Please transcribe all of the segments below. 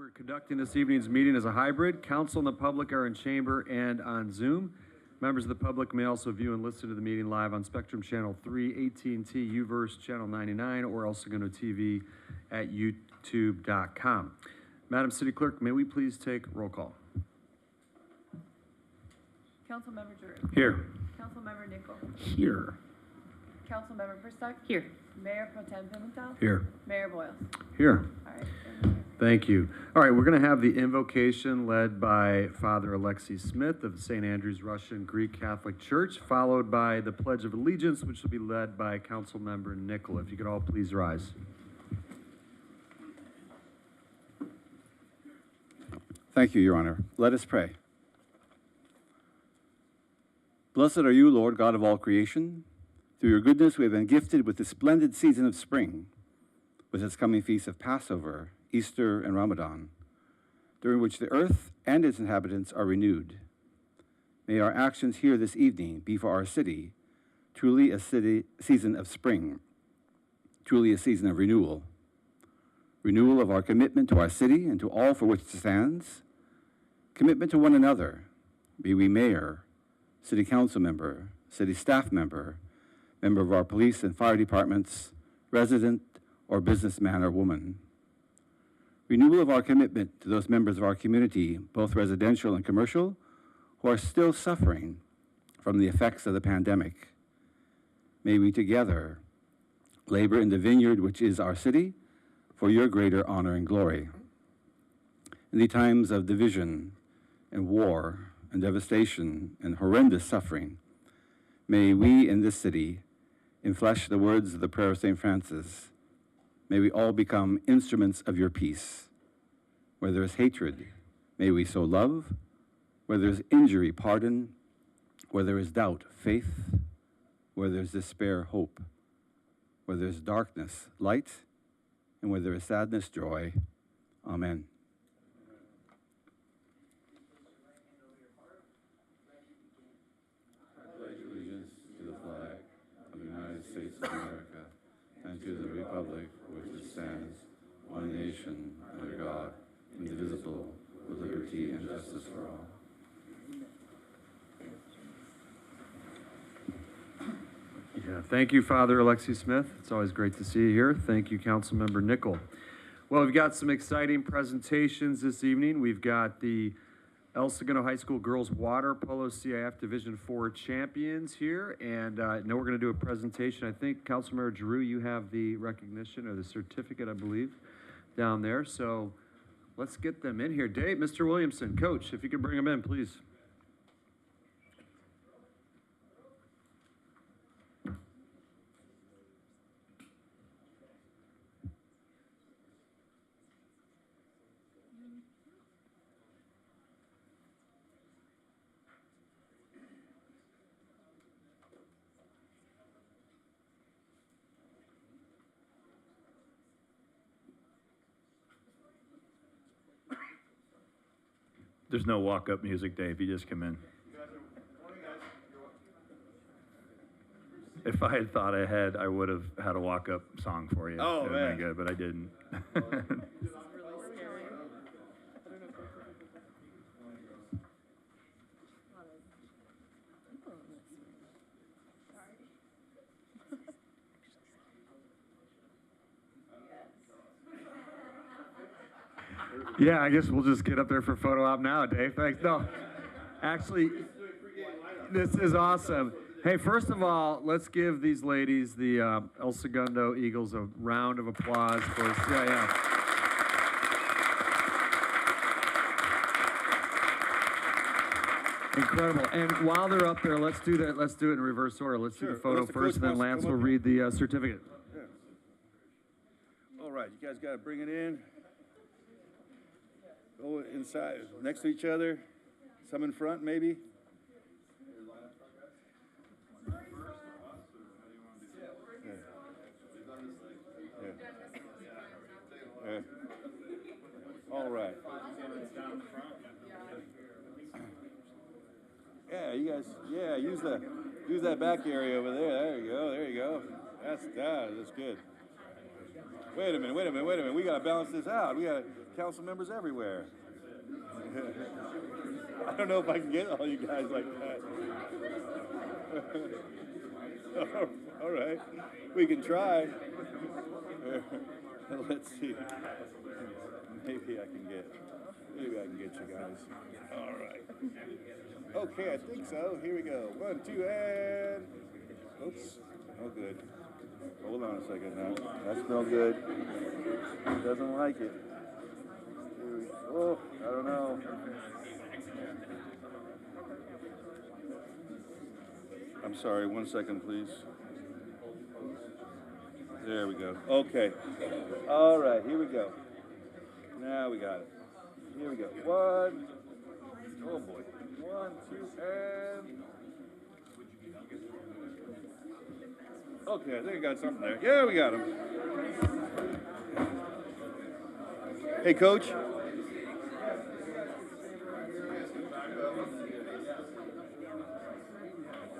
We're conducting this evening's meeting as a hybrid. Council and the public are in chamber and on Zoom. Members of the public may also view and listen to the meeting live on Spectrum Channel 3, AT&T Uverse Channel 99, or El Segundo TV at youtube.com. Madam City Clerk, may we please take roll call? Councilmember Drew. Here. Councilmember Nickel. Here. Councilmember Perstuck. Here. Mayor Pro Tem Pimentel. Here. Mayor Boyle. Here. All right. Thank you. All right, we're going to have the invocation led by Father Alexei Smith of St. Andrew's Russian Greek Catholic Church, followed by the Pledge of Allegiance, which will be led by Councilmember Nickel. If you could all please rise. Thank you, Your Honor. Let us pray. Blessed are you, Lord, God of all creation. Through your goodness, we have been gifted with the splendid season of spring, with its coming feasts of Passover, Easter, and Ramadan, during which the earth and its inhabitants are renewed. May our actions here this evening be for our city truly a season of spring, truly a season of renewal. Renewal of our commitment to our city and to all for which it stands, commitment to one another, be we mayor, city council member, city staff member, member of our police and fire departments, resident or businessman or woman. Renewal of our commitment to those members of our community, both residential and commercial, who are still suffering from the effects of the pandemic. May we together labor in the vineyard which is our city for your greater honor and glory. In the times of division and war and devastation and horrendous suffering, may we in this city enflesh the words of the prayer of St. Francis. May we all become instruments of your peace. Where there is hatred, may we sow love. Where there is injury, pardon. Where there is doubt, faith. Where there is despair, hope. Where there is darkness, light. And where there is sadness, joy. Amen. I pledge allegiance to the flag of the United States of America and to the republic which stands, one nation, under God, indivisible, with liberty and justice for all. Yeah, thank you, Father Alexei Smith. It's always great to see you here. Thank you, Councilmember Nickel. Well, we've got some exciting presentations this evening. We've got the El Segundo High School Girls Water Polo CIF Division 4 champions here, and now we're going to do a presentation. I think, Councilmember Drew, you have the recognition or the certificate, I believe, down there. So let's get them in here. Dave, Mr. Williamson, Coach, if you could bring them in, please. There's no walk-up music, Dave. You just come in. If I had thought ahead, I would have had a walk-up song for you. Oh, it would have been good, but I didn't. Yeah, I guess we'll just get up there for photo op now, Dave. Thanks. No, actually, this is awesome. Hey, first of all, let's give these ladies, the El Segundo Eagles, a round of applause for CIF. Incredible. And while they're up there, let's do that. Let's do it in reverse order. Let's do the photo first, and then Lance will read the certificate. Yeah. All right, you guys got to bring it in. Go inside, next to each other. Some in front, maybe. Yeah. All right. Yeah, you guys. Yeah, use that back area over there. There you go. There you go. That's good. Wait a minute. We gotta balance this out. council members everywhere. I don't know if I can get all you guys like that. All right, we can try. Let's see. Maybe I can get you guys. All right. Okay, I think so. Here we go. 1, 2, and oops. No good. Hold on a second now. That's no good. He doesn't like it. Oh, I don't know. I'm sorry, 1 second, please. There we go. Okay. All right, here we go. Now we got it. Here we go. 1. Oh boy. 1, 2, and. Okay, I think I got something there. Yeah, we got him. Hey, Coach.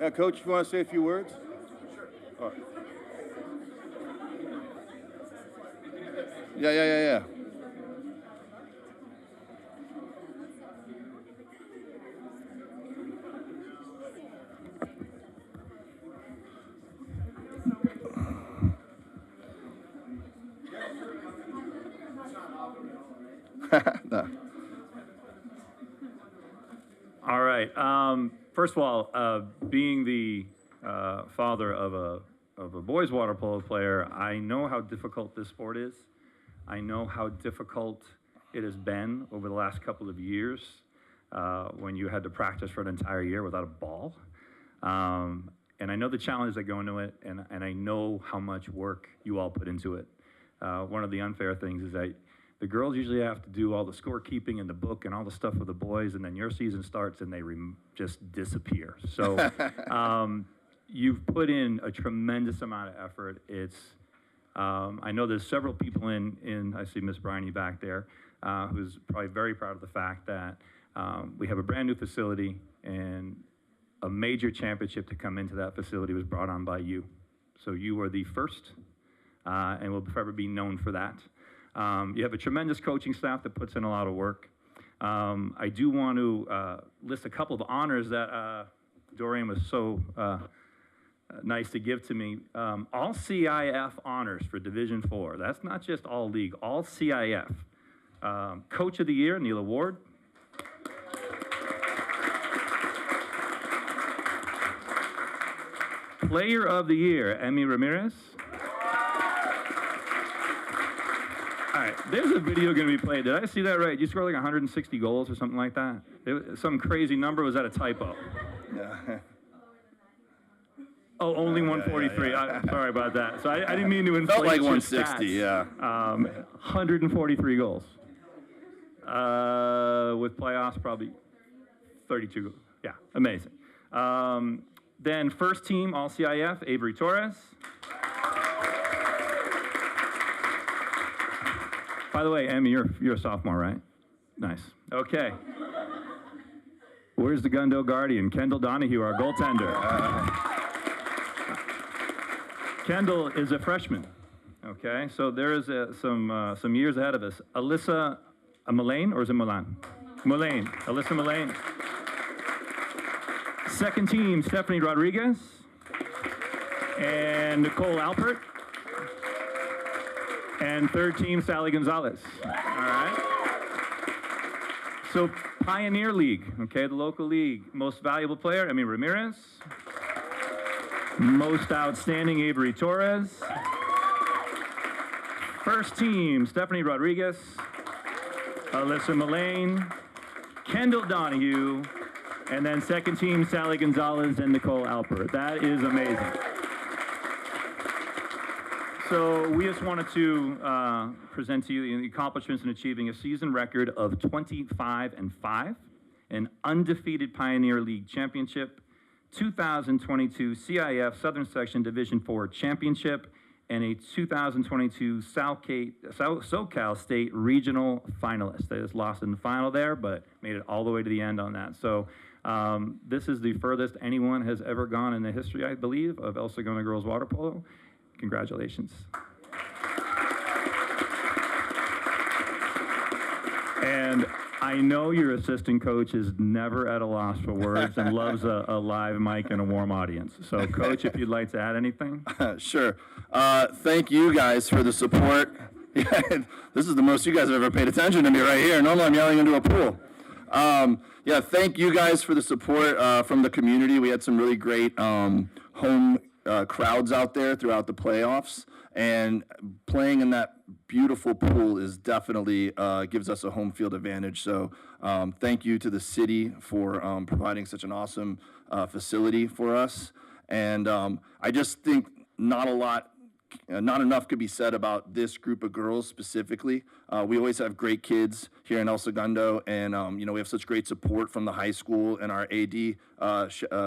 Yeah, Coach, you want to say a few words? Sure. Right. Yeah. No. All right. First of all, being the father of a boys water polo player, I know how difficult this sport is. I know how difficult it has been over the last couple of years when you had to practice for an entire year without a ball. And I know the challenges that go into it, and I know how much work you all put into it. One of the unfair things is that the girls usually have to do all the scorekeeping and the book and all the stuff with the boys, and then your season starts and they just disappear. So you've put in a tremendous amount of effort. It's I know there's several people in I see Miss Briney back there, who's probably very proud of the fact that we have a brand new facility, and a major championship to come into that facility was brought on by you. So you were the first, and will forever be known for that. You have a tremendous coaching staff that puts in a lot of work. I do want to list a couple of honors that Dorian was so nice to give to me. All CIF honors for Division 4. That's not just all league, all CIF. Coach of the Year, Neil Award. Player of the Year, Emmy Ramirez. All right, there's a video going to be played. Did I see that right? You scored like 160 goals or something like that? Some crazy number. Was that a typo? Yeah. Oh, only 143. Yeah. I'm sorry about that. So I didn't mean to inflate Felt like your 160, stats. yeah. 143 goals. With playoffs, probably 32. Yeah, amazing. Then first team All CIF, Avery Torres. By the way, Emmy, you're a sophomore, right? Nice. Okay. Where's the Gundo Guardian? Kendall Donahue, our goaltender. Kendall is a freshman. Okay, so there is some years ahead of us. Alyssa Mullane, or is it Mulan? Mullane. Alyssa Mullane. Second team, Stephanie Rodriguez and Nicole Alpert. And third team, Sally Gonzalez. All right. So Pioneer League, okay, the local league. Most valuable player, Emmy Ramirez. Most outstanding, Avery Torres. First team, Stephanie Rodriguez, Alyssa Mullane, Kendall Donahue, and then second team, Sally Gonzalez and Nicole Alpert. That is amazing. So we just wanted to present to you the accomplishments in achieving a season record of 25-5, an undefeated Pioneer League championship, 2022 CIF Southern Section Division 4 championship, and a 2022 SoCal State Regional finalist. They just lost in the final there, but made it all the way to the end on that. So this is the furthest anyone has ever gone in the history, I believe, of El Segundo Girls Water Polo. Congratulations. And I know your assistant coach is never at a loss for words and loves a live mic and a warm audience. So, Coach, if you'd like to add anything. Sure. Thank you guys for the support. This is the most you guys have ever paid attention to me right here. Normally I'm yelling into a pool. Yeah, thank you guys for the support from the community. We had some really great home crowds out there throughout the playoffs, and playing in that beautiful pool is definitely gives us a home field advantage. So thank you to the city for providing such an awesome facility for us. And I just think not enough could be said about this group of girls specifically. We always have great kids here in El Segundo, and we have such great support from the high school and our AD,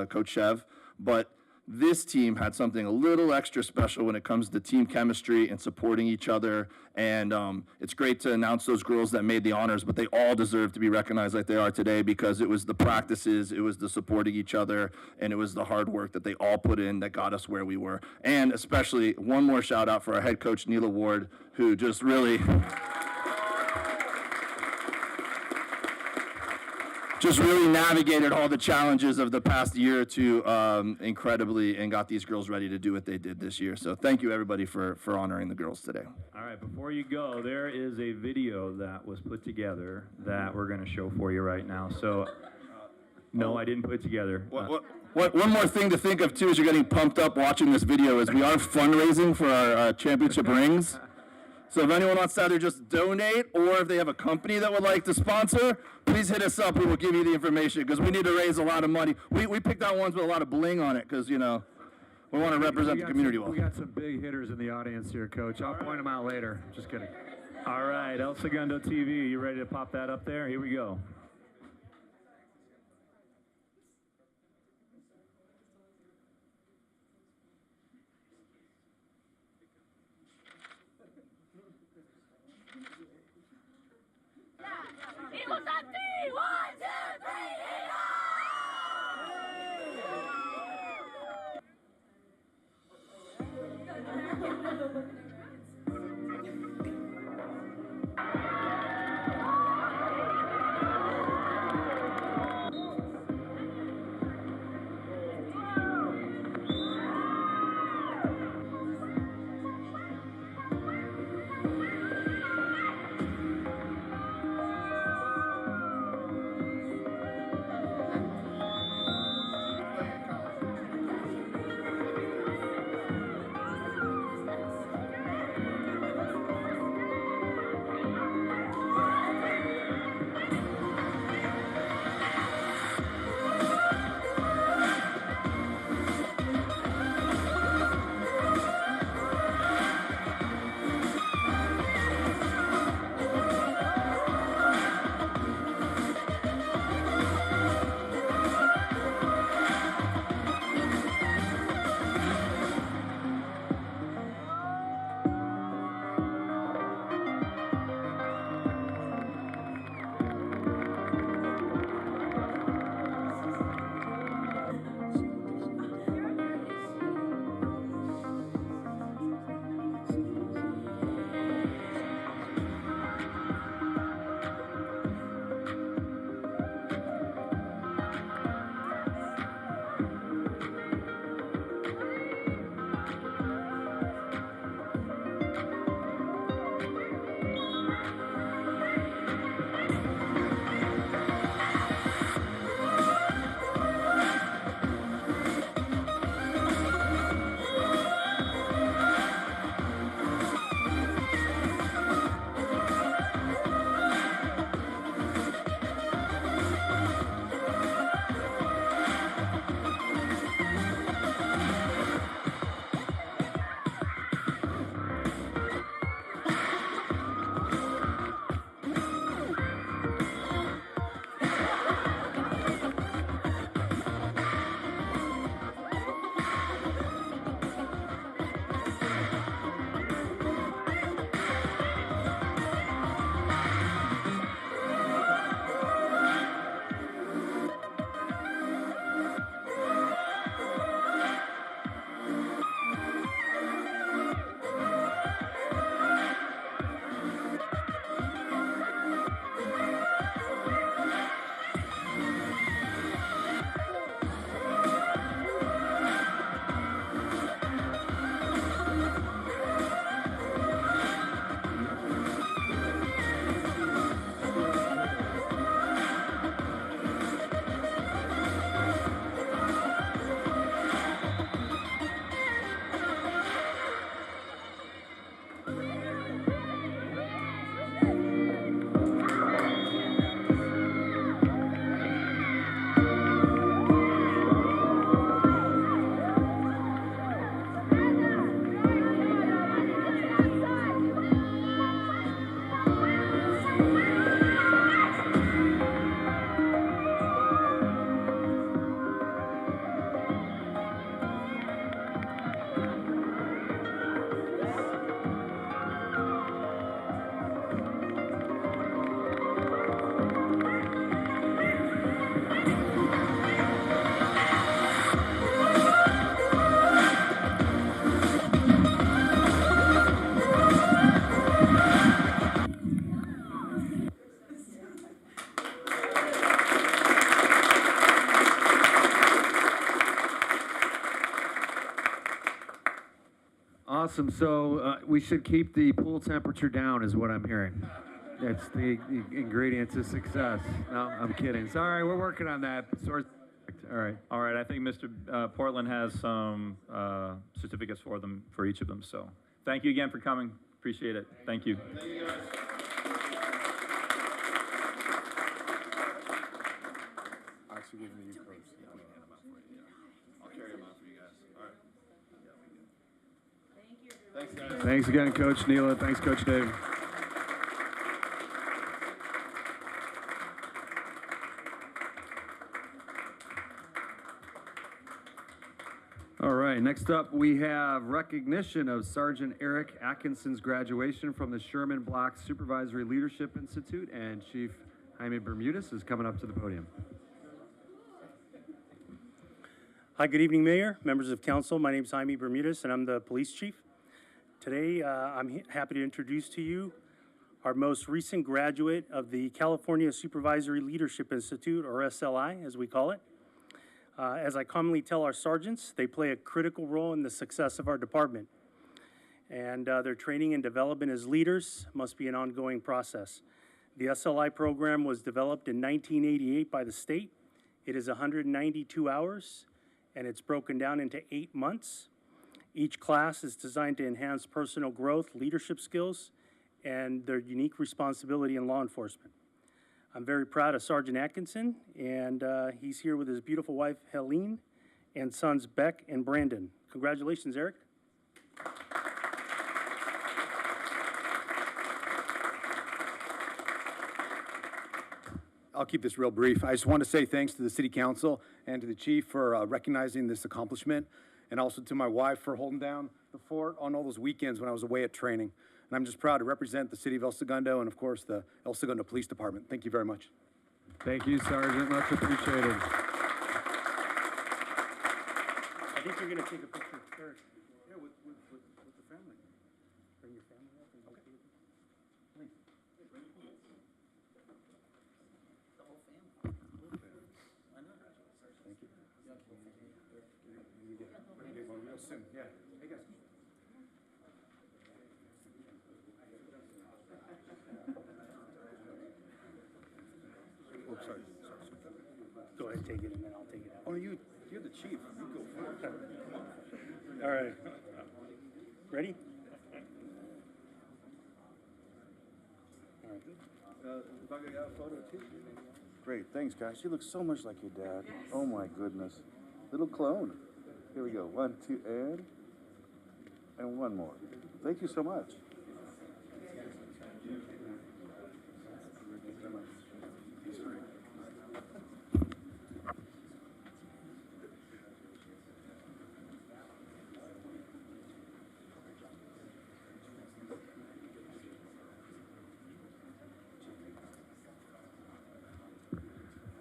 Coach Chev. But this team had something a little extra special when it comes to team chemistry and supporting each other. And it's great to announce those girls that made the honors, but they all deserve to be recognized like they are today, because it was the practices, it was the supporting each other, and it was the hard work that they all put in that got us where we were. And especially one more shout out for our head coach, Neela Ward, who just really navigated all the challenges of the past year or two incredibly, and got these girls ready to do what they did this year. So thank you, everybody, for honoring the girls today. All right, before you go, there is a video that was put together that we're going to show for you right now. So, no, I didn't put it together. One more thing to think of, too, as you're getting pumped up watching this video, is we are fundraising for our championship rings. So if anyone wants to either just donate, or if they have a company that would like to sponsor, please hit us up. We will give you the information, because we need to raise a lot of money. We picked out ones with a lot of bling on it, because, we want to represent the community well. We got some big hitters in the audience here, Coach. I'll point them out later. Just kidding. All right, El Segundo TV, you ready to pop that up there? Here we go. Awesome. So we should keep the pool temperature down, is what I'm hearing. That's the ingredient to success. No, I'm kidding. Sorry, we're working on that. Source. All right. All right, I think Mr. Portland has some certificates for them, for each of them, so thank you again for coming. Appreciate it. Thank you. Thank you, guys. Actually, giving you first. I'll carry them out for you guys. All right. Thanks, guys. Thanks again, Coach Neela. Thanks, Coach Dave. All right, next up we have recognition of Sergeant Eric Atkinson's graduation from the Sherman Block Supervisory Leadership Institute, and Chief Jaime Bermudez is coming up to the podium. Hi, good evening, Mayor, members of council. My name is Jaime Bermudez, and I'm the police chief. Today, I'm happy to introduce to you our most recent graduate of the California Supervisory Leadership Institute, or SLI, as we call it. As I commonly tell our sergeants, they play a critical role in the success of our department. And their training and development as leaders must be an ongoing process. The SLI program was developed in 1988 by the state. It is 192 hours, and it's broken down into 8 months. Each class is designed to enhance personal growth, leadership skills, and their unique responsibility in law enforcement. I'm very proud of Sergeant Atkinson, and he's here with his beautiful wife, Helene, and sons, Beck and Brandon. Congratulations, Eric. I'll keep this real brief. I just want to say thanks to the City Council and to the Chief for recognizing this accomplishment, and also to my wife for holding down the fort on all those weekends when I was away at training. And I'm just proud to represent the City of El Segundo and, of course, the El Segundo Police Department. Thank you very much. Thank you, Sergeant. Much appreciated. I think you're going to take a picture of Eric. Yeah, with the family. Bring your family up and okay. Real soon. Yeah. Hey, guys. Oh, sorry. Go ahead, take it, and then I'll take it out. Oh, you're the chief. You go first. All right. Ready? All right. If I could get a photo too. Great, thanks, guys. You look so much like your dad. Oh my goodness, little clone. Here we go. 1, 2, and one more. Thank you so much.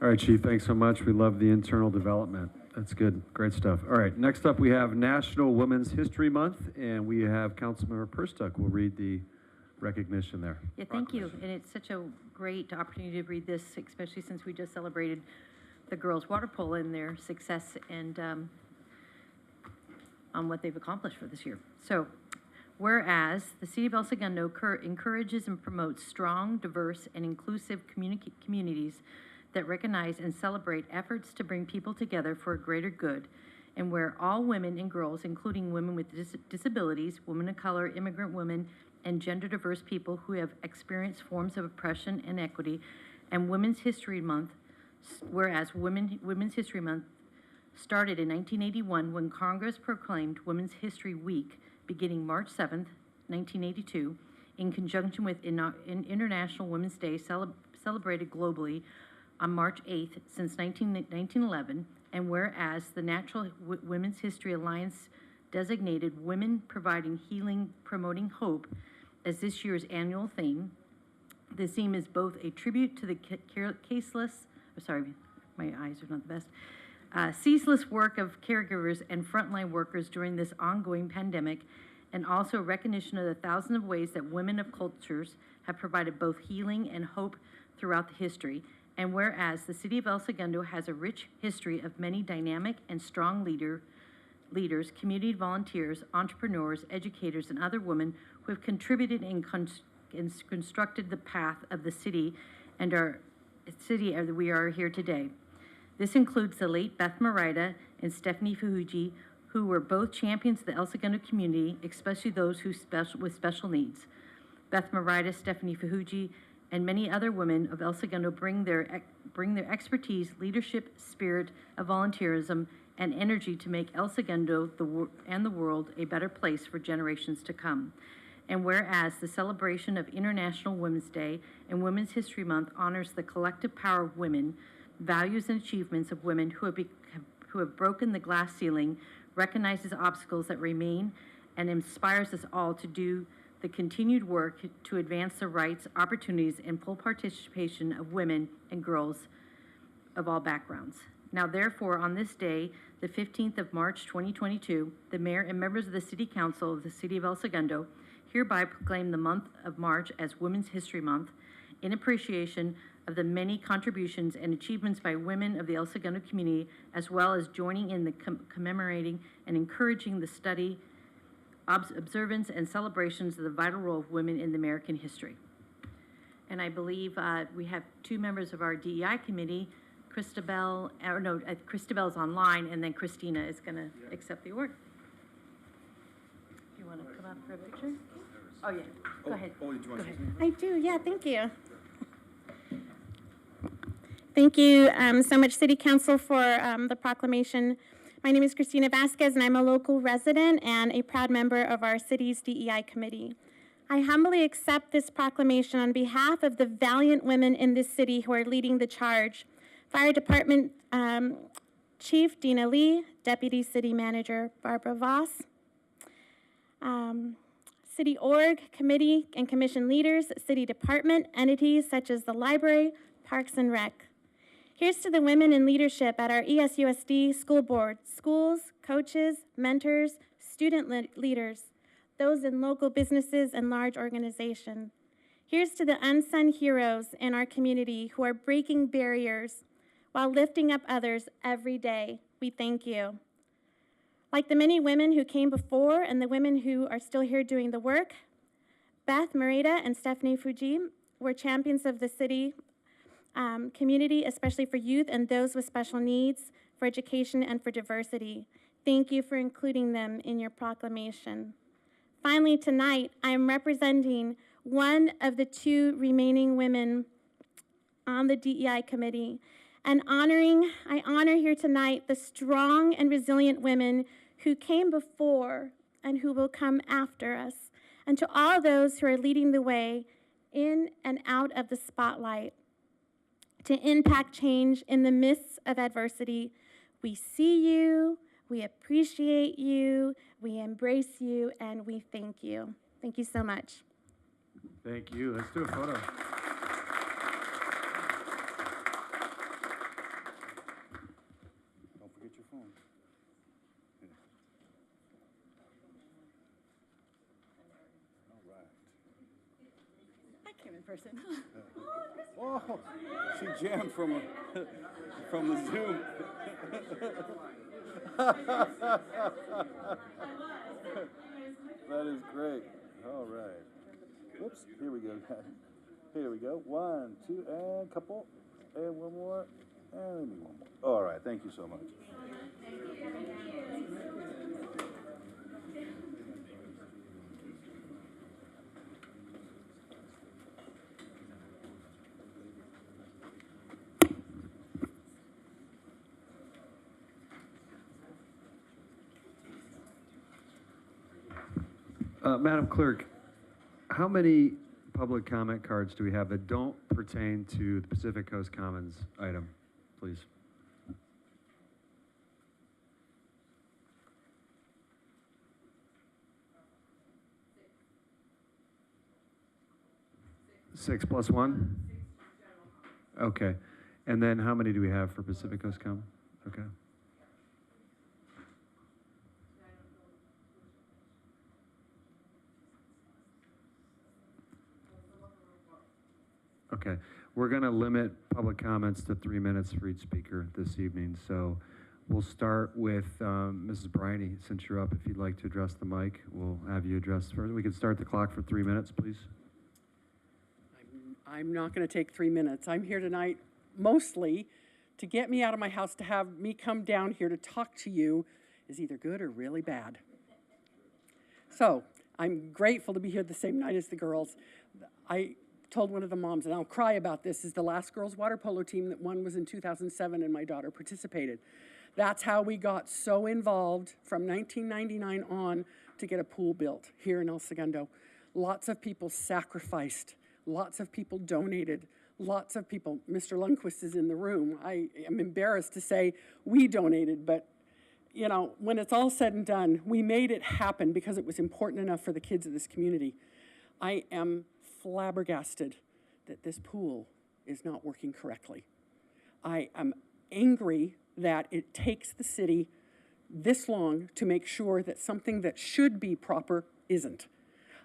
All right, Chief, thanks so much. We love the internal development. That's good. Great stuff. All right, next up we have National Women's History Month, and we have Councilmember Perstuck will read the recognition there. Yeah, thank you. And it's such a great opportunity to read this, especially since we just celebrated the girls' water polo and their success and on what they've accomplished for this year. So, whereas the City of El Segundo encourages and promotes strong, diverse, and inclusive communities that recognize and celebrate efforts to bring people together for a greater good, and where all women and girls, including women with disabilities, women of color, immigrant women, and gender diverse people who have experienced forms of oppression and equity, and Women's History Month, whereas Women's History Month started in 1981 when Congress proclaimed Women's History Week beginning March 7th, 1982, in conjunction with International Women's Day celebrated globally on March 8th since 1911, and whereas the Natural Women's History Alliance designated Women Providing Healing, Promoting Hope as this year's annual theme. The theme is both a tribute to the my eyes are not the best, ceaseless work of caregivers and frontline workers during this ongoing pandemic, and also recognition of the thousands of ways that women of cultures have provided both healing and hope throughout the history. And whereas the City of El Segundo has a rich history of many dynamic and strong leaders, community volunteers, entrepreneurs, educators, and other women who have contributed and constructed the path of the city and our city as we are here today. This includes the late Beth Morita and Stephanie Fuji, who were both champions of the El Segundo community, especially those with special needs. Beth Morita, Stephanie Fuji, and many other women of El Segundo bring their expertise, leadership, spirit of volunteerism, and energy to make El Segundo and the world a better place for generations to come. And whereas the celebration of International Women's Day and Women's History Month honors the collective power of women, values and achievements of women who have broken the glass ceiling, recognizes obstacles that remain, and inspires us all to do the continued work to advance the rights, opportunities, and full participation of women and girls of all backgrounds. Now, therefore, on this day, the 15th of March, 2022, the mayor and members of the City Council of the City of El Segundo hereby proclaim the month of March as Women's History Month in appreciation of the many contributions and achievements by women of the El Segundo community, as well as joining in the commemorating and encouraging the study, observance, and celebrations of the vital role of women in the American history. And I believe we have two members of our DEI committee, Christabel's online, and then Christina is going to accept the award. If you want to come up for a picture? Oh, yeah. Go ahead. Go ahead. I do, yeah, thank you. Thank you so much, City Council, for the proclamation. My name is Christina Vasquez, and I'm a local resident and a proud member of our city's DEI committee. I humbly accept this proclamation on behalf of the valiant women in this city who are leading the charge. Fire Department Chief Dina Lee, Deputy City Manager Barbara Voss, City Org, Committee and Commission leaders, City Department, entities such as the Library, Parks and Rec. Here's to the women in leadership at our ESUSD school board, schools, coaches, mentors, student leaders, those in local businesses and large organizations. Here's to the unsung heroes in our community who are breaking barriers while lifting up others every day. We thank you. Like the many women who came before and the women who are still here doing the work, Beth Morita and Stephanie Fuji were champions of the city community, especially for youth and those with special needs, for education and for diversity. Thank you for including them in your proclamation. Finally, tonight, I am representing one of the two remaining women on the DEI committee, and I honor here tonight the strong and resilient women who came before and who will come after us, and to all those who are leading the way in and out of the spotlight to impact change in the midst of adversity. We see you, we appreciate you, we embrace you, and we thank you. Thank you so much. Thank you. Let's do a photo. Don't forget your phone. All right. I came in person. Oh, she jammed from the Zoom. That is great. All right. Whoops. Here we go, guys. Here we go. 1, 2, and couple. And one more. And maybe one more. All right. Thank you so much. Madam Clerk, how many public comment cards do we have that don't pertain to the Pacific Coast Commons item, please? Six plus one? Okay. And then how many do we have for Pacific Coast Commons? Okay. Okay, we're going to limit public comments to 3 minutes for each speaker this evening. So We'll start with Mrs. Briney. Since you're up, if you'd like to address the mic, we'll have you address first. We can start the clock for 3 minutes, please. I'm not going to take 3 minutes. I'm here tonight mostly to get me out of my house. To have me come down here to talk to you is either good or really bad. So I'm grateful to be here the same night as the girls. I told one of the moms, and I'll cry about this, is the last girls water polo team that won was in 2007, and my daughter participated. That's how we got so involved from 1999 on to get a pool built here in El Segundo. Lots of people sacrificed. Lots of people donated. Lots of people, Mr. Lundquist is in the room. I am embarrassed to say we donated, but you know, when it's all said and done, we made it happen because it was important enough for the kids of this community. I am flabbergasted that this pool is not working correctly. I am angry that it takes the city this long to make sure that something that should be proper isn't.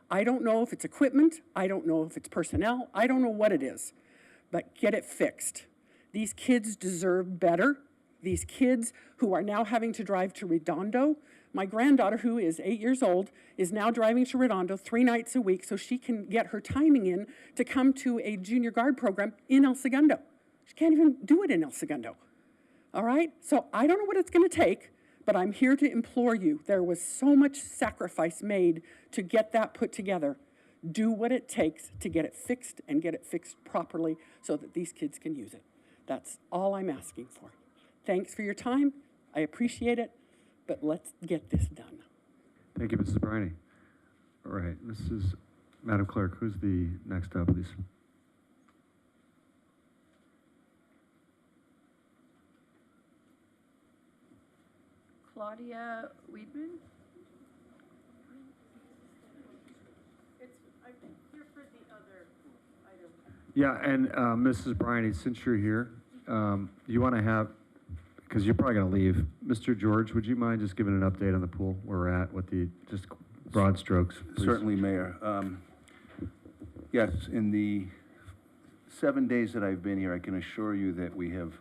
I don't know if it's equipment, I don't know if it's personnel, I don't know what it is, but get it fixed. These kids deserve better. These kids who are now having to drive to Redondo. My granddaughter, who is 8 years old, is now driving to Redondo 3 nights a week so she can get her timing in to come to a junior guard program in El Segundo. She can't even do it in El Segundo. All right? So I don't know what it's going to take, but I'm here to implore you. There was so much sacrifice made to get that put together. Do what it takes to get it fixed and get it fixed properly so that these kids can use it. That's all I'm asking for. Thanks for your time. I appreciate it, but let's get this done. Thank you, Mrs. Briney. All right, Madam Clerk, who's the next up, please? Claudia Weedman? I'm here for the other item. Yeah, and Mrs. Briney, since you're here, you want to have, because you're probably going to leave, Mr. George, would you mind just giving an update on the pool, where we're at, with the just broad strokes, please? Certainly, Mayor. Yes, in the 7 days that I've been here, I can assure you that we have,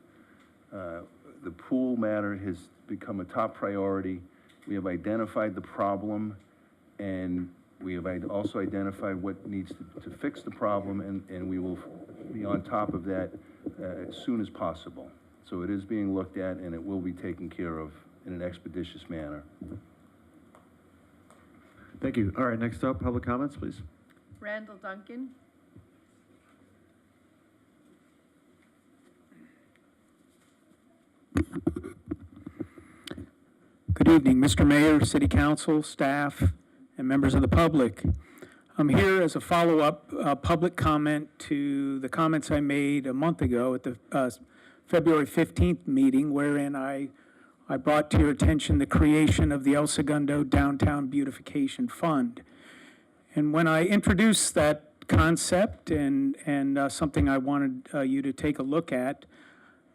the pool matter has become a top priority. We have identified the problem, and we have also identified what needs to fix the problem, and we will be on top of that as soon as possible. So it is being looked at, and it will be taken care of in an expeditious manner. Thank you. All right, next up, public comments, please. Randall Duncan? Good evening, Mr. Mayor, City Council, staff, and members of the public. I'm here as a follow-up public comment to the comments I made a month ago at the February 15th meeting, wherein I brought to your attention the creation of the El Segundo Downtown Beautification Fund. And when I introduced that concept and something I wanted you to take a look at,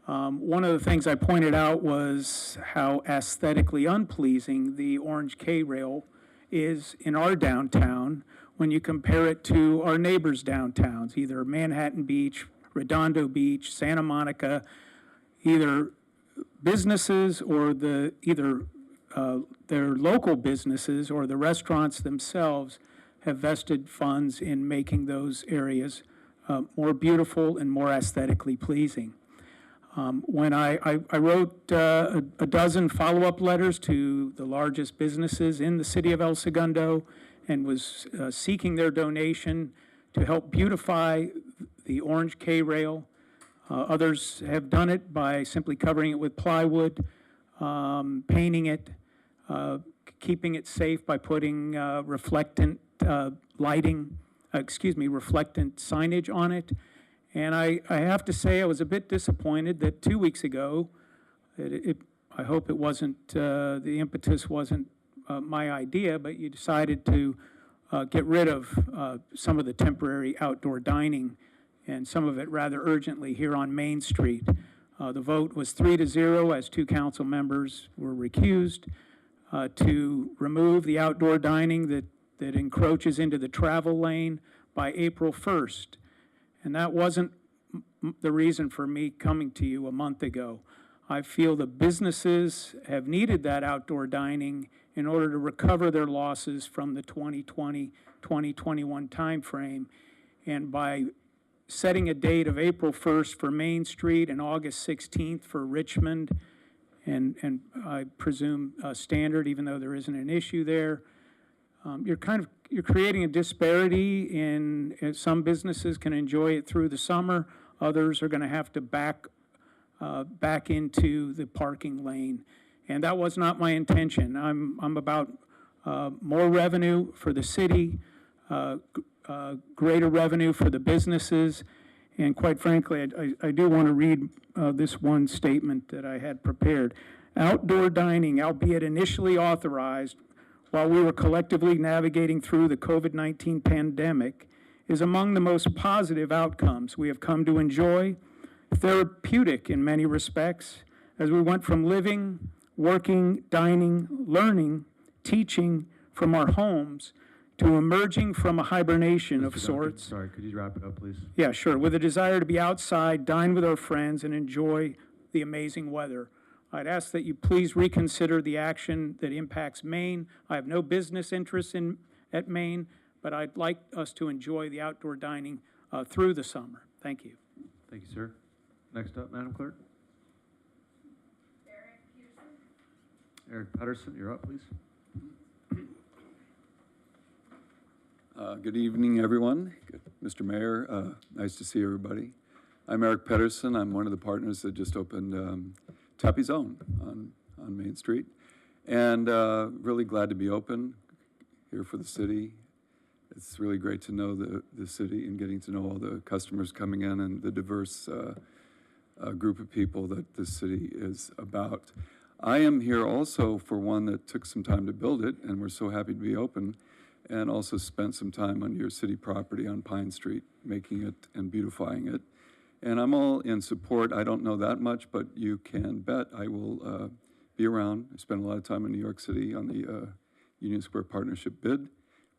one of the things I pointed out was how aesthetically unpleasing the orange K-rail is in our downtown when you compare it to our neighbors' downtowns, either Manhattan Beach, Redondo Beach, Santa Monica. Either businesses or their local businesses or the restaurants themselves have vested funds in making those areas more beautiful and more aesthetically pleasing. When I wrote a dozen follow-up letters to the largest businesses in the city of El Segundo and was seeking their donation to help beautify the orange K-rail. Others have done it by simply covering it with plywood, painting it, keeping it safe by putting reflectant reflectant signage on it. And I have to say I was a bit disappointed that 2 weeks ago, I hope it wasn't, the impetus wasn't my idea, but you decided to get rid of some of the temporary outdoor dining, and some of it rather urgently here on Main Street. The vote was 3-0 as 2 council members were recused to remove the outdoor dining that encroaches into the travel lane by April 1st. And that wasn't the reason for me coming to you a month ago. I feel the businesses have needed that outdoor dining in order to recover their losses from the 2020, 2021 timeframe. And by setting a date of April 1st for Main Street and August 16th for Richmond, and I presume Standard, even though there isn't an issue there, you're creating a disparity in some businesses can enjoy it through the summer, others are going to have to back into the parking lane, and that was not my intention. I'm about more revenue for the city, greater revenue for the businesses, and quite frankly, I do want to read this one statement that I had prepared. Outdoor dining, albeit initially authorized while we were collectively navigating through the COVID-19 pandemic, is among the most positive outcomes we have come to enjoy, therapeutic in many respects, as we went from living, working, dining, learning, teaching from our homes to emerging from a hibernation of Mr. Duncan, sorts. sorry, could you wrap it up, please? Yeah, sure. With a desire to be outside, dine with our friends, and enjoy the amazing weather. I'd ask that you please reconsider the action that impacts Maine. I have no business interests at Maine, but I'd like us to enjoy the outdoor dining through the summer. Thank you. Thank you, sir. Next up, Madam Clerk. Eric Pedersen, you're up, please. Good evening, everyone. Mr. Mayor, nice to see everybody. I'm Eric Pedersen. I'm one of the partners that just opened Tappy Zone on Main Street. And really glad to be open here for the city. It's really great to know the city and getting to know all the customers coming in and the diverse group of people that the city is about. I am here also for one that took some time to build it, and we're so happy to be open, and also spent some time on your city property on Pine Street, making it and beautifying it. And I'm all in support. I don't know that much, but you can bet I will be around. I spent a lot of time in New York City on the Union Square Partnership bid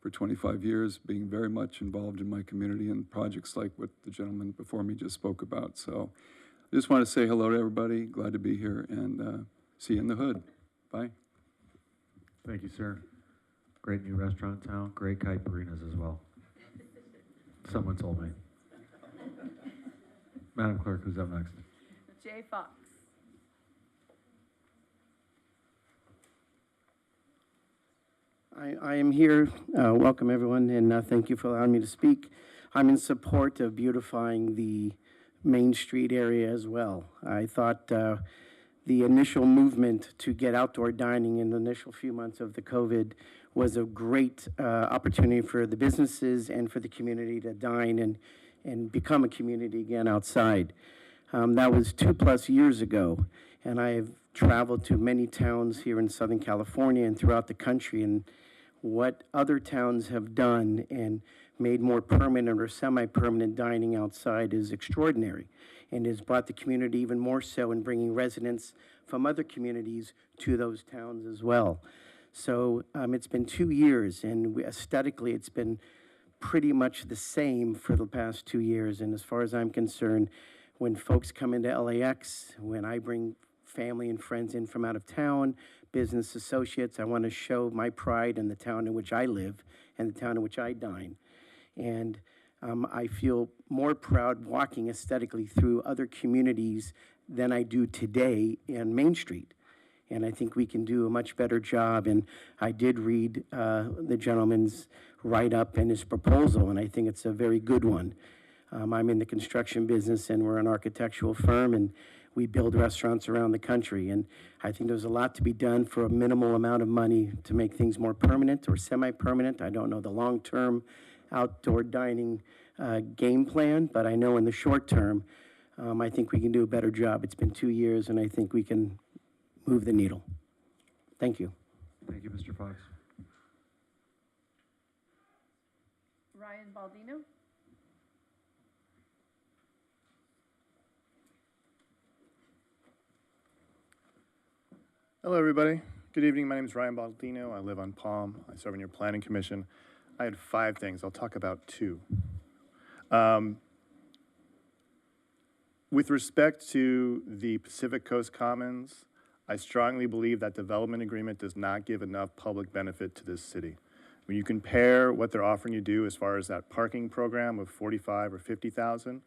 for 25 years, being very much involved in my community and projects like what the gentleman before me just spoke about. So I just want to say hello to everybody. Glad to be here, and see you in the hood. Bye. Thank you, sir. Great new restaurant in town, great caipirinhas as well. Someone told me. Madam Clerk, who's up next? Jay Fox. I am here. Welcome, everyone, and thank you for allowing me to speak. I'm in support of beautifying the Main Street area as well. I thought the initial movement to get outdoor dining in the initial few months of the COVID was a great opportunity for the businesses and for the community to dine and become a community again outside. That was 2+ years ago, and I have traveled to many towns here in Southern California and throughout the country, and what other towns have done and made more permanent or semi-permanent dining outside is extraordinary, and has brought the community even more so in bringing residents from other communities to those towns as well. So it's been 2 years, and aesthetically it's been pretty much the same for the past 2 years. And as far as I'm concerned, when folks come into LAX, when I bring family and friends in from out of town, business associates, I want to show my pride in the town in which I live and the town in which I dine. And I feel more proud walking aesthetically through other communities than I do today in Main Street. And I think we can do a much better job. And I did read the gentleman's write-up and his proposal, and I think it's a very good one. I'm in the construction business, and we're an architectural firm, and we build restaurants around the country. And I think there's a lot to be done for a minimal amount of money to make things more permanent or semi-permanent. I don't know the long-term outdoor dining game plan, but I know in the short term, I think we can do a better job. It's been 2 years, and I think we can move the needle. Thank you. Thank you, Mr. Fox. Ryan Baldino. Hello, everybody. Good evening. My name is Ryan Baldino. I live on Palm. I serve on your planning commission. I had 5 things. I'll talk about 2. The With respect to the Pacific Coast Commons, I strongly believe that development agreement does not give enough public benefit to this city. When you compare what they're offering you to do as far as that parking program of 45 or 50,000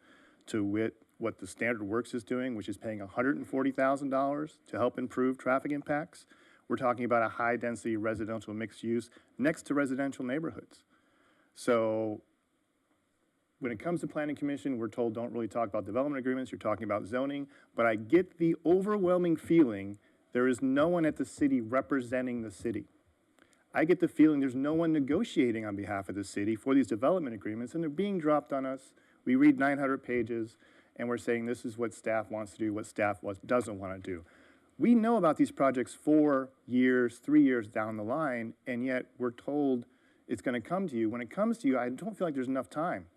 to what the Standard Works is doing, which is paying $140,000 to help improve traffic impacts, we're talking about a high-density residential mixed use next to residential neighborhoods. So when it comes to Planning Commission, we're told don't really talk about development agreements, you're talking about zoning, but I get the overwhelming feeling there is no one at the city representing the city. I get the feeling there's no one negotiating on behalf of the city for these development agreements, and they're being dropped on us. We read 900 pages, and we're saying this is what staff wants to do, what staff doesn't want to do. We know about these projects 4 years, 3 years down the line, and yet we're told it's going to come to you. When it comes to you, I don't feel like there's enough time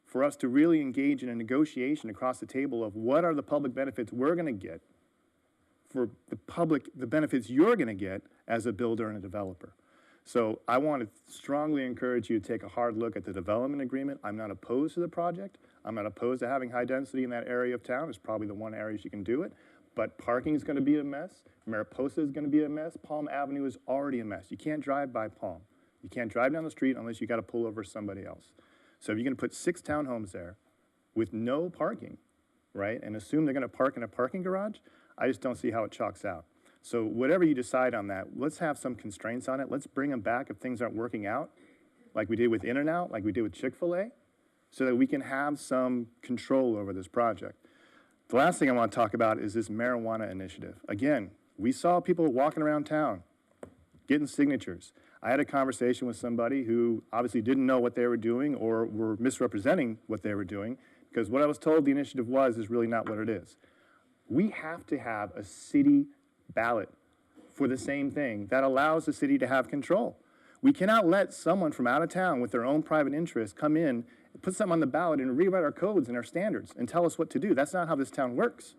for us to really engage in a negotiation across the table of what are the public benefits we're going to get for the benefits you're going to get as a builder and a developer. So I want to strongly encourage you to take a hard look at the development agreement. I'm not opposed to the project. I'm not opposed to having high density in that area of town. It's probably the one area you can do it. But parking is going to be a mess. Mariposa is going to be a mess. Palm Avenue is already a mess. You can't drive by Palm. You can't drive down the street unless you got to pull over somebody else. So if you're going to put 6 townhomes there with no parking, right, and assume they're going to park in a parking garage, I just don't see how it chalks out. So whatever you decide on that, let's have some constraints on it. Let's bring them back if things aren't working out, like we did with In-N-Out, like we did with Chick-fil-A, so that we can have some control over this project. The last thing I want to talk about is this marijuana initiative. Again, we saw people walking around town getting signatures. I had a conversation with somebody who obviously didn't know what they were doing or were misrepresenting what they were doing, because what I was told the initiative was is really not what it is. We have to have a city ballot for the same thing that allows the city to have control. We cannot let someone from out of town with their own private interests come in, put something on the ballot and rewrite our codes and our standards and tell us what to do. That's not how this town works,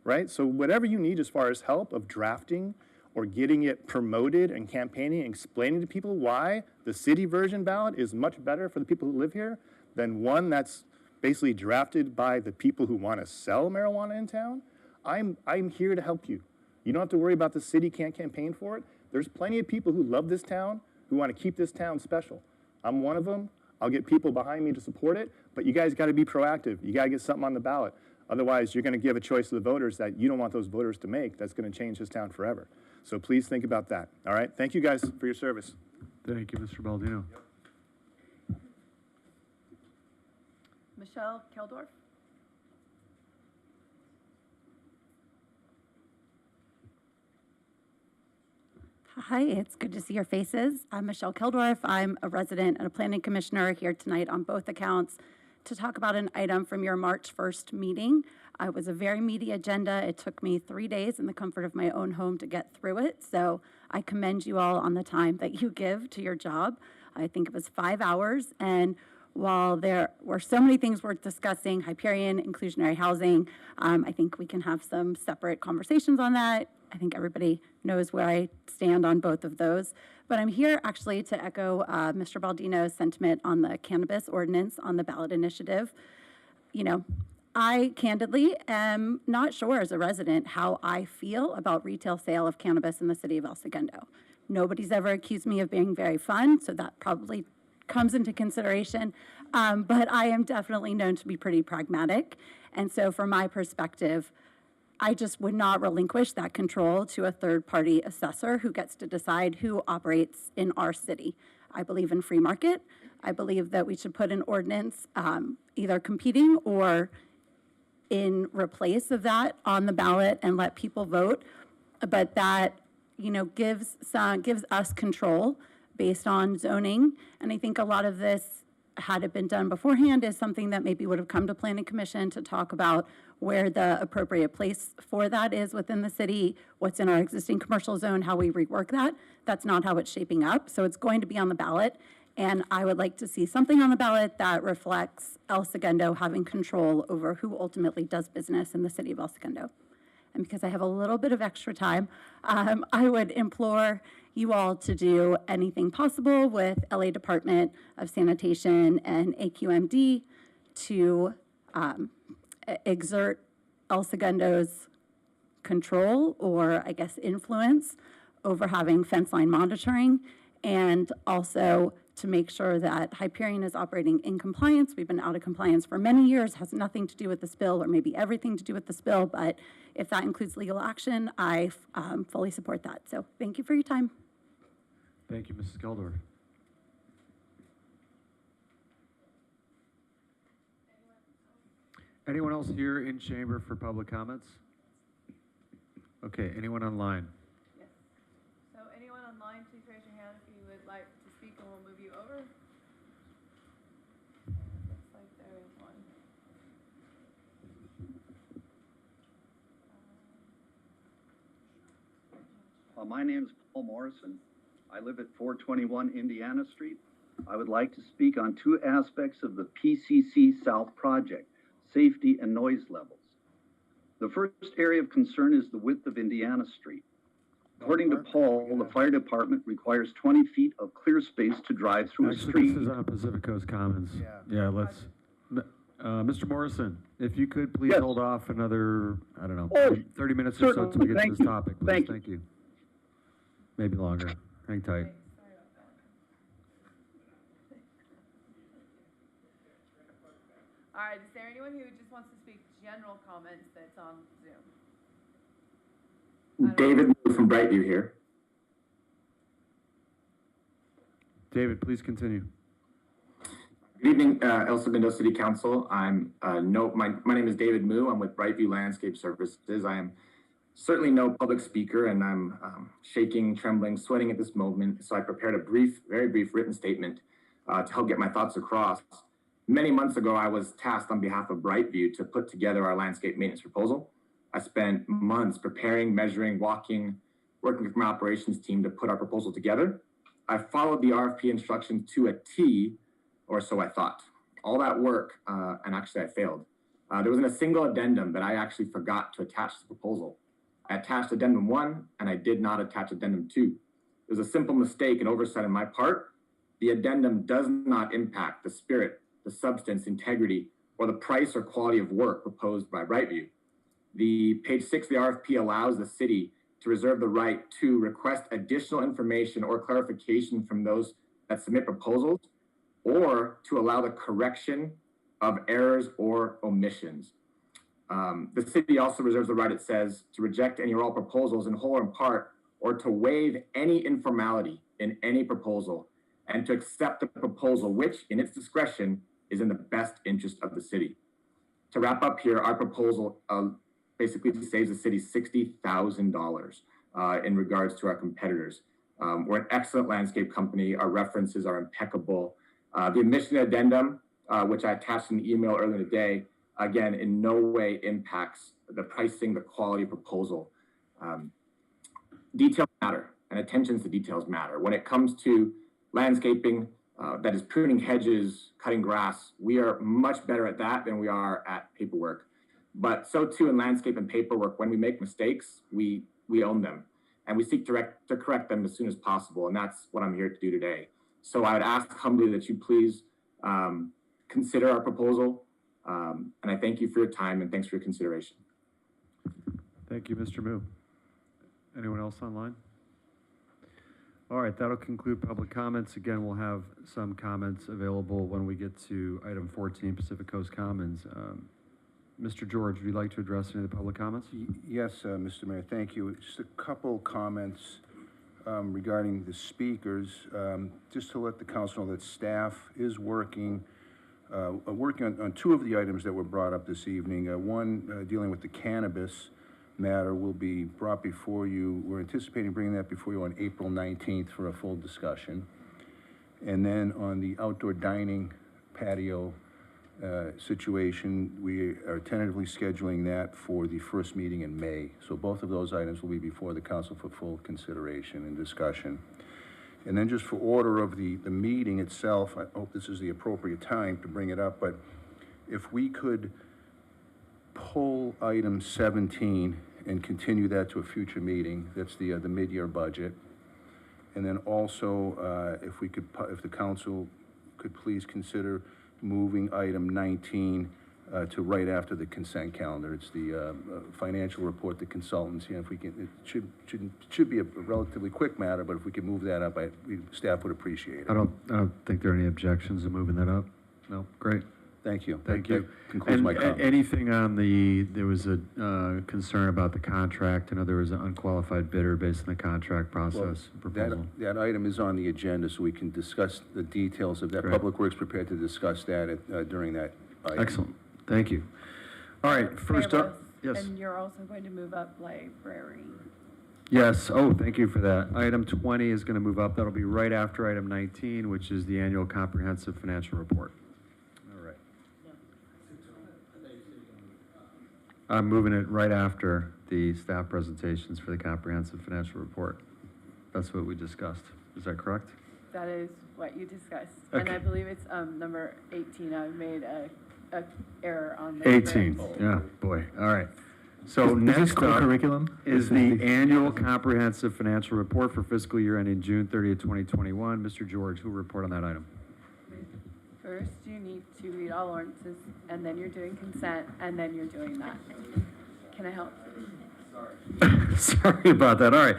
right? So whatever you need as far as help of drafting or getting it promoted and campaigning and explaining to people why the city version ballot is much better for the people who live here than one that's basically drafted by the people who want to sell marijuana in town, I'm here to help you. You don't have to worry about the city can't campaign for it. There's plenty of people who love this town, who want to keep this town special. I'm one of them. I'll get people behind me to support it, but you guys got to be proactive. You got to get something on the ballot. Otherwise, you're going to give a choice to the voters that you don't want those voters to make. That's going to change this town forever. So please think about that. All right? Thank you guys for your service. Thank you, Mr. Baldino. Michelle Keldorf. Hi, it's good to see your faces. I'm Michelle Keldorf. I'm a resident and a planning commissioner here tonight on both accounts to talk about an item from your March 1st meeting. It was a very meaty agenda. It took me 3 days in the comfort of my own home to get through it. So I commend you all on the time that you give to your job. I think it was 5 hours. And while there were so many things worth discussing, Hyperion, inclusionary housing, I think we can have some separate conversations on that. I think everybody knows where I stand on both of those. But I'm here actually to echo Mr. Baldino's sentiment on the cannabis ordinance on the ballot initiative. You know, I candidly am not sure as a resident how I feel about retail sale of cannabis in the city of El Segundo. Nobody's ever accused me of being very fun, so that probably comes into consideration. But I am definitely known to be pretty pragmatic. And so from my perspective, I just would not relinquish that control to a third-party assessor who gets to decide who operates in our city. I believe in free market. I believe that we should put an ordinance either competing or in replace of that on the ballot and let people vote. But that, you know, gives us control based on zoning. And I think a lot of this, had it been done beforehand, is something that maybe would have come to Planning Commission to talk about where the appropriate place for that is within the city, what's in our existing commercial zone, how we rework that. That's not how it's shaping up. So it's going to be on the ballot. And I would like to see something on the ballot that reflects El Segundo having control over who ultimately does business in the city of El Segundo. And because I have a little bit of extra time, I would implore you all to do anything possible with LA Department of Sanitation and AQMD to exert El Segundo's control, or I guess influence, over having fence line monitoring, and also to make sure that Hyperion is operating in compliance. We've been out of compliance for many years, has nothing to do with the spill, or maybe everything to do with the spill, but if that includes legal action, I fully support that. So thank you for your time. Thank you, Mrs. Keldorf. Anyone else here in chamber for public comments? Okay, anyone online? Yes. So anyone online, please raise your hand if you would like to speak, and we'll move you over. Looks like there is one. My name is Paul Morrison. I live at 421 Indiana Street. I would like to speak on two aspects of the PCC South project: safety and noise levels. The first area of concern is the width of Indiana Street. According to Paul, the fire department requires 20 feet of clear space to drive through a street. This is on Pacific Coast Commons. Yeah, let's, Mr. Morrison, if you could please hold off another, I don't know, 30 minutes or so until we get to this topic, please. Thank you. Maybe longer. Hang tight. All right, is there anyone who just wants to speak general comments that's on Zoom? David from Brightview here. David, please continue. Good evening, El Segundo City Council. My name is David Moo. I'm with Brightview Landscape Services. I am certainly no public speaker, and I'm shaking, trembling, sweating at this moment. So I prepared a very brief written statement to help get my thoughts across. Many months ago, I was tasked on behalf of Brightview to put together our landscape maintenance proposal. I spent months preparing, measuring, working with my operations team to put our proposal together. I followed the RFP instructions to a T, or so I thought. All that work, and actually I failed. There wasn't a single addendum that I actually forgot to attach to the proposal. I attached addendum 1, and I did not attach addendum 2. It was a simple mistake and oversight on my part. The addendum does not impact the spirit, the substance, integrity, or the price or quality of work proposed by Brightview. The page 6 of the RFP allows the city to reserve the right to request additional information or clarification from those that submit proposals, or to allow the correction of errors or omissions. The city also reserves the right, it says, to reject any or all proposals in whole or in part, or to waive any informality in any proposal, and to accept the proposal which, in its discretion, is in the best interest of the city. To wrap up here, our proposal basically saves the city $60,000 in regards to our competitors. We're an excellent landscape company. Our references are impeccable. The omission addendum, which I attached in the email earlier today, again, in no way impacts the pricing, the quality of proposal. Details matter, and attention to details matter. When it comes to landscaping, that is pruning hedges, cutting grass, we are much better at that than we are at paperwork. But so too in landscape and paperwork, when we make mistakes, we own them, and we seek to correct them as soon as possible, and that's what I'm here to do today. So I would ask humbly that you please consider our proposal, and I thank you for your time, and thanks for your consideration. Thank you, Mr. Moo. Anyone else online? All right, that'll conclude public comments. Again, we'll have some comments available when we get to item 14, Pacific Coast Commons. Mr. George, would you like to address any of the public comments? Yes, Mr. Mayor, thank you. Just a couple comments regarding the speakers. Just to let the council know that staff is working on two of the items that were brought up this evening. One dealing with the cannabis matter will be brought before you. We're anticipating bringing that before you on April 19th for a full discussion. And then on the outdoor dining patio situation, we are tentatively scheduling that for the first meeting in May. So both of those items will be before the council for full consideration and discussion. And then just for order of the meeting itself, I hope this is the appropriate time to bring it up, but if we could pull item 17 and continue that to a future meeting, that's the mid-year budget. And then also, if the council could please consider moving item 19 to right after the consent calendar. It's the financial report, the consultants, if we can, it should be a relatively quick matter, but if we can move that up, staff would appreciate it. I don't think there are any objections to moving that up. No, great. Thank you. Thank That you. concludes my comment. Anything on there was a concern about the contract. I know there was an unqualified bidder based on the contract process proposal. That item is on the agenda, so we can discuss the details of that. Great. Public Works prepared to discuss that during that item. Excellent. Thank you. All right, first up, yes. And you're also going to move up library. Yes, oh, thank you for that. Item 20 is going to move up. That'll be right after item 19, which is the annual comprehensive financial report. All right. I'm moving it right after the staff presentations for the comprehensive financial report. That's what we discussed. Is that correct? That is what you discussed. And Okay. I believe it's number 18. I made a error on the 18, script. yeah, boy, all right. So Is this next up co-curriculum? is the annual comprehensive financial report for fiscal year ending June 30th, 2021. Mr. George, who will report on that item? First, you need to read all ordinances, and then you're doing consent, and then you're doing that. Can I help? Sorry about that, all right.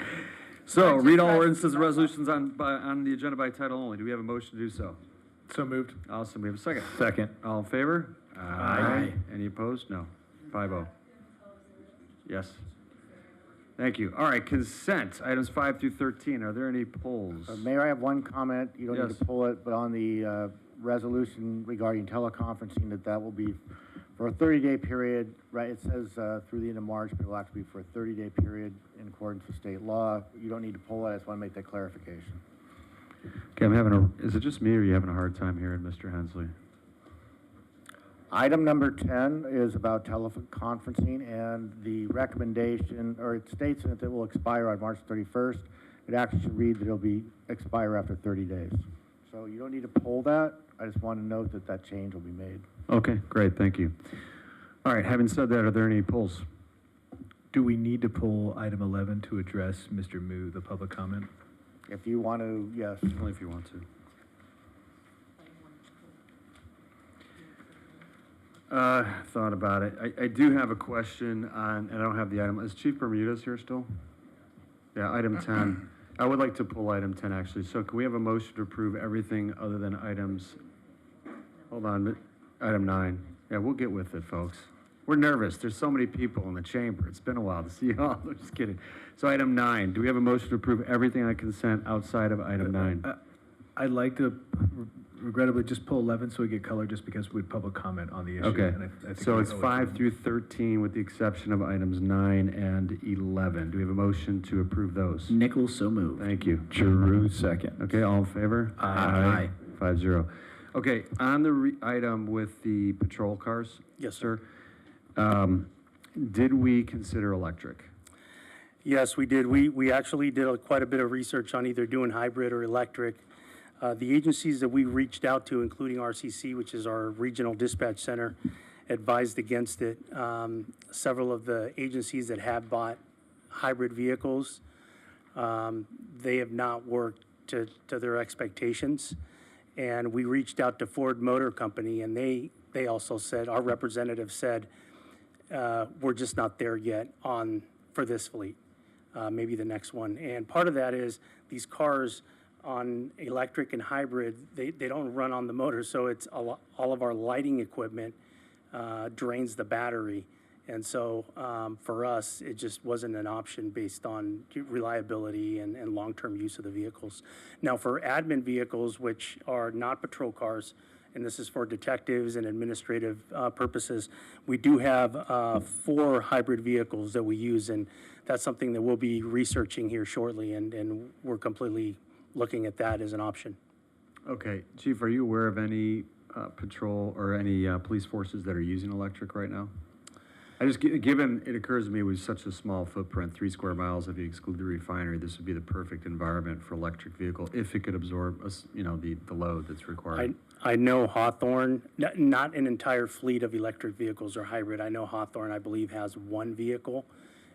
So, Just read all press- ordinances and resolutions on the agenda by title only. Do we have a motion to do so? So moved. Awesome, we have a second. Second. All in favor? Aye. Any opposed? No. 5-0. Yes. Thank you. All right, consent, items 5 through 13. Are there any polls? Mayor, I have one comment. You don't need Yes. to pull it, but on the resolution regarding teleconferencing, that will be for a 30-day period, right? It says through the end of March, but it'll actually be for a 30-day period in accordance with state law. You don't need to pull it. I just want to make that clarification. Okay, is it just me or are you having a hard time hearing Mr. Hensley? Item number 10 is about teleconferencing, and the recommendation, or it states that it will expire on March 31st. It actually should read that it'll be expire after 30 days. So you don't need to pull that. I just want to note that that change will be made. Okay, great, thank you. All right, having said that, are there any polls? Do we need to pull item 11 to address Mr. Moo, the public comment? If you want to, yes. Only if you want to. Thought about it. I do have a question on, and I don't have the item. Is Chief Bermudez here still? Yeah, item 10. I would like to pull item 10, actually. So can we have a motion to approve everything other than items, hold on, item 9. Yeah, we'll get with it, folks. We're nervous. There's so many people in the chamber. It's been a while to see you all. I'm just kidding. So item 9, do we have a motion to approve everything on consent outside of item 9? I'd like to regrettably just pull 11 so we get color just because we public comment on the issue. Okay, and I think so we it's owe it to 5 them. through 13 with the exception of items 9 and 11. Do we have a motion to approve those? Nichols, so moved. Thank you. Giroux, second. Okay, all in favor? Aye. 5-0. Okay, on the item with the patrol cars? Yes, sir. Did we consider electric? Yes, we did. We actually did quite a bit of research on either doing hybrid or electric. The agencies that we reached out to, including RCC, which is our regional dispatch center, advised against it. Several of the agencies that have bought hybrid vehicles, they have not worked to their expectations. And we reached out to Ford Motor Company, and they also said, our representative said, we're just not there yet for this fleet, maybe the next one. And part of that is these cars on electric and hybrid, they don't run on the motor, so it's all of our lighting equipment drains the battery. And so for us, it just wasn't an option based on reliability and long-term use of the vehicles. Now for admin vehicles, which are not patrol cars, and this is for detectives and administrative purposes, we do have 4 hybrid vehicles that we use, and that's something that we'll be researching here shortly, and we're completely looking at that as an option. Okay, Chief, are you aware of any patrol or any police forces that are using electric right now? I just, given it occurs to me with such a small footprint, 3 square miles, if you exclude the refinery, this would be the perfect environment for electric vehicle if it could absorb, the load that's required. I know Hawthorne, not an entire fleet of electric vehicles or hybrid. I know Hawthorne, I believe, has 1 vehicle,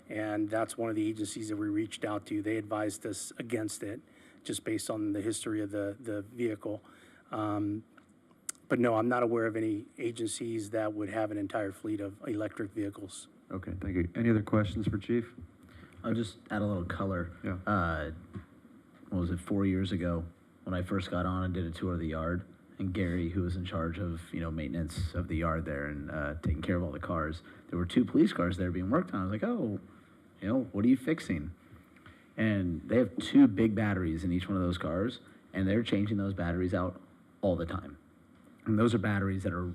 and that's one of the agencies that we reached out to. They advised us against it, just based on the history of the vehicle. But But no, I'm not aware of any agencies that would have an entire fleet of electric vehicles. Okay, thank you. Any other questions for Chief? I'll just add a little color. Yeah. What was it, 4 years ago, when I first got on and did a tour of the yard, and Gary, who was in charge of, maintenance of the yard there and taking care of all the cars, there were 2 police cars there being worked on. I was like, oh, what are you fixing? And they have 2 big batteries in each one of those cars, and they're changing those batteries out all the time. And those are batteries that are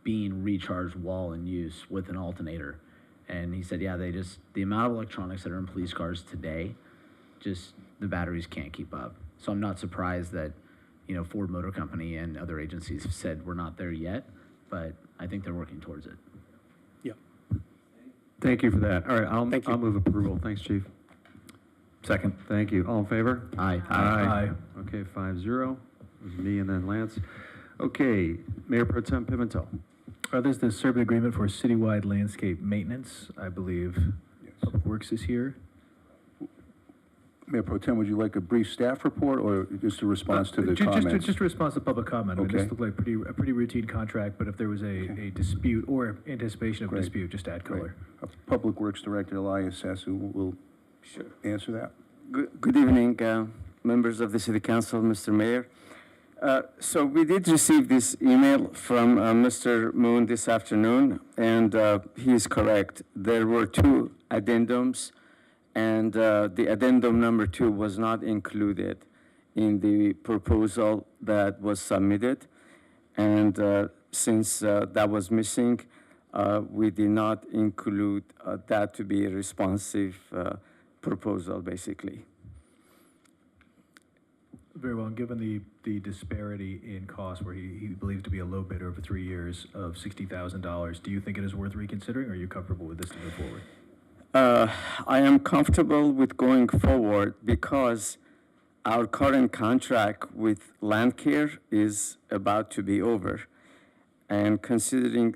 being recharged while in use with an alternator. And he said, yeah, the amount of electronics that are in police cars today, the batteries can't keep up. So I'm not surprised that, Ford Motor Company and other agencies have said we're not there yet, but I think they're working towards it. Yeah. Thank you for that. All right, I'll move approval. Thanks, Chief. Second. Thank you. All in favor? Aye. Aye. Okay, 5-0. It was me and then Lance. Okay, Mayor Pro Tem Pimentel. There's the service agreement for citywide landscape maintenance. I believe Public Works is here. Mayor Pro Tem, would you like a brief staff report or just a response to the comments? Just a response to public comment. Okay. This looked like a pretty routine contract, but if there was a dispute or anticipation of a dispute, just add color. Public Works Director Elias Sassu will answer that. Good evening, members of the City Council, Mr. Mayor. So we did receive this email from Mr. Moon this afternoon, and he is correct. There were 2 addendums, and the addendum number 2 was not included in the proposal that was submitted. And since that was missing, we did not include that to be a responsive proposal, basically. Very well, and given the disparity in cost where he believes to be a low bidder over 3 years of $60,000, do you think it is worth reconsidering, or are you comfortable with this to move forward? I am comfortable with going forward because our current contract with Landcare is about to be over. And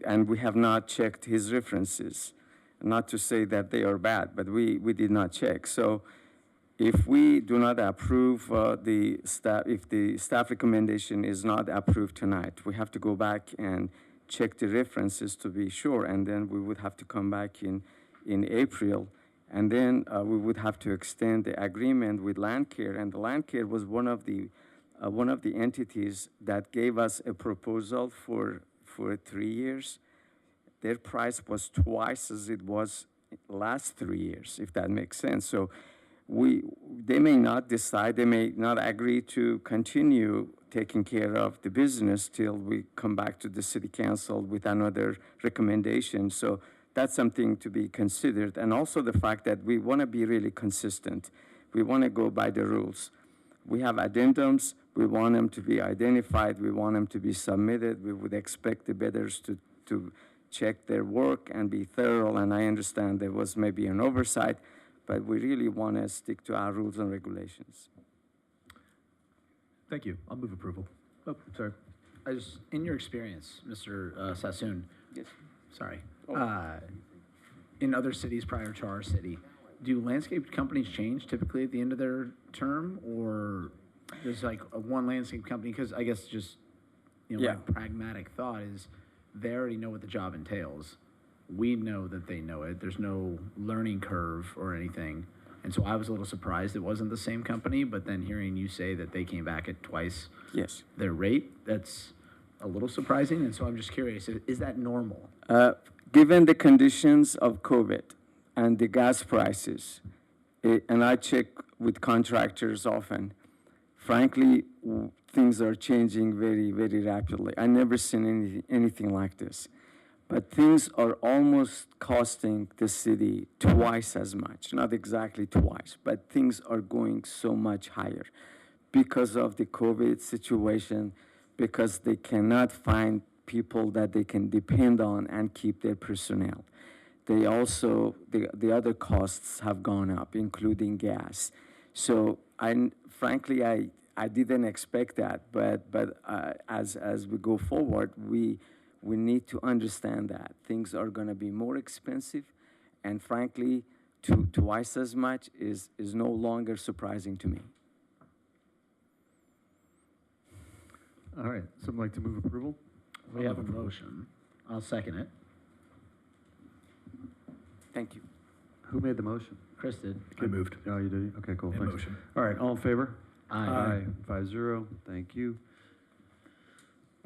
and we have not checked his references, not to say that they are bad, but we did not check. So if we do not approve if the staff recommendation is not approved tonight, we have to go back and check the references to be sure, and then we would have to come back in April, and then we would have to extend the agreement with Landcare, and the Landcare was one of the entities that gave us a proposal for 3 years. Their price was twice as it was last 3 years, if that makes sense. So they may not decide, they may not agree to continue taking care of the business till we come back to the City Council with another recommendation. So that's something to be considered. And also the fact that we want to be really consistent. We want to go by the rules. We have addendums. We want them to be identified. We want them to be submitted. We would expect the bidders to check their work and be thorough. And I understand there was maybe an oversight, but we really want to stick to our rules and regulations. Thank you. I'll move approval. Oh, sorry. In your experience, Mr. Sassoon. Yes. Sorry. In other cities prior to our city, do landscape companies change typically at the end of their term, or there's like one landscape company? Because I guess just my pragmatic thought is they already know what the job entails. We know that they know it. There's no learning curve or anything. And so I was a little surprised it wasn't the same company, but then hearing you say that they came back at twice their rate, that's a little surprising. And so I'm just curious, is that normal? Given the conditions of COVID and the gas prices, and I check with contractors often, frankly, things are changing very, very rapidly. I've never seen anything like this. But things are almost costing the city twice as much, not exactly twice, but things are going so much higher because of the COVID situation, because they cannot find people that they can depend on and keep their personnel. They also, the other costs have gone up, including gas. So frankly, I didn't expect that, but as we go forward, we need to understand that things are going to be more expensive, and frankly, twice as much is no longer surprising to me. All right, someone like to move approval? We have a motion. I'll second it. Thank you. Who made the motion? Chris did. I moved. Oh, you did? Okay, cool, In thanks. motion. All right, all in favor? Aye. 5-0, thank you.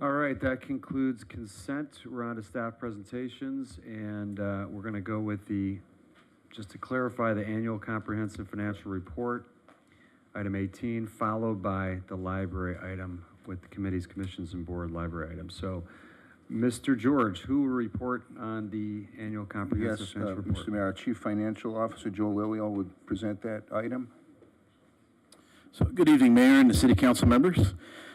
All right, that concludes consent. We're on to staff presentations, and we're going to go with just to clarify, the annual comprehensive financial report, item 18, followed by the library item with the committees, commissions, and board library items. So, Mr. George, who will report on the annual comprehensive Yes, financial report? Mr. Mayor, our Chief Financial Officer, Joe Lilio, would present that item. So, good evening, Mayor and the City Council members.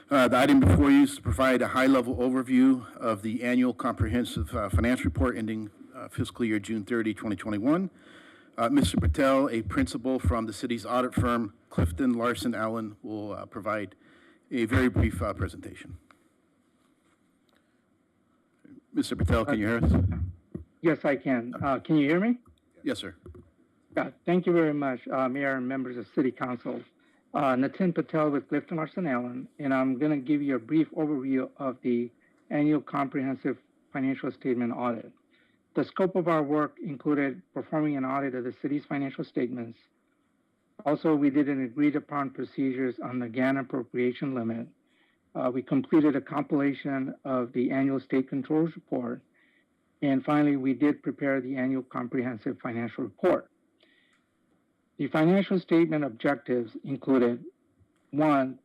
The item before you is to provide a high-level overview of the annual comprehensive financial report ending fiscal year June 30, 2021. Mr. Patel, a principal from the city's audit firm, Clifton Larson Allen, will provide a very brief presentation. Mr. Patel, can you hear us? Yes, I can. Can you hear me? Yes, sir. Thank you very much, Mayor and members of City Council. Nitin Patel with Clifton Larson Allen, and I'm going to give you a brief overview of the annual comprehensive financial statement audit. The scope of our work included performing an audit of the city's financial statements. Also, we did an agreed upon procedures on the GAN appropriation limit. We completed a compilation of the annual state controls report. And finally, we did prepare the annual comprehensive financial report. The financial statement objectives included, one,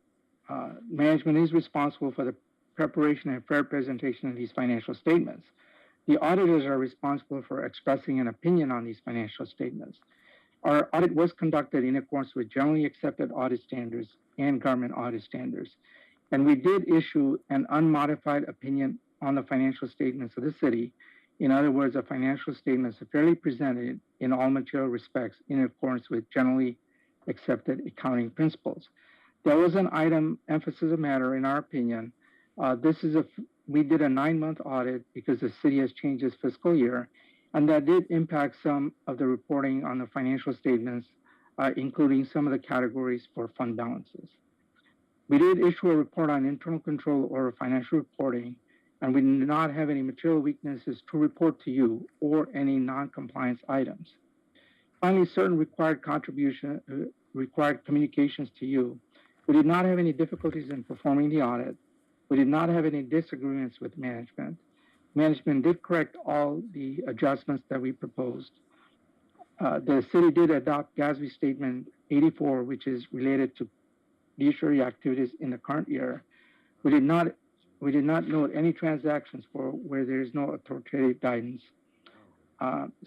management is responsible for the preparation and fair presentation of these financial statements. The auditors are responsible for expressing an opinion on these financial statements. Our audit was conducted in accordance with generally accepted audit standards and government audit standards. And we did issue an unmodified opinion on the financial statements of the city. In other words, the financial statements are fairly presented in all material respects in accordance with generally accepted accounting principles. There was an item, emphasis of matter, in our opinion. We did a 9-month audit because the city has changed its fiscal year, and that did impact some of the reporting on the financial statements, including some of the categories for fund balances. We did issue a report on internal control over financial reporting, and we did not have any material weaknesses to report to you or any non-compliance items. Finally, certain required communications to you. We did not have any difficulties in performing the audit. We did not have any disagreements with management. Management did correct all the adjustments that we proposed. The city did adopt GASB Statement 84, which is related to fiduciary activities in the current year. We did not note any transactions where there is no authoritative guidance.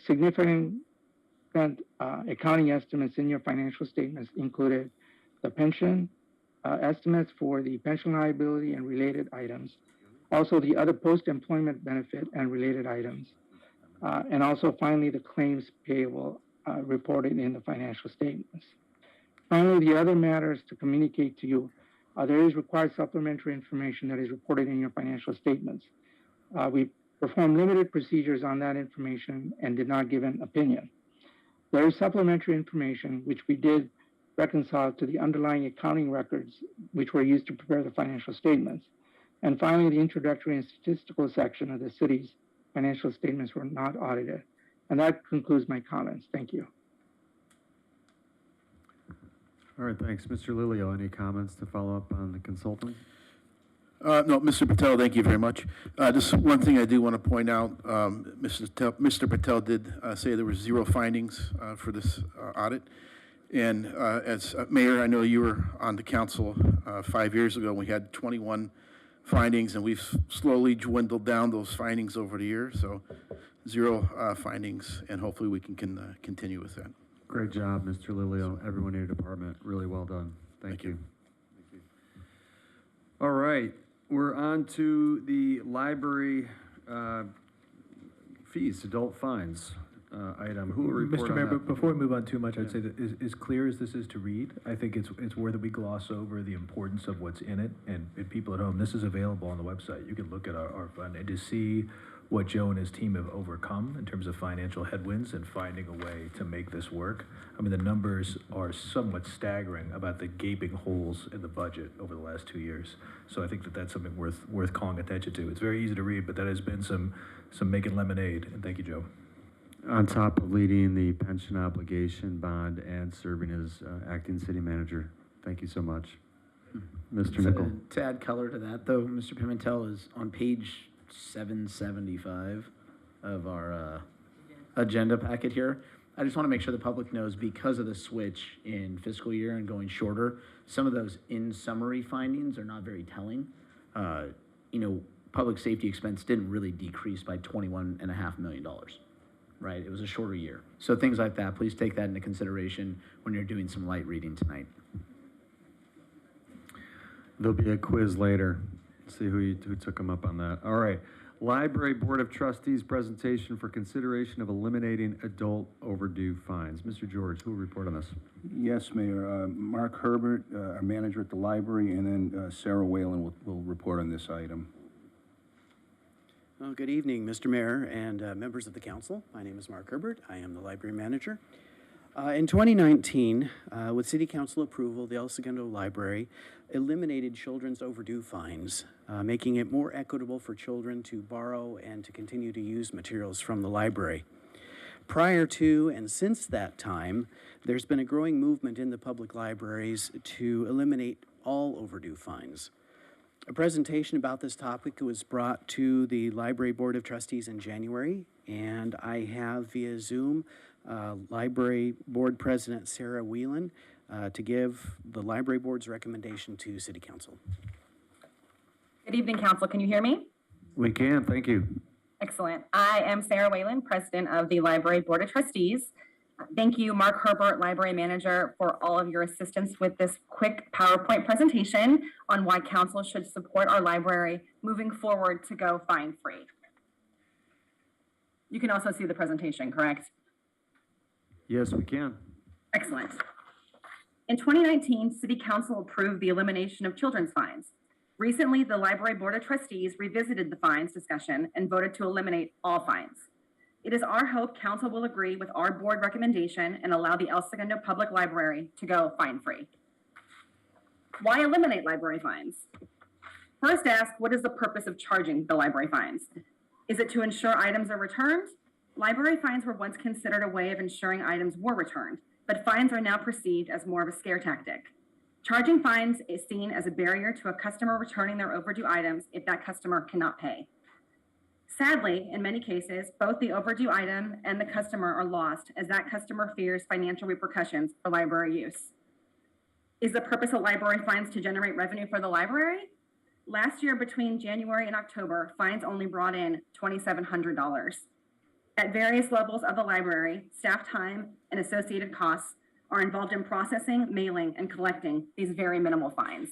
Significant accounting estimates in your financial statements included the pension estimates for the pension liability and related items, also the other post-employment benefit and related items, and also finally the claims payable reported in the financial statements. Finally, the other matters to communicate to you, there is required supplementary information that is reported in your financial statements. We performed limited procedures on that information and did not give an opinion. There is supplementary information which we did reconcile to the underlying accounting records which were used to prepare the financial statements. And finally, the introductory and statistical section of the city's financial statements were not audited. And that concludes my comments. Thank you. All right, thanks. Mr. Lilio, any comments to follow up on the consultant? No, Mr. Patel, thank you very much. Just one thing I do want to point out, Mr. Patel did say there were 0 findings for this audit. And as mayor, I know you were on the council 5 years ago. We had 21 findings, and we've slowly dwindled down those findings over the years. So 0 findings, and hopefully we can continue with that. Great job, Mr. Lilio. Everyone in your department, really well done. Thank you. All right, we're on to the library fees, adult fines item. Who will report Mr. on Mayor, that? but before we move on too much, I'd say that as clear as this is to read, I think it's worth that we gloss over the importance of what's in it. And people at home, this is available on the website. You can look at our fund and to see what Joe and his team have overcome in terms of financial headwinds and finding a way to make this work. I mean, the numbers are somewhat staggering about the gaping holes in the budget over the last 2 years. So I think that that's something worth calling attention to. It's very easy to read, but that has been some making lemonade, and thank you, Joe. On top of leading the pension obligation bond and serving as acting city manager. Thank you so much. Mr. Nichol. To add color to that, though, Mr. Pimentel is on page 775 of our agenda packet here. I just want to make sure the public knows, because of the switch in fiscal year and going shorter, some of those in summary findings are not very telling. Public safety expense didn't really decrease by $21.5 million, right? It was a shorter year. So things like that, please take that into consideration when you're doing some light reading tonight. There'll be a quiz later. See who took them up on that. All right. Library Board of Trustees presentation for consideration of eliminating adult overdue fines. Mr. George, who will report on this? Yes, Mayor. Mark Herbert, our manager at the library, and then Sarah Whalen will report on this item. Well, good evening, Mr. Mayor and members of the council. My name is Mark Herbert. I am the library manager. In 2019, with City Council approval, the El Segundo Library eliminated children's overdue fines, making it more equitable for children to borrow and to continue to use materials from the library. Prior to and since that time, there's been a growing movement in the public libraries to eliminate all overdue fines. A presentation about this topic was brought to the Library Board of Trustees in January, and I have via Zoom Library Board President Sarah Whelan to give the Library Board's recommendation to City Council. Good evening, Council. Can you hear me? We can, thank you. Excellent. I am Sarah Whalen, President of the Library Board of Trustees. Thank you, Mark Herbert, Library Manager, for all of your assistance with this quick PowerPoint presentation on why Council should support our library moving forward to go fine-free. You can also see the presentation, correct? Yes, we can. Excellent. In 2019, City Council approved the elimination of children's fines. Recently, the Library Board of Trustees revisited the fines discussion and voted to eliminate all fines. It is our hope Council will agree with our board recommendation and allow the El Segundo Public Library to go fine-free. Why eliminate library fines? First ask, what is the purpose of charging the library fines? Is it to ensure items are returned? Library fines were once considered a way of ensuring items were returned, but fines are now perceived as more of a scare tactic. Charging fines is seen as a barrier to a customer returning their overdue items if that customer cannot pay. Sadly, in many cases, both the overdue item and the customer are lost as that customer fears financial repercussions for library use. Is the purpose of library fines to generate revenue for the library? Last year, between January and October, fines only brought in $2,700. At various levels of the library, staff time and associated costs are involved in processing, mailing, and collecting these very minimal fines.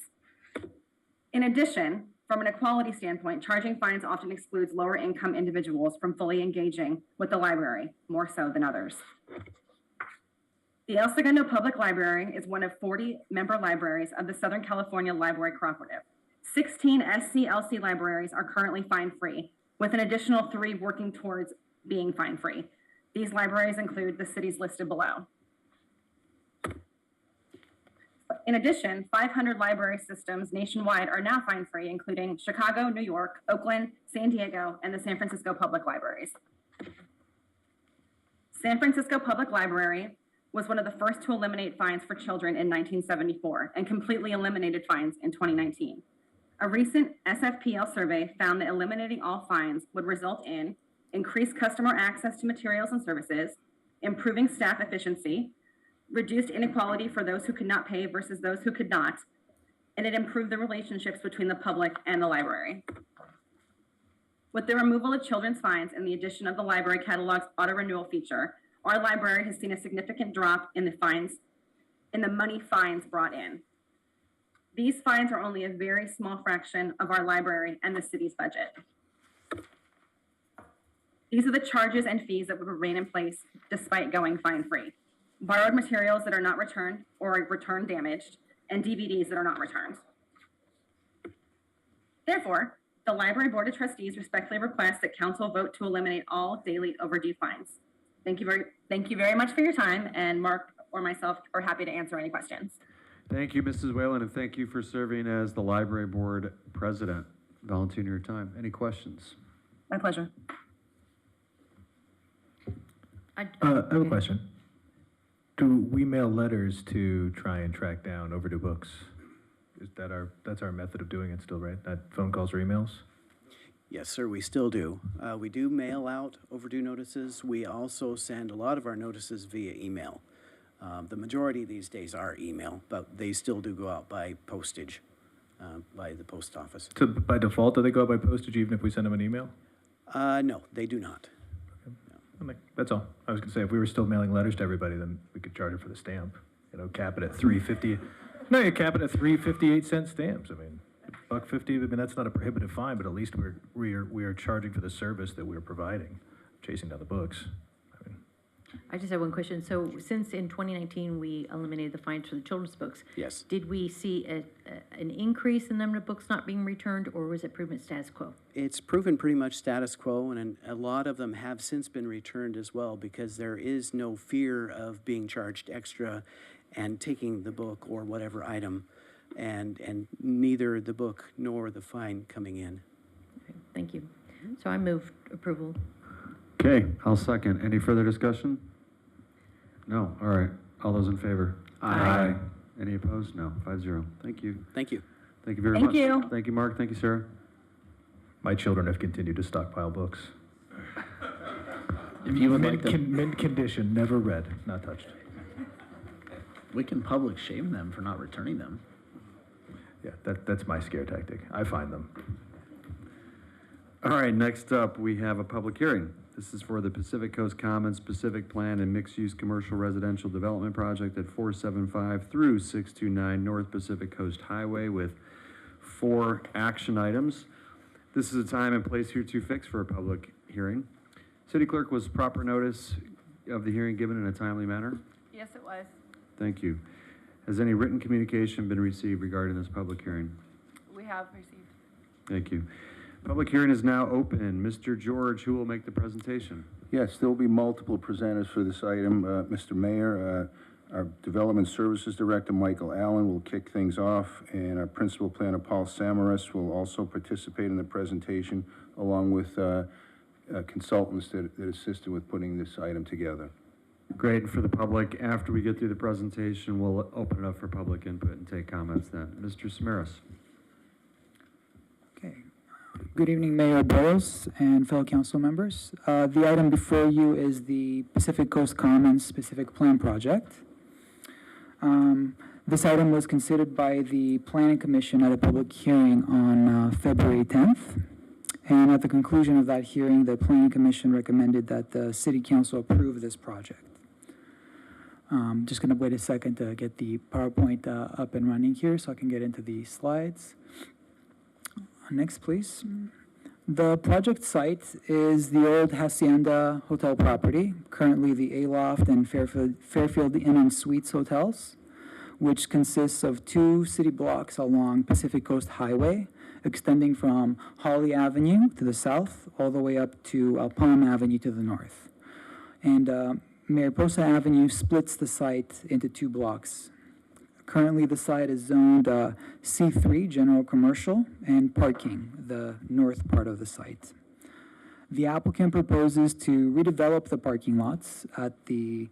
In addition, from an equality standpoint, charging fines often excludes lower income individuals from fully engaging with the library, more so than others. The El Segundo Public Library is one of 40 member libraries of the Southern California Library Cooperative. 16 SCLC libraries are currently fine-free, with an additional 3 working towards being fine-free. These libraries include the cities listed below. In addition, 500 library systems nationwide are now fine-free, including Chicago, New York, Oakland, San Diego, and the San Francisco Public Libraries. San Francisco Public Library was one of the first to eliminate fines for children in 1974 and completely eliminated fines in 2019. A recent SFPL survey found that eliminating all fines would result in increased customer access to materials and services, improving staff efficiency, reduced inequality for those who could not pay versus those who could not, and it improved the relationships between the public and the library. With the removal of children's fines and the addition of the library catalog's auto renewal feature, our library has seen a significant drop in the money fines brought in. These fines are only a very small fraction of our library and the city's budget. These are the charges and fees that would remain in place despite going fine-free. Borrowed materials that are not returned or return damaged, and DVDs that are not returned. Therefore, The Library Board of Trustees respectfully requests that council vote to eliminate all daily overdue fines. Thank you very much for your time, and Mark or myself are happy to answer any questions. Thank you, Mrs. Whalen, and thank you for serving as the library board president, volunteering your time. Any questions? My pleasure. I have a question. Do we mail letters to try and track down overdue books? That's our method of doing it still, right? Not phone calls or emails? Yes, sir, we still do. We do mail out overdue notices. We also send a lot of our notices via email. The majority these days are email, but they still do go out by postage, by the post office. So by default, do they go out by postage even if we send them an email? No, they do not. That's all. I was gonna say, if we were still mailing letters to everybody, then we could charge it for the stamp. You know, cap it at $3.50. No, you cap it at 3.58 stamps. I mean, $1.50. I mean, that's not a prohibitive fine, but at least we are charging for the service that we're providing, chasing down the books. I just have one question. So since in 2019, we eliminated the fines for the children's books. Yes. Did we see an increase in the number of books not being returned, or was it proven status quo? It's proven pretty much status quo, and a lot of them have since been returned as well because there is no fear of being charged extra and taking the book or whatever item, and neither the book nor the fine coming in. Okay, thank you. So I move approval. Okay, I'll second. Any further discussion? No. All right. All those in favor? Aye. Any opposed? No. 5-0. Thank you. Thank you. Thank you very Thank much. you. Thank you, Mark. Thank you, Sarah. My children have continued to stockpile books. If you would like Mint condition, never read, not touched. we can public shame them for not returning them. Yeah, that's my scare tactic. I find them. All right, next up, we have a public hearing. This is for the Pacific Coast Commons Pacific Plan and Mixed-Use Commercial Residential Development Project at 475 through 629 North Pacific Coast Highway with 4 action items. This is a time and place hereto fixed for a public hearing. City Clerk, was proper notice of the hearing given in a timely manner? Yes, it was. Thank you. Has any written communication been received regarding this public hearing? We have received. Thank you. Public hearing is now open. Mr. George, who will make the presentation? Yes, there will be multiple presenters for this item. Mr. Mayor, our Development Services Director, Michael Allen, will kick things off, and our Principal Planner, Paul Samaras, will also participate in the presentation, along with consultants that assisted with putting this item together. Great. And for the public, after we get through the presentation, we'll open it up for public input and take comments then. Mr. Samaras. Okay. Good evening, Mayor Bowles and fellow council members. The item before you is the Pacific Coast Commons Specific Plan Project. This item was considered by the Planning Commission at a public hearing on February 10th. And at the conclusion of that hearing, the Planning Commission recommended that the City Council approve this project. Just going to wait a second to get the PowerPoint up and running here so I can get into the slides. Next, please. The project site is the old Hacienda Hotel property, currently the Aloft and Fairfield Inn and Suites hotels, which consists of 2 city blocks along Pacific Coast Highway, extending from Holly Avenue to the south all the way up to Palm Avenue to the north. And Mariposa Avenue splits the site into 2 blocks. Currently, the site is zoned C3, general commercial, and parking, the north part of the site. The applicant proposes to redevelop the parking lots at the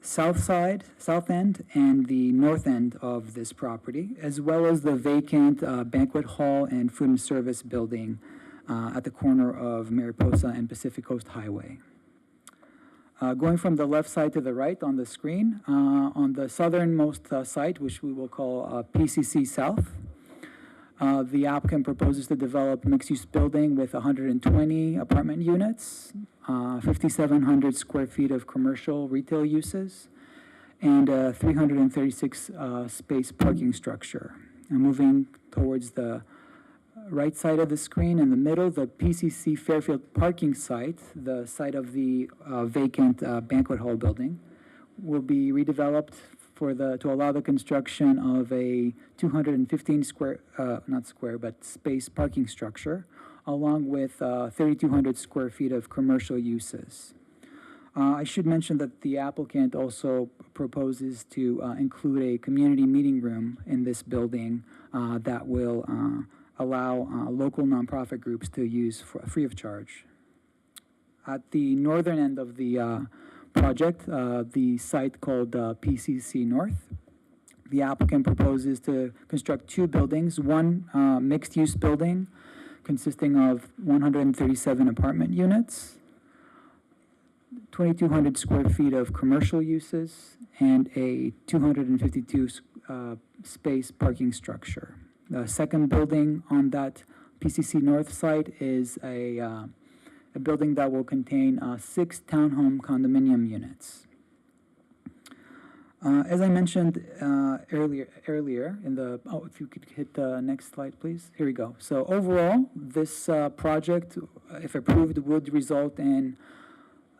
south end, and the north end of this property, as well as the vacant banquet hall and food and service building at the corner of Mariposa and Pacific Coast Highway. Going from the left side to the right on the screen, on the southernmost site, which we will call PCC South, the applicant proposes to develop a mixed-use building with 120 apartment units, 5,700 square feet of commercial retail uses, and a 336 space parking structure. And moving towards the right side of the screen, in the middle, the PCC Fairfield parking site, the site of the vacant banquet hall building, will be redeveloped to allow the construction of a 215 space parking structure, along with 3,200 square feet of commercial uses. I should mention that the applicant also proposes to include a community meeting room in this building that will allow local nonprofit groups to use free of charge. At the northern end of the project, the site called PCC North, the applicant proposes to construct two buildings, one mixed-use building consisting of 137 apartment units, 2,200 square feet of commercial uses, and a 252 space parking structure. The second building on that PCC North site is a building that will contain 6 townhome condominium units. As I mentioned earlier in the, if you could hit the next slide, please. Here we go. So overall, this project, if approved, would result in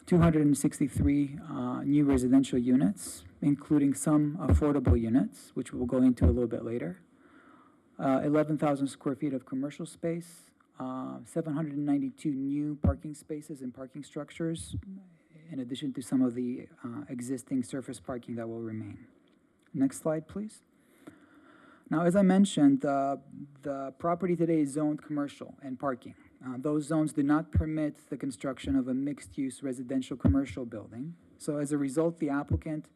263 new residential units, including some affordable units, which we'll go into a little bit later. 11,000 square feet of commercial space, 792 new parking spaces and parking structures, in addition to some of the existing surface parking that will remain. Next slide, please. Now, as I mentioned, the property today is zoned commercial and parking. Those zones do not permit the construction of a mixed-use residential commercial building. So as a result, the applicant's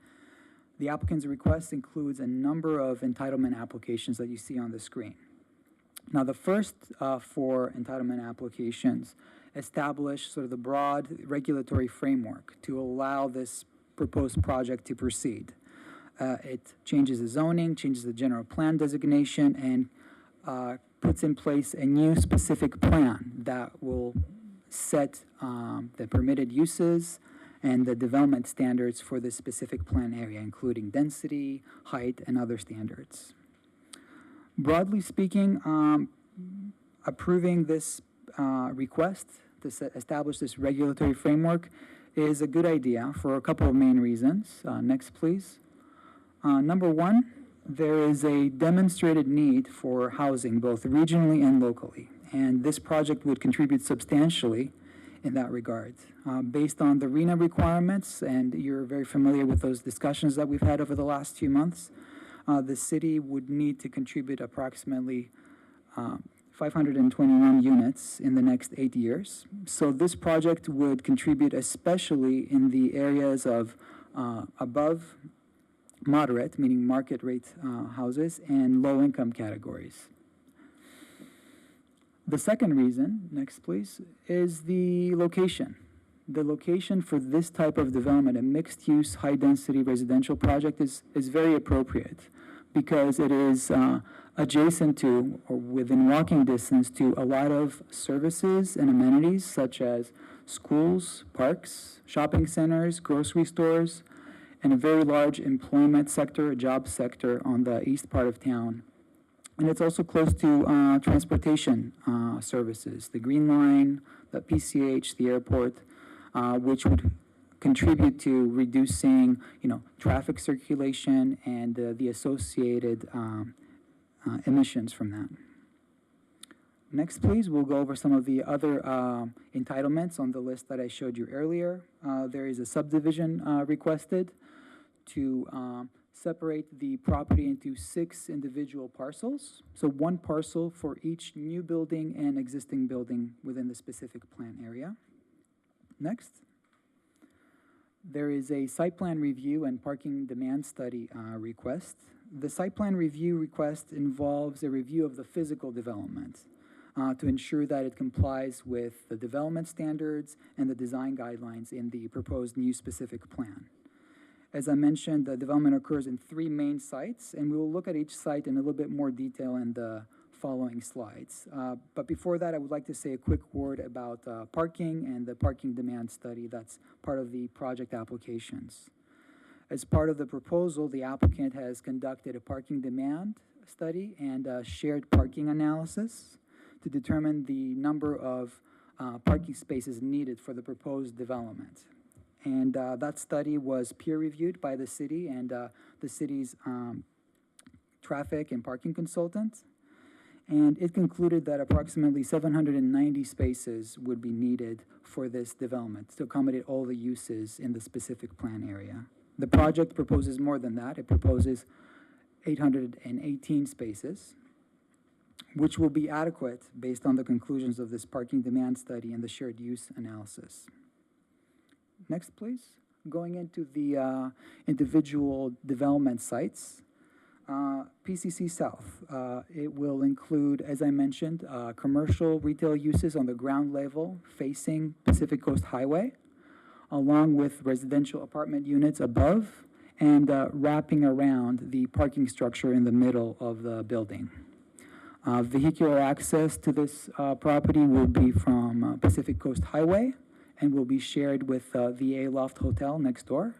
request includes a number of entitlement applications that you see on the screen. Now, the first four entitlement applications establish sort of the broad regulatory framework to allow this proposed project to proceed. It changes the zoning, changes the general plan designation, and puts in place a new specific plan that will set the permitted uses and the development standards for the specific plan area, including density, height, and other standards. Broadly speaking, approving this request to establish this regulatory framework is a good idea for a couple of main reasons. Next, please. Number one, there is a demonstrated need for housing, both regionally and locally, and this project would contribute substantially in that regard. Based on the RENA requirements, and you're very familiar with those discussions that we've had over the last few months, the city would need to contribute approximately 521 units in the next 8 years. So this project would contribute especially in the areas of above moderate, meaning market rate houses, and low income categories. The second reason, next please, is the location. The location for this type of development, a mixed-use, high-density residential project, is very appropriate because it is adjacent to or within walking distance to a lot of services and amenities such as schools, parks, shopping centers, grocery stores, and a very large employment sector, a job sector on the east part of town. And it's also close to transportation services, the Green Line, the PCH, the airport, which would contribute to reducing, traffic circulation and the associated emissions from that. Next, please, we'll go over some of the other entitlements on the list that I showed you earlier. There is a subdivision requested to separate the property into 6 individual parcels. So one parcel for each new building and existing building within the specific plan area. Next. There is a site plan review and parking demand study request. The site plan review request involves a review of the physical development to ensure that it complies with the development standards and the design guidelines in the proposed new specific plan. As I mentioned, the development occurs in 3 main sites, and we will look at each site in a little bit more detail in the following slides. But before that, I would like to say a quick word about parking and the parking demand study that's part of the project applications. As part of the proposal, the applicant has conducted a parking demand study and a shared parking analysis to determine the number of parking spaces needed for the proposed development. And that study was peer-reviewed by the city and the city's traffic and parking consultant. And it concluded that approximately 790 spaces would be needed for this development to accommodate all the uses in the specific plan area. The project proposes more than that. It proposes 818 spaces, which will be adequate based on the conclusions of this parking demand study and the shared use analysis. Next, please. Going into the individual development sites. PCC South, it will include, as I mentioned, commercial retail uses on the ground level facing Pacific Coast Highway, along with residential apartment units above and wrapping around the parking structure in the middle of the building. Vehicular access to this property will be from Pacific Coast Highway and will be shared with the Aloft Hotel next door,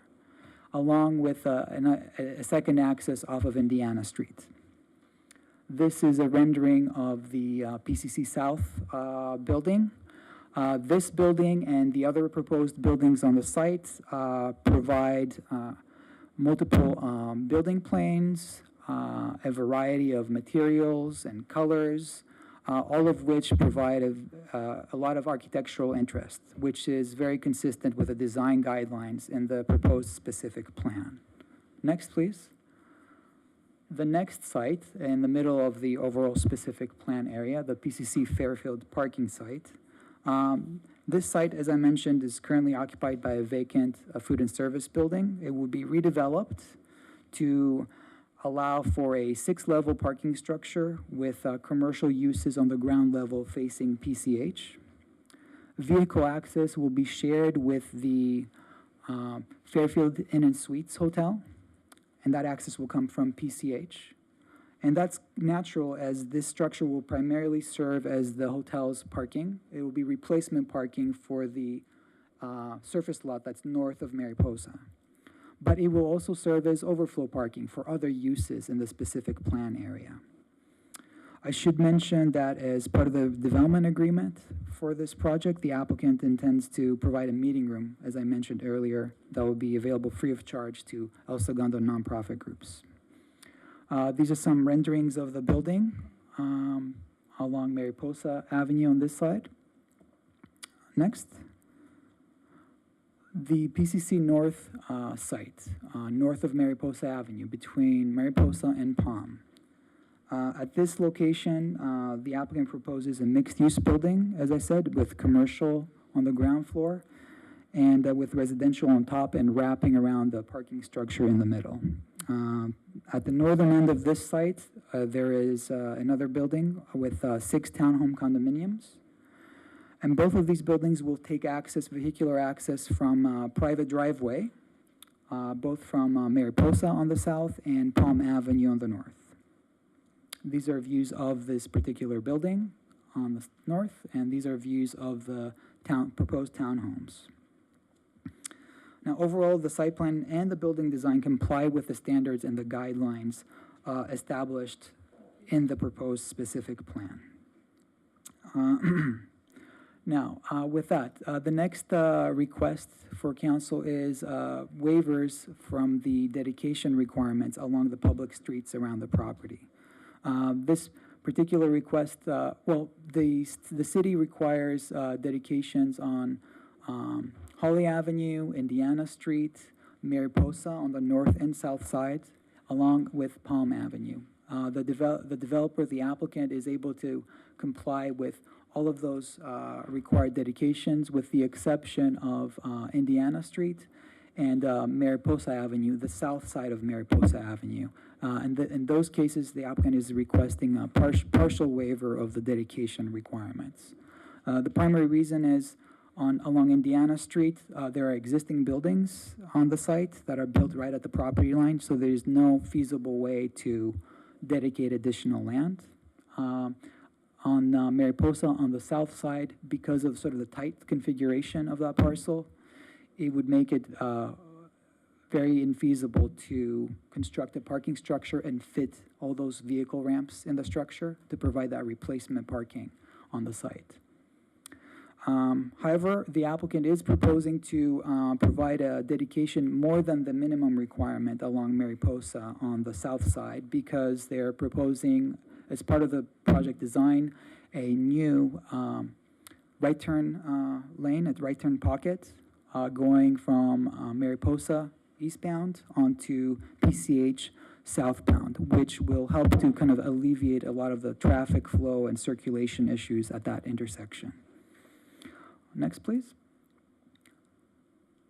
along with a second access off of Indiana Street. This is a rendering of the PCC South building. This building and the other proposed buildings on the site provide multiple building planes, a variety of materials and colors, all of which provide a lot of architectural interest, which is very consistent with the design guidelines in the proposed specific plan. Next, please. The next site in the middle of the overall specific plan area, the PCC Fairfield parking site. This site, as I mentioned, is currently occupied by a vacant food and service building. It will be redeveloped to allow for a 6-level parking structure with commercial uses on the ground level facing PCH. Vehicle access will be shared with the Fairfield Inn and Suites Hotel, and that access will come from PCH. And that's natural, as this structure will primarily serve as the hotel's parking. It will be replacement parking for the surface lot that's north of Mariposa. But it will also serve as overflow parking for other uses in the specific plan area. I should mention that as part of the development agreement for this project, the applicant intends to provide a meeting room, as I mentioned earlier, that will be available free of charge to El Segundo nonprofit groups. These are some renderings of the building along Mariposa Avenue on this side. Next. The PCC North site, north of Mariposa Avenue, between Mariposa and Palm. At this location, the applicant proposes a mixed-use building, as I said, with commercial on the ground floor and with residential on top and wrapping around the parking structure in the middle. At the northern end of this site, there is another building with 6 townhome condominiums. And both of these buildings will take vehicular access from private driveway, both from Mariposa on the south and Palm Avenue on the north. These are views of this particular building on the north, and these are views of the proposed townhomes. Now, overall, the site plan and the building design comply with the standards and the guidelines established in the proposed specific plan. Now, with that, the next request for council is waivers from the dedication requirements along the public streets around the property. This particular request, the city requires dedications on Holly Avenue, Indiana Street, Mariposa on the north and south sides, along with Palm Avenue. The developer, the applicant, is able to comply with all of those required dedications, with the exception of Indiana Street and Mariposa Avenue, the south side of Mariposa Avenue. In those cases, the applicant is requesting a partial waiver of the dedication requirements. The primary reason is along Indiana Street, there are existing buildings on the site that are built right at the property line, so there's no feasible way to dedicate additional land. On Mariposa on the south side, because of sort of the tight configuration of that parcel, it would make it very infeasible to construct a parking structure and fit all those vehicle ramps in the structure to provide that replacement parking on the site. However, the applicant is proposing to provide a dedication more than the minimum requirement along Mariposa on the south side because they're proposing, as part of the project design, a new right turn lane, a right turn pocket going from Mariposa eastbound onto PCH southbound, which will help to kind of alleviate a lot of the traffic flow and circulation issues at that intersection. Next, please.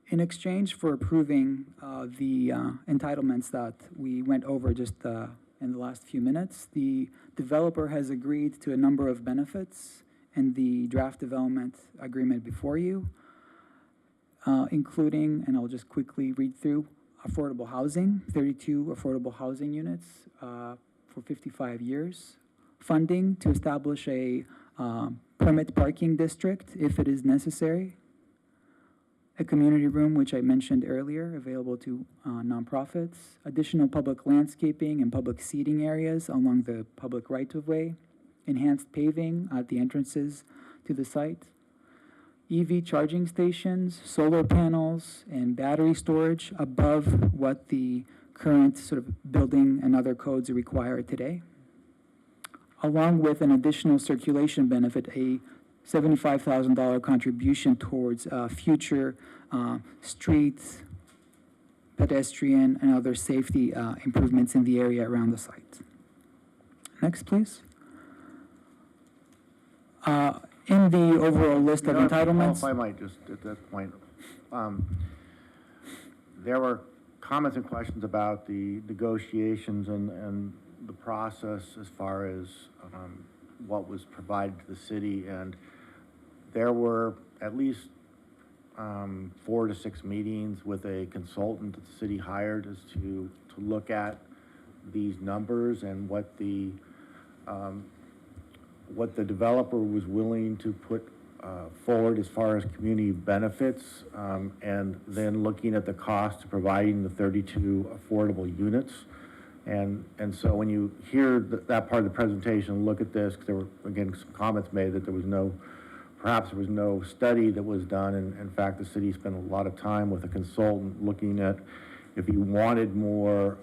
In exchange for approving the entitlements that we went over just in the last few minutes, the developer has agreed to a number of benefits in the draft development agreement before you, including, and I'll just quickly read through, affordable housing, 32 affordable housing units for 55 years, funding to establish a permit parking district if it is necessary, a community room, which I mentioned earlier, available to nonprofits, additional public landscaping and public seating areas along the public right-of-way, enhanced paving at the entrances to the site, EV charging stations, solar panels, and battery storage above what the current sort of building and other codes require today, along with an additional circulation benefit, a $75,000 contribution towards future street, pedestrian, and other safety improvements in the area around the site. Next, please. In the overall list of entitlements. If I might just, at that point, there were comments and questions about the negotiations and the process as far as what was provided to the city, and there were at least 4 to 6 meetings with a consultant that the city hired as to look at these numbers and what the developer was willing to put forward as far as community benefits, and then looking at the cost of providing the 32 affordable units. And so when you hear that part of the presentation, look at this, because there were, again, some comments made that perhaps there was no study that was done. And in fact, the city spent a lot of time with a consultant looking at if you wanted more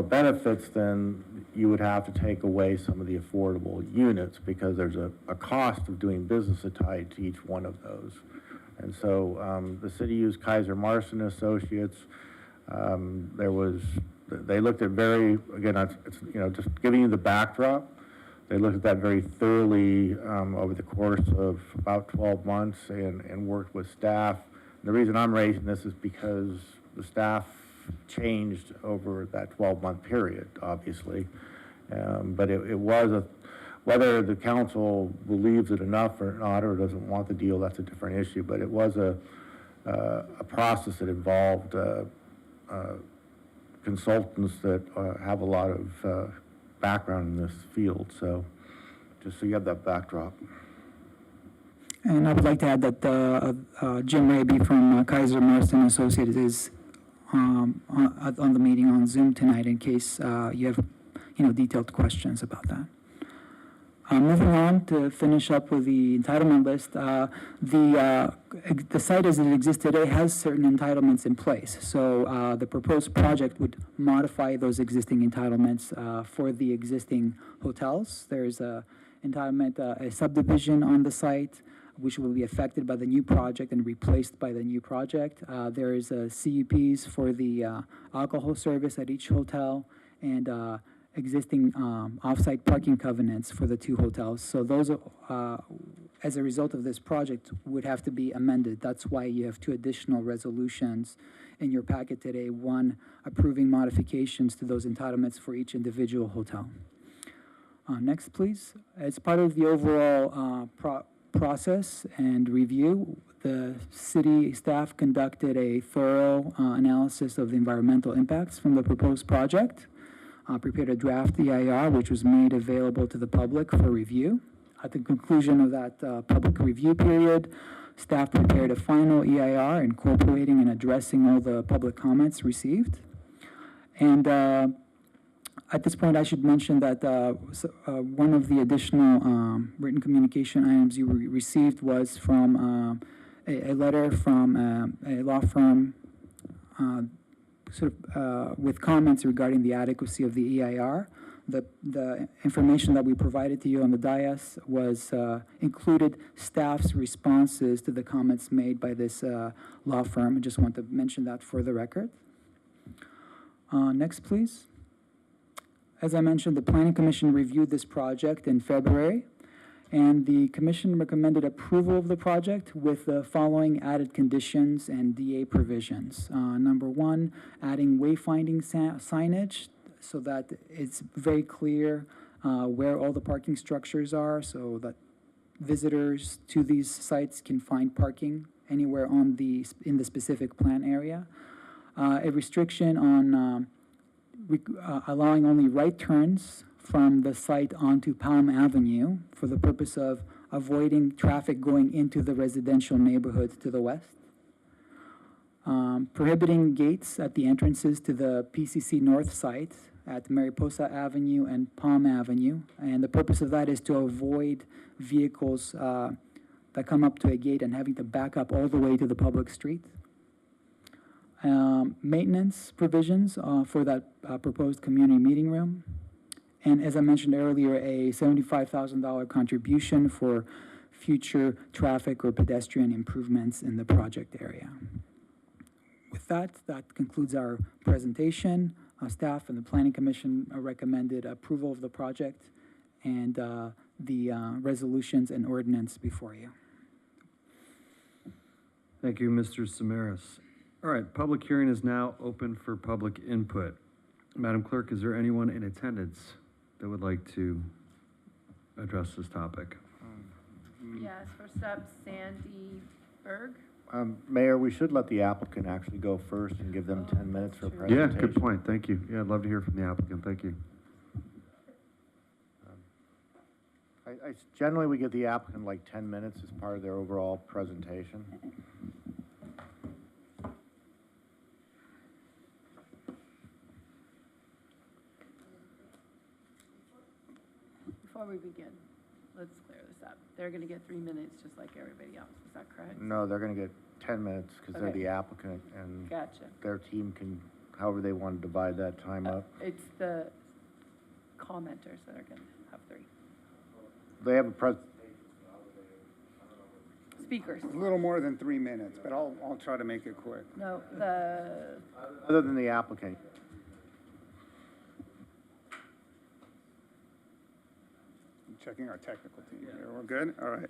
benefits, then you would have to take away some of the affordable units because there's a cost of doing business tied to each one of those. And so the city used Kaiser Marson Associates. They looked at just giving you the backdrop. They looked at that very thoroughly over the course of about 12 months and worked with staff. And the reason I'm raising this is because the staff changed over that 12-month period, obviously. But it was whether the council believes it enough or not, or doesn't want the deal, that's a different issue. But it was a process that involved consultants that have a lot of background in this field. So just so you have that backdrop. And I would like to add that Jim Raby from Kaiser Marston Associates is on the meeting on Zoom tonight in case you have detailed questions about that. Moving on to finish up with the entitlement list, the site as it exists today has certain entitlements in place. So the proposed project would modify those existing entitlements for the existing hotels. There's a entitlement, a subdivision on the site, which will be affected by the new project and replaced by the new project. There is CUPs for the alcohol service at each hotel, and existing off-site parking covenants for the 2 hotels. So those, as a result of this project, would have to be amended. That's why you have 2 additional resolutions in your packet today, one approving modifications to those entitlements for each individual hotel. Next, please. As part of the overall process and review, the city staff conducted a thorough analysis of the environmental impacts from the proposed project. Prepared a draft EIR, which was made available to the public for review. At the conclusion of that public review period, staff prepared a final EIR incorporating and addressing all the public comments received. And At this point, I should mention that one of the additional written communication items you received was from a letter from a law firm with comments regarding the adequacy of the EIR. The information that we provided to you on the dais was included staff's responses to the comments made by this law firm. I just want to mention that for the record. Next, please. As I mentioned, the Planning Commission reviewed this project in February, and the Commission recommended approval of the project with the following added conditions and DA provisions. Number one, adding wayfinding signage so that it's very clear where all the parking structures are, so that visitors to these sites can find parking anywhere in the specific plan area. A restriction on allowing only right turns from the site onto Palm Avenue for the purpose of avoiding traffic going into the residential neighborhood to the west. Prohibiting gates at the entrances to the PCC North site at Mariposa Avenue and Palm Avenue. And the purpose of that is to avoid vehicles that come up to a gate and having to back up all the way to the public street. Maintenance provisions for that proposed community meeting room. And as I mentioned earlier, a $75,000 contribution for future traffic or pedestrian improvements in the project area. With that concludes our presentation. Staff and the Planning Commission recommended approval of the project and the resolutions and ordinance before you. Thank you, Mr. Samaras. All right, public hearing is now open for public input. Madam Clerk, is there anyone in attendance that would like to address this topic? Yes, first up, Sandy Berg. Mayor, we should let the applicant actually go first and give them 10 minutes for presentation. Yeah, good point. Thank you. Yeah, I'd love to hear from the applicant. Thank you. Generally, we give the applicant like 10 minutes as part of their overall presentation. Before we begin, let's clear this up. They're going to get 3 minutes just like everybody else. Is that correct? No, they're going to get 10 minutes because they're Okay. the applicant and Gotcha. their team can, however they want to divide that time up. It's the commenters that are going to have 3. They have a Speakers. A little more than 3 minutes, but I'll try to make it quick. No, other than the applicant. Checking our technical team here. We're good? All right.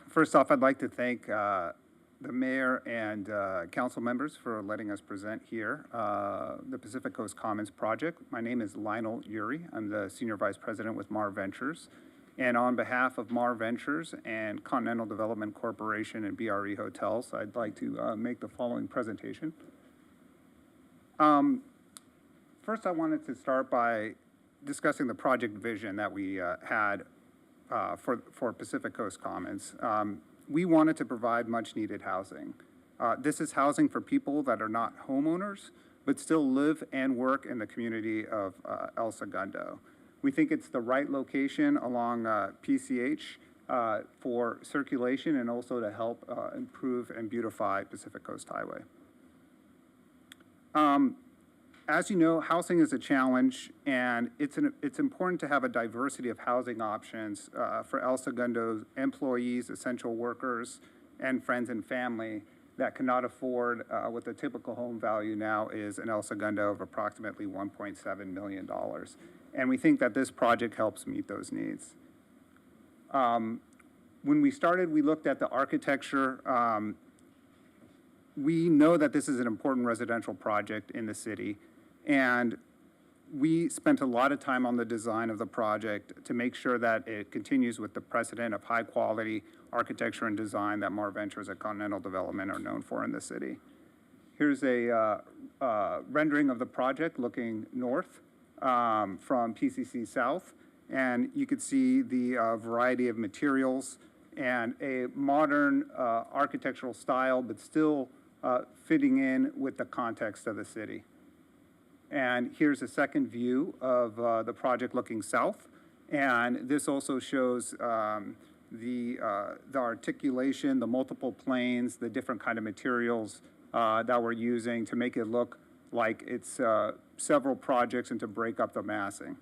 First off, I'd like to thank the mayor and council members for letting us present here the Pacific Coast Commons project. My name is Lionel Uri. I'm the Senior Vice President with Mar Ventures. And on behalf of Mar Ventures and Continental Development Corporation and BRE Hotels, I'd like to make the following presentation. First, I wanted to start by discussing the project vision that we had for Pacific Coast Commons. We wanted to provide much-needed housing. This is housing for people that are not homeowners, but still live and work in the community of El Segundo. We think it's the right location along PCH for circulation and also to help improve and beautify Pacific Coast Highway. As you know, housing is a challenge, and it's important to have a diversity of housing options for El Segundo's employees, essential workers, and friends and family that cannot afford what the typical home value now is in El Segundo of approximately $1.7 million. And we think that this project helps meet those needs. When we started, we looked at the architecture. We know that this is an important residential project in the city, and we spent a lot of time on the design of the project to make sure that it continues with the precedent of high quality architecture and design that Mar Ventures at Continental Development are known for in the city. Here's a rendering of the project looking north from PCC South, and you could see the variety of materials and a modern architectural style, but still fitting in with the context of the city. And here's a second view of the project looking south. And this also shows the articulation, the multiple planes, the different kind of materials that we're using to make it look like it's several projects and to break up the massing.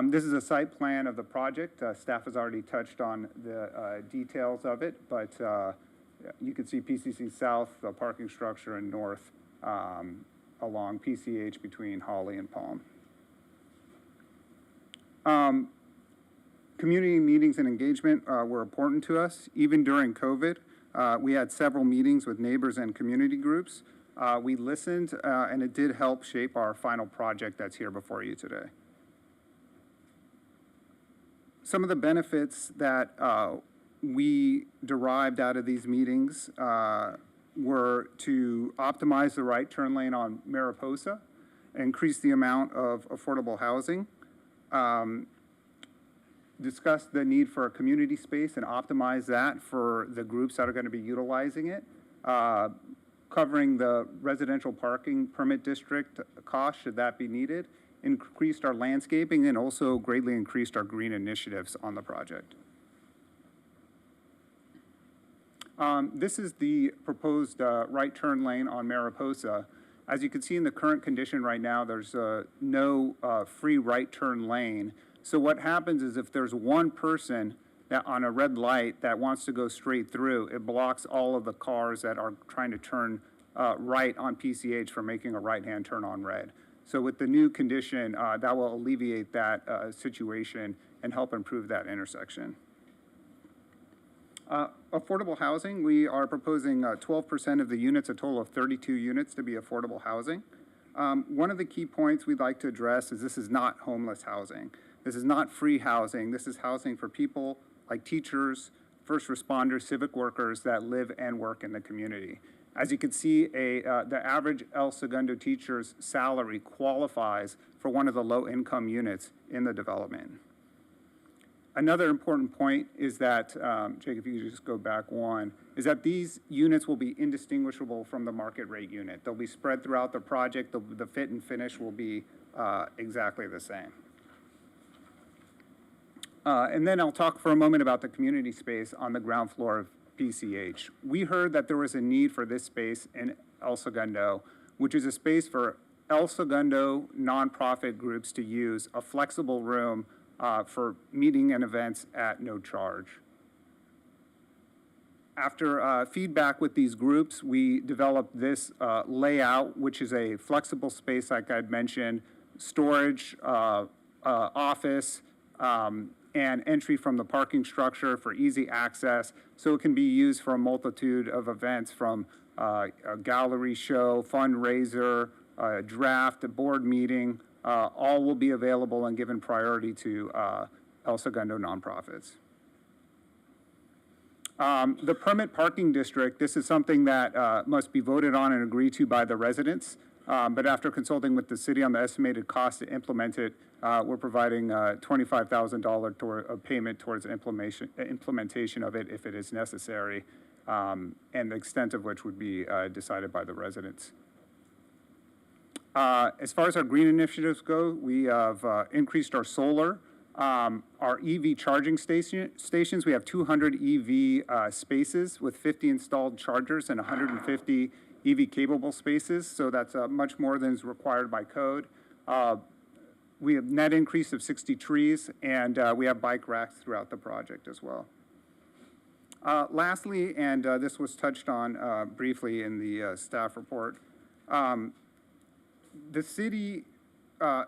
This is a site plan of the project. Staff has already touched on the details of it, but you can see PCC South, the parking structure, and north along PCH between Holly and Palm. Community meetings and engagement were important to us. Even during COVID, we had several meetings with neighbors and community groups. We listened, and it did help shape our final project that's here before you today. Some of the benefits that we derived out of these meetings were to optimize the right turn lane on Mariposa, increase the amount of affordable housing, discuss the need for a community space and optimize that for the groups that are going to be utilizing it, covering the residential parking permit district cost should that be needed, increased our landscaping, and also greatly increased our green initiatives on the project. This is the proposed right turn lane on Mariposa. As you can see in the current condition right now, there's no free right turn lane. So what happens is if there's one person that on a red light that wants to go straight through, it blocks all of the cars that are trying to turn right on PCH from making a right-hand turn on red. So with the new condition, that will alleviate that situation and help improve that intersection. Affordable housing, we are proposing 12% of the units, a total of 32 units, to be affordable housing. One of the key points we'd like to address is this is not homeless housing. This is not free housing. This is housing for people like teachers, first responders, civic workers that live and work in the community. As you can see, the average El Segundo teacher's salary qualifies for one of the low-income units in the development. Another important point is that, Jake, if you could just go back one, is that these units will be indistinguishable from the market rate unit. They'll be spread throughout the project. The fit and finish will be exactly the same. And then I'll talk for a moment about the community space on the ground floor of PCH. We heard that there was a need for this space in El Segundo, which is a space for El Segundo nonprofit groups to use, a flexible room for meeting and events at no charge. After feedback with these groups, we developed this layout, which is a flexible space, like I'd mentioned, storage, office, and entry from the parking structure for easy access, so it can be used for a multitude of events from a gallery show, fundraiser, draft, a board meeting. All will be available and given priority to El Segundo nonprofits. The permit parking district, this is something that must be voted on and agreed to by the residents. But after consulting with the city on the estimated cost to implement it, we're providing $25,000 payment towards implementation of it if it is necessary, and the extent of which would be decided by the residents. As far as our green initiatives go, we have increased our solar. Our EV charging stations, we have 200 EV spaces with 50 installed chargers and 150 EV capable spaces, so that's much more than is required by code. We have net increase of 60 trees, and we have bike racks throughout the project as well. Lastly, and this was touched on briefly in the staff report, the city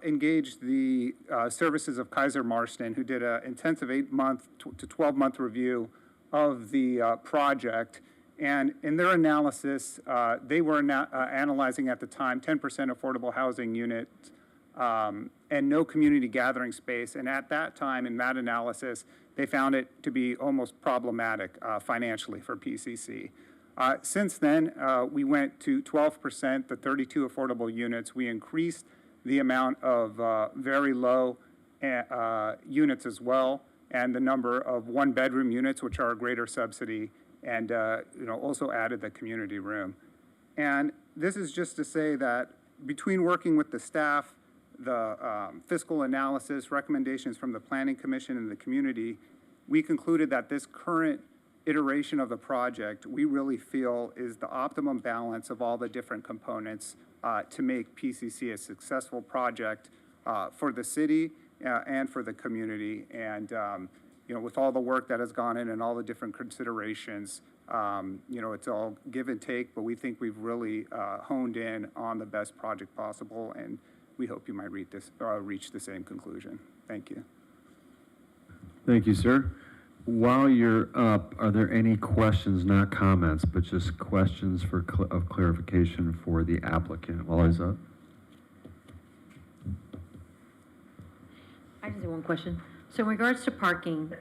engaged the services of Kaiser Marston, who did an intensive 8-month to 12-month review of the project. And in their analysis, they were analyzing at the time 10% affordable housing units and no community gathering space. And at that time, in that analysis, they found it to be almost problematic financially for PCC. Since then, we went to 12%, the 32 affordable units. We increased the amount of very low units as well, and the number of one-bedroom units, which are a greater subsidy, and also added the community room. And this is just to say that between working with the staff, the fiscal analysis, recommendations from the Planning Commission and the community, we concluded that this current iteration of the project, we really feel is the optimum balance of all the different components to make PCC a successful project for the city and for the community. And, you know, with all the work that has gone in and all the different considerations, you know, it's all give and take, but we think we've really honed in on the best project possible, and we hope you might reach the same conclusion. Thank you. Thank you, sir. While you're up, are there any questions, not comments, but just questions for of clarification for the applicant while he's up? I just have one question. So in regards to parking,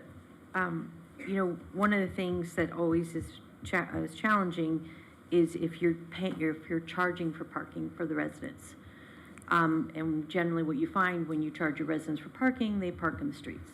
you know, one of the things that always is challenging is if you're charging for parking for the residents. And generally what you find when you charge your residents for parking, they park in the streets.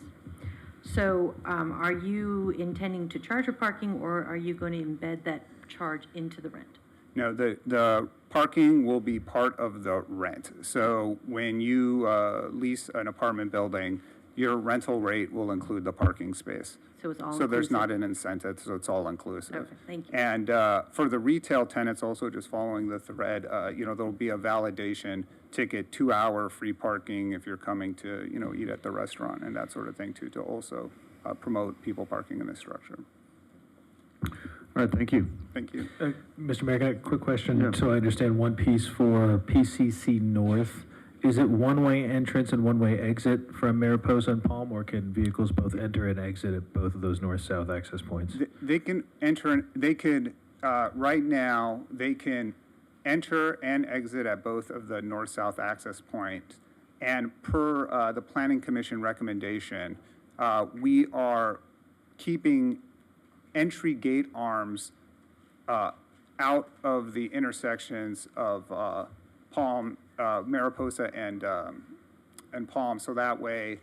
So are you intending to charge for parking, or are you going to embed that charge into the rent? No, the parking will be part of the rent. So when you lease an apartment building, your rental rate will include the parking space. So it's all So there's inclusive? not an incentive, so it's all inclusive. Okay, thank you. And for the retail tenants, also just following the thread, you know, there'll be a validation ticket, 2-hour free parking if you're coming to, you know, eat at the restaurant and that sort of thing too, to also promote people parking in the structure. All right, thank you. Thank you. Mr. Mayor, I got a quick question. Yeah. So I understand one piece for PCC North. Is it one-way entrance and one-way exit from Mariposa and Palm, or can vehicles both enter and exit at both of those north-south access points? They can enter, they could, right now, they can enter and exit at both of the north-south access points. And per the Planning Commission recommendation, we are keeping entry gate arms out of the intersections of Palm, Mariposa and Palm, so that way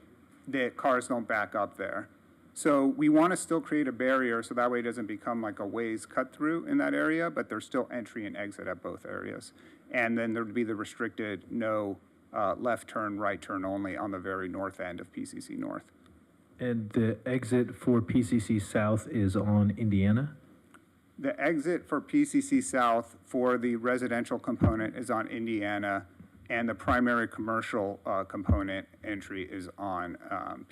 the cars don't back up there. So we want to still create a barrier so that way it doesn't become like a ways cut through in that area, but there's still entry and exit at both areas. And then there'd be the restricted no left turn, right turn only on the very north end of PCC North. And the exit for PCC South is on Indiana? The exit for PCC South for the residential component is on Indiana, and the primary commercial component entry is on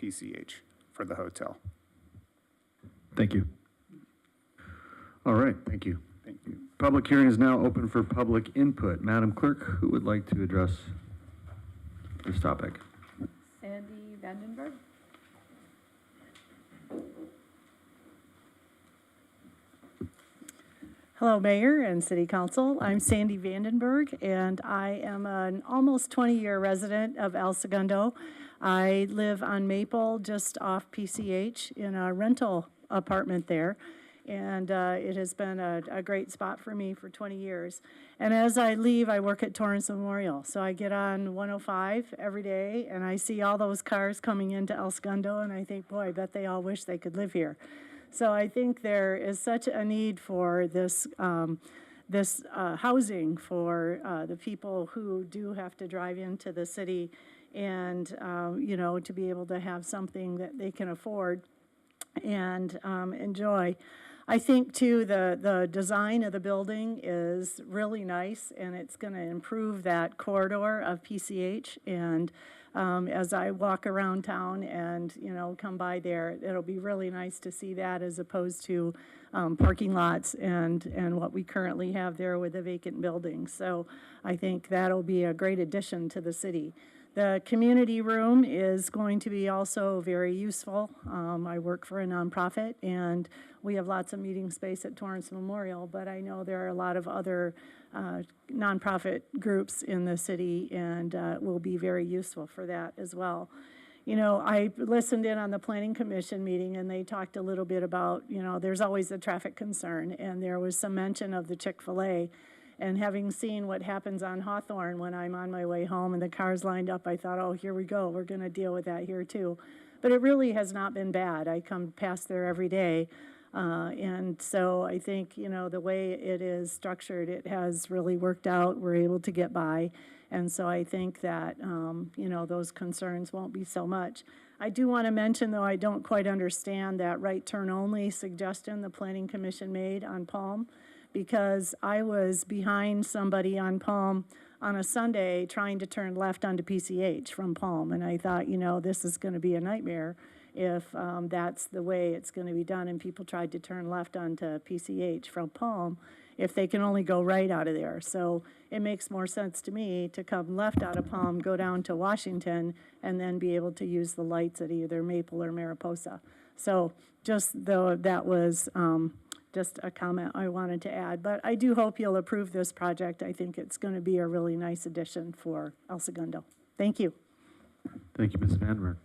PCH for the hotel. Thank you. All right, thank you. Thank you. Public hearing is now open for public input. Madam Clerk, who would like to address this topic? Sandy Vandenberg? Hello, Mayor and City Council. I'm Sandy Vandenberg, and I am an almost 20-year resident of El Segundo. I live on Maple, just off PCH, in a rental apartment there, and it has been a great spot for me for 20 years. And as I leave, I work at Torrance Memorial, so I get on 105 every day, and I see all those cars coming into El Segundo, and I think, boy, I bet they all wish they could live here. So I think there is such a need for this housing for the people who do have to drive into the city, and you know, to be able to have something that they can afford and enjoy. I think too the design of the building is really nice, and it's going to improve that corridor of PCH. And as I walk around town and, you know, come by there, it'll be really nice to see that as opposed to parking lots and what we currently have there with the vacant buildings. So I think that'll be a great addition to the city. The community room is going to be also very useful. I work for a nonprofit, and we have lots of meeting space at Torrance Memorial, but I know there are a lot of other nonprofit groups in the city, and will be very useful for that as well. You know, I listened in on the Planning Commission meeting, and they talked a little bit about, you know, there's always a traffic concern, and there was some mention of the Chick-fil-A. And having seen what happens on Hawthorne when I'm on my way home and the cars lined up, I thought, oh, here we go. We're going to deal with that here too. But it really has not been bad. I come past there every day. And so I think, you know, the way it is structured, it has really worked out. We're able to get by. And so I think that, you know, those concerns won't be so much. I do want to mention, though, I don't quite understand that right turn only suggestion the Planning Commission made on Palm, because I was behind somebody on Palm on a Sunday trying to turn left onto PCH from Palm, and I thought, you know, this is going to be a nightmare if that's the way it's going to be done, and people tried to turn left onto PCH from Palm if they can only go right out of there. So it makes more sense to me to come left out of Palm, go down to Washington, and then be able to use the lights at either Maple or Mariposa. So just though that was just a comment I wanted to add. But I do hope you'll approve this project. I think it's going to be a really nice addition for El Segundo. Thank you. Thank you, Ms. Vanberg.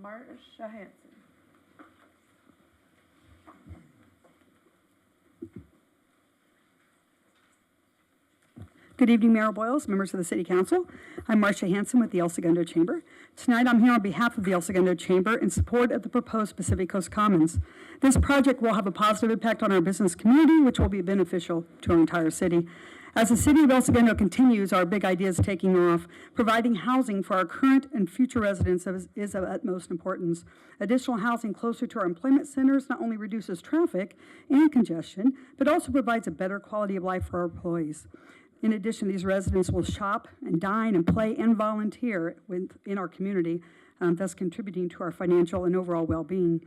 Marcia Hanson. Good evening, Mayor Boyles, members of the City Council. I'm Marcia Hanson with the El Segundo Chamber. Tonight, I'm here on behalf of the El Segundo Chamber in support of the proposed Pacific Coast Commons. This project will have a positive impact on our business community, which will be beneficial to our entire city. As the city of El Segundo continues our big ideas taking off, providing housing for our current and future residents is of utmost importance. Additional housing closer to our employment centers not only reduces traffic and congestion, but also provides a better quality of life for our employees. In addition, these residents will shop and dine and play and volunteer in our community, thus contributing to our financial and overall well-being.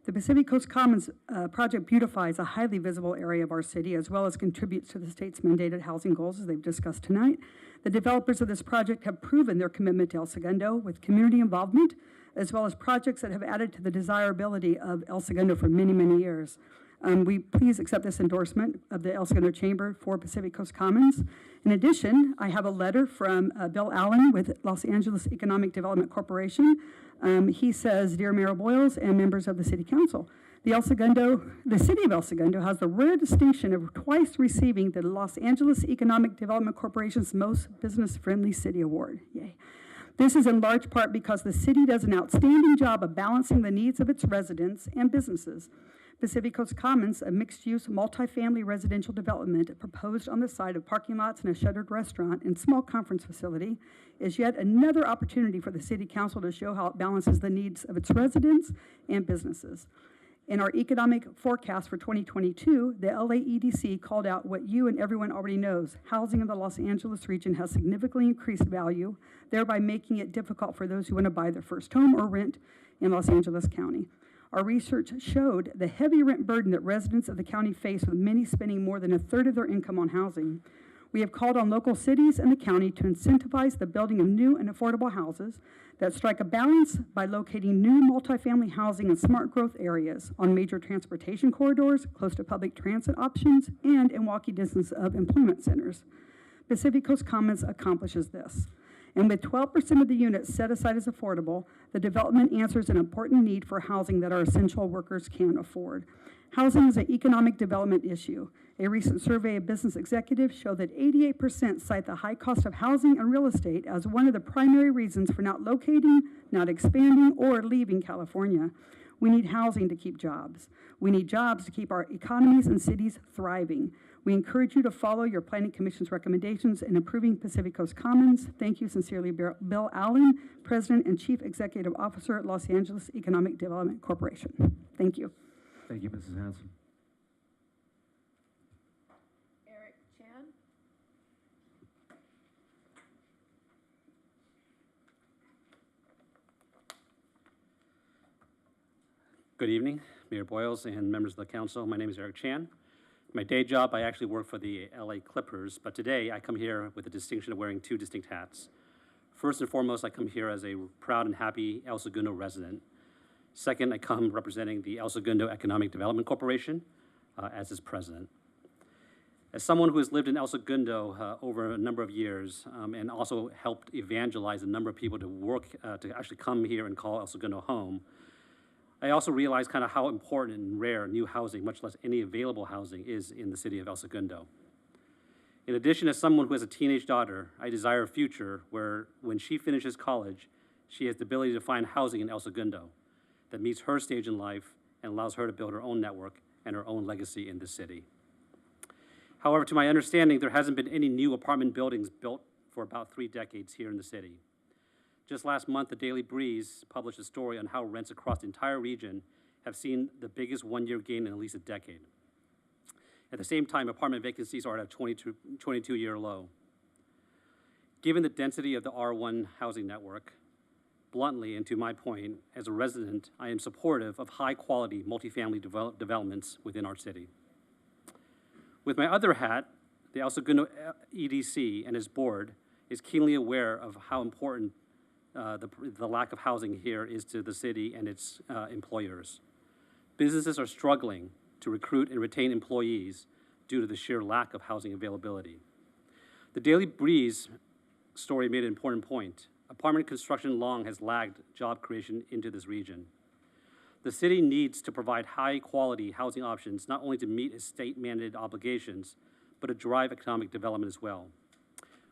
The Pacific Coast Commons project beautifies a highly visible area of our city, as well as contributes to the state's mandated housing goals, as they've discussed tonight. The developers of this project have proven their commitment to El Segundo with community involvement, as well as projects that have added to the desirability of El Segundo for many, many years. We please accept this endorsement of the El Segundo Chamber for Pacific Coast Commons. In addition, I have a letter from Bill Allen with Los Angeles Economic Development Corporation. He says, "Dear Mayor Boyles and members of the City Council, the City of El Segundo has the rare distinction of twice receiving the Los Angeles Economic Development Corporation's Most Business-Friendly City Award." Yay. This is in large part because the city does an outstanding job of balancing the needs of its residents and businesses. Pacific Coast Commons, a mixed-use, multifamily residential development proposed on the site of parking lots and a shuttered restaurant and small conference facility, is yet another opportunity for the City Council to show how it balances the needs of its residents and businesses. In our economic forecast for 2022, the LA EDC called out what you and everyone already knows. Housing in the Los Angeles region has significantly increased value, thereby making it difficult for those who want to buy their first home or rent in Los Angeles County. Our research showed the heavy rent burden that residents of the county face, with many spending more than a third of their income on housing. We have called on local cities and the county to incentivize the building of new and affordable houses that strike a balance by locating new multifamily housing in smart growth areas on major transportation corridors, close to public transit options, and in walking distance of employment centers. Pacific Coast Commons accomplishes this. And with 12% of the units set aside as affordable, the development answers an important need for housing that our essential workers can't afford. Housing is an economic development issue. A recent survey of business executives showed that 88% cite the high cost of housing and real estate as one of the primary reasons for not locating, not expanding, or leaving California. We need housing to keep jobs. We need jobs to keep our economies and cities thriving. We encourage you to follow your Planning Commission's recommendations in improving Pacific Coast Commons. Thank you sincerely, Bill Allen, President and Chief Executive Officer at Los Angeles Economic Development Corporation. Thank you. Thank you, Mrs. Hanson. Eric Chan. Good evening, Mayor Boyles and members of the council. My name is Eric Chan. My day job, I actually work for the LA Clippers, but today I come here with the distinction of wearing two distinct hats. First and foremost, I come here as a proud and happy El Segundo resident. Second, I come representing the El Segundo Economic Development Corporation as its president. As someone who has lived in El Segundo over a number of years and also helped evangelize a number of people to work, to actually come here and call El Segundo home, I also realize kind of how important and rare new housing, much less any available housing, is in the city of El Segundo. In addition, as someone who has a teenage daughter, I desire a future where when she finishes college, she has the ability to find housing in El Segundo that meets her stage in life and allows her to build her own network and her own legacy in the city. However, to my understanding, there hasn't been any new apartment buildings built for about 3 decades here in the city. Just last month, the Daily Breeze published a story on how rents across the entire region have seen the biggest one-year gain in at least a decade. At the same time, apartment vacancies are at a 22-year low. Given the density of the R1 housing network, bluntly, and to my point, as a resident, I am supportive of high-quality multifamily developments within our city. With my other hat, the El Segundo EDC and its board is keenly aware of how important the lack of housing here is to the city and its employers. Businesses are struggling to recruit and retain employees due to the sheer lack of housing availability. The Daily Breeze story made an important point. Apartment construction long has lagged job creation into this region. The city needs to provide high-quality housing options, not only to meet its state-mandated obligations, but to drive economic development as well.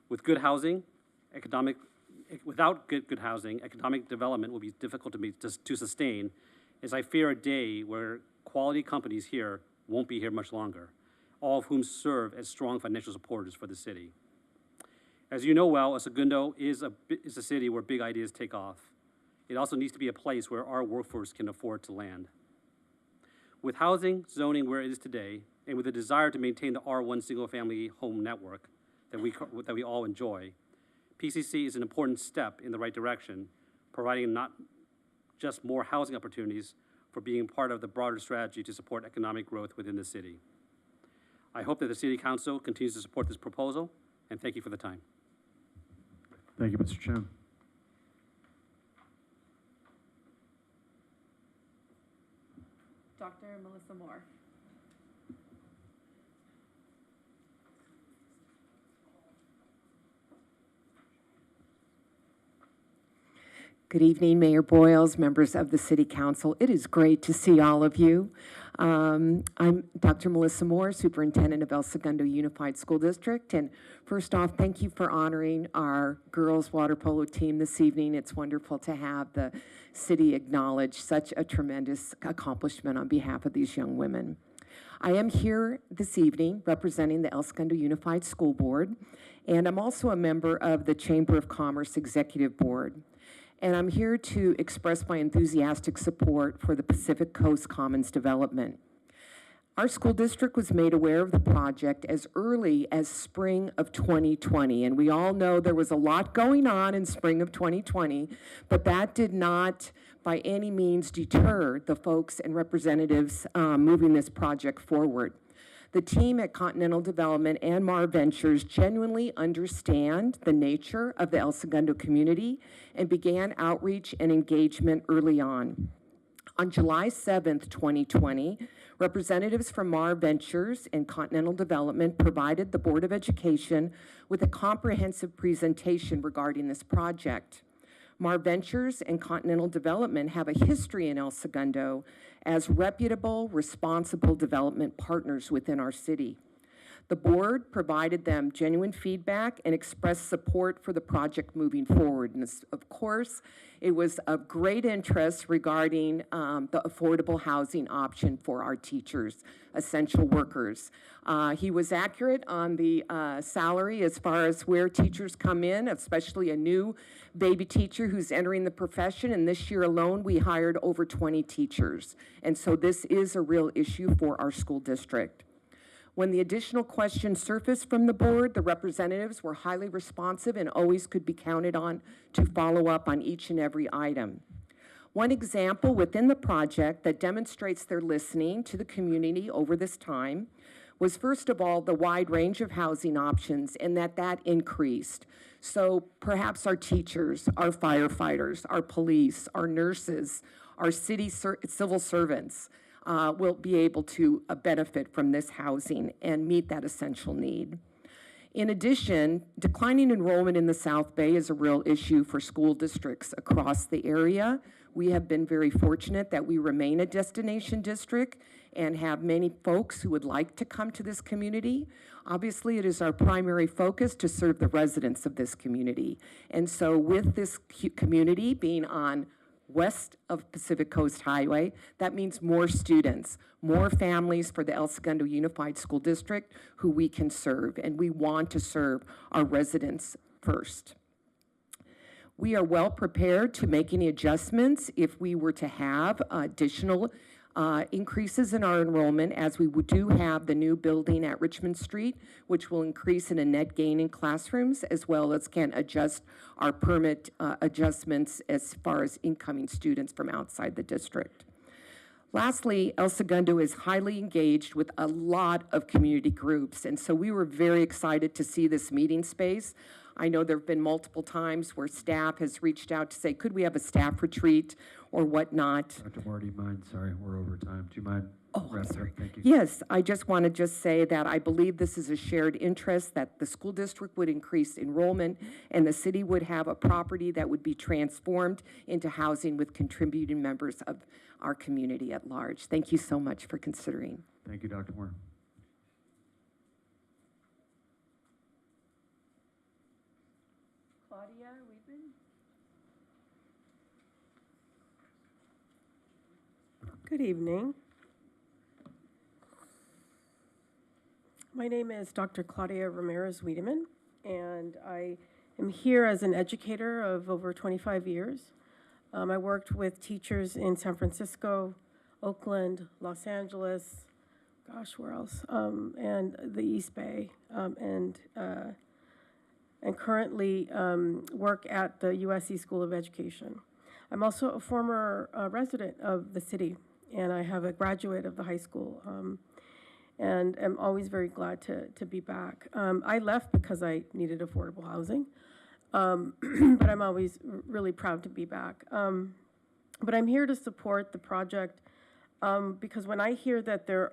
With good housing, without good housing, economic development will be difficult to sustain, as I fear a day where quality companies here won't be here much longer, all of whom serve as strong financial supporters for the city. As you know well, El Segundo is a city where big ideas take off. It also needs to be a place where our workforce can afford to land. With housing zoning where it is today, and with a desire to maintain the R1 single-family home network that we all enjoy, PCC is an important step in the right direction, providing not just more housing opportunities, for being part of the broader strategy to support economic growth within the city. I hope that the City Council continues to support this proposal, and thank you for the time. Thank you, Mr. Chen. Dr. Melissa Moore. Good evening, Mayor Boyles, members of the City Council. It is great to see all of you. I'm Dr. Melissa Moore, Superintendent of El Segundo Unified School District. And first off, thank you for honoring our girls water polo team this evening. It's wonderful to have the city acknowledge such a tremendous accomplishment on behalf of these young women. I am here this evening representing the El Segundo Unified School Board, and I'm also a member of the Chamber of Commerce Executive Board. And I'm here to express my enthusiastic support for the Pacific Coast Commons development. Our school district was made aware of the project as early as spring of 2020, and we all know there was a lot going on in spring of 2020, but that did not by any means deter the folks and representatives moving this project forward. The team at Continental Development and Mar Ventures genuinely understand the nature of the El Segundo community and began outreach and engagement early on. On July 7th, 2020, representatives from Mar Ventures and Continental Development provided the Board of Education with a comprehensive presentation regarding this project. Mar Ventures and Continental Development have a history in El Segundo as reputable, responsible development partners within our city. The board provided them genuine feedback and expressed support for the project moving forward. And of course, it was of great interest regarding the affordable housing option for our teachers, essential workers. He was accurate on the salary as far as where teachers come in, especially a new baby teacher who's entering the profession. And this year alone, we hired over 20 teachers. And so this is a real issue for our school district. When the additional questions surfaced from the board, the representatives were highly responsive and always could be counted on to follow up on each and every item. One example within the project that demonstrates their listening to the community over this time was, first of all, the wide range of housing options and that increased. So perhaps our teachers, our firefighters, our police, our nurses, our city civil servants, will be able to benefit from this housing and meet that essential need. In addition, declining enrollment in the South Bay is a real issue for school districts across the area. We have been very fortunate that we remain a destination district and have many folks who would like to come to this community. Obviously, it is our primary focus to serve the residents of this community. And so with this community being on west of Pacific Coast Highway. That means more students, more families for the El Segundo Unified School District who we can serve, and we want to serve our residents first. We are well prepared to make any adjustments if we were to have additional increases in our enrollment, as we do have the new building at Richmond Street, which will increase in a net gain in classrooms, as well as can adjust our permit adjustments as far as incoming students from outside the district. Lastly, El Segundo is highly engaged with a lot of community groups, and so we were very excited to see this meeting space. I know there have been multiple times where staff has reached out to say, could we have a staff retreat or whatnot? Dr. Moore, do you mind? Sorry, we're over time. Do you mind? Oh, I'm sorry. Thank you. Yes, I just want to say that I believe this is a shared interest, that the school district would increase enrollment and the city would have a property that would be transformed into housing with contributing members of our community at large. Thank you so much for considering. Thank you, Dr. Moore. Claudia Weidman? Good evening. My name is Dr. Claudia Ramirez Wiedemann, and I am here as an educator of over 25 years. I worked with teachers in San Francisco, Oakland, Los Angeles, gosh, where else? And the East Bay, and currently work at the USC School of Education. I'm also a former resident of the city, and I have a graduate of the high school, and I'm always very glad to be back. I left because I needed affordable housing, but I'm always really proud to be back. But I'm here to support the project because when I hear that there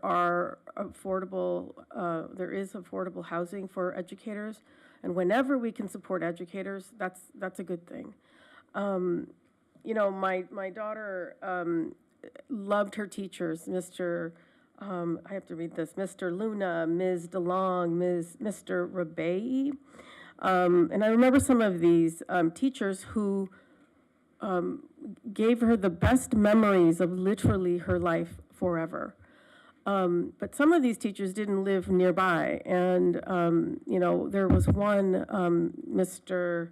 is affordable housing for educators, and whenever we can support educators, that's a good thing. You know, my daughter loved her teachers, Mr. I have to read this, Mr. Luna, Ms. DeLong, Mr. Rebay. And I remember some of these teachers who gave her the best memories of literally her life forever. But some of these teachers didn't live nearby. And, you know, there was one, Mr.,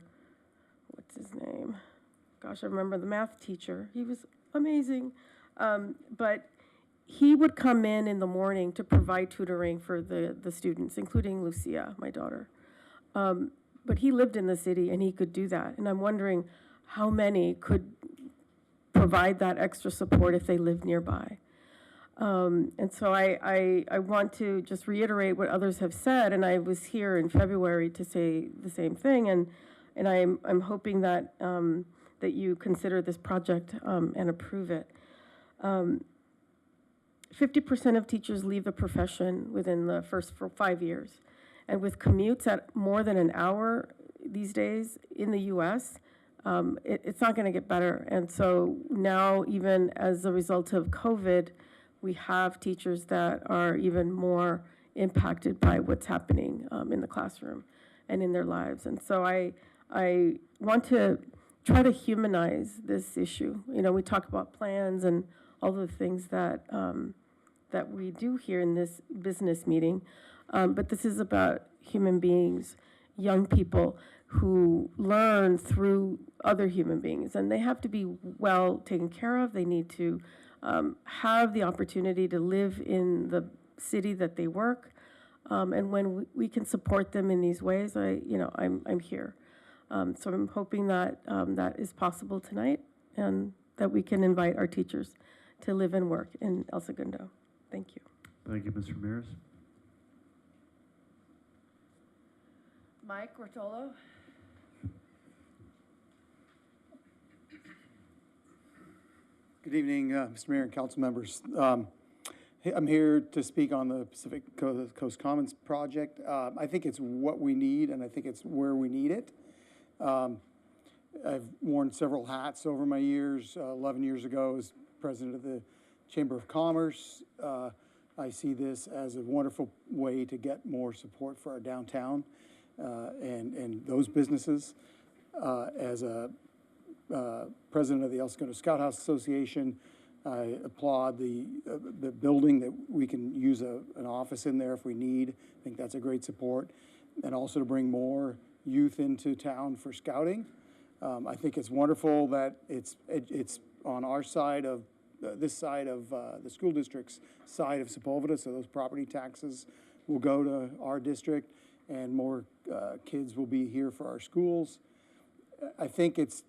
what's his name? Gosh, I remember the math teacher. He was amazing. But he would come in the morning to provide tutoring for the students, including Lucia, my daughter. But he lived in the city and he could do that. And I'm wondering how many could provide that extra support if they lived nearby. And so I want to just reiterate what others have said, and I was here in February to say the same thing, and I'm hoping that that you consider this project and approve it. 50% of teachers leave the profession within the first 5 years, and with commutes at more than an hour these days in the U.S., it's not going to get better. And so now, even as a result of COVID, we have teachers that are even more impacted by what's happening in the classroom and in their lives. And so I want to try to humanize this issue. You know, we talk about plans and all the things that that we do here in this business meeting, but this is about human beings, young people who learn through other human beings, and they have to be well taken care of. They need to have the opportunity to live in the city that they work, and when we can support them in these ways, I'm here. So I'm hoping that that is possible tonight, and that we can invite our teachers to live and work in El Segundo. Thank you. Thank you, Ms. Ramirez. Mike Rotolo? Good evening, Mr. Mayor and council members. I'm here to speak on the Pacific Coast Commons project. I think it's what we need, and I think it's where we need it. I've worn several hats over my years. 11 years ago as president of the Chamber of Commerce. I see this as a wonderful way to get more support for our downtown and those businesses. As a president of the El Segundo Scout House Association. I applaud the building that we can use an office in there if we need. I think that's a great support. And also to bring more youth into town for scouting. I think it's wonderful that it's on our side of, this side of the school district's side of Sepulveda, so those property taxes will go to our district and more kids will be here for our schools. I think it's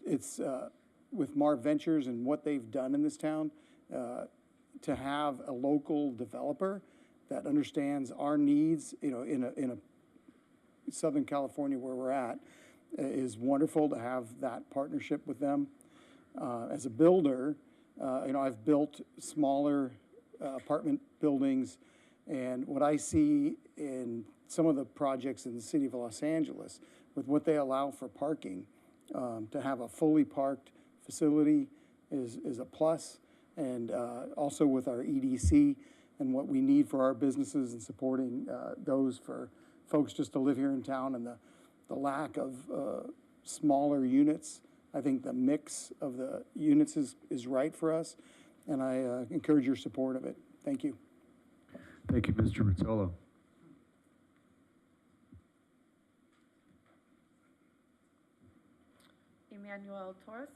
with Marv Ventures and what they've done in this town, to have a local developer that understands our needs, you know, in a Southern California where we're at, is wonderful to have that partnership with them. As a builder, you know, I've built smaller apartment buildings, and what I see in some of the projects in the city of Los Angeles, with what they allow for parking, to have a fully parked facility is a plus, and also with our EDC and what we need for our businesses and supporting those for folks just to live here in town, and the lack of smaller units. I think the mix of the units is right for us, and I encourage your support of it. Thank you. Thank you, Mr. Ruzzolo. Emmanuel Torres.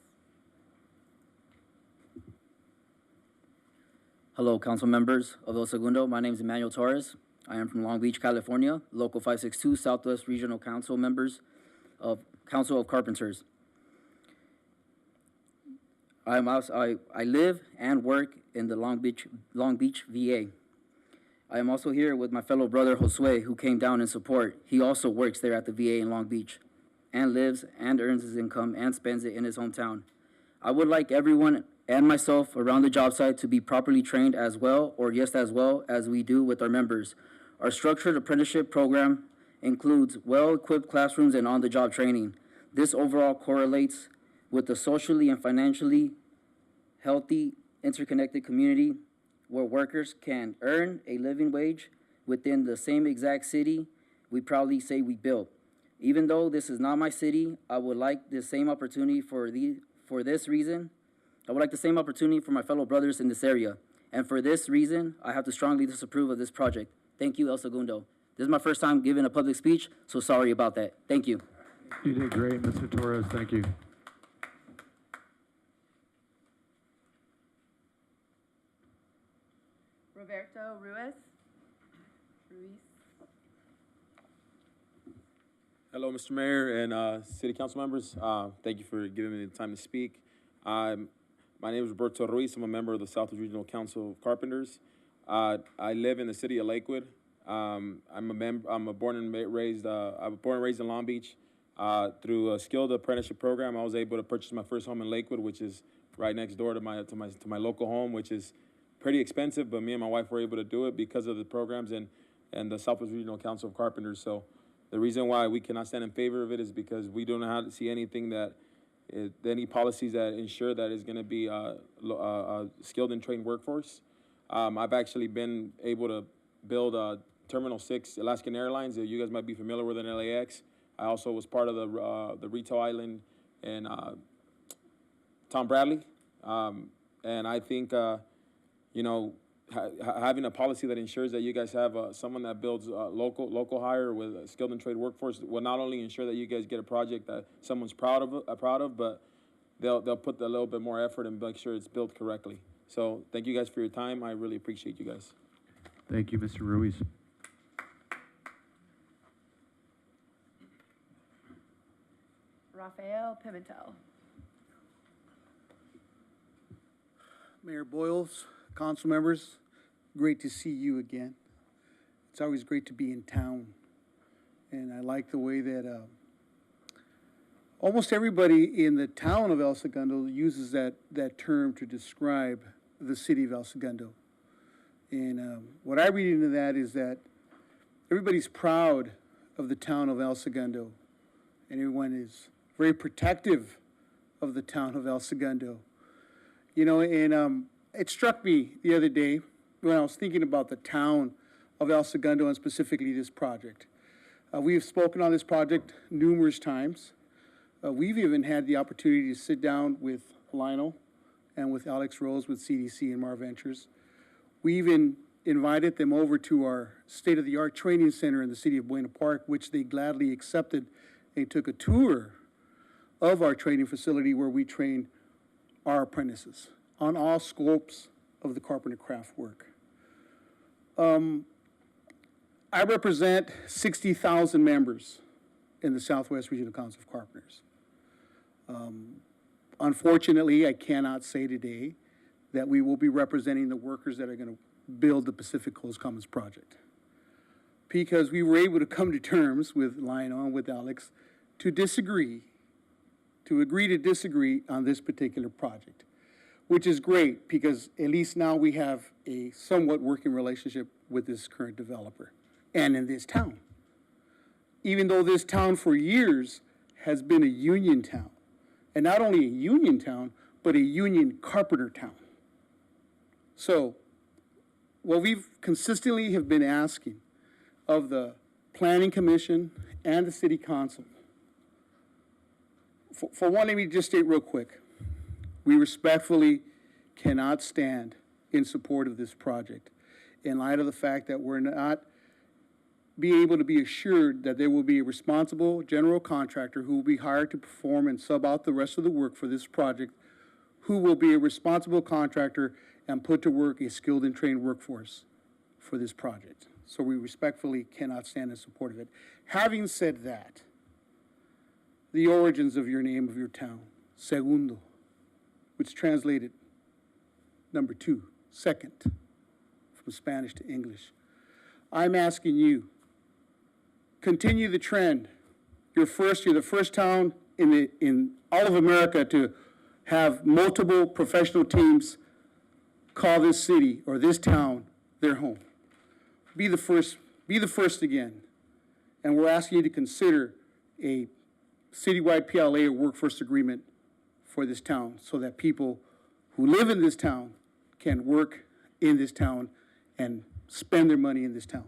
Hello, council members of El Segundo. My name is Emmanuel Torres. I am from Long Beach, California, Local 562, Southwest Regional Council members of Council of Carpenters. I live and work in the Long Beach, VA. I am also here with my fellow brother, Josue, who came down in support. He also works there at the VA in Long Beach and lives and earns his income and spends it in his hometown. I would like everyone and myself around the job site to be properly trained as well, or just as well as we do with our members. Our structured apprenticeship program includes well-equipped classrooms and on-the-job training. This overall correlates with the socially and financially healthy, interconnected community where workers can earn a living wage within the same exact city we proudly say we built. Even though this is not my city, I would like the same opportunity for this reason. I would like the same opportunity for my fellow brothers in this area. And for this reason, I have to strongly disapprove of this project. Thank you, El Segundo. This is my first time giving a public speech, so sorry about that. Thank you. You did great, Mr. Torres. Thank you. Roberto Ruiz. Hello, Mr. Mayor and City Council members. Thank you for giving me the time to speak. My name is Roberto Ruiz. I'm a member of the Southwest Regional Council of Carpenters. I live in the city of Lakewood. I'm born and raised in Long Beach. Through a skilled apprenticeship program, I was able to purchase my first home in Lakewood, which is right next door to my local home, which is pretty expensive, but me and my wife were able to do it because of the programs and the Southwest Regional Council of Carpenters. So the reason why we cannot stand in favor of it is because we don't know how to see anything any policies that ensure that is going to be a skilled and trained workforce. I've actually been able to build Terminal 6 Alaskan Airlines. You guys might be familiar with an LAX. I also was part of the Retail Island and Tom Bradley. And I think, having a policy that ensures that you guys have someone that builds local hire with a skilled and trained workforce will not only ensure that you guys get a project that someone's proud of, but they'll put a little bit more effort and make sure it's built correctly. So thank you guys for your time. I really appreciate you guys. Thank you, Mr. Ruiz. Rafael Pimentel. Mayor Boyles, council members, great to see you again. It's always great to be in town. And I like the way that almost everybody in the town of El Segundo uses that term to describe the city of El Segundo. And what I read into that is that everybody's proud of the town of El Segundo, and everyone is very protective of the town of El Segundo. And it struck me the other day when I was thinking about the town of El Segundo and specifically this project. We have spoken on this project numerous times. We've even had the opportunity to sit down with Lionel and with Alex Rose with CDC and Mar Ventures. We even invited them over to our state-of-the-art training center in the city of Buena Park, which they gladly accepted. They took a tour of our training facility where we train our apprentices on all scopes of the carpenter craft work. I represent 60,000 members in the Southwest Regional Council of Carpenters. Unfortunately, I cannot say today that we will be representing the workers that are going to build the Pacific Coast Commons project, because we were able to come to terms with Lionel and with Alex to agree to disagree on this particular project, which is great because at least now we have a somewhat working relationship with this current developer and in this town. Even though this town for years has been a union town, and not only a union town, but a union carpenter town. So, what we've consistently have been asking of the Planning Commission and the City Council, for one, let me just state real quick, we respectfully cannot stand in support of this project in light of the fact that we're not be able to be assured that there will be a responsible general contractor who will be hired to perform and sub out the rest of the work for this project, who will be a responsible contractor and put to work a skilled and trained workforce for this project. So we respectfully cannot stand in support of it. Having said that, the origins of your name of your town, Segundo, which translated number 2, second, from Spanish to English. I'm asking you, continue the trend. You're the first town in all of America to have multiple professional teams call this city or this town their home. Be the first again. And we're asking you to consider a citywide PLA or workforce agreement for this town so that people who live in this town can work in this town and spend their money in this town.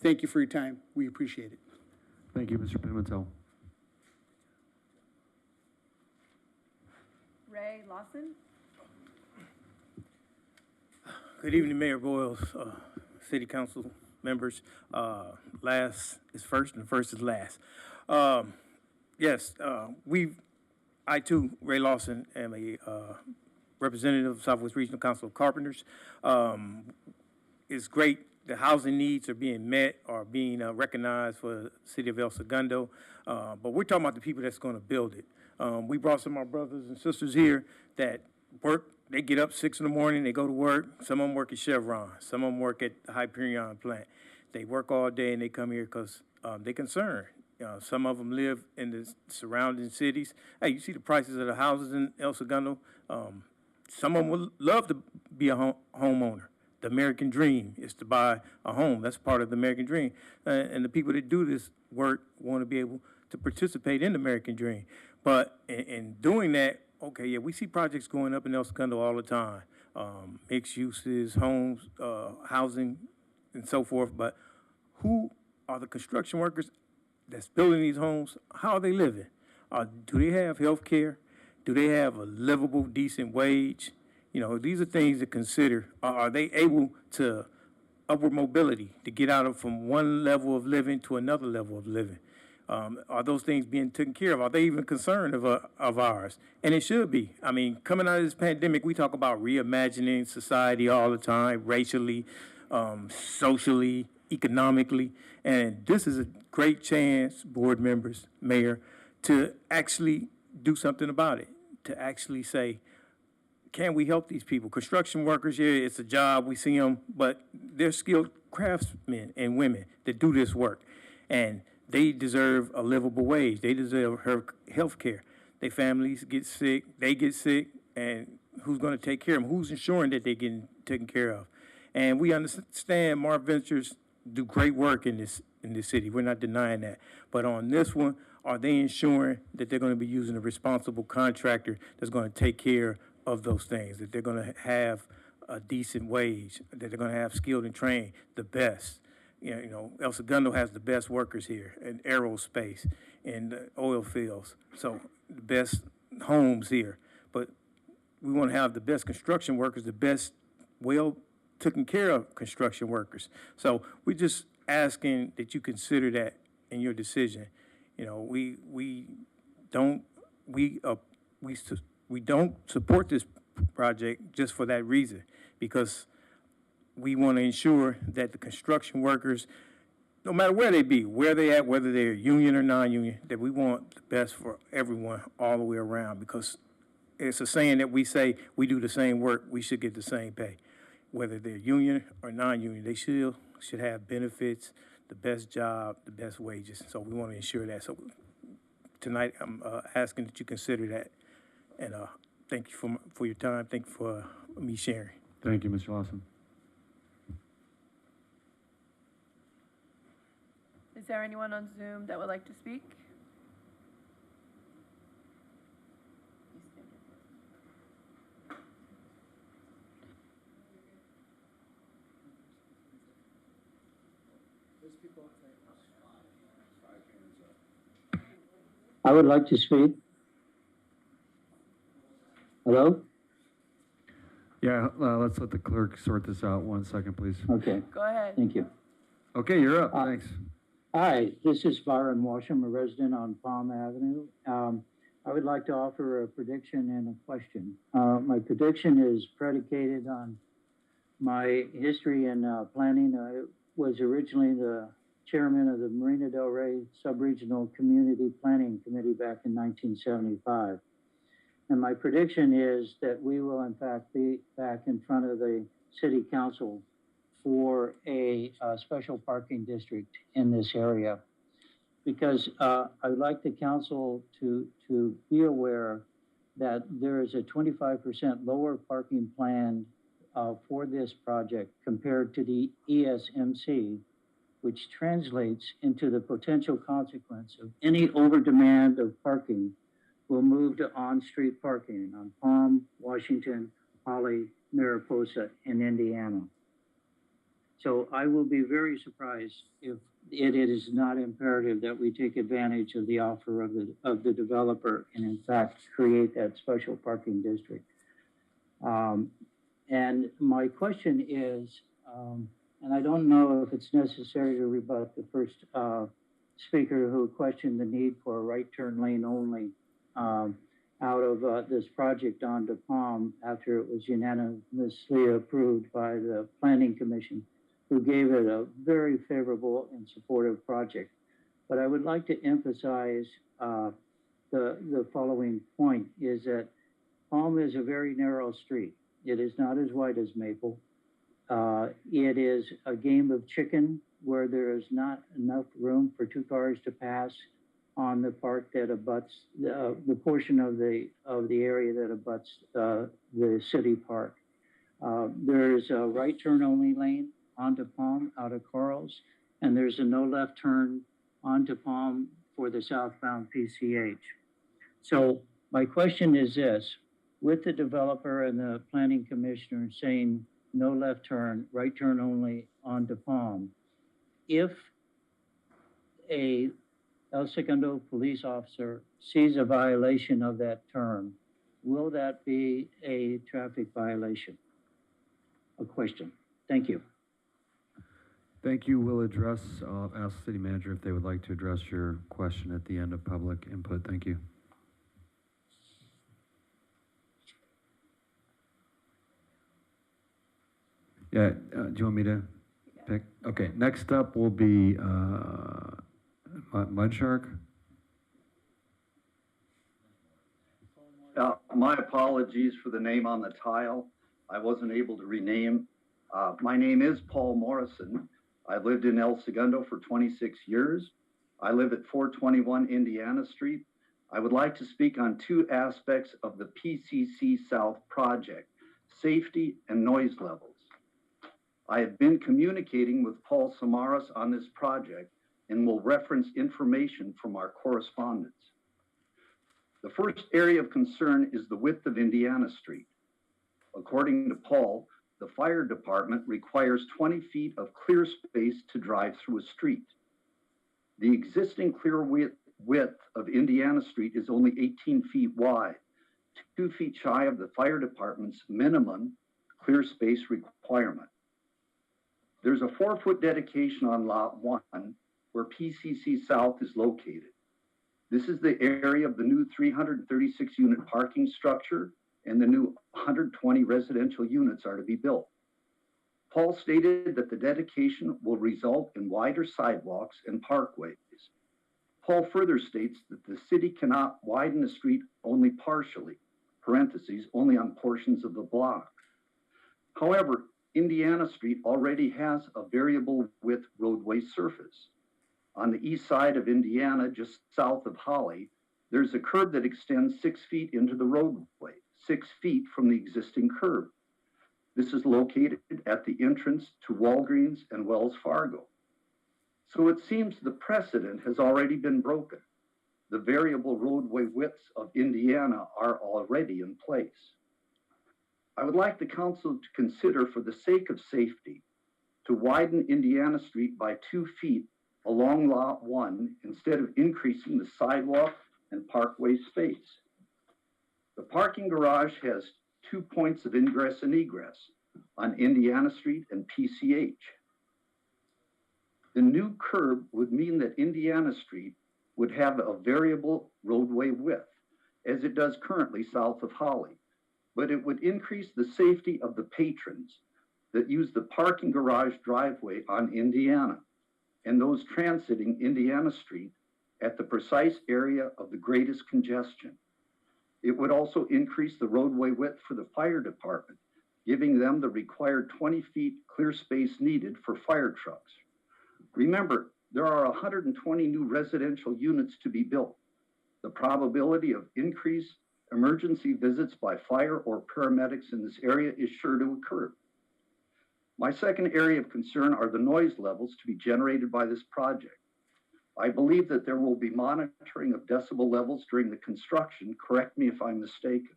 Thank you for your time. We appreciate it. Thank you, Mr. Pimentel. Ray Lawson? Good evening, Mayor Boyles, City Council members. Last is first and first is last. Yes, I too, Ray Lawson, am a representative of Southwest Regional Council of Carpenters. It's great the housing needs are being met or being recognized for the city of El Segundo, but we're talking about the people that's going to build it. We brought some of our brothers and sisters here that work. They get up 6 in the morning, they go to work. Some of them work at Chevron. Some of them work at the Hyperion plant. They work all day and they come here because they're concerned. Some of them live in the surrounding cities. Hey, you see the prices of the houses in El Segundo? Some of them would love to be a homeowner. The American dream is to buy a home. That's part of the American dream. And the people that do this work want to be able to participate in the American dream. But in doing that, okay, yeah, we see projects going up in El Segundo all the time. Mixed uses, homes, housing, and so forth. But who are the construction workers that's building these homes? How are they living? Do they have health care? Do they have a livable, decent wage? You know, these are things to consider. Are they able to upward mobility to get out of from one level of living to another level of living? Are those things being taken care of? Are they even concerned of ours? And it should be. I mean, coming out of this pandemic, we talk about reimagining society all the time, racially, socially, economically. And this is a great chance, board members, mayor, to actually do something about it, to actually say, can we help these people? Construction workers, yeah, it's a job, we see them, but they're skilled craftsmen and women that do this work. And they deserve a livable wage. They deserve health care. Their families get sick, they get sick, and who's going to take care of them? Who's ensuring that they're getting taken care of? And we understand Mar Ventures do great work in this city. We're not denying that. But on this one, are they ensuring that they're going to be using a responsible contractor that's going to take care of those things, that they're going to have a decent wage, that they're going to have skilled and trained, the best? You know, El Segundo has the best workers here in aerospace and oil fields. So the best homes here, but we want to have the best construction workers, the best well taken care of construction workers. So we're just asking that you consider that in your decision. You know, we don't support this project just for that reason, because we want to ensure that the construction workers, no matter where they be, where they at, whether they're union or non-union, that we want the best for everyone all the way around, because it's a saying that we say we do the same work, we should get the same pay. Whether they're union or non-union, they should have benefits, the best job, the best wages. So we want to ensure that. So tonight, I'm asking that you consider that. And thank you for your time. Thank you for me sharing. Thank you, Mr. Lawson. Is there anyone on Zoom that would like to speak? I would like to speak. Hello? Yeah, let's let the clerk sort this out. 1 second, please. Okay. Go ahead. Thank you. Okay, you're up. Thanks. Hi, this is Byron Washam, a resident on Palm Avenue. I would like to offer a prediction and a question. My prediction is predicated on my history in planning. I was originally the chairman of the Marina Del Rey Subregional Community Planning Committee back in 1975. And my prediction is that we will in fact be back in front of the city council for a special parking district in this area. Because I would like the council to be aware that there is a 25% lower parking plan for this project compared to the ESMC, which translates into the potential consequence of any overdemand of parking will move to on-street parking on Palm, Washington, Holly, Mariposa, and Indiana. So I will be very surprised if it is not imperative that we take advantage of the offer of the developer and in fact create that special parking district. And my question is, and I don't know if it's necessary to rebut the first speaker who questioned the need for a right turn lane only out of this project onto Palm after it was unanimously approved by the Planning Commission, who gave it a very favorable and supportive project. But I would like to emphasize the following point is that Palm is a very narrow street. It is not as wide as Maple. It is a game of chicken where there is not enough room for two cars to pass on the part that abuts the portion of the area that abuts the city park. There's a right turn only lane onto Palm out of Corals, and there's a no left turn onto Palm for the southbound PCH. So my question is this: with the developer and the planning commissioner saying no left turn, right turn only onto Palm, if a El Segundo police officer sees a violation of that turn, will that be a traffic violation? A question. Thank you. Thank you. We'll address, I'll ask the city manager if they would like to address your question at the end of public input. Thank you. Yeah, do you want me to pick? Okay, next up will be Mudshark. My apologies for the name on the tile. I wasn't able to rename. My name is Paul Morrison. I've lived in El Segundo for 26 years. I live at 421 Indiana Street. I would like to speak on two aspects of the PCC South project, safety and noise levels. I have been communicating with Paul Samaras on this project and will reference information from our correspondence. The first area of concern is the width of Indiana Street. According to Paul, the fire department requires 20 feet of clear space to drive through a street. The existing clear width width of Indiana Street is only 18 feet wide, 2 feet shy of the fire department's minimum clear space requirement. There's a 4-foot dedication on Lot 1 where PCC South is located. This is the area of the new 336 unit parking structure, and the new 120 residential units are to be built. Paul stated that the dedication will result in wider sidewalks and parkways. Paul further states that the city cannot widen the street only partially, parentheses, only on portions of the block. However, Indiana Street already has a variable width roadway surface. On the east side of Indiana, just south of Holly, there's a curb that extends 6 feet into the roadway, 6 feet from the existing curb. This is located at the entrance to Walgreens and Wells Fargo. So it seems the precedent has already been broken. The variable roadway widths of Indiana are already in place. I would like the council to consider, for the sake of safety, to widen Indiana Street by 2 feet along Lot 1 instead of increasing the sidewalk and parkway space. The parking garage has 2 points of ingress and egress on Indiana Street and PCH. The new curb would mean that Indiana Street would have a variable roadway width, as it does currently south of Holly, but it would increase the safety of the patrons that use the parking garage driveway on Indiana and those transiting Indiana Street at the precise area of the greatest congestion. It would also increase the roadway width for the fire department, giving them the required 20 feet clear space needed for fire trucks. Remember, there are 120 new residential units to be built. The probability of increased emergency visits by fire or paramedics in this area is sure to occur. My second area of concern are the noise levels to be generated by this project. I believe that there will be monitoring of decibel levels during the construction. Correct me if I'm mistaken.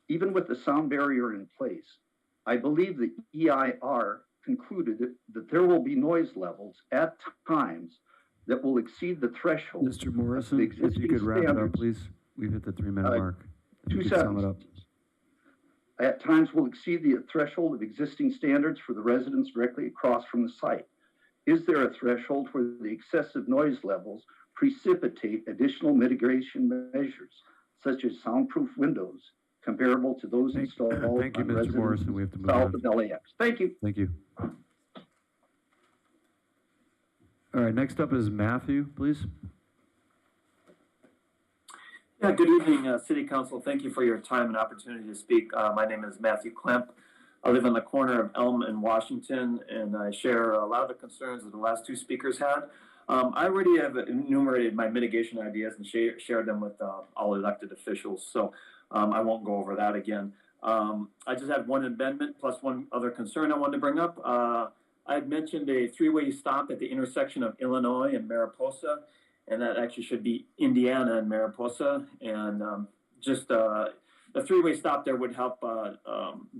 Even with the sound barrier in place, I believe the EIR concluded that there will be noise levels at times that will exceed the threshold. Mr. Morrison, if you could wrap it up, please. We've hit the 3-minute mark. If you could sum it up. At times will exceed the threshold of existing standards for the residents directly across from the site. Is there a threshold where the excessive noise levels precipitate additional mitigation measures, such as soundproof windows, comparable to those installed Thank you, on Mr. Morrison. We have to move south on. of LAX? Thank you. Thank you. All right, next up is Matthew, please. Yeah, good evening, City Council. Thank you for your time and opportunity to speak. My name is Matthew Klemp. I live on the corner of Elm and Washington, and I share a lot of the concerns that the last two speakers had. I already have enumerated my mitigation ideas and shared them with all elected officials, so I won't go over that again. I just had one amendment plus one other concern I wanted to bring up. I had mentioned a 3-way stop at the intersection of Illinois and Mariposa, and that actually should be Indiana and Mariposa. And the 3-way stop there would help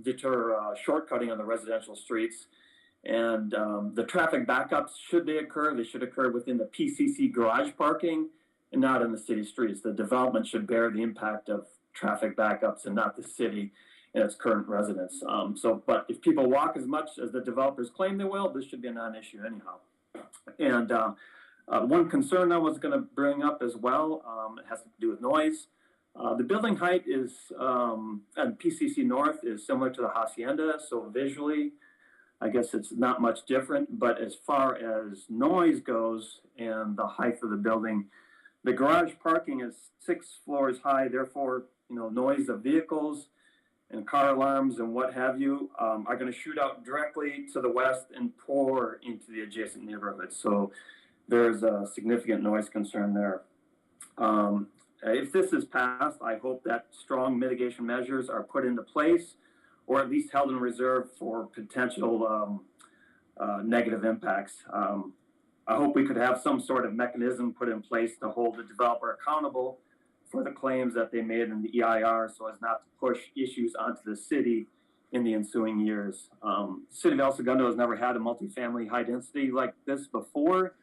deter shortcutting on the residential streets. And the traffic backups, should they should occur within the PCC garage parking and not in the city streets. The development should bear the impact of traffic backups and not the city and its current residents. But if people walk as much as the developers claim they will, this should be a non-issue anyhow. And one concern I was going to bring up as well, it has to do with noise. The building height is, at PCC North is similar to the Hacienda, so visually, I guess it's not much different. But as far as noise goes and the height of the building, the garage parking is 6 floors high, therefore, noise of vehicles and car alarms and what have you are going to shoot out directly to the west and pour into the adjacent neighborhood. So there's a significant noise concern there. If this is passed, I hope that strong mitigation measures are put into place or at least held in reserve for potential negative impacts. I hope we could have some sort of mechanism put in place to hold the developer accountable for the claims that they made in the EIR so as not to push issues onto the city in the ensuing years. City of El Segundo has never had a multifamily high density like this before.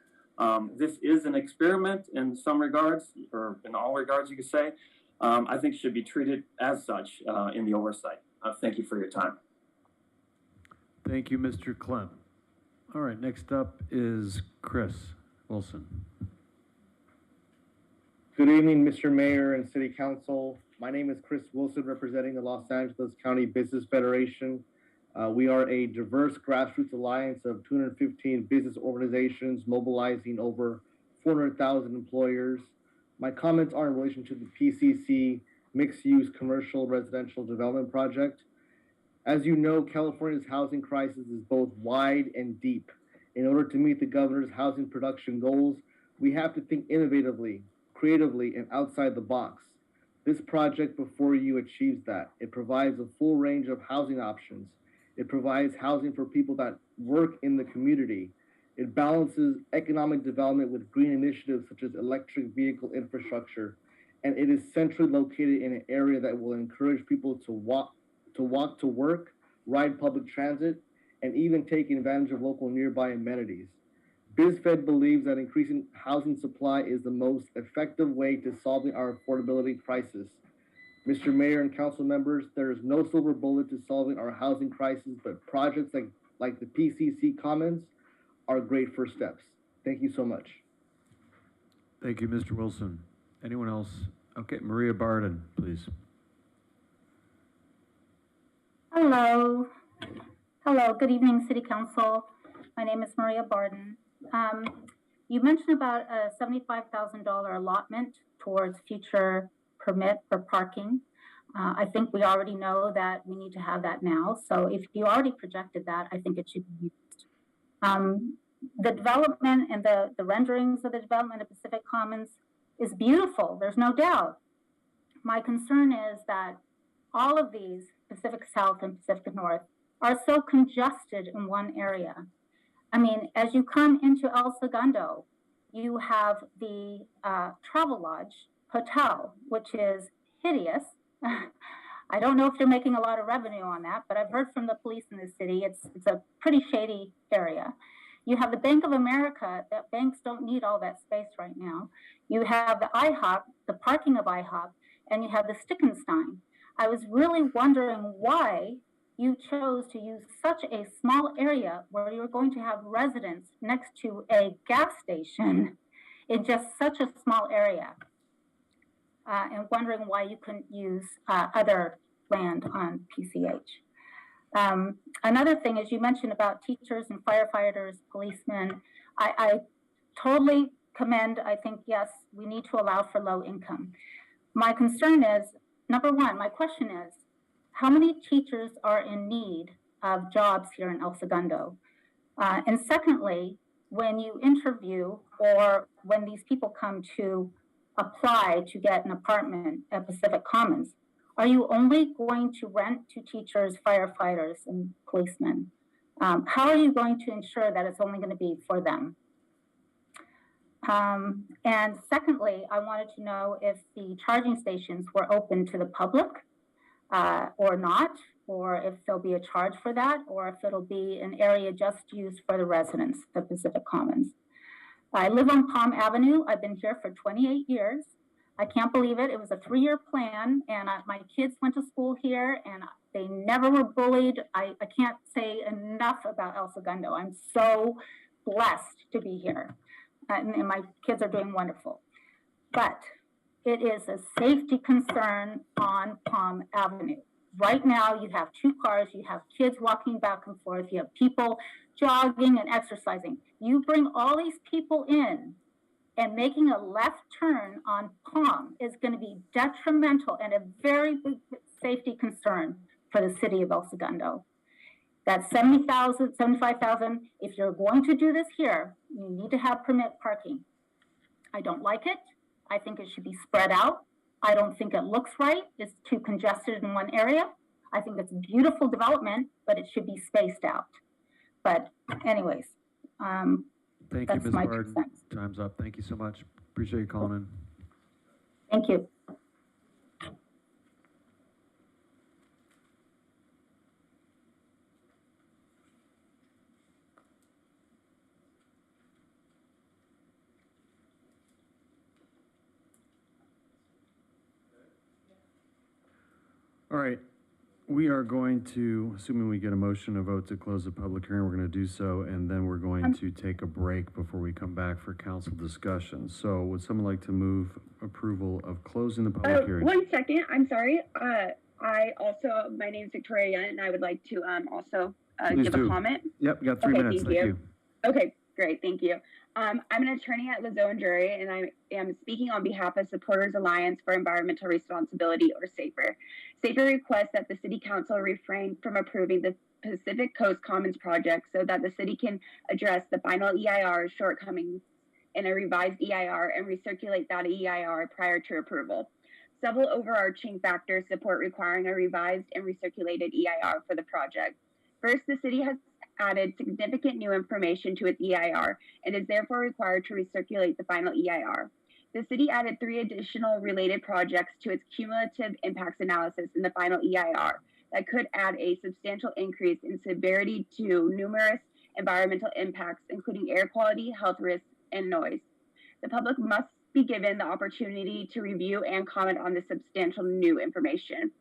This is an experiment in some regards, or in all regards, you could say. I think should be treated as such in the oversight. Thank you for your time. Thank you, Mr. Klemp. All right, next up is Chris Wilson. Good evening, Mr. Mayor and City Council. My name is Chris Wilson, representing the Los Angeles County Business Federation. We are a diverse grassroots alliance of 215 business organizations mobilizing over 400,000 employers. My comments are in relation to the PCC Mixed-Use Commercial Residential Development Project. As you know, California's housing crisis is both wide and deep. In order to meet the governor's housing production goals, we have to think innovatively, creatively, and outside the box. This project before you achieves that. It provides a full range of housing options. It provides housing for people that work in the community. It balances economic development with green initiatives such as electric vehicle infrastructure. And it is centrally located in an area that will encourage people to walk to work, ride public transit, and even take advantage of local nearby amenities. BizFed believes that increasing housing supply is the most effective way to solving our affordability crisis. Mr. Mayor and council members, there is no silver bullet to solving our housing crisis, but projects like the PCC Commons are great first steps. Thank you so much. Thank you, Mr. Wilson. Anyone else? Okay, Maria Barden, please. Hello. Hello, good evening, City Council. My name is Maria Barden. You mentioned about a $75,000 allotment towards future permit for parking. I think we already know that we need to have that now. So if you already projected that, I think it should be used. The development and the renderings of the development of Pacific Commons is beautiful, there's no doubt. My concern is that all of these, Pacific South and Pacific North, are so congested in one area. I mean, as you come into El Segundo, you have the Travelodge Hotel, which is hideous. I don't know if they're making a lot of revenue on that, but I've heard from the police in the city, it's a pretty shady area. You have the Bank of America, that banks don't need all that space right now. You have the IHOP, the parking of IHOP, and you have the Stickenstein. I was really wondering why you chose to use such a small area where you're going to have residents next to a gas station in just such a small area. And wondering why you couldn't use other land on PCH. Another thing is you mentioned about teachers and firefighters, policemen. I totally commend, I think, yes, we need to allow for low income. My concern is, number one, my question is, how many teachers are in need of jobs here in El Segundo? And secondly, when you interview or when these people come to apply to get an apartment at Pacific Commons, are you only going to rent to teachers, firefighters, and policemen? How are you going to ensure that it's only going to be for them? And secondly, I wanted to know if the charging stations were open to the public or not, or if there'll be a charge for that, or if it'll be an area just used for the residents of Pacific Commons. I live on Palm Avenue. I've been here for 28 years. I can't believe it. It was a 3-year plan, and my kids went to school here, and they never were bullied. I can't say enough about El Segundo. I'm so blessed to be here, and my kids are doing wonderful. But it is a safety concern on Palm Avenue. Right now, you have 2 cars, you have kids walking back and forth, you have people jogging and exercising. You bring all these people in, and making a left turn on Palm is going to be detrimental and a very big safety concern for the city of El Segundo. That's $70,000, $75,000. If you're going to do this here, you need to have permit parking. I don't like it. I think it should be spread out. I don't think it looks right. It's too congested in one area. I think it's beautiful development, but it should be spaced out. But anyways, Thank you, Ms. Barden. Time's up. Thank you so much. Appreciate you calling in. Thank you. All right, we are going to, assuming we get a motion, a vote to close the public hearing, we're going to do so, and then we're going to take a break before we come back for council discussion. So would someone like to move approval of closing the public hearing? 1 second, I'm sorry. My name's Victoria, and I would like to also Please give do. a comment. Yep, you got 3 minutes. Thank you. Okay, great, thank you. I'm an attorney at Lazo and Jury, and I am speaking on behalf of Supporters Alliance for Environmental Responsibility, or SAFER. SAFER requests that the City Council refrain from approving the Pacific Coast Commons project so that the city can address the final EIR shortcomings in a revised EIR and recirculate that EIR prior to approval. Several overarching factors support requiring a revised and recirculated EIR for the project. First, the city has added significant new information to its EIR and is therefore required to recirculate the final EIR. The city added 3 additional related projects to its cumulative impacts analysis in the final EIR that could add a substantial increase in severity to numerous environmental impacts, including air quality, health risks, and noise. The public must be given the opportunity to review and comment on the substantial new information.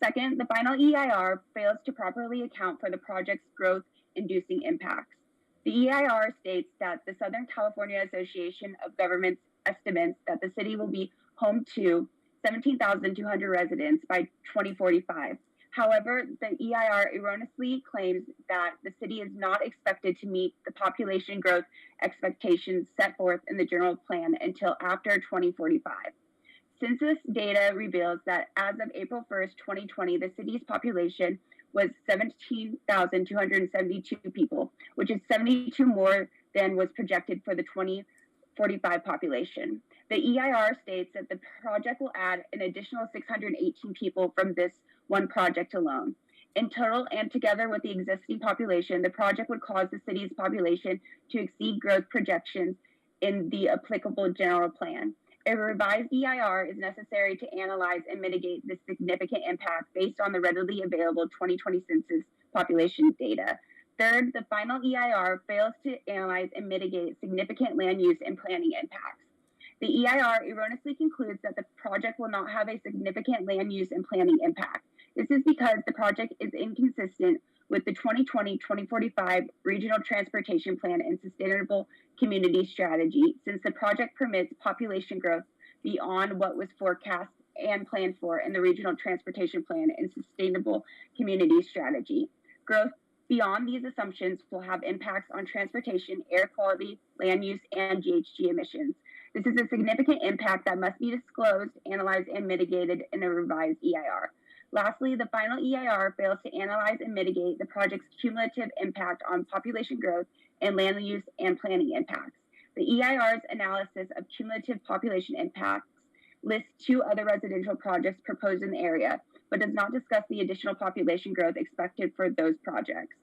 Second, the final EIR fails to properly account for the project's growth-inducing impacts. The EIR states that the Southern California Association of Governments estimates that the city will be home to 17,200 residents by 2045. However, the EIR erroneously claims that the city is not expected to meet the population growth expectations set forth in the general plan until after 2045. Census data reveals that as of April 1st, 2020, the city's population was 17,272 people, which is 72 more than was projected for the 2045 population. The EIR states that the project will add an additional 618 people from this one project alone. In total, and together with the existing population, the project would cause the city's population to exceed growth projections in the applicable general plan. A revised EIR is necessary to analyze and mitigate this significant impact based on the readily available 2020 census population data. Third, the final EIR fails to analyze and mitigate significant land use and planning impacts. The EIR erroneously concludes that the project will not have a significant land use and planning impact. This is because the project is inconsistent with the 2020-2045 Regional Transportation Plan and Sustainable Community Strategy, since the project permits population growth beyond what was forecast and planned for in the Regional Transportation Plan and Sustainable Community Strategy. Growth beyond these assumptions will have impacts on transportation, air quality, land use, and GHG emissions. This is a significant impact that must be disclosed, analyzed, and mitigated in a revised EIR. Lastly, the final EIR fails to analyze and mitigate the project's cumulative impact on population growth and land use and planning impacts. The EIR's analysis of cumulative population impacts lists 2 other residential projects proposed in the area, but does not discuss the additional population growth expected for those projects.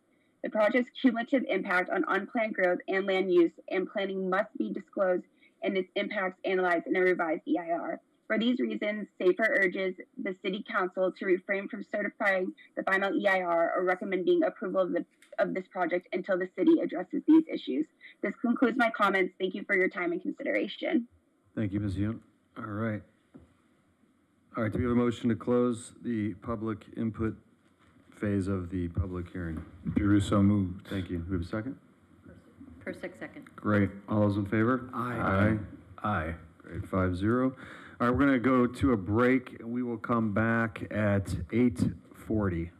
The project's cumulative impact on unplanned growth and land use and planning must be disclosed and its impacts analyzed in a revised EIR. For these reasons, SAFER urges the City Council to refrain from certifying the final EIR or recommending approval of this project until the city addresses these issues. This concludes my comments. Thank you for your time and consideration. Thank you, Ms. Young. All right. All right, do we have a motion to close the public input phase of the public hearing? Jeruso moved. Thank you. Do we have a second? Persick, second. Great. All those in favor? Aye. Aye. Great, 5-0. All right, we're going to go to a break, and we will come back at 8:40.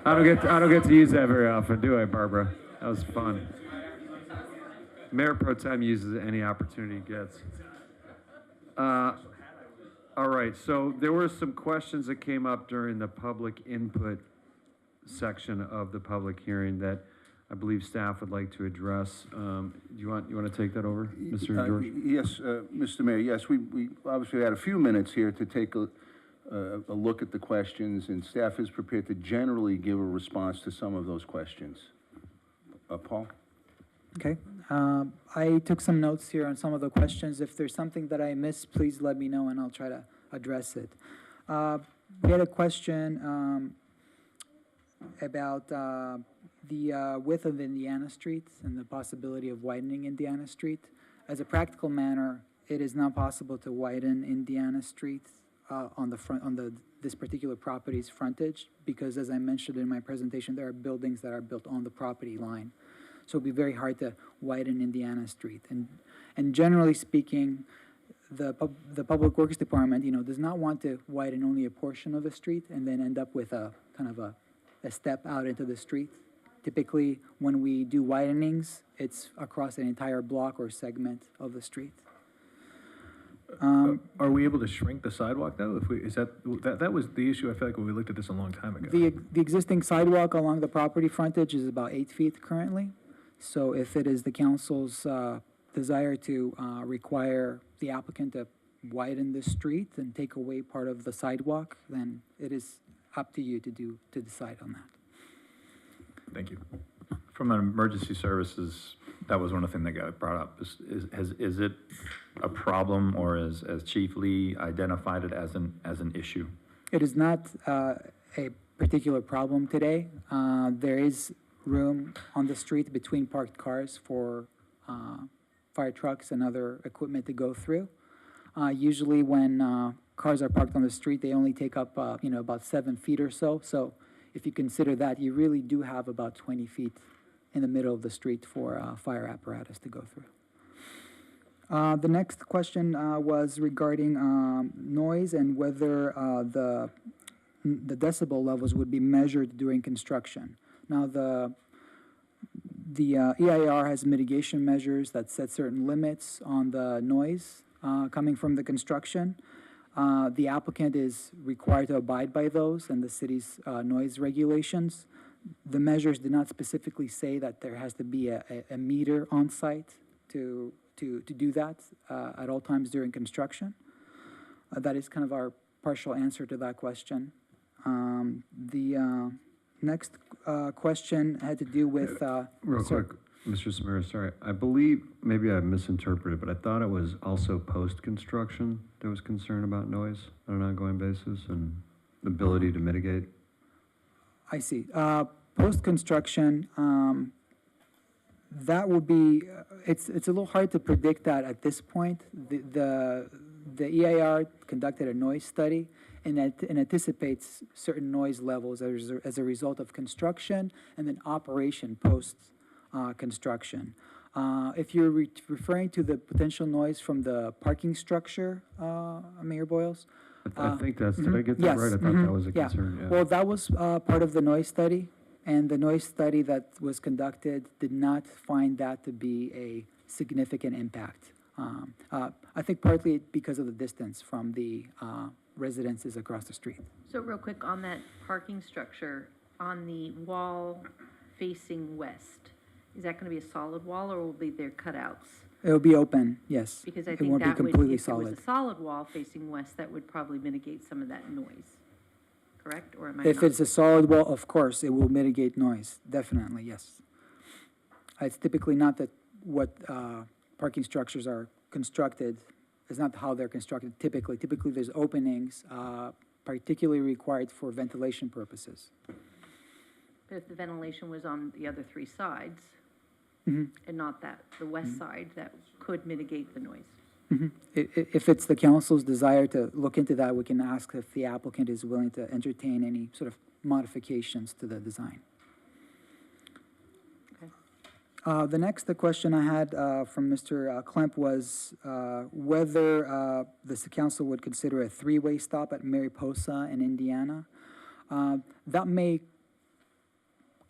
I don't get to use that very often, do I, Barbara? That was fun. Mayor Pro Tem uses any opportunity he gets. All right, so there were some questions that came up during the public input section of the public hearing that I believe staff would like to address. You want to take that over, Mr. George? Yes, Mr. Mayor, yes, we obviously had a few minutes here to take a look at the questions, and staff is prepared to generally give a response to some of those questions. Paul? Okay. I took some notes here on some of the questions. If there's something that I missed, please let me know and I'll try to address it. We had a question about the width of Indiana Street and the possibility of widening Indiana Street. As a practical matter, it is not possible to widen Indiana Street on this particular property's frontage because, as I mentioned in my presentation, there are buildings that are built on the property line. So it'd be very hard to widen Indiana Street. And generally speaking, the Public Works Department, does not want to widen only a portion of the street and then end up with a kind of a step out into the street. Typically, when we do widenings, it's across an entire block or segment of the street. Are we able to shrink the sidewalk though? That was the issue, I feel like, when we looked at this a long time ago. The existing sidewalk along the property frontage is about 8 feet currently. So if it is the council's desire to require the applicant to widen the street and take away part of the sidewalk, then it is up to you to decide on that. Thank you. From an emergency services, that was one of the things that got brought up. Is it a problem, or as Chief Lee identified it as an issue? It is not a particular problem today. There is room on the street between parked cars for fire trucks and other equipment to go through. Usually when cars are parked on the street, they only take up about 7 feet or so. So if you consider that, you really do have about 20 feet in the middle of the street for fire apparatus to go through. The next question was regarding noise and whether the decibel levels would be measured during construction. Now, the EIR has mitigation measures that set certain limits on the noise coming from the construction. The applicant is required to abide by those and the city's noise regulations. The measures do not specifically say that there has to be a meter on site to do that at all times during construction. That is kind of our partial answer to that question. The next question had to do with... Real quick, Mr. Samara, sorry. I believe, maybe I misinterpreted, but I thought it was also post-construction there was concern about noise on an ongoing basis and the ability to mitigate. I see. Post-construction, that would be, it's a little hard to predict that at this point. The EIR conducted a noise study and anticipates certain noise levels as a result of construction and then operation post-construction. If you're referring to the potential noise from the parking structure, Mayor Boyles, I think that's, did I get that right? I thought that was a concern. Yeah. Well, that was part of the noise study, and the noise study that was conducted did not find that to be a significant impact. I think partly because of the distance from the residences across the street. So real quick on that parking structure, on the wall facing west, is that going to be a solid wall or will be there cutouts? It'll be open, yes. Because I It think won't be that would, completely if there was solid. a solid wall facing west, that would probably mitigate some of that noise, correct? Or am I If not? it's a solid wall, of course, it will mitigate noise, definitely, yes. It's typically not that what parking structures are constructed, is not how they're constructed typically. Typically, there's openings, particularly required for ventilation purposes. But if the ventilation was on the other three sides, Mhm. and not the west side, that could mitigate the noise. Mhm. If it's the council's desire to look into that, we can ask if the applicant is willing to entertain any sort of modifications to the design. Okay. The next question I had from Mr. Klemp was whether the council would consider a three-way stop at Mariposa in Indiana. That may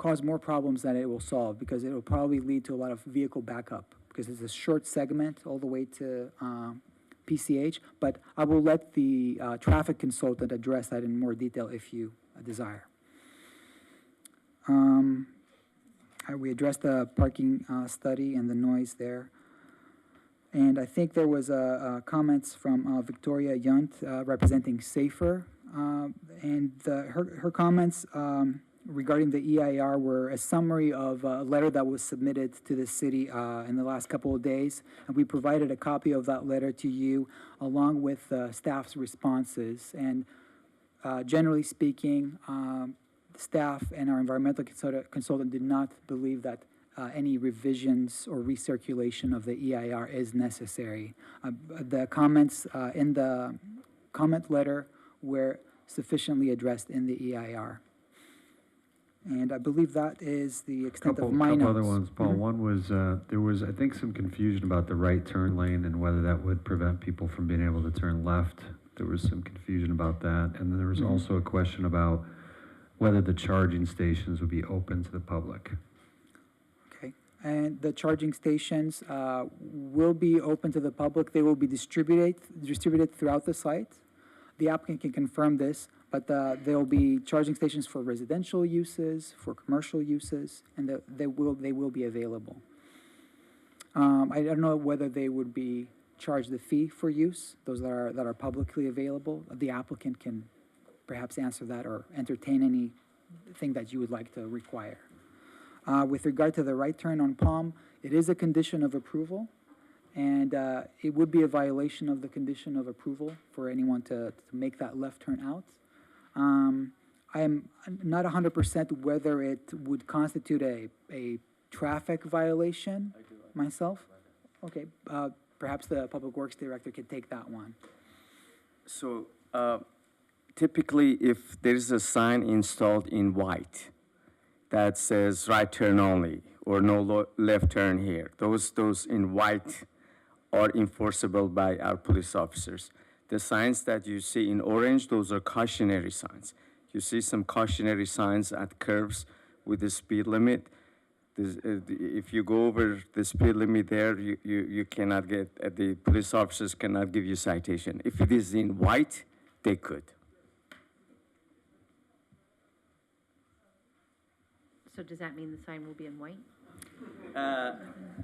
cause more problems than it will solve, because it will probably lead to a lot of vehicle backup, because it's a short segment all the way to PCH, but I will let the traffic consultant address that in more detail if you desire. We addressed the parking study and the noise there. And I think there was comments from Victoria Yunt representing SAFER. And her comments regarding the EIR were a summary of a letter that was submitted to the city in the last couple of days. And we provided a copy of that letter to you along with staff's responses. And generally speaking, staff and our environmental consultant did not believe that any revisions or recirculation of the EIR is necessary. The comments in the comment letter were sufficiently addressed in the EIR. And I believe that is the extent of my notes. Couple other ones, Paul. One was, there was, I think, some confusion about the right turn lane and whether that would prevent people from being able to turn left. There was some confusion about that. And then there was also a question about whether the charging stations would be open to the public. Okay, and the charging stations will be open to the public. They will be distributed throughout the site. The applicant can confirm this, but there will be charging stations for residential uses, for commercial uses, and they will be available. I don't know whether they would be charged the fee for use, those that are publicly available. The applicant can perhaps answer that or entertain anything that you would like to require. With regard to the right turn on Palm, it is a condition of approval, and it would be a violation of the condition of approval for anyone to make that left turn out. I am not 100% whether it would constitute a traffic violation myself. Okay, perhaps the Public Works Director could take that one. So, typically, if there is a sign installed in white that says right turn only or no left turn here, those in white are enforceable by our police officers. The signs that you see in orange, those are cautionary signs. You see some cautionary signs at curves with the speed limit. If you go over the speed limit there, you cannot get, the police officers cannot give you citation. If it is in white, they could. So does that mean the sign will be in white?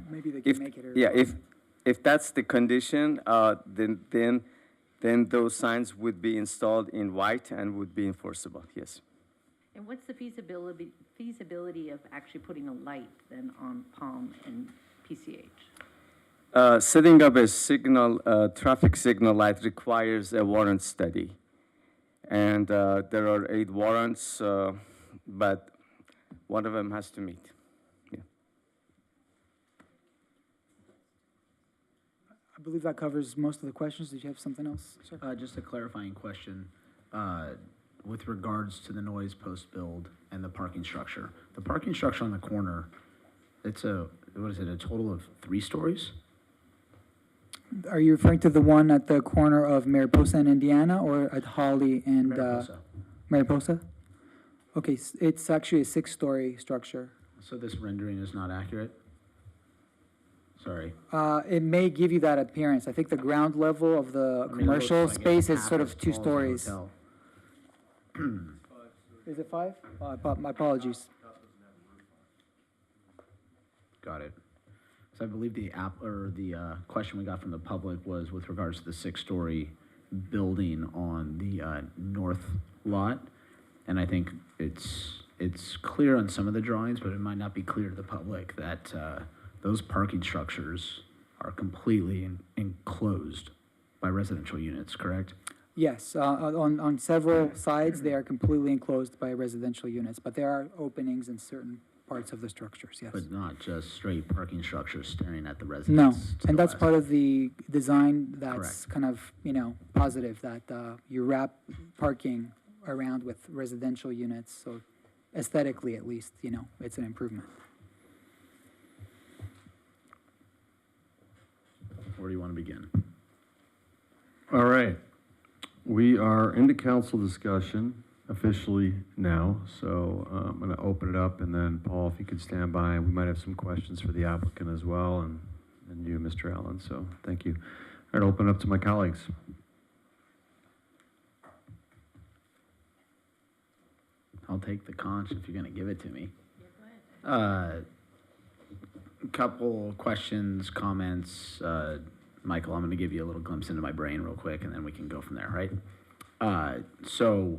Maybe they can make it. Or Yeah, if that's the condition, then those signs would be installed in white and would be enforceable, yes. And what's the feasibility of actually putting a light then on Palm and PCH? Setting up a signal, traffic signal light requires a warrant study. And there are 8 warrants, but one of them has to meet. Yeah. I believe that covers most of the questions. Did you have something else, sir? Just a clarifying question. With regards to the noise post-build and the parking structure. The parking structure on the corner, it's a total of 3 stories? Are you referring to the one at the corner of Mariposa and Indiana, or at Holly and Mariposa? Okay, it's actually a 6-story structure. So this rendering is not accurate? Sorry. It may give you that appearance. I think the ground level of the commercial space is sort of 2 stories. Is it 5? My apologies. Got it. So I believe the question we got from the public was with regards to the 6-story building on the north lot. And I think it's clear on some of the drawings, but it might not be clear to the public that those parking structures are completely enclosed by residential units, correct? Yes, on several sides, they are completely enclosed by residential units, but there are openings in certain parts of the structures, yes. But not just straight parking structures staring at the No, residents. and that's part of the design that's kind of, positive, that you wrap parking around with residential units, so aesthetically at least, it's an improvement. Where do you want to begin? All right. We are into council discussion. officially now, so I'm going to open it up, and then Paul, if you could stand by, we might have some questions for the applicant as well, and you, Mr. Allen, so thank you. All right, open it up to my colleagues. I'll take the conch if you're gonna give it to me. Couple questions, comments. Michael, I'm gonna give you a little glimpse into my brain real quick, and then we can go from there, right? So,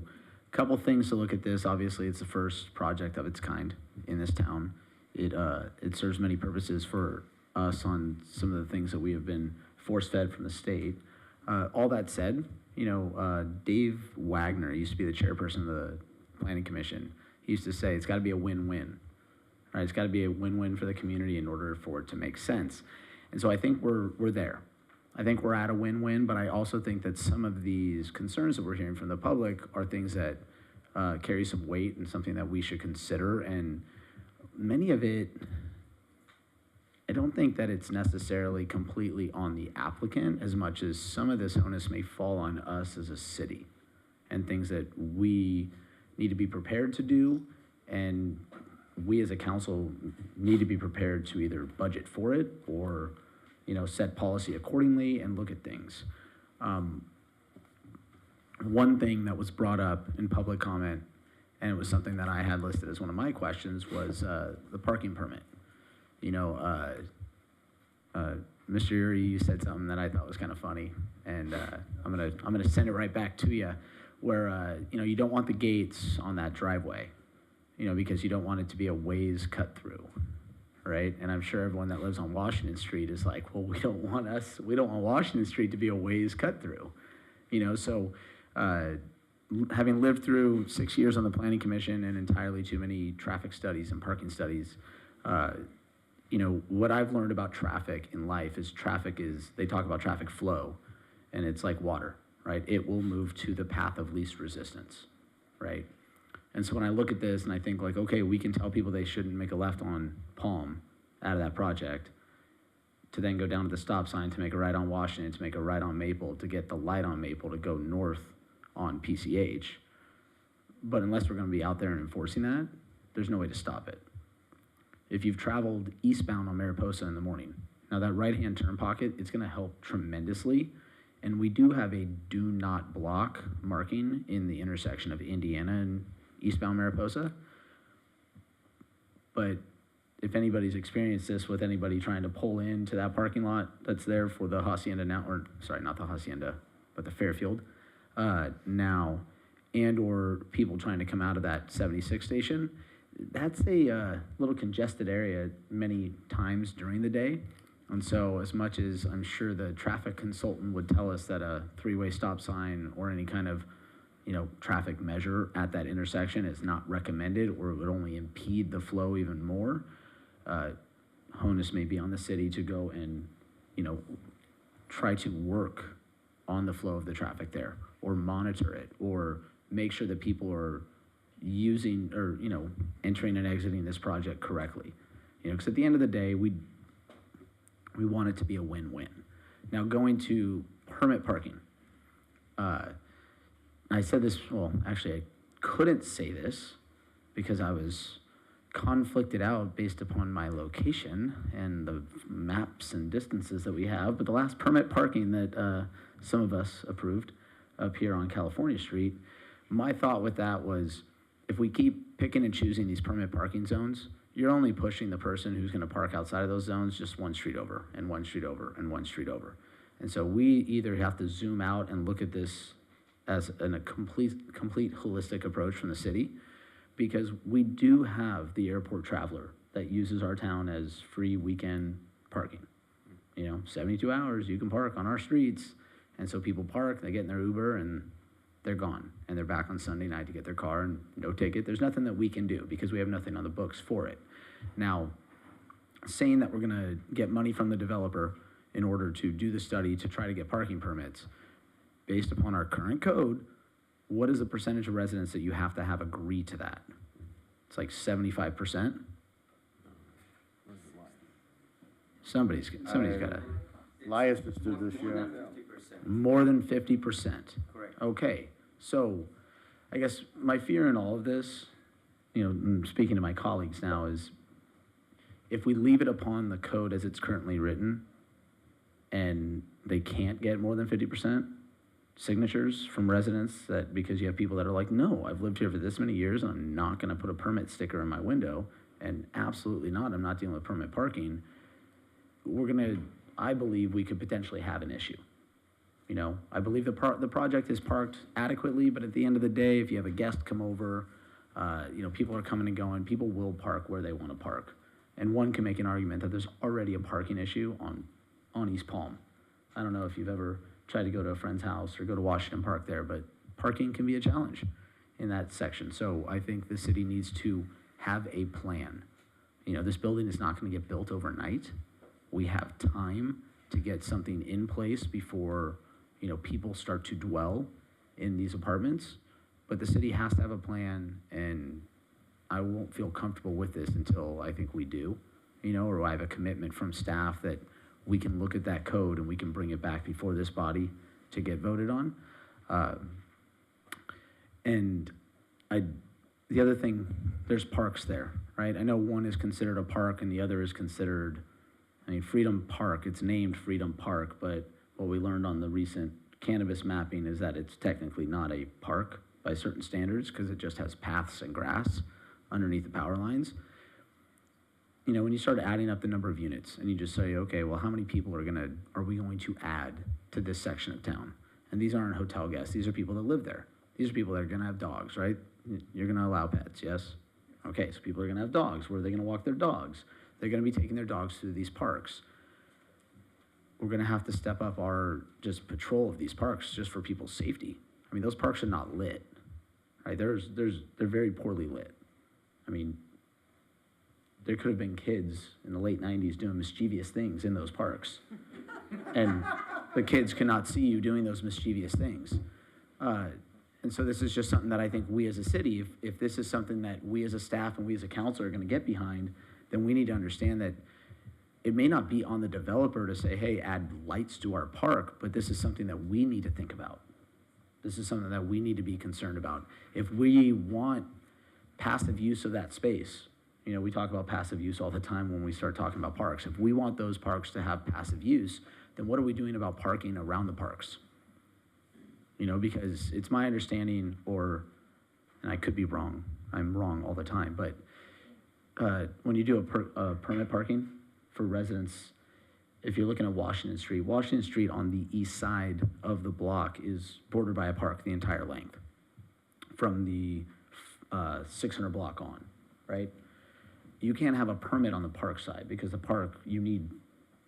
couple things to look at this. Obviously, it's the first project of its kind in this town. It serves many purposes for us on some of the things that we have been force-fed from the state. All that said, Dave Wagner used to be the chairperson of the Planning Commission. He used to say it's got to be a win-win, right? It's got to be a win-win for the community in order for it to make sense. And so I think we're there. I think we're at a win-win, but I also think that some of these concerns that we're hearing from the public are things that carry some weight and something that we should consider. And many of it, I don't think that it's necessarily completely on the applicant as much as some of this onus may fall on us as a city and things that we need to be prepared to do, and we as a council need to be prepared to either budget for it or, set policy accordingly and look at things. One thing that was brought up in public comment, and it was something that I had listed as one of my questions, was the parking permit. Mr. Urho, you said something that I thought was kind of funny, and I'm gonna send it right back to you, where you don't want the gates on that driveway, because you don't want it to be a ways cut through, right? And I'm sure everyone that lives on Washington Street is like, well, we don't want Washington Street to be a ways cut through, So having lived through 6 years on the Planning Commission and entirely too many traffic studies and parking studies, what I've learned about traffic in life is they talk about traffic flow, and it's like water, right? It will move to the path of least resistance, right? And so when I look at this and I think like, okay, we can tell people they shouldn't make a left on Palm out of that project, to then go down to the stop sign, to make a right on Washington, to make a right on Maple, to get the light on Maple to go north on PCH. But unless we're gonna be out there and enforcing that, there's no way to stop it. If you've traveled eastbound on Mariposa in the morning, now that right-hand turn pocket, it's gonna help tremendously. And we do have a do not block marking in the intersection of Indiana and eastbound Mariposa. But if anybody's experienced this with anybody trying to pull into that parking lot that's there for the Hacienda now, or sorry, not the Hacienda, but the Fairfield now, and or people trying to come out of that 76 station, that's a little congested area many times during the day. And so as much as I'm sure the traffic consultant would tell us that a three-way stop sign or any kind of traffic measure at that intersection is not recommended or would only impede the flow even more, onus may be on the city to go and try to work on the flow of the traffic there, or monitor it, or make sure that people are using or entering and exiting this project correctly. Because at the end of the day, we want it to be a win-win. Now, going to permit parking, I said this, well, actually I couldn't say this because I was conflicted out based upon my location and the maps and distances that we have, but the last permit parking that some of us approved up here on California Street, my thought with that was, if we keep picking and choosing these permit parking zones, you're only pushing the person who's gonna park outside of those zones just one street over, and one street over, and one street over. And so we either have to zoom out and look at this as a complete holistic approach from the city, because we do have the airport traveler that uses our town as free weekend parking. 72 hours, you can park on our streets. And so people park, they get in their Uber, and they're gone. And they're back on Sunday night to get their car, and no ticket. There's nothing that we can do because we have nothing on the books for it. Now, saying that we're gonna get money from the developer in order to do the study to try to get parking permits, based upon our current code, what is the percentage of residents that you have to have agree to that? It's like 75%. Somebody's gotta. Elias just did this year. More than 50%. Correct. Okay, so I guess my fear in all of this, you know, speaking to my colleagues now, is if we leave it upon the code as it's currently written and they can't get more than 50% signatures from residents, that because you have people that are like, no, I've lived here for this many years and I'm not gonna put a permit sticker in my window, and absolutely not, I'm not dealing with permit parking, I believe we could potentially have an issue. You know, I believe the project is parked adequately, but at the end of the day, if you have a guest come over, you know, people are coming and going, people will park where they want to park. And one can make an argument that there's already a parking issue on East Palm. I don't know if you've ever tried to go to a friend's house or go to Washington Park there, but parking can be a challenge in that section. So I think the city needs to have a plan. You know, this building is not going to get built overnight. We have time to get something in place before, you know, people start to dwell in these apartments, but the city has to have a plan, and I won't feel comfortable with this until I think we do, you know, or I have a commitment from staff that we can look at that code and we can bring it back before this body to get voted on. The other thing, there's parks there, right? I know one is considered a park and the other is considered, I mean, Freedom Park, it's named Freedom Park, but what we learned on the recent cannabis mapping is that it's technically not a park by certain standards because it just has paths and grass underneath the power lines. You know, when you start adding up the number of units and you just say, okay, well, how many people are we going to add to this section of town? And these aren't hotel guests. These are people that live there. These are people that are gonna have dogs, right? You're gonna allow pets, yes? Okay, so people are gonna have dogs. Where are they gonna walk their dogs? They're gonna be taking their dogs through these parks. We're gonna have to step up our just patrol of these parks just for people's safety. I mean, those parks are not lit, right? They're very poorly lit. I mean, there could have been kids in the late 90s doing mischievous things in those parks. And the kids cannot see you doing those mischievous things. And so this is just something that I think we as a city, if this is something that we as a staff and we as a council are gonna get behind, then we need to understand that it may not be on the developer to say, hey, add lights to our park, but this is something that we need to think about. This is something that we need to be concerned about. If we want passive use of that space, you know, we talk about passive use all the time when we start talking about parks. If we want those parks to have passive use, then what are we doing about parking around the parks? You know, because it's my understanding, and I could be wrong, I'm wrong all the time, but when you do a permit parking for residents, if you're looking at Washington Street on the east side of the block is bordered by a park the entire length from the 600 block on, right? You can't have a permit on the park side because the park, you need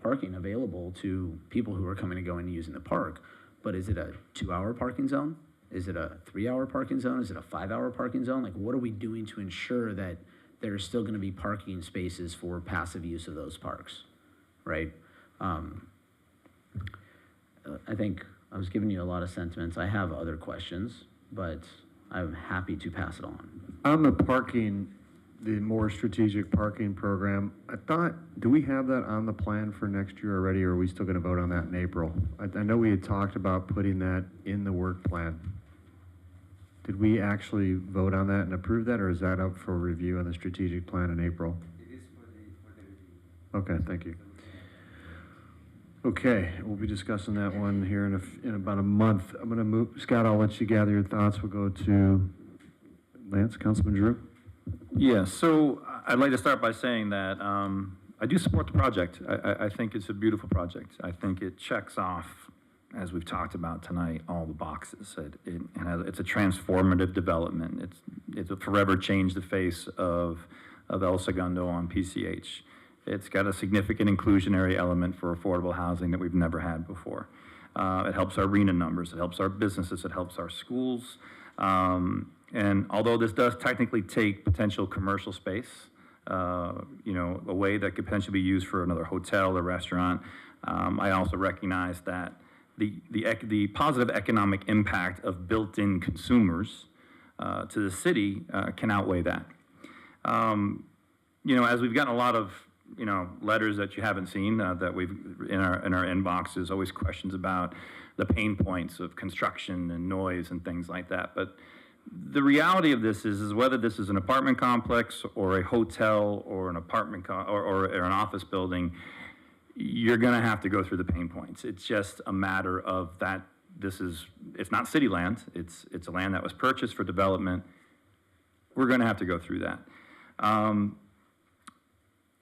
parking available to people who are coming and going and using the park. But is it a 2-hour parking zone? Is it a 3-hour parking zone? Is it a 5-hour parking zone? Like, what are we doing to ensure that there's still gonna be parking spaces for passive use of those parks, right? I think I was giving you a lot of sentiments. I have other questions, but I'm happy to pass it on. On the parking, the more strategic parking program, I thought, do we have that on the plan for next year already, or are we still gonna vote on that in April? I know we had talked about putting that in the work plan. Did we actually vote on that and approve that, or is that up for review in the strategic plan in April? It is for the review. Okay, thank you. Okay, we'll be discussing that one here in about a month. I'm gonna move, Scott, I'll let you gather your thoughts. We'll go to Lance, Councilman Drew. Yeah, so I'd like to start by saying that I do support the project. I think it's a beautiful project. I think it checks off, as we've talked about tonight, all the boxes. It's a transformative development. It'll forever change the face of El Segundo on PCH. It's got a significant inclusionary element for affordable housing that we've never had before. It helps our RENA numbers, it helps our businesses, it helps our schools. And although this does technically take potential commercial space, you know, a way that could potentially be used for another hotel or restaurant, I also recognize that the positive economic impact of built-in consumers to the city can outweigh that. You know, as we've gotten a lot of, you know, letters that you haven't seen that we've in our inbox, there's always questions about the pain points of construction and noise and things like that. But The reality of this is whether this is an apartment complex or a hotel or an apartment or an office building, you're going to have to go through the pain points. It's just a matter of that. It's not city land. It's a land that was purchased for development. We're going to have to go through that.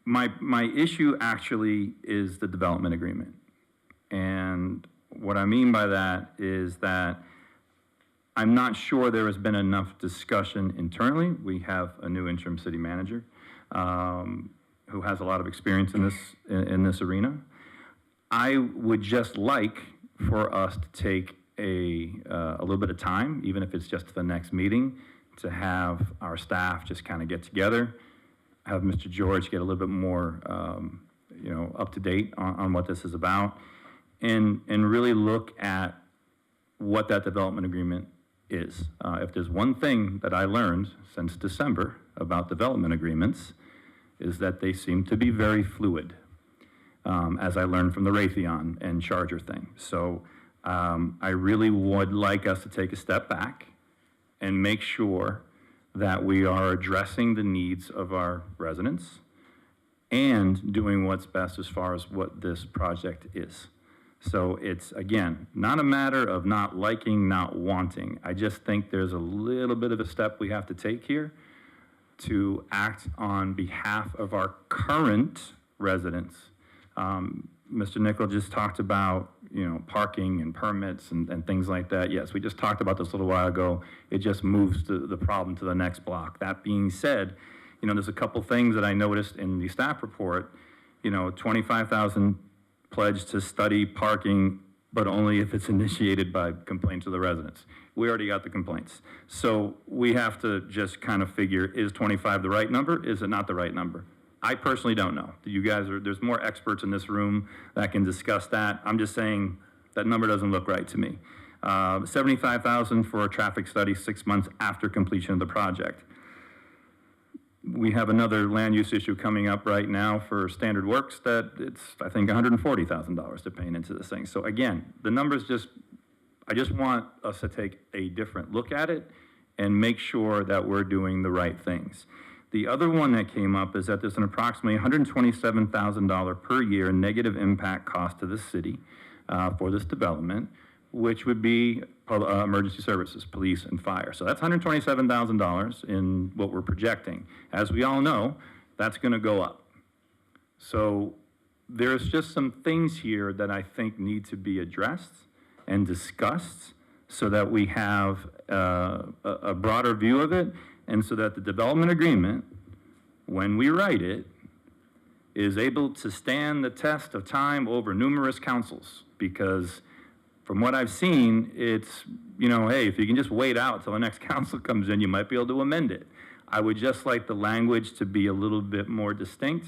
My issue actually is the development agreement. And what I mean by that is that I'm not sure there has been enough discussion internally. We have a new interim city manager who has a lot of experience in this arena. I would just like for us to take a little bit of time, even if it's just to the next meeting, to have our staff just kind of get together, have Mr. George get a little bit more, up to date on what this is about, and really look at what that development agreement is. If there's one thing that I learned since December about development agreements, is that they seem to be very fluid, as I learned from the Raytheon and Charger thing. So I really would like us to take a step back and make sure that we are addressing the needs of our residents and doing what's best as far as what this project is. So it's, again, not a matter of not liking, not wanting. I just think there's a little bit of a step we have to take here to act on behalf of our current residents. Mr. Nickel just talked about, parking and permits and things like that. Yes, we just talked about this a little while ago. It just moves the problem to the next block. That being said, there's a couple things that I noticed in the staff report, 25,000 pledge to study parking, but only if it's initiated by complaints of the residents. We already got the complaints. So we have to just kind of figure, is 25 the right number? Is it not the right number? I personally don't know. You guys there's more experts in this room that can discuss that. I'm just saying that number doesn't look right to me. 75,000 for a traffic study 6 months after completion of the project. We have another land use issue coming up right now for standard works that it's, I think, $140,000 to paying into this thing. So again, the numbers I just want us to take a different look at it and make sure that we're doing the right things. The other one that came up is that there's an approximately $127,000 per year negative impact cost to the city for this development, which would be emergency services, police and fire. So that's $127,000 in what we're projecting. As we all know, that's going to go up. So there's just some things here that I think need to be addressed and discussed so that we have a broader view of it, and so that the development agreement, when we write it, is able to stand the test of time over numerous councils. Because from what I've seen, it's, hey, if you can just wait out till the next council comes in, you might be able to amend it. I would just like the language to be a little bit more distinct,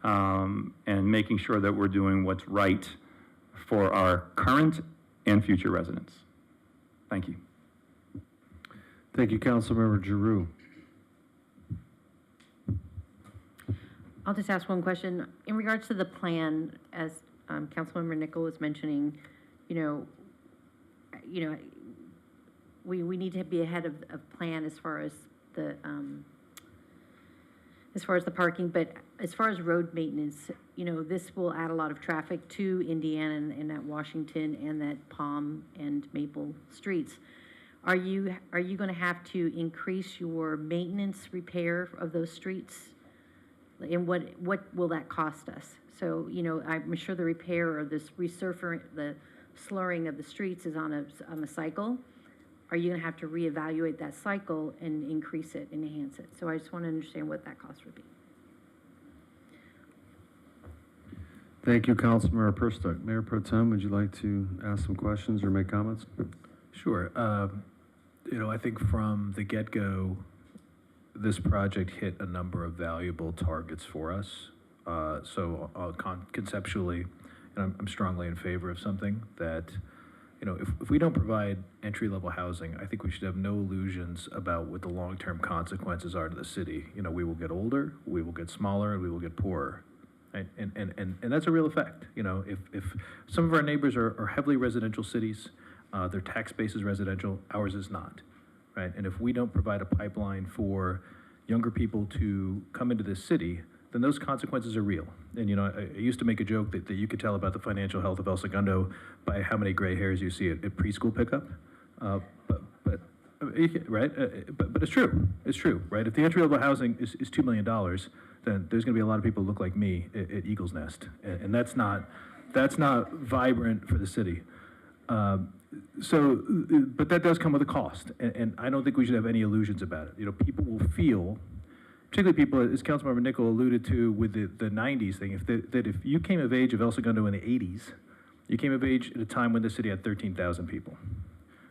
and making sure that we're doing what's right for our current and future residents. Thank you. Thank you, Councilmember Giroux. I'll just ask one question. In regards to the plan, as Councilmember Nickel was mentioning, we need to be ahead of plan as far as the parking, but as far as road maintenance, this will add a lot of traffic to Indiana and that Washington and that Palm and Maple streets. Are you going to have to increase your maintenance repair of those streets? And what will that cost us? So, I'm sure the repair or this the slurring of the streets is on a cycle. Are you going to have to reevaluate that cycle and increase it, enhance it? So I just want to understand what that cost would be. Thank you, Councilmember Perstuck. Mayor Pro Tem, would you like to ask some questions or make comments? Sure. I think from the get-go, this project hit a number of valuable targets for us. So conceptually, and I'm strongly in favor of something that, if we don't provide entry-level housing, I think we should have no illusions about what the long-term consequences are to the city. We will get older, we will get smaller, and we will get poorer. Right? And that's a real effect. If some of our neighbors are heavily residential cities, their tax base is residential, ours is not. right? And if we don't provide a pipeline for younger people to come into this city, then those consequences are real. And, you know, I used to make a joke that you could tell about the financial health of El Segundo by how many gray hairs you see at preschool pickup. Right? But it's true. It's true, right? If the entry-level housing is $2 million, then there's going to be a lot of people who look like me at Eagle's Nest, and that's not vibrant for the city. But that does come with a cost, and I don't think we should have any illusions about it. You know, people will feel, particularly people, as Councilmember Nichol alluded to with the 90s thing, that if you came of age of El Segundo in the 80s, you came of age at a time when the city had 13,000 people.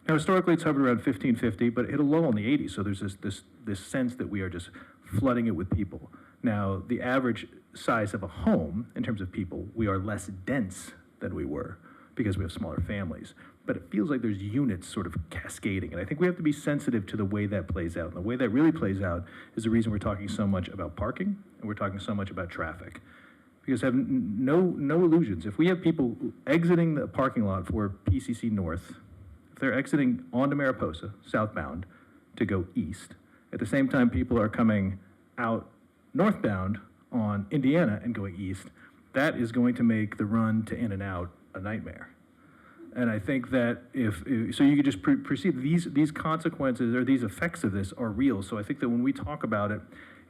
Now, historically, it's hovered around 1,550, but it hit a low in the 80s, so there's this sense that we are just flooding it with people. Now, the average size of a home, in terms of people, we are less dense than we were because we have smaller families. But it feels like there's units sort of cascading, and I think we have to be sensitive to the way that plays out. And the way that really plays out is the reason we're talking so much about parking, and we're talking so much about traffic. Because have no illusions. If we have people exiting the parking lot for PCC North, they're exiting onto Mariposa, southbound, to go east. At the same time, people are coming out northbound on Indiana and going east. That is going to make the run to in and out a nightmare. And I think that so you could just perceive these consequences or these effects of this are real. So I think that when we talk about it,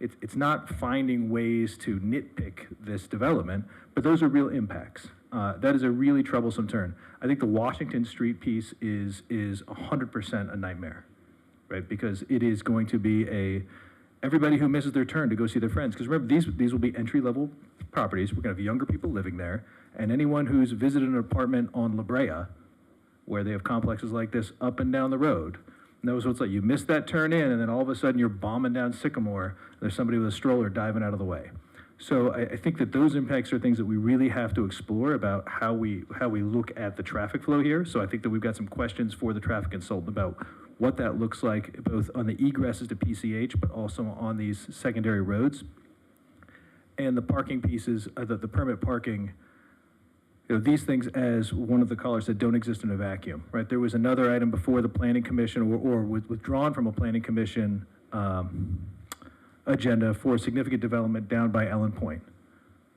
it's not finding ways to nitpick this development, but those are real impacts. That is a really troublesome turn. I think the Washington Street piece is 100% a nightmare, right? Because it is going to be everybody who misses their turn to go see their friends. Because remember, these will be entry-level properties. We're going to have younger people living there, and anyone who's visited an apartment on La Brea, where they have complexes like this up and down the road, knows what it's like. You miss that turn in, and then all of a sudden you're bombing down Sycamore. There's somebody with a stroller diving out of the way. So I think that those impacts are things that we really have to explore about how we look at the traffic flow here. So I think that we've got some questions for the traffic consultant about what that looks like, both on the egresses to PCH, but also on these secondary roads. And the parking pieces, the permit parking, you know, these things, as one of the callers said, don't exist in a vacuum, right? There was another item before the Planning Commission or withdrawn from a Planning Commission agenda for significant development down by Ellen Point.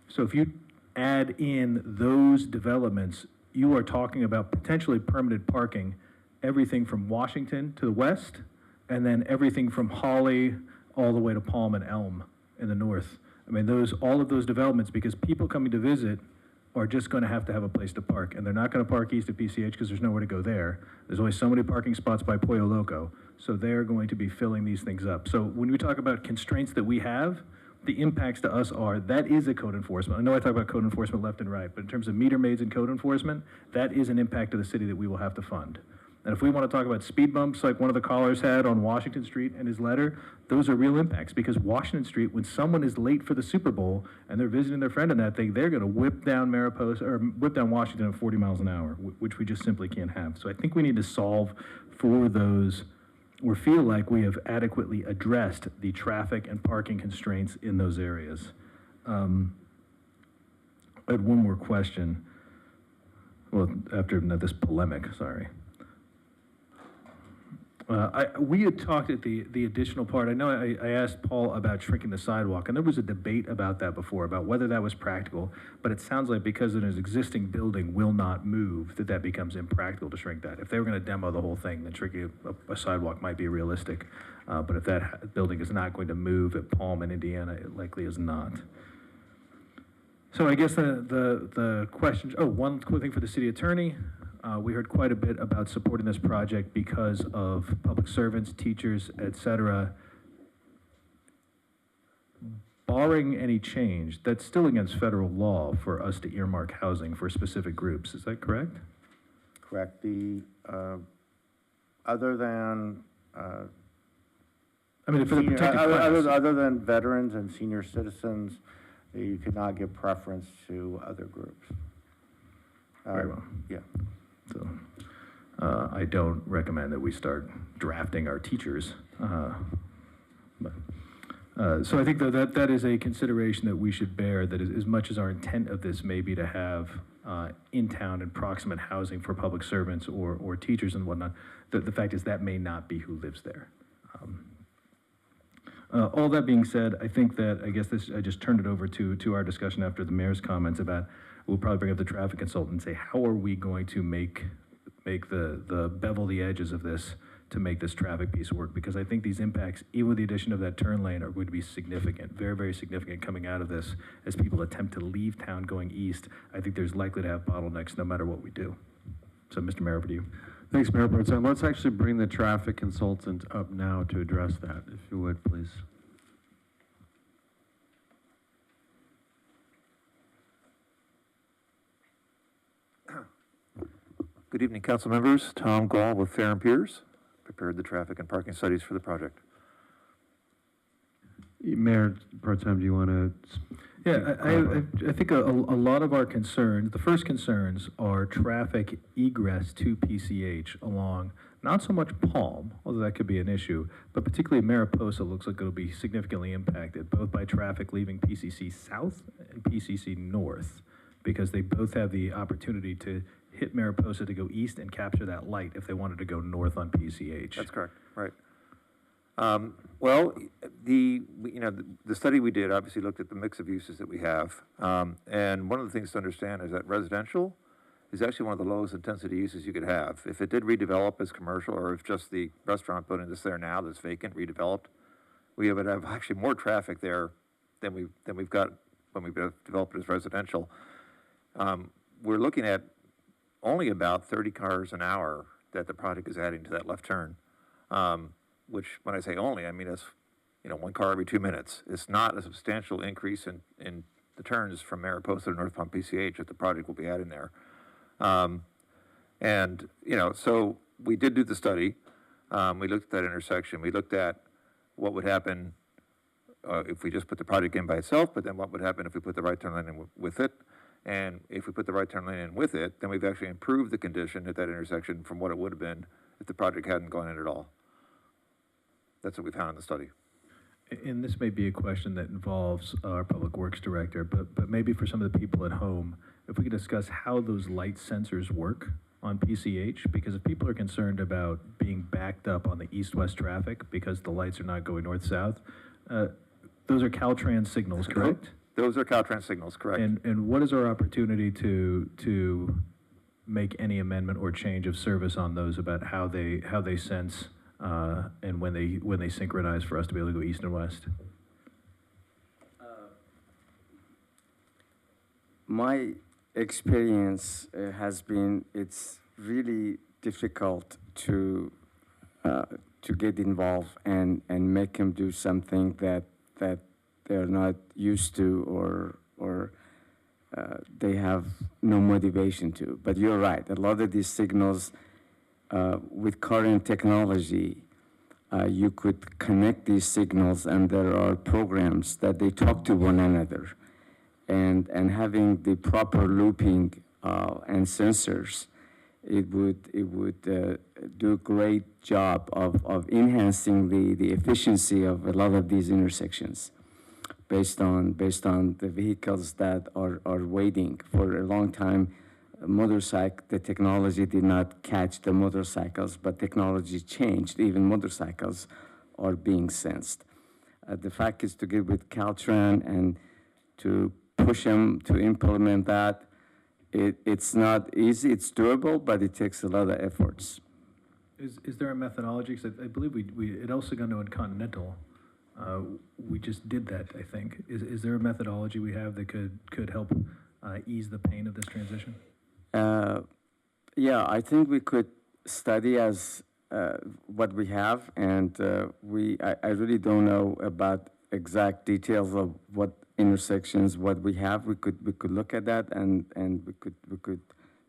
So if you add in those developments, you are talking about potentially permanent parking, everything from Washington to the west, and then everything from Holly all the way to Palm and Elm in the north. I mean, all of those developments, because people coming to visit are just going to have a place to park, and they're not going to park east of PCH because there's nowhere to go there. There's only so many parking spots by Pollo Loco, so they're going to be filling these things up. So when we talk about constraints that we have, the impacts to us are, that is a code enforcement. I know I talk about code enforcement left and right, but in terms of meter maids and code enforcement, that is an impact to the city that we will have to fund. And if we want to talk about speed bumps like one of the callers had on Washington Street in his letter, those are real impacts, because Washington Street, when someone is late for the Super Bowl and they're visiting their friend on that thing, they're going to whip down Mariposa or whip down Washington at 40 miles an hour, which we just simply can't have. So I think we need to solve for those, or feel like we have adequately addressed the traffic and parking constraints in those areas. I had one more question. Well, after this polemic, sorry. We had talked at the additional part. I know I asked Paul about shrinking the sidewalk, and there was a debate about that before, about whether that was practical, but it sounds like because an existing building will not move, that becomes impractical to shrink that. If they were going to demo the whole thing, then shrinking a sidewalk might be realistic, but if that building is not going to move at Palm in Indiana, it likely is not. So I guess the question, one quick thing for the city attorney. We heard quite a bit about supporting this project because of public servants, teachers, et cetera. Barring any change, that's still against federal law for us to earmark housing for specific groups. Is that correct? Correct. Other than for the protected class. Other than veterans and senior citizens, you could not give preference to other groups. Very well. Yeah. So I don't recommend that we start drafting our teachers. But So I think that is a consideration that we should bear, that as much as our intent of this may be to have in-town and proximate housing for public servants or teachers and whatnot, the fact is that may not be who lives there. All that being said, I think that, I just turned it over to our discussion after the mayor's comments about, we'll probably bring up the traffic consultant and say, how are we going to make the bevel the edges of this to make this traffic piece work? Because I think these impacts, even with the addition of that turn lane, are going to be significant, very, very significant coming out of this. As people attempt to leave town going east, I think there's likely to have bottlenecks no matter what we do. So, Mr. Mayor, over to you. Thanks, Mayor Pro Tem. Let's actually bring the traffic consultant up now to address that, if you would, please. Good evening, council members. Tom Gall with Fair and Piers. Prepared the traffic and parking studies for the project. Mayor Pro Tem, do you want to? Yeah, I think a lot of our concerns, the first concerns are traffic egress to PCH along, not so much Palm, although that could be an issue, but particularly Mariposa looks like it'll be significantly impacted, both by traffic leaving PCC South and PCC North, because they both have the opportunity to hit Mariposa to go east and capture that light if they wanted to go north on PCH. That's correct, right. Well, the study we did obviously looked at the mix of uses that we have. And one of the things to understand is that residential is actually one of the lowest intensity uses you could have. If it did redevelop as commercial, or if just the restaurant building that's there now that's vacant redeveloped, we would have actually more traffic there than we've got when we've developed it as residential. We're looking at only about 30 cars an hour that the project is adding to that left turn. Which, when I say only, I mean it's, one car every 2 minutes. It's not a substantial increase in the turns from Mariposa to North Palm PCH that the project will be adding there. So we did do the study. We looked at that intersection. We looked at what would happen if we just put the project in by itself, but then what would happen if we put the right turn lane in with it. And if we put the right turn lane in with it, then we've actually improved the condition at that intersection from what it would have been if the project hadn't gone in at all. That's what we found in the study. And this may be a question that involves our Public Works Director, but maybe for some of the people at home, if we could discuss how those light sensors work on PCH, because if people are concerned about being backed up on the east-west traffic because the lights are not going north-south, those are Caltrans signals, correct? Those are Caltrans signals, correct. And what is our opportunity to make any amendment or change of service on those about how they sense and when they synchronize for us to be able to go east and west? My experience has been it's really difficult to get involved and make them do something that they're not used to or they have no motivation to. But you're right, a lot of these signals with current technology, you could connect these signals and there are programs that they talk to one another. And having the proper looping and sensors, it would do a great job of enhancing the efficiency of a lot of these intersections based on the vehicles that are waiting for a long time. The technology did not catch the motorcycles, but technology changed. Even motorcycles are being sensed. The fact is to get with Caltran and to push them to implement that. It's not easy, it's doable, but it takes a lot of efforts. Is there a methodology? Because I believe we at El Segundo and Continental, we just did that, I think. Is there a methodology we have that could help ease the pain of this transition? Yeah, I think we could study as what we have, and I really don't know about exact details of what intersections, what we have. We could look at that and we could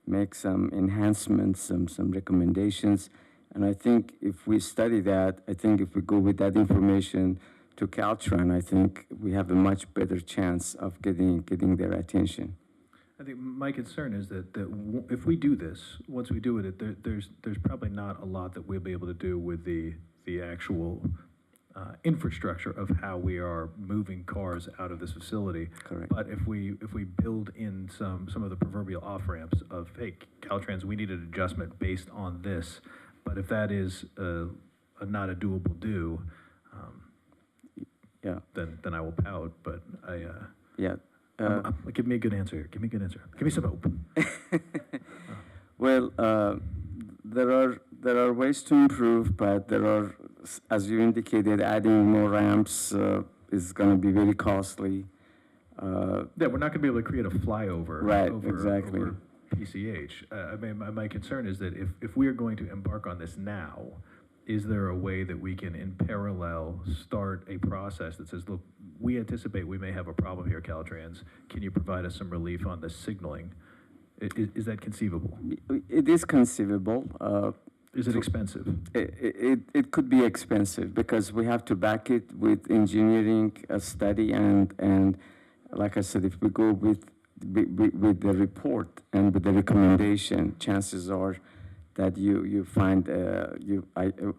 make some enhancements, some recommendations. And I think if we study that, I think if we go with that information to Caltran, I think we have a much better chance of getting their attention. I think my concern is that if we do this, once we do it, there's probably not a lot that we'll be able to do with the actual infrastructure of how we are moving cars out of this facility. Correct. But if we build in some of the proverbial off-ramps of, hey, Caltrans, we need an adjustment based on this, but if that is not a doable do, Yeah. then I will pout, but Yeah. give me a good answer here. Give me a good answer. Give me some hope. Well, there are ways to improve, but there are, as you indicated, adding more ramps is going to be very costly. Yeah, we're not going to be able to create a flyover Right, over, exactly. over PCH. I mean, my concern is that if we are going to embark on this now, is there a way that we can, in parallel, start a process that says, look, we anticipate we may have a problem here, Caltrans. Can you provide us some relief on the signaling? Is that conceivable? It is conceivable. Is it expensive? It could be expensive because we have to back it with engineering study and like I said, if we go with the report and with the recommendation, chances are that you find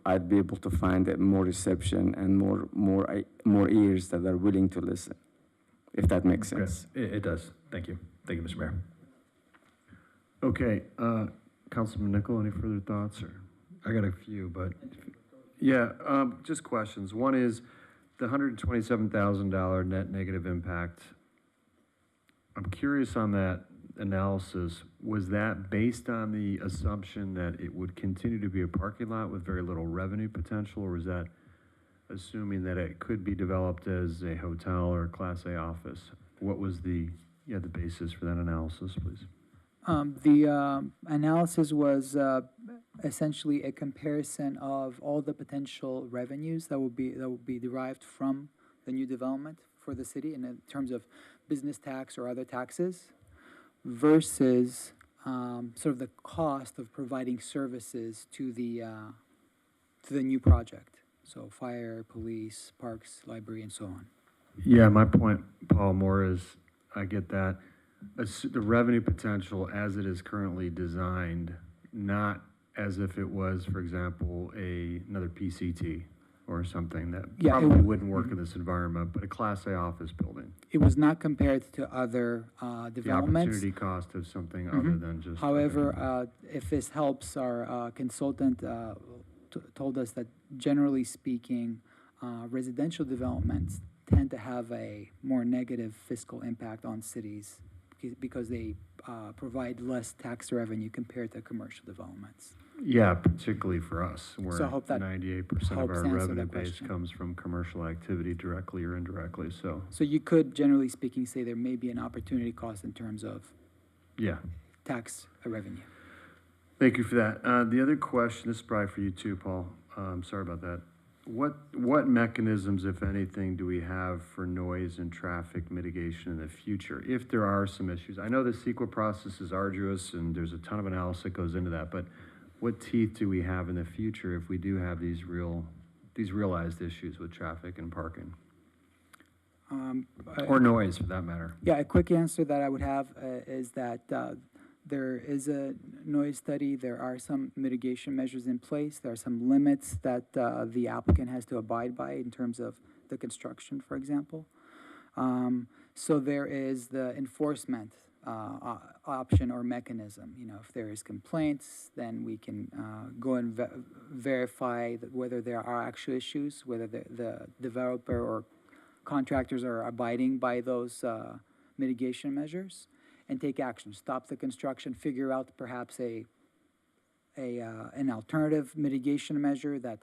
I'd be able to find more reception and more ears that are willing to listen, if that makes sense. It does. Thank you. Thank you, Mr. Mayor. Okay, Councilman Nichol, any further thoughts? Or I got a few, but yeah, just questions. One is the $127,000 net negative impact. I'm curious on that analysis. Was that based on the assumption that it would continue to be a parking lot with very little revenue potential, or was that assuming that it could be developed as a hotel or a Class A office? What was the basis for that analysis, please? The analysis was essentially a comparison of all the potential revenues that would be derived from the new development for the city in terms of business tax or other taxes versus sort of the cost of providing services to the new project. So fire, police, parks, library, and so on. Yeah, my point, Paul, more is I get that. The revenue potential as it is currently designed, not as if it was, for example, another PCT or something that probably wouldn't work in this environment, but a Class A office building. It was not compared to other developments. The opportunity cost of something other than just. However, if this helps, our consultant told us that generally speaking, residential developments tend to have a more negative fiscal impact on cities because they provide less tax revenue compared to commercial developments. Yeah, particularly for us, where So I hope that 98% of our helps answer revenue that base question. comes from commercial activity directly or indirectly, so. So you could, generally speaking, say there may be an opportunity cost in terms of Yeah. tax revenue. Thank you for that. The other question, this is probably for you too, Paul. Sorry about that. What mechanisms, if anything, do we have for noise and traffic mitigation in the future, if there are some issues? I know the CEQA process is arduous and there's a ton of analysis that goes into that, but what teeth do we have in the future if we do have these realized issues with traffic and parking? Or noise, for that matter? Yeah, a quick answer that I would have is that there is a noise study. There are some mitigation measures in place. There are some limits that the applicant has to abide by in terms of the construction, for example. So there is the enforcement option or mechanism. You know, if there is complaints, then we can go and verify whether there are actual issues, whether the developer or contractors are abiding by those mitigation measures, and take action. Stop the construction, figure out perhaps an alternative mitigation measure that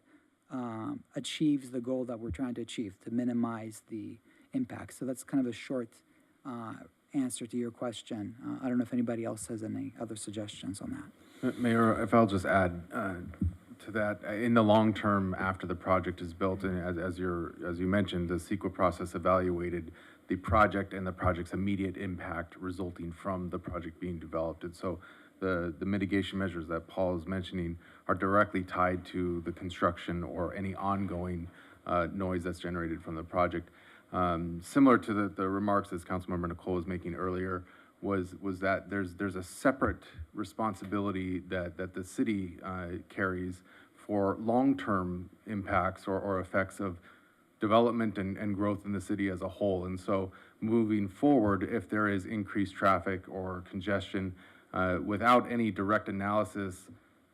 achieves the goal that we're trying to achieve, to minimize the impact. So that's kind of a short answer to your question. I don't know if anybody else has any other suggestions on that. Mayor, if I'll just add to that, in the long term, after the project is built, and as you mentioned, the CEQA process evaluated the project and the project's immediate impact resulting from the project being developed. And so the mitigation measures that Paul is mentioning are directly tied to the construction or any ongoing noise that's generated from the project. Similar to the remarks that Councilmember Nicole was making earlier, was that there's a separate responsibility that the city carries for long-term impacts or effects of development and growth in the city as a whole. And so moving forward, if there is increased traffic or congestion, without any direct analysis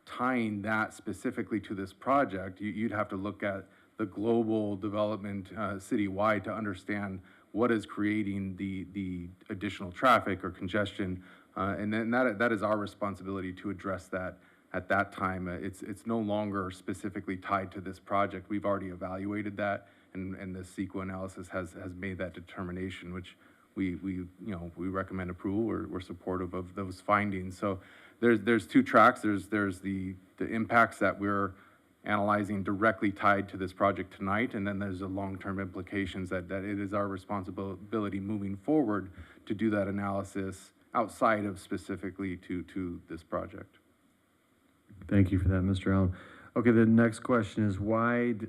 tying that specifically to this project, you'd have to look at the global development citywide to understand what is creating the additional traffic or congestion. And then that is our responsibility to address that at that time. It's no longer specifically tied to this project. We've already evaluated that, and the CEQA analysis has made that determination, which we recommend approval. We're supportive of those findings. So there's two tracks. There's the impacts that we're analyzing directly tied to this project tonight, and then there's the long-term implications that it is our responsibility moving forward to do that analysis outside of specifically to this project. Thank you for that, Mr. Allen. Okay, the next question is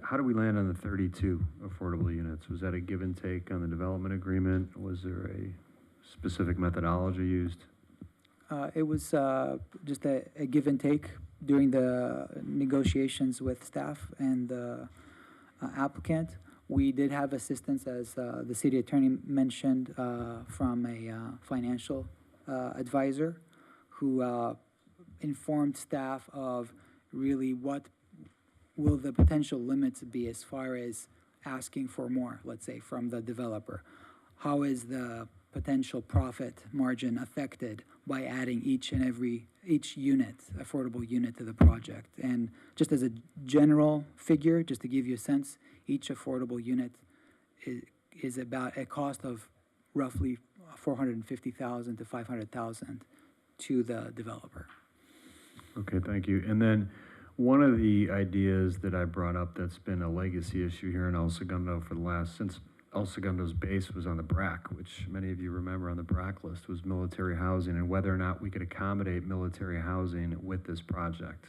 how do we land on the 32 affordable units? Was that a give and take on the development agreement? Was there a specific methodology used? It was just a give and take during the negotiations with staff and the applicant. We did have assistance, as the city attorney mentioned, from a financial advisor who informed staff of really what will the potential limits be as far as asking for more, let's say, from the developer. How is the potential profit margin affected by adding each unit, affordable unit, to the project? And just as a general figure, just to give you a sense, each affordable unit is about a cost of roughly $450,000 to $500,000 to the developer. Okay, thank you. And then one of the ideas that I brought up that's been a legacy issue here in El Segundo since El Segundo's base was on the BRAC, which many of you remember on the BRAC list, was military housing, and whether or not we could accommodate military housing with this project.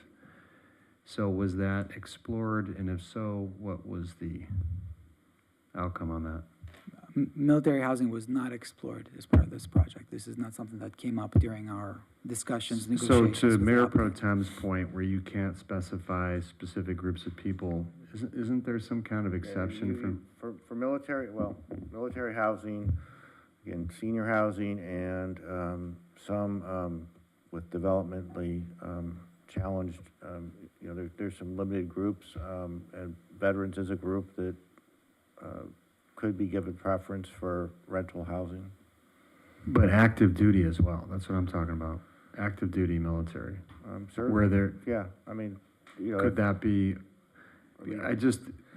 So was that explored, and if so, what was the outcome on that? Military housing was not explored as part of this project. This is not something that came up during our discussions, negotiations. So to Mayor Pro Tem's point, where you can't specify specific groups of people, isn't there some kind of exception for military housing, again, senior housing, and some with developmentally challenged, there's some limited groups, and veterans is a group that could be given preference for rental housing. But active duty as well, that's what I'm talking about. Active duty military. Certainly. Where there, yeah, I mean, could that be,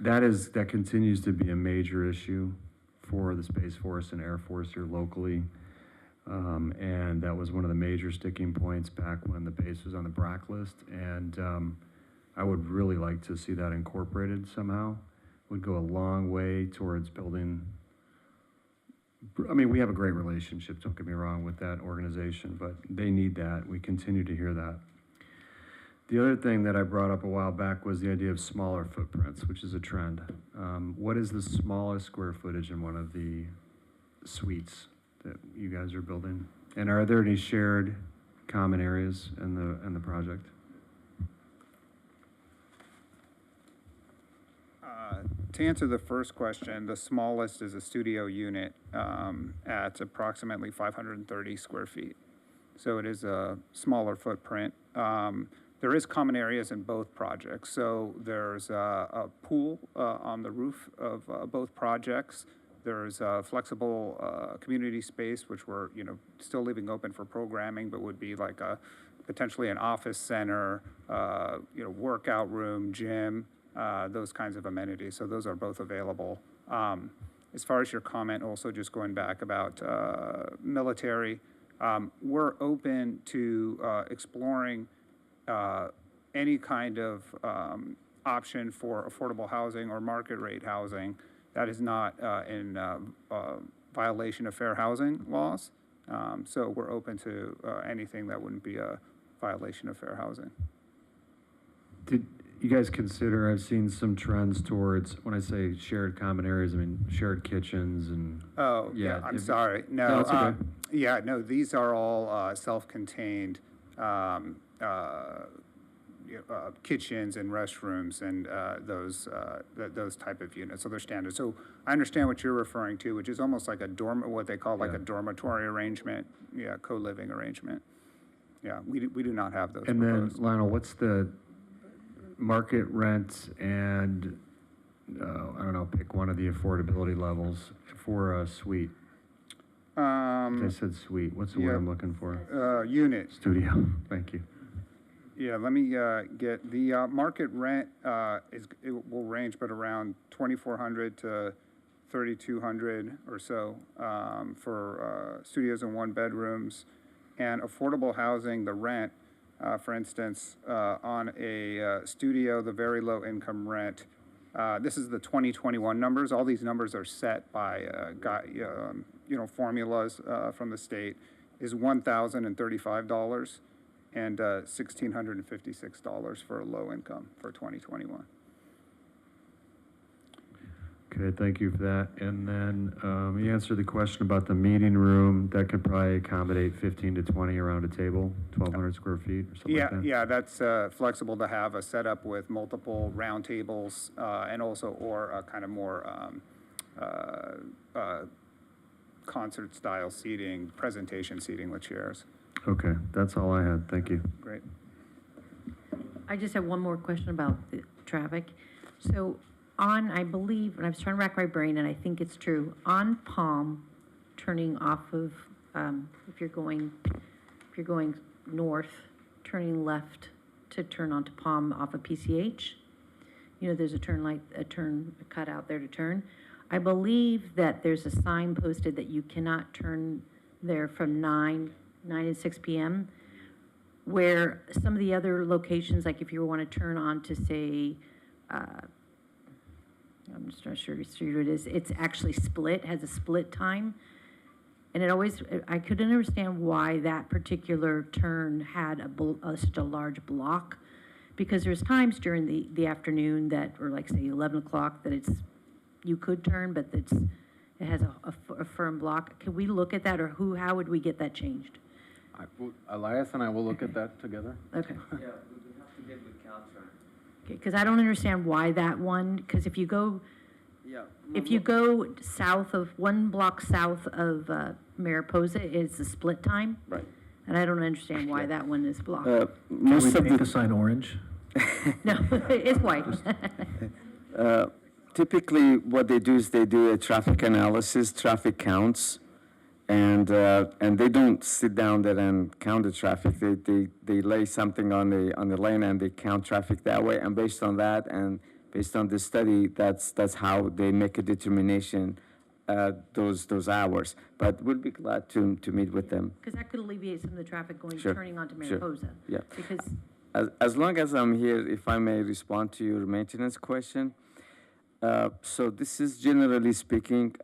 that continues to be a major issue for the Space Force and Air Force here locally. And that was one of the major sticking points back when the base was on the BRAC list. And I would really like to see that incorporated somehow. Would go a long way towards building. I mean, we have a great relationship, don't get me wrong, with that organization, but they need that. We continue to hear that. The other thing that I brought up a while back was the idea of smaller footprints, which is a trend. What is the smallest square footage in one of the suites that you guys are building? And are there any shared common areas in the project? To answer the first question, the smallest is a studio unit at approximately 530 square feet. So it is a smaller footprint. There is common areas in both projects. So there's a pool on the roof of both projects. There's a flexible community space, which we're still leaving open for programming, but would be like potentially an office center, workout room, gym. Those kinds of amenities. So those are both available. As far as your comment, also just going back about military, we're open to exploring any kind of option for affordable housing or market rate housing that is not in violation of fair housing laws. So we're open to anything that wouldn't be a violation of fair housing. Did you guys consider, I've seen some trends towards, when I say shared common areas, I mean shared kitchens and... Oh, yeah, I'm sorry. No, it's okay. Yeah, no, these are all self-contained kitchens and restrooms and those type of units. So they're standard. So I understand what you're referring to, which is almost like what they call like a dormitory arrangement, co-living arrangement. Yeah, we do not have those. And then, proposed. Lionel, what's the market rent and, I don't know, pick one of the affordability levels for a suite? I said suite. What's the word I'm looking for? Unit. Studio. Thank you. Yeah, let me get the market rent. It will range, but around $2,400 to $3,200 or so for studios and one bedrooms, and affordable housing. The rent, for instance, on a studio, the very low income rent. This is the 2021 numbers. All these numbers are set by formulas from the state. Is $1,035 and $1,656 for a low income for 2021. Okay, thank you for that. And then you answered the question about the meeting room. That could probably accommodate 15 to 20 around a table, 1,200 square feet or something like that? Yeah, that's flexible to have a setup with multiple round tables and also, or a kind of more concert style seating, presentation seating with chairs. Okay, that's all I had. Thank you. Great. I just have one more question about the traffic. So I believe, and I was trying to rack my brain, and I think it's true, on Palm, turning off of, if you're going north, turning left to turn onto Palm off of PCH, there's a turn cut out there to turn. I believe that there's a sign posted that you cannot turn there from 9 and 6 p.m., where some of the other locations, like if you want to turn on to, say, I'm just not sure which street it is, it's actually has a split time. And I couldn't understand why that particular turn had such a large block, because there's times during the afternoon that, or like say 11 o'clock, that you could turn, but it has a firm block. Can we look at that, or how would we get that changed? Elias and I will look at that together. Okay. Yeah, we have to get with Caltrans. Okay, because I don't understand why that one, because if you go south of, one block south of Mariposa, it's a split time. Right. And I don't understand why that one is blocked. Can we paint the sign orange? No, it's white. Typically, what they do is they do a traffic analysis, traffic counts, and they don't sit down there and count the traffic. They lay something on the lane and they count traffic that way. And based on that, and based on the study, that's how they make a determination those hours. But we'll be glad to meet with them. Because that could alleviate some of the traffic turning onto Sure. Mariposa. Yeah. Because as long as I'm here, if I may respond to your maintenance question. So this is generally speaking,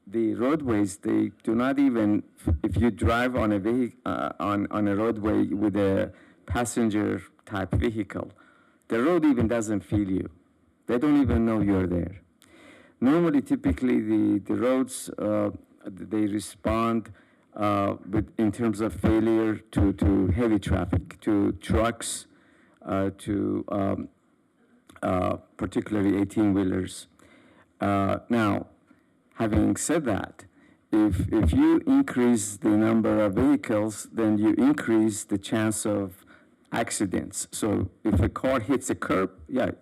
the roadways, they do not even, if you drive on a vehicle, on a roadway with a passenger type vehicle, the road even doesn't feel you. They don't even know you're there. Normally, typically, the roads, they respond in terms of failure to heavy traffic, to trucks, to particularly 18-wheelers. Now, having said that, if you increase the number of vehicles, then you increase the chance of accidents. So if a car hits a curb,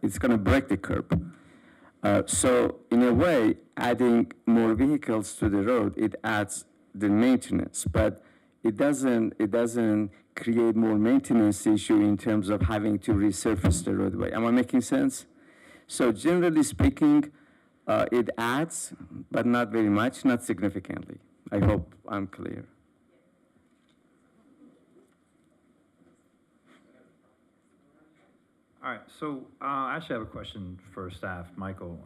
it's going to break the curb. So in a way, adding more vehicles to the road, it adds the maintenance, but it doesn't create more maintenance issue in terms of having to resurface the roadway. Am I making sense? So generally speaking, it adds, but not very much, not significantly. I hope I'm clear. All right, so I actually have a question for staff. Michael,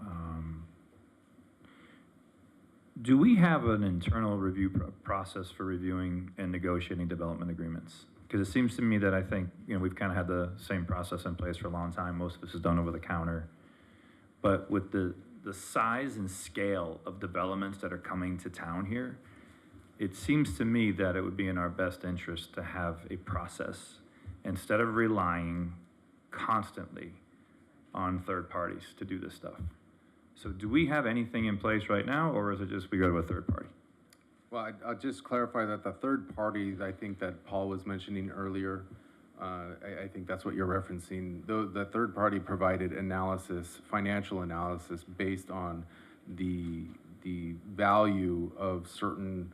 do we have an internal review process for reviewing and negotiating development agreements? Because it seems to me that I think, we've kind of had the same process in place for a long time. Most of this is done over the counter. But with the size and scale of developments that are coming to town here, it seems to me that it would be in our best interest to have a process instead of relying constantly on third parties to do this stuff. So do we have anything in place right now, or is it just we go to a third party? Well, I'll just clarify that the third party, I think that Paul was mentioning earlier, I think that's what you're referencing. The third party provided analysis, financial analysis based on the value of certain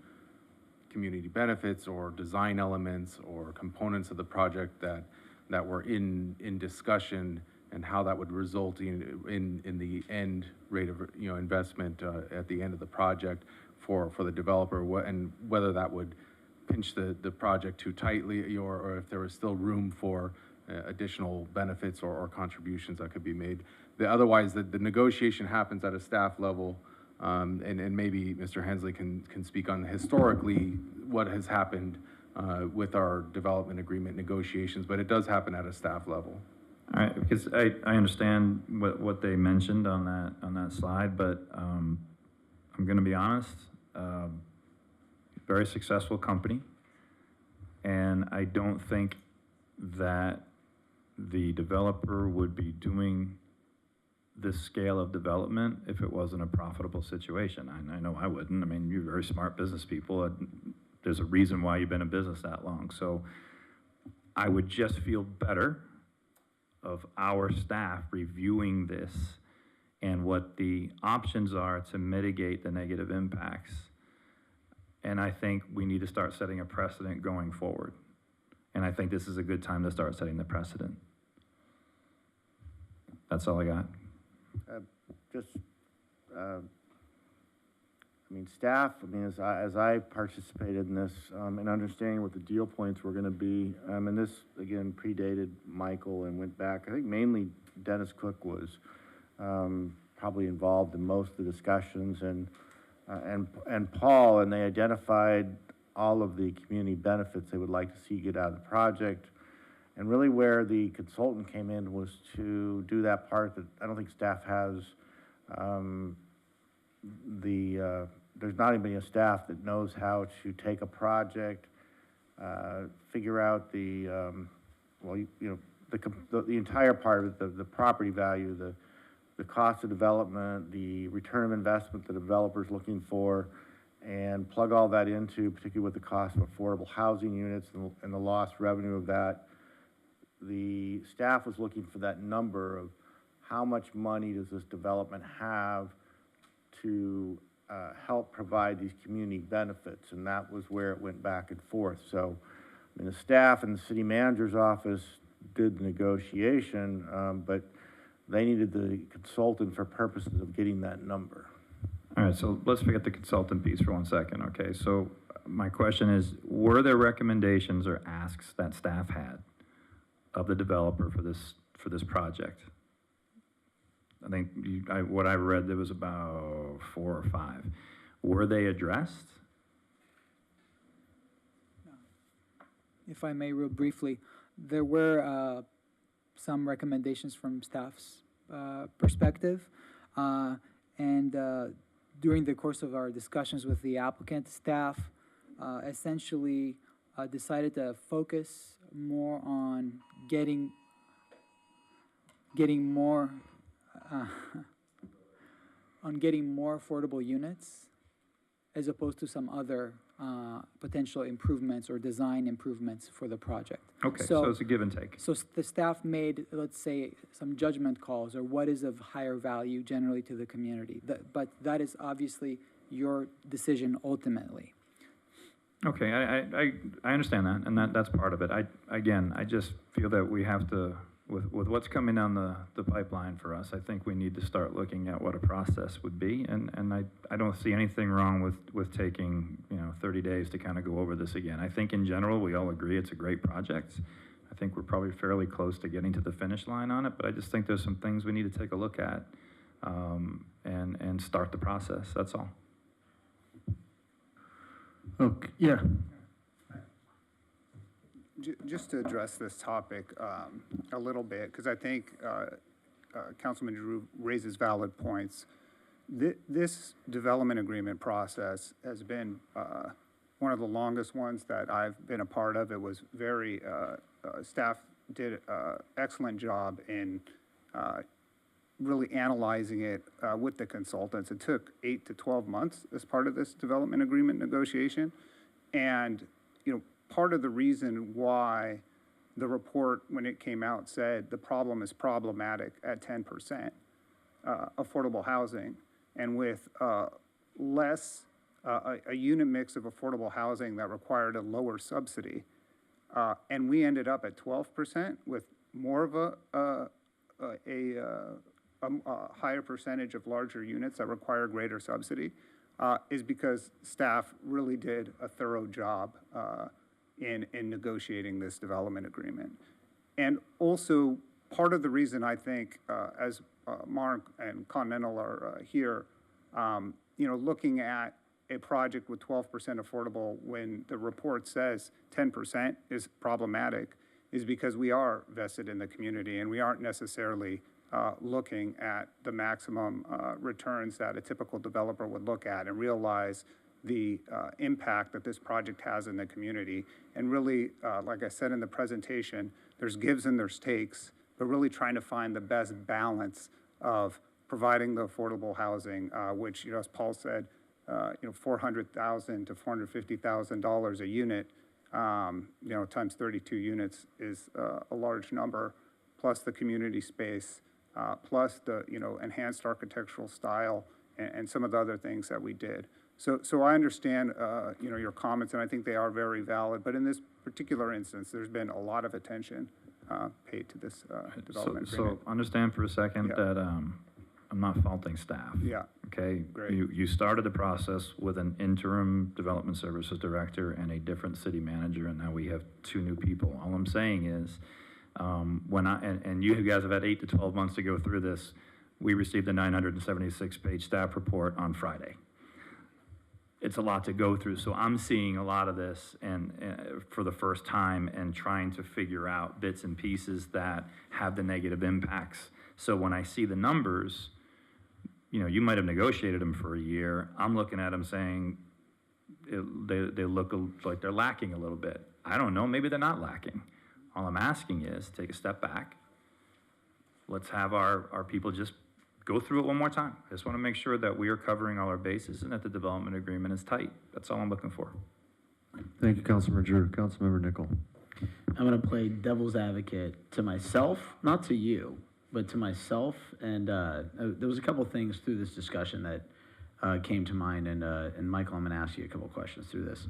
community benefits or design elements or components of the project that were in discussion, and how that would result in the end rate of investment at the end of the project for the developer, and whether that would pinch the project too tightly, or if there was still room for additional benefits or contributions that could be made. Otherwise, the negotiation happens at a staff level, and maybe Mr. Hensley can speak on historically what has happened with our development agreement negotiations, but it does happen at a staff level. All right, because I understand what they mentioned on that slide, but I'm going to be honest. Very successful company, and I don't think that the developer would be doing this scale of development if it wasn't a profitable situation. I know I wouldn't. I mean, you're very smart business people. There's a reason why you've been in business that long. So I would just feel better of our staff reviewing this and what the options are to mitigate the negative impacts. And I think we need to start setting a precedent going forward. And I think this is a good time to start setting the precedent. That's all I got. Staff, as I participated in this, and understanding what the deal points were gonna be, and this, again, predated Michael and went back, I think mainly Dennis Cook was probably involved in most of the discussions, and Paul, and they identified all of the community benefits they would like to see get out of the project. And really where the consultant came in was to do that part that I don't think staff has. There's not anybody in staff that knows how to take a project, figure out the entire part of it, the property value, the cost of development, the return of investment the developer's looking for, and plug all that into, particularly with the cost of affordable housing units and the lost revenue of that. The staff was looking for that number of how much money does this development have to help provide these community benefits, and that was where it went back and forth. So, the staff and the city manager's office did the negotiation, but they needed the consultant for purposes of getting that number. All right, so let's forget the consultant piece for 1 second, okay? So my question is, were there recommendations or asks that staff had of the developer for this project? I think what I read, there was about 4 or 5. Were they addressed? If I may, real briefly, there were some recommendations from staff's perspective, and during the course of our discussions with the applicant, staff essentially decided to focus more on getting more affordable units, as opposed to some other potential improvements or design improvements for the project. Okay, so it's a give and take. So the staff made, let's say, some judgment calls, or what is of higher value generally to the community. But that is obviously your decision ultimately. Okay, I understand that, and that's part of it. I just feel that we have to, with what's coming down the pipeline for us, I think we need to start looking at what a process would be, and I don't see anything wrong with taking 30 days to kind of go over this again. I think in general we all agree it's a great project. I think we're probably fairly close to getting to the finish line on it, but I just think there's some things we need to take a look at and start the process. That's all. Okay, yeah. Just to address this topic a little bit, because I think Councilman Drew raises valid points. This development agreement process has been one of the longest ones that I've been a part of. It was very, staff did an excellent job in really analyzing it with the consultants. It took 8 to 12 months as part of this development agreement negotiation. And, part of the reason why the report, when it came out, said the problem is problematic at 10% affordable housing, and with less, a unit mix of affordable housing that required a lower subsidy. And we ended up at 12% with more of a higher percentage of larger units that require greater subsidy, is because staff really did a thorough job in negotiating this development agreement. And also, part of the reason I think, as Mark and Continental are here, looking at a project with 12% affordable when the report says 10% is problematic, is because we are vested in the community and we aren't necessarily looking at the maximum returns that a typical developer would look at and realize the impact that this project has in the community. And really, like I said in the presentation, there's gives and there's takes, but really trying to find the best balance of providing the affordable housing, which, as Paul said, $400,000 to $450,000 a unit, times 32 units is a large number, plus the community space, plus the, enhanced architectural style and some of the other things that we did. So I understand, your comments, and I think they are very valid, but in this particular instance, there's been a lot of attention paid to this development agreement. So understand for a second that I'm not faulting staff. Yeah. Okay? Great. You started the process with an interim development services director and a different city manager, and now we have 2 new people. All I'm saying is, and you guys have had 8 to 12 months to go through this. We received the 976-page staff report on Friday. It's a lot to go through, so I'm seeing a lot of this and for the first time and trying to figure out bits and pieces that have the negative impacts. So when I see the numbers, you might have negotiated them for a year. I'm looking at them saying they look like they're lacking a little bit. I don't know, maybe they're not lacking. All I'm asking is take a step back. Let's have our people just go through it one more time. I just want to make sure that we are covering all our bases and that the development agreement is tight. That's all I'm looking for. Thank you, Councilmember Drew. Councilmember Nickel. I'm going to play devil's advocate to myself, not to you, but to myself. And there was a couple things through this discussion that came to mind. And Michael, I'm going to ask you a couple questions through this.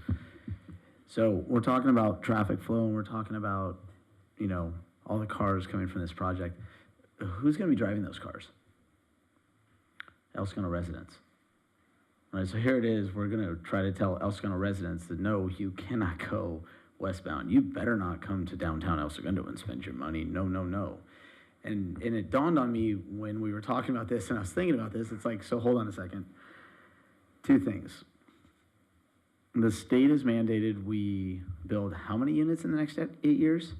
So we're talking about traffic flow, and we're talking about, all the cars coming from this project. Who's going to be driving those cars? El Segundo residents. All right, so here it is. We're going to try to tell El Segundo residents that no, you cannot go westbound. You better not come to downtown El Segundo and spend your money. No, no, no. And it dawned on me when we were talking about this and I was thinking about this. It's like, so hold on a second. 2 things. The state has mandated we build how many units in the next 8 years?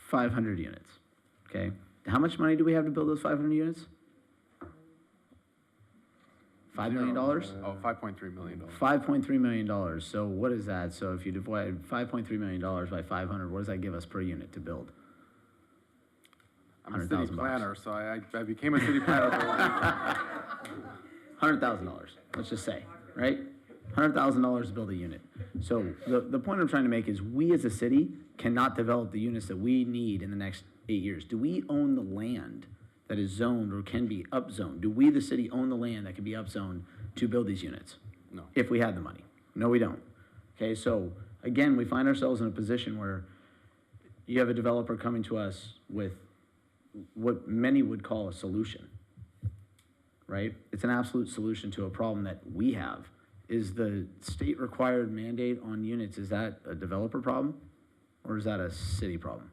500 units, okay? How much money do we have to build those 500 units? $5 million? Oh, $5.3 million. $5.3 million. So what is that? So if you divide $5.3 million by 500, what does that give us per unit to build? I'm a city planner, so I became a city planner. $100,000, let's just say, right? $100,000 to build a unit. So the point I'm trying to make is we as a city cannot develop the units that we need in the next 8 years. Do we own the land that is zoned or can be upzoned? Do we, the city, own the land that can be upzoned to build these units? No. If we had the money. No, we don't. Okay, so again, we find ourselves in a position where you have a developer coming to us with what many would call a solution, right? It's an absolute solution to a problem that we have. Is the state required mandate on units, is that a developer problem or is that a city problem?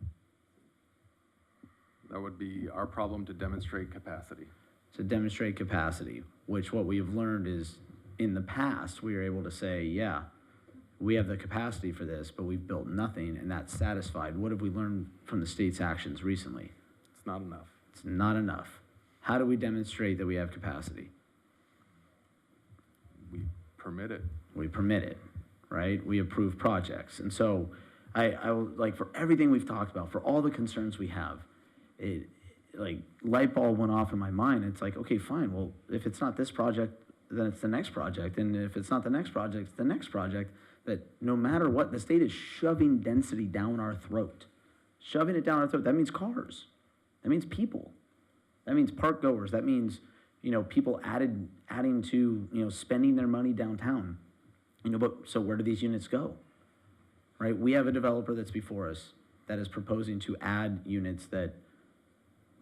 That would be our problem to demonstrate capacity. To demonstrate capacity, which what we have learned is in the past, we were able to say, yeah, we have the capacity for this, but we've built nothing and that's satisfied. What have we learned from the state's actions recently? It's not enough. It's not enough. How do we demonstrate that we have capacity? We permit it. We permit it, right? We approve projects. And so I will, like, for everything we've talked about, for all the concerns we have, like, light bulb went off in my mind. It's like, okay, fine, well, if it's not this project, then it's the next project, and if it's not the next project, it's the next project, that no matter what, the state is shoving density down our throat. Shoving it down our throat, that means cars, that means people, that means park goers, that means, you know, people adding to, you know, spending their money downtown. You know, but, so where do these units go? Right, we have a developer that's before us that is proposing to add units that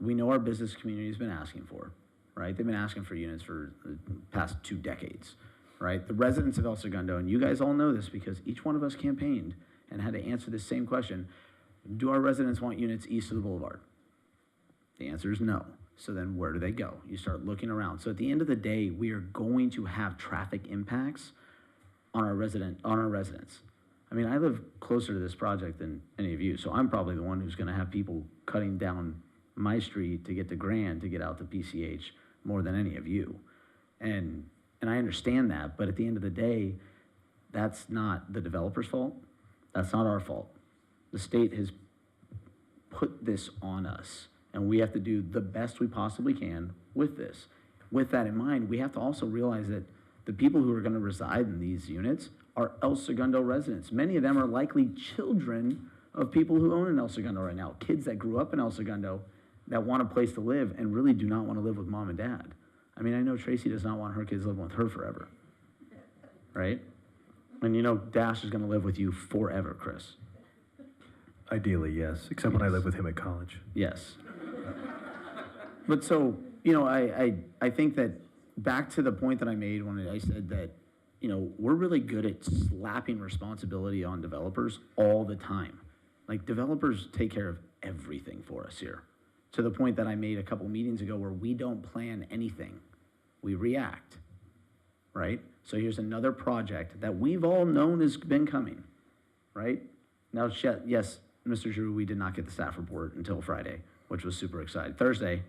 we know our business community has been asking for, right? They've been asking for units for the past 2 decades, right? The residents of El Segundo, and you guys all know this because each one of us campaigned and had to answer this same question: do our residents want units east of the Boulevard? The answer is no. So then where do they go? You start looking around. So at the end of the day, we are going to have traffic impacts on our residents. I mean, I live closer to this project than any of you, so I'm probably the one who's gonna have people cutting down my street to get to Grand to get out to PCH more than any of you. And I understand that, but at the end of the day, that's not the developer's fault. That's not our fault. The state has put this on us, and we have to do the best we possibly can with this. With that in mind, we have to also realize that the people who are gonna reside in these units are El Segundo residents. Many of them are likely children of people who own in El Segundo right now, kids that grew up in El Segundo that want a place to live and really do not want to live with mom and dad. I mean, I know Tracy does not want her kids living with her forever, right? And you know Dash is gonna live with you forever, Chris. Ideally, yes, except when I live with him at college. Yes. But so, you know, I think that back to the point that I made when I said that, you know, we're really good at slapping responsibility on developers all the time. Like, developers take care of everything for us here, to the point that I made a couple meetings ago where we don't plan anything. We react, right? So here's another project that we've all known has been coming, right? Now, yes, Mr. Drew, we did not get the staff report until Friday, which was super exciting. Thursday,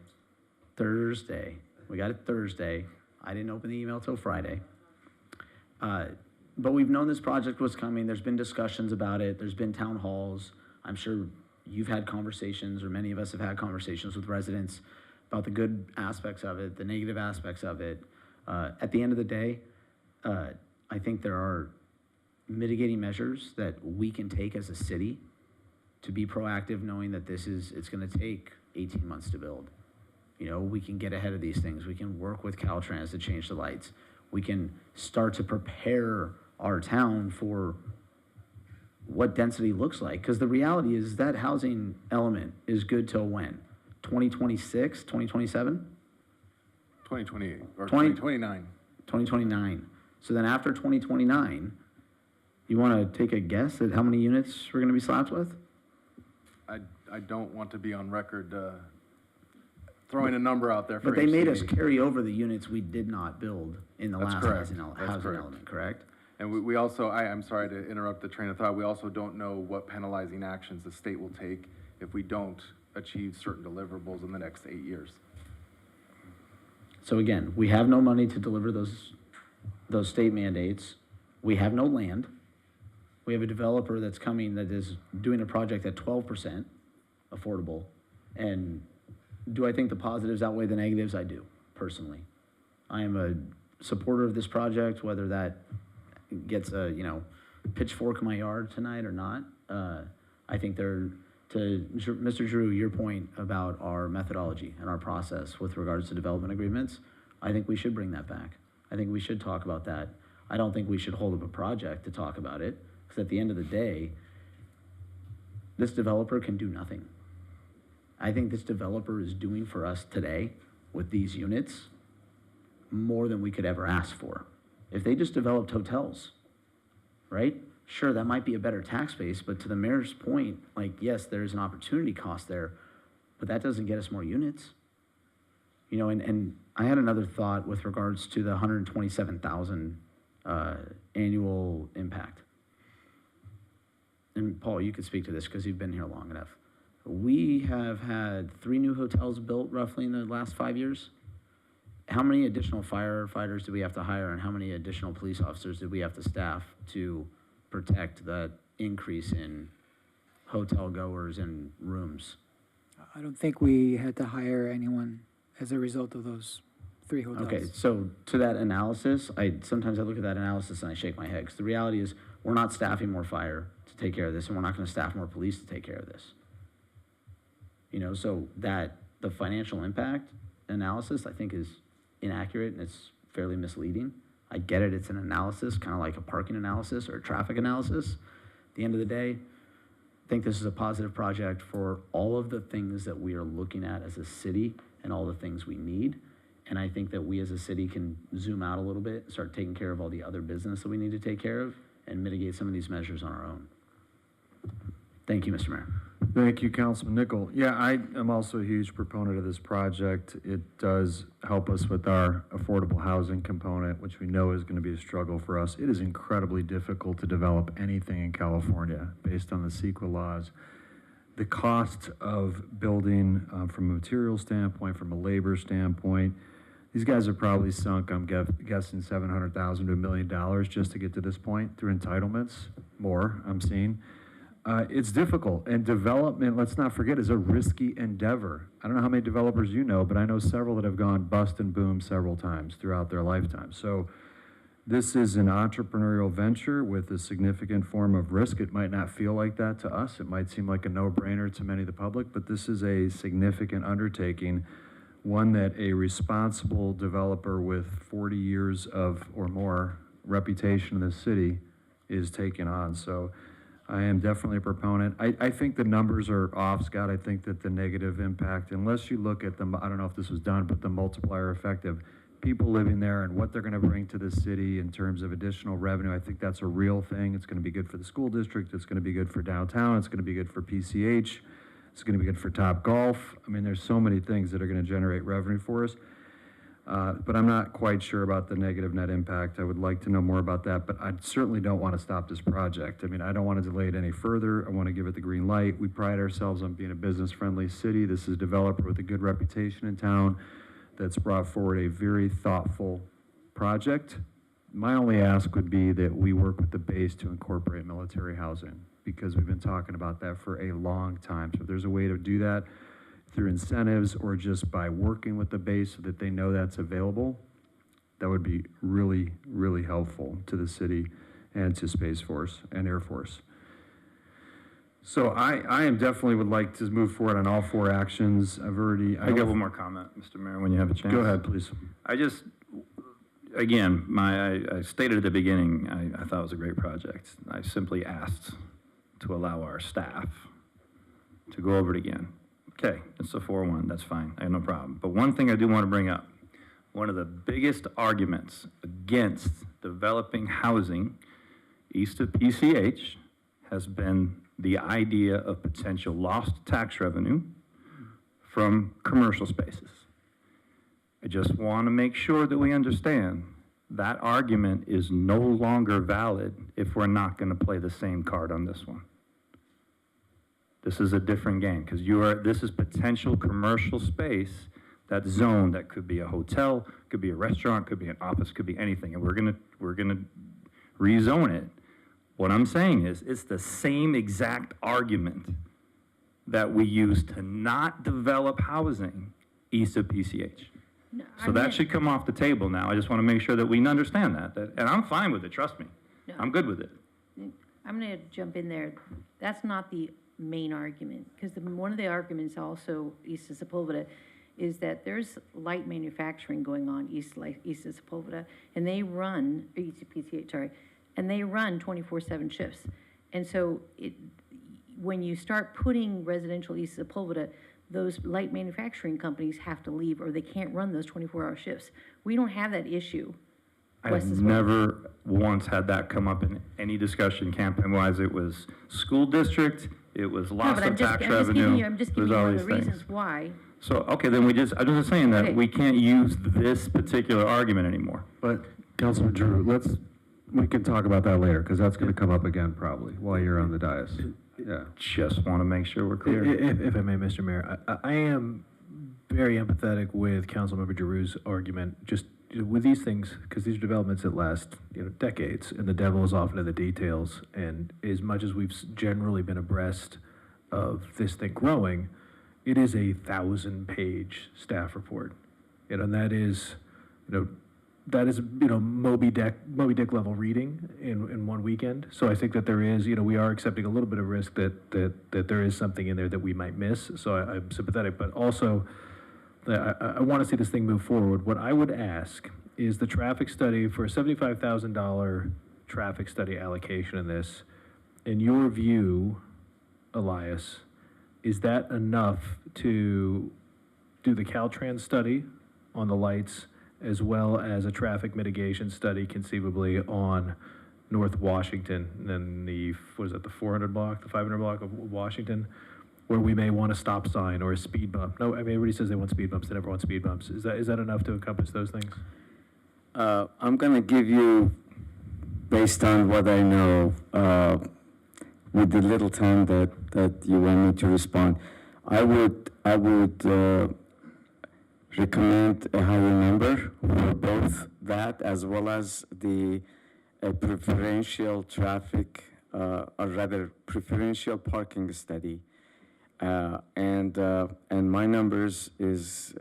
we got it Thursday. I didn't open the email till Friday. But we've known this project was coming. There's been discussions about it. There's been town halls. I'm sure you've had conversations, or many of us have had conversations with residents about the good aspects of it, the negative aspects of it. At the end of the day, I think there are mitigating measures that we can take as a city to be proactive, knowing that it's gonna take 18 months to build. You know, we can get ahead of these things. We can work with Caltrans to change the lights. We can start to prepare our town for what density looks like. Because the reality is that housing element is good till when? 2026, 2027? 2028, or 2029. 2029. So then after 2029, you want to take a guess at how many units we're going to be slapped with? I don't want to be on record throwing a number out there for But they made us HCD. carry over the units we did not build in the That's last correct. housing That's correct. element, correct? And we also, I'm sorry to interrupt the train of thought, we also don't know what penalizing actions the state will take if we don't achieve certain deliverables in the next 8 years. So again, we have no money to deliver those state mandates. We have no land. We have a developer that's coming that is doing a project at 12% affordable. And do I think the positives outweigh the negatives? I do, personally. I am a supporter of this project, whether that gets a, pitchfork in my yard tonight or not. I think to Mr. Drew, your point about our methodology and our process with regards to development agreements, I think we should bring that back. I think we should talk about that. I don't think we should hold up a project to talk about it, because at the end of the day, this developer can do nothing. I think this developer is doing for us today with these units more than we could ever ask for. If they just developed hotels, right? Sure, that might be a better tax base, but to the mayor's point, yes, there's an opportunity cost there, but that doesn't get us more units. And I had another thought with regards to the 127,000 annual impact. And Paul, you could speak to this because you've been here long enough. We have had 3 new hotels built roughly in the last 5 years. How many additional firefighters do we have to hire, and how many additional police officers do we have to staff to protect that increase in hotel goers and rooms. I don't think we had to hire anyone as a result of those 3 hotels. Okay, so to that analysis, sometimes I look at that analysis and I shake my head, because the reality is, we're not staffing more fire to take care of this, and we're not gonna staff more police to take care of this. You know, so the financial impact analysis, I think, is inaccurate and it's fairly misleading. I get it, it's an analysis, kind of like a parking analysis or a traffic analysis. At the end of the day, I think this is a positive project for all of the things that we are looking at as a city and all the things we need. And I think that we as a city can zoom out a little bit, start taking care of all the other business that we need to take care of, and mitigate some of these measures on our own. Thank you, Mr. Mayor. Thank you, Councilman Nichol. Yeah, I am also a huge proponent of this project. It does help us with our affordable housing component, which we know is going to be a struggle for us. It is incredibly difficult to develop anything in California based on the CEQA laws. The cost of building from a material standpoint, from a labor standpoint, these guys are probably sunk, I'm guessing, $700,000 to $1 million just to get to this point through entitlements, more, I'm seeing. It's difficult, and development, let's not forget, is a risky endeavor. I don't know how many developers you know, but I know several that have gone bust and boom several times throughout their lifetime. So this is an entrepreneurial venture with a significant form of risk. It might not feel like that to us. It might seem like a no-brainer to many of the public, but this is a significant undertaking, one that a responsible developer with 40 years of or more reputation in the city is taking on. So I am definitely a proponent. I think the numbers are off, Scott. I think that the negative impact, unless you look at them, I don't know if this was done, but the multiplier effect of people living there and what they're going to bring to the city in terms of additional revenue, I think that's a real thing. It's going to be good for the school district. It's going to be good for downtown. It's going to be good for PCH. It's going to be good for Top Golf. I mean, there's so many things that are going to generate revenue for us. But I'm not quite sure about the negative net impact. I would like to know more about that, but I certainly don't want to stop this project. I mean, I don't want to delay it any further. I want to give it the green light. We pride ourselves on being a business-friendly city. This is a developer with a good reputation in town that's brought forward a very thoughtful project. My only ask would be that we work with the base to incorporate military housing, because we've been talking about that for a long time. So if there's a way to do that through incentives or just by working with the base so that they know that's available, that would be really, really helpful to the city and to Space Force and Air Force. So I am definitely would like to move forward on all 4 actions. I got one more comment, Mr. Mayor, when you have a chance. Go ahead, please. Again, I stated at the beginning, I thought it was a great project. I simply asked to allow our staff to go over it again. Okay, it's a 4-1, that's fine, I have no problem. But one thing I do want to bring up, one of the biggest arguments against developing housing east of PCH has been the idea of potential lost tax revenue from commercial spaces. I just want to make sure that we understand that argument is no longer valid if we're not going to play the same card on this one. This is a different game, because this is potential commercial space, that zone that could be a hotel, could be a restaurant, could be an office, could be anything, and we're gonna rezone it. What I'm saying is, it's the same exact argument that we use to not develop housing east of PCH. No, So that should come off the table now. I just want to make sure that we understand that, and I'm fine with it, trust me. No. I'm good with it. I'm going to jump in there. That's not the main argument, because one of the arguments also east of Sepulveda is that there's light manufacturing going on east of Sepulveda, and they run, east of PCH, sorry, and they run 24/7 shifts. And so when you start putting residential east of Sepulveda, those light manufacturing companies have to leave, or they can't run those 24-hour shifts. We don't have that issue. I've never once had that come up in any discussion campaign-wise. It was school district, it was loss of tax revenue. I'm just giving you one of the reasons why. So, okay, then I'm just saying that we can't use this particular argument anymore. But Councilman Drew, we can talk about that later, because that's going to come up again probably while you're on the dais. Yeah. Just want to make sure we're clear. If I may, Mr. Mayor, I am very empathetic with Councilmember Drew's argument, just with these things, because these are developments that last decades, and the devil is often in the details. And as much as we've generally been abreast of this thing growing, it is a 1,000-page staff report. And that is, Moby Dick level reading in one weekend. So I think that there is, we are accepting a little bit of risk that there is something in there that we might miss. So I'm sympathetic, but also I want to see this thing move forward. What I would ask is the traffic study for a $75,000 traffic study allocation in this. In your view, Elias, is that enough to do the Caltrans study on the lights, as well as a traffic mitigation study conceivably on North Washington, and then the 400 block, the 500 block of Washington, where we may want a stop sign or a speed bump? No, I mean, everybody says they want speed bumps, they never want speed bumps. Is that enough to encompass those things? I'm gonna give you, based on what I know, with the little time that you want me to respond, I would recommend a higher number for both that as well as the preferential traffic, or rather preferential parking study. And my numbers is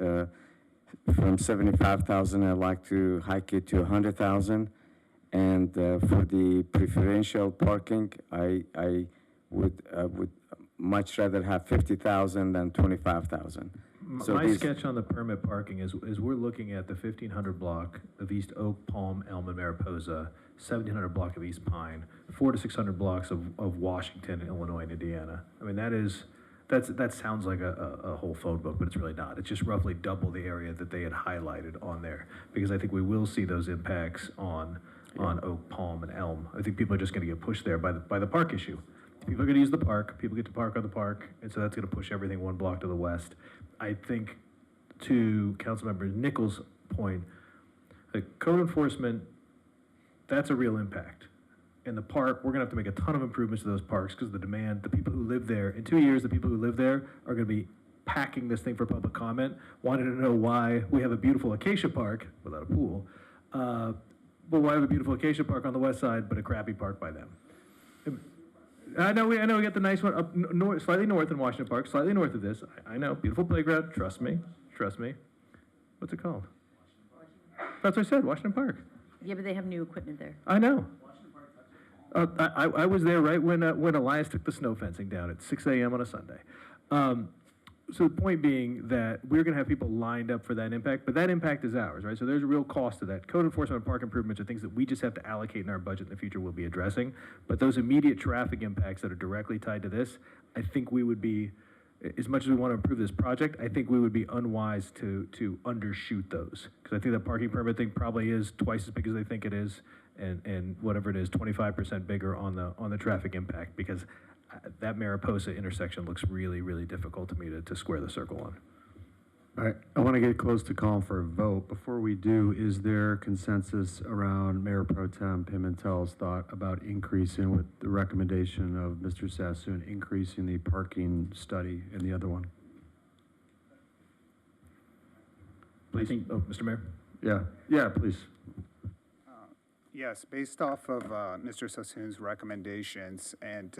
from 75,000. I'd like to hike it to 100,000. And for the preferential parking, I would much rather have 50,000 than 25,000. So my sketch on the permit parking is we're looking at the 1,500 block of East Oak, Palm, Elm, and Mariposa, 1,700 block of East Pine, 400 to 600 blocks of Washington, Illinois, and Indiana. I mean, that sounds like a whole phone book, but it's really not. It's just roughly double the area that they had highlighted on there, because I think we will see those impacts on Oak, Palm, and Elm. I think people are just going to get pushed there by the park issue. People are going to use the park. People get to park on the park, and so that's going to push everything one block to the west. I think, to Councilmember Nichols' point, code enforcement, that's a real impact. In the park, we're going to have to make a ton of improvements to those parks because of the demand. The people who live there, in 2 years, the people who live there are going to be packing this thing for public comment, wanting to know why we have a beautiful acacia park without a pool, but why have a beautiful acacia park on the west side, but a crappy park by them. I know we got the nice one up north, slightly north in Washington Park, slightly north of this. I know, beautiful playground. Trust me. What's it called? That's what I said, Washington Park. Yeah, but they have new equipment there. I know. I was there right when Elias took the snow fencing down at 6 a.m. on a Sunday. So the point being that we're going to have people lined up for that impact, but that impact is ours, right? So there's a real cost to that. Code enforcement and park improvements are things that we just have to allocate in our budget in the future we'll be addressing. But those immediate traffic impacts that are directly tied to this, I think we would be, as much as we want to improve this project, I think we would be unwise to undershoot those. Because I think the parking permit thing probably is twice as big as they think it is, and whatever it is, 25% bigger on the traffic impact, because that Mariposa intersection looks really, really difficult to me to square the circle on. All right, I want to get close to calling for a vote. Before we do, is there consensus around Mayor Pro Tem Pimentel's thought about increasing, with the recommendation of Mr. Sassoon, increasing the parking study in the other one? Please. Mr. Mayor? Yeah, please. Yes, based off of Mr. Sassoon's recommendations, and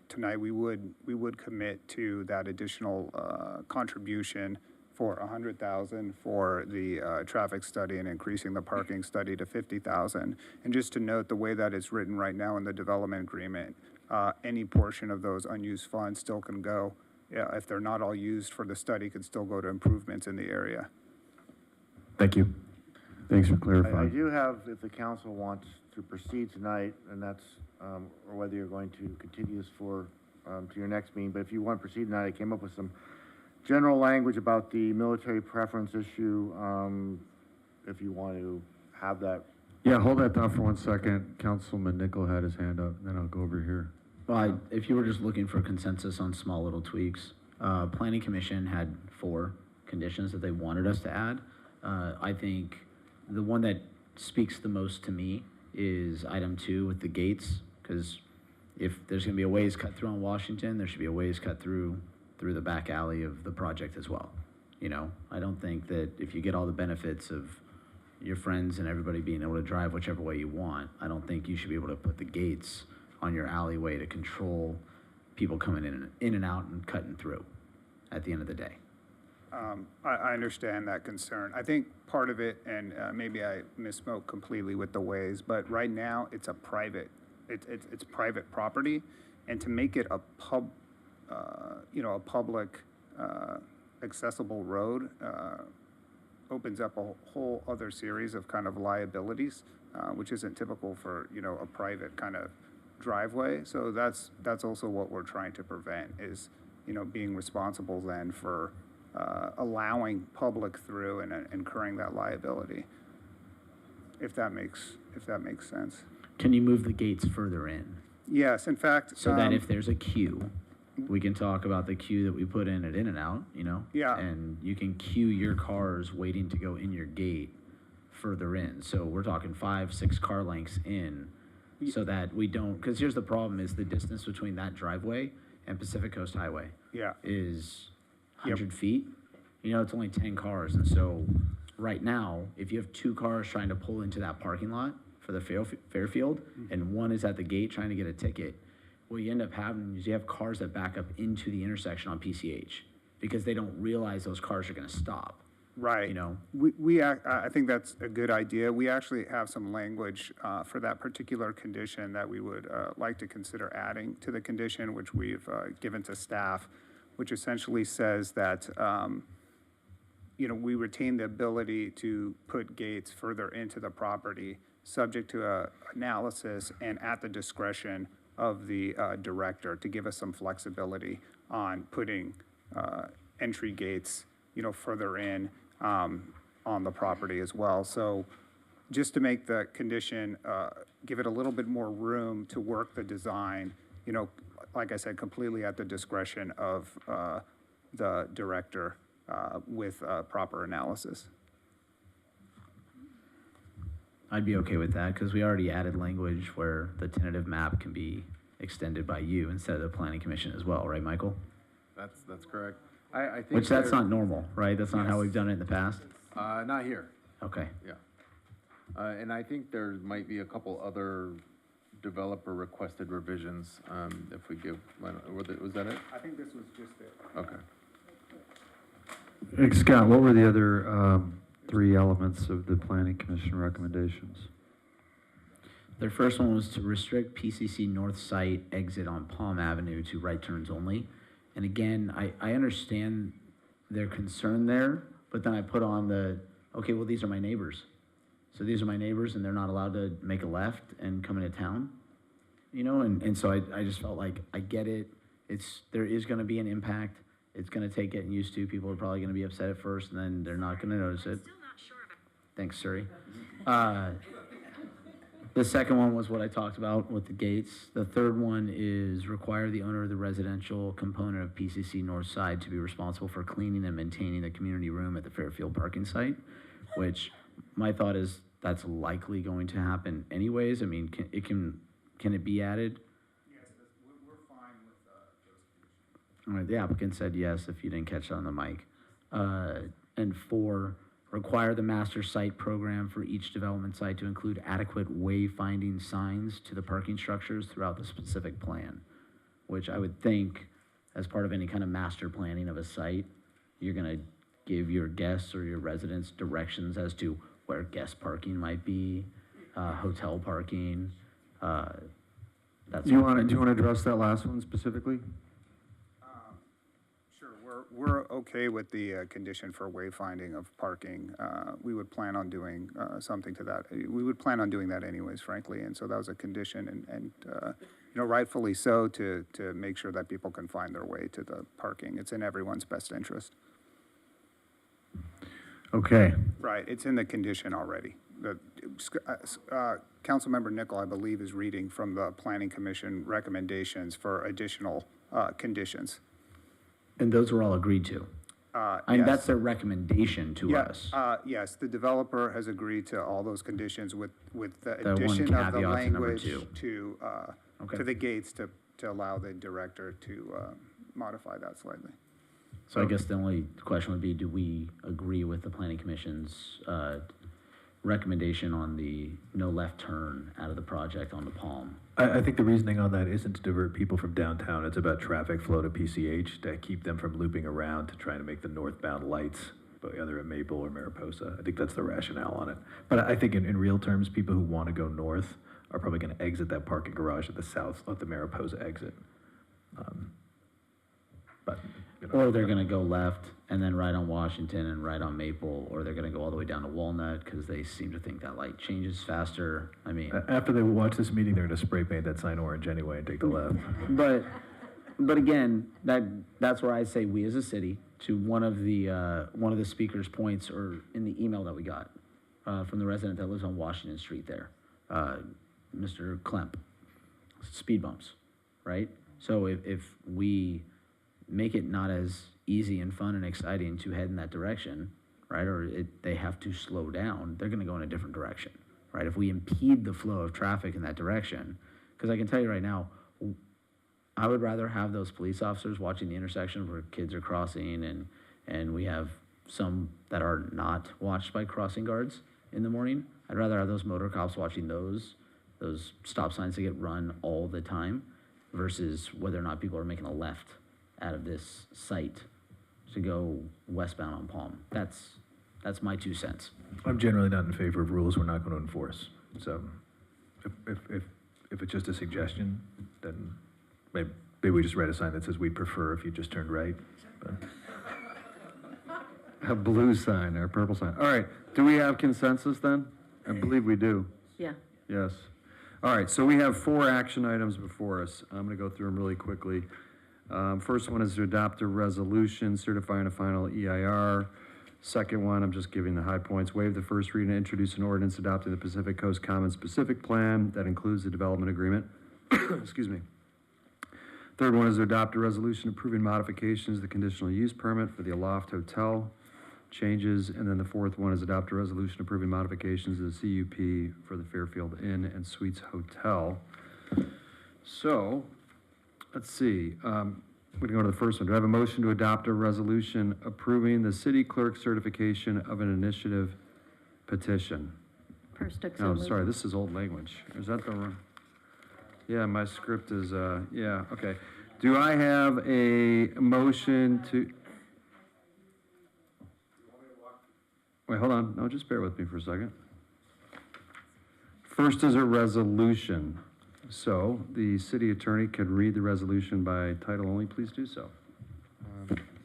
tonight we would commit to that additional contribution for 100,000 for the traffic study and increasing the parking study to 50,000. And just to note, the way that it's written right now in the development agreement, any portion of those unused funds still can go. If they're not all used for the study, could still go to improvements in the area. Thank you. Thanks for clarifying. I do have, if the council wants to proceed tonight, and that's, or whether you're going to continue this to your next meeting, but if you want to proceed tonight, I came up with some general language about the military preference issue, if you want to have that. Yeah, hold that thought for 1 second. Councilman Nichol had his hand up, then I'll go over here. Well, if you were just looking for consensus on small little tweaks, Planning Commission had 4 conditions that they wanted us to add. I think the one that speaks the most to me is item 2 with the gates, because if there's going to be a ways cut through on Washington, there should be a ways cut through the back alley of the project as well. I don't think that if you get all the benefits of your friends and everybody being able to drive whichever way you want, I don't think you should be able to put the gates on your alleyway to control people coming in and out and cutting through at the end of the day. I understand that concern. I think part of it, and maybe I misspoke completely with the ways, but right now it's a private, it's private property, and to make it a public accessible road opens up a whole other series of kind of liabilities, which isn't typical for a private kind of driveway. So that's also what we're trying to prevent is being responsible then for allowing public through and incurring that liability, if that makes sense. Can you move the gates further in? Yes, in fact. So that if there's a queue, we can talk about the queue that we put in at In-N-Out, Yeah. And you can queue your cars waiting to go in your gate further in. So we're talking 5-6 car lengths in, so that we don't, because here's the problem is the distance between that driveway and Pacific Coast Highway. Yeah. Is 100 feet. It's only 10 cars. And so right now, if you have 2 cars trying to pull into that parking lot for the Fairfield, and one is at the gate trying to get a ticket, what you end up having is you have cars that back up into the intersection on PCH because they don't realize those cars are going to stop. Right. I think that's a good idea. We actually have some language for that particular condition that we would like to consider adding to the condition, which we've given to staff, which essentially says that we retain the ability to put gates further into the property, subject to analysis and at the discretion of the director, to give us some flexibility on putting entry gates, further in on the property as well. So just to make the condition, give it a little bit more room to work the design, like I said, completely at the discretion of the director with proper analysis. I'd be okay with that because we already added language where the tentative map can be extended by you instead of the planning commission as well, right, Michael? That's correct. I think Which that's not normal, right? That's not how we've done it in the past? Not here. Okay. Yeah. And I think there might be a couple other developer requested revisions, if we give, was that it? I think this was just it. Okay. Hey, Scott, what were the other 3 elements of the planning commission recommendations? Their first one was to restrict PCC North Site exit on Palm Avenue to right turns only. And again, I understand their concern there, but then I put on okay, well, these are my neighbors. So these are my neighbors and they're not allowed to make a left and come into town, and so I just felt like I get it. There is going to be an impact. It's going to take getting used to. People are probably going to be upset at first and then they're not going to notice it. Thanks, Saari. The second one was what I talked about with the gates. The third one is require the owner of the residential component of PCC North Side to be responsible for cleaning and maintaining the community room at the Fairfield parking site, which my thought is that's likely going to happen anyways. I mean, can it be added? Yes, we're fine with those conditions. All right, the applicant said yes if you didn't catch it on the mic. And 4, require the master site program for each development site to include adequate wayfinding signs to the parking structures throughout the specific plan, which I would think as part of any kind of master planning of a site, you're gonna give your guests or your residents directions as to where guest parking might be, hotel parking, Do you want to address that last one specifically? Sure, we're okay with the condition for wayfinding of parking. We would plan on doing something to that. We would plan on doing that anyways, frankly, and so that was a condition, and rightfully so, to make sure that people can find their way to the parking. It's in everyone's best interest. Okay. Right, it's in the condition already. Councilmember Nickel, I believe, is reading from the Planning Commission recommendations for additional conditions. And those were all agreed to? I mean, Yes. that's their recommendation to us. Yes, the developer has agreed to all those conditions with the The one addition of the caveat to number language 2. to the gates to allow the director to modify that slightly. So I guess the only question would be, do we agree with the Planning Commission's recommendation on the no left turn out of the project on the Palm. I think the reasoning on that isn't to divert people from downtown. It's about traffic flow to PCH to keep them from looping around to try to make the northbound lights, but either at Maple or Mariposa. I think that's the rationale on it. But I think in real terms, people who want to go north are probably going to exit that parking garage at the south, at the Mariposa exit. But you know, Or they're gonna go left and then right on Washington and right on Maple, or they're gonna go all the way down to Walnut, because they seem to think that light changes faster. I mean, after they watch this meeting, they're going to spray paint that sign orange anyway and take the left. but again, that's where I say we as a city, to one of the speaker's points, or in the email that we got from the resident that lives on Washington Street there, Mr. Klemp, speed bumps, right? So if we make it not as easy and fun and exciting to head in that direction, right, or they have to slow down, they're going to go in a different direction, right? If we impede the flow of traffic in that direction, because I can tell you right now, I would rather have those police officers watching the intersection where kids are crossing, and we have some that are not watched by crossing guards in the morning. I'd rather have those motor cops watching those stop signs that get run all the time versus whether or not people are making a left out of this site to go westbound on Palm. That's my 2 cents. I'm generally not in favor of rules we're not going to enforce. So if it's just a suggestion, then maybe we just write a sign that says we'd prefer if you just turned right. But A blue sign or a purple sign. All right, do we have consensus then? I believe we do. Yeah. Yes. All right, so we have 4 action items before us. I'm going to go through them really quickly. First one is to adopt a resolution certifying a final EIR. Second one, I'm just giving the high points. Waive the first reading and introduce an ordinance adopting the Pacific Coast Commons specific plan that includes the development agreement. Excuse me. Third one is to adopt a resolution approving modifications to the conditional use permit for the Aloft Hotel changes. And then the fourth one is adopt a resolution approving modifications to the CUP for the Fairfield Inn and Suites Hotel. So, let's see. We can go to the first one. Do I have a motion to adopt a resolution approving the city clerk certification of an initiative petition? First, Oh, sorry, this is old language. Is that the wrong? Yeah, my script is, yeah, okay. Do I have a motion to? Wait, hold on. No, just bear with me for a second. First is a resolution. So the city attorney could read the resolution by title only. Please do so.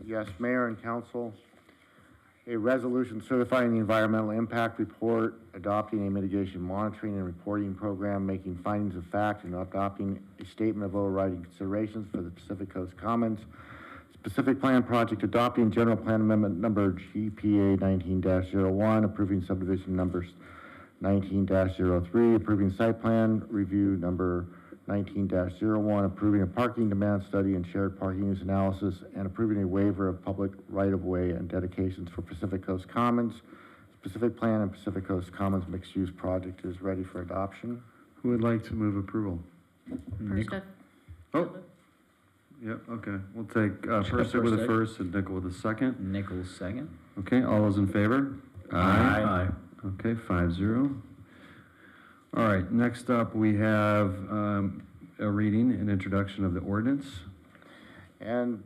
Yes, Mayor and Council. A resolution certifying the environmental impact report, adopting a mitigation monitoring and reporting program, making findings of fact, and adopting a statement of overriding considerations for the Pacific Coast Commons specific plan project, adopting general plan amendment number GPA 19-01, approving subdivision numbers 19-03, approving site plan review number 19-01, approving a parking demand study and shared parking use analysis, and approving a waiver of public right-of-way and dedications for Pacific Coast Commons. Specific plan and Pacific Coast Commons mixed-use project is ready for adoption. Who would like to move approval? First up. Oh, yep, okay. We'll take Persick with the first and Nickel with the second. Nichols second. Okay, all those in favor? Aye. Okay, 5-0. All right, next up, we have a reading and introduction of the ordinance. And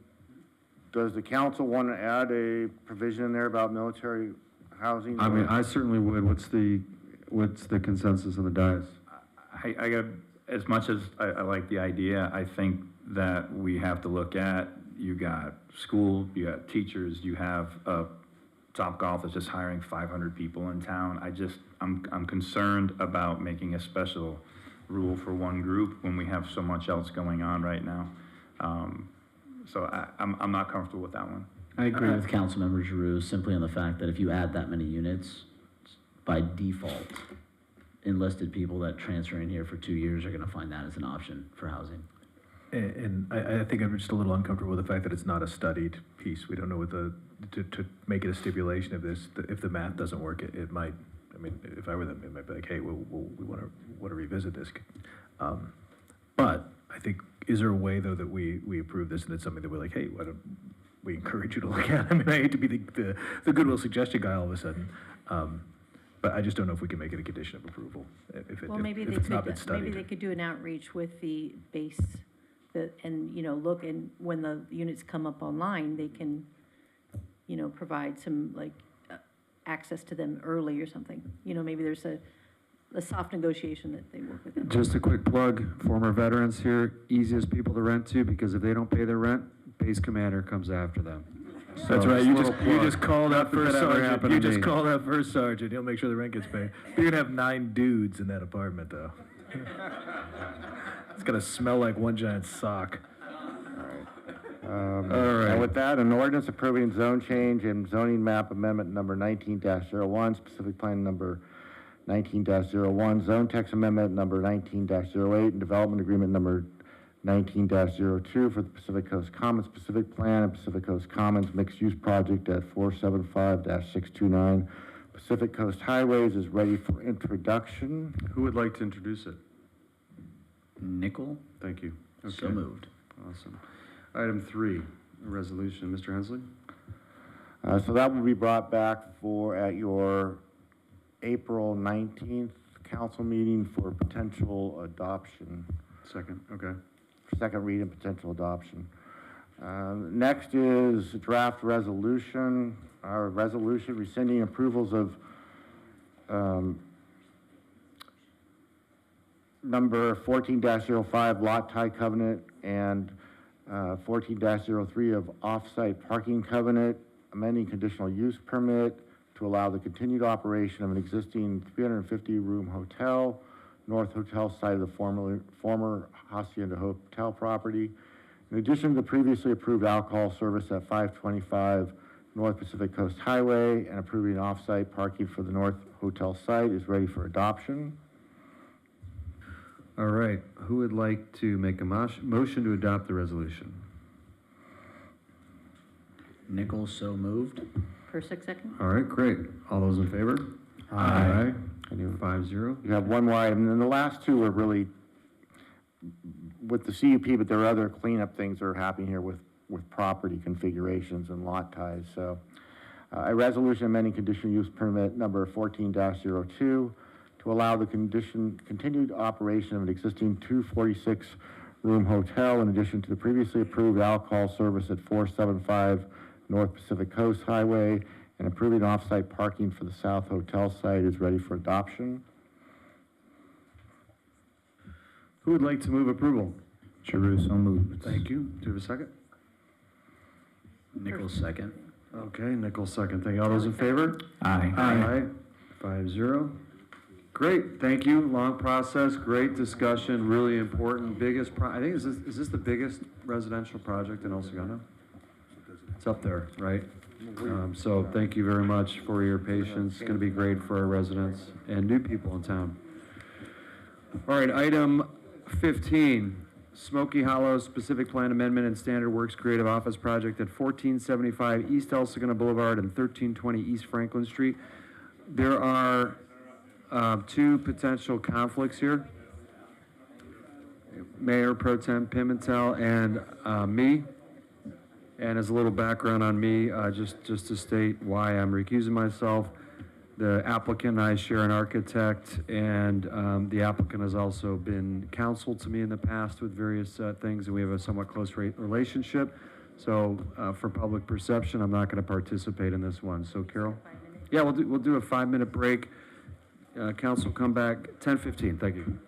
does the council want to add a provision in there about military housing? I mean, I certainly would. What's the consensus on the dais? I got, as much as I like the idea, I think that we have to look at, you got school, you got teachers, you have Topgolf is just hiring 500 people in town. I'm concerned about making a special rule for one group when we have so much else going on right now. So I'm not comfortable with that one. I agree with Councilmember Giroux, simply on the fact that if you add that many units, by default, enlisted people that transfer in here for 2 years are going to find that as an option for housing. And I think I'm just a little uncomfortable with the fact that it's not a studied piece. We don't know what to make it a stipulation of this. If the math doesn't work, it might. I mean, if I were them, it might be like, hey, we want to revisit this. But I think, is there a way though that we approve this and it's something that we're like, hey, why don't we encourage you to look at? I mean, I hate to be the goodwill suggestion guy all of a sudden. But I just don't know if we can make it a condition of approval, Well, maybe if they it's not could, been studied. maybe they could do an outreach with the base, and, look, and when the units come up online, they can, provide some, like, access to them early or something. Maybe there's a soft negotiation that they work with them. Just a quick plug, former veterans here, easiest people to rent to, because if they don't pay their rent, base commander comes after them. That's So, right, you little just plug. call that Not that first that ever sergeant, happened you to just me. call that first sergeant, he'll make sure the rent gets paid. You're gonna have 9 dudes in that apartment, though. It's gonna smell like one giant sock. All right. And with that, an ordinance approving zone change and zoning map amendment number 19-01, specific plan number 19-01, zone text amendment number 19-08, and development agreement number 19-02 for the Pacific Coast Commons Pacific Plan and Pacific Coast Commons mixed-use project at 475-629 Pacific Coast Highways is ready for introduction. Who would like to introduce it? Nickel, Thank you. so Okay. moved. Awesome. Item 3, a resolution. Mr. Hensley? So that will be brought back at your April 19th council meeting for potential adoption. Second, okay. Second read and potential adoption. Next is draft resolution. Our resolution rescinding approvals of number 14-05 lot tie covenant and 14-03 of off-site parking covenant, amending conditional use permit to allow the continued operation of an existing 350-room hotel, north hotel site of the former Hacienda Hotel property. In addition to the previously approved alcohol service at 525 North Pacific Coast Highway and approving off-site parking for the north hotel site is ready for adoption. All right. Who would like to make a motion to adopt the resolution? Nickel, so moved. First, second? All right, great. All those in favor? Aye. 5-0. You have one more item, and then the last two are really with the CUP, but there are other cleanup things that are happening here with property configurations and lot ties. So a resolution amending conditional use permit number 14-02 to allow the continued operation of an existing 246-room hotel in addition to the previously approved alcohol service at 475 North Pacific Coast Highway and approving off-site parking for the South Hotel site is ready for adoption. Who would like to move approval? Giroux, so moved. Thank you. Do you have a second? Nickel, second. Okay, Nichols second. Thank you. All those in favor? Aye. Aye. 5-0. Great, thank you. Long process, great discussion, really important. I think, is this the biggest residential project in El Segundo? It's up there, right? So thank you very much for your patience. It's going to be great for our residents and new people in town. All right, item 15, Smoky Hollow Specific Plan Amendment and Standard Works Creative Office Project at 1475 East El Segundo Boulevard and 1320 East Franklin Street. There are two potential conflicts here. Mayor Pro Tem Pimentel and me. And as a little background on me, just to state why I'm recusing myself, the applicant and I share an architect, and the applicant has also been counsel to me in the past with various things, and we have a somewhat close relationship. So for public perception, I'm not going to participate in this one. So Carol? Yeah, we'll do a 5-minute break. Council come back 10:15. Thank you.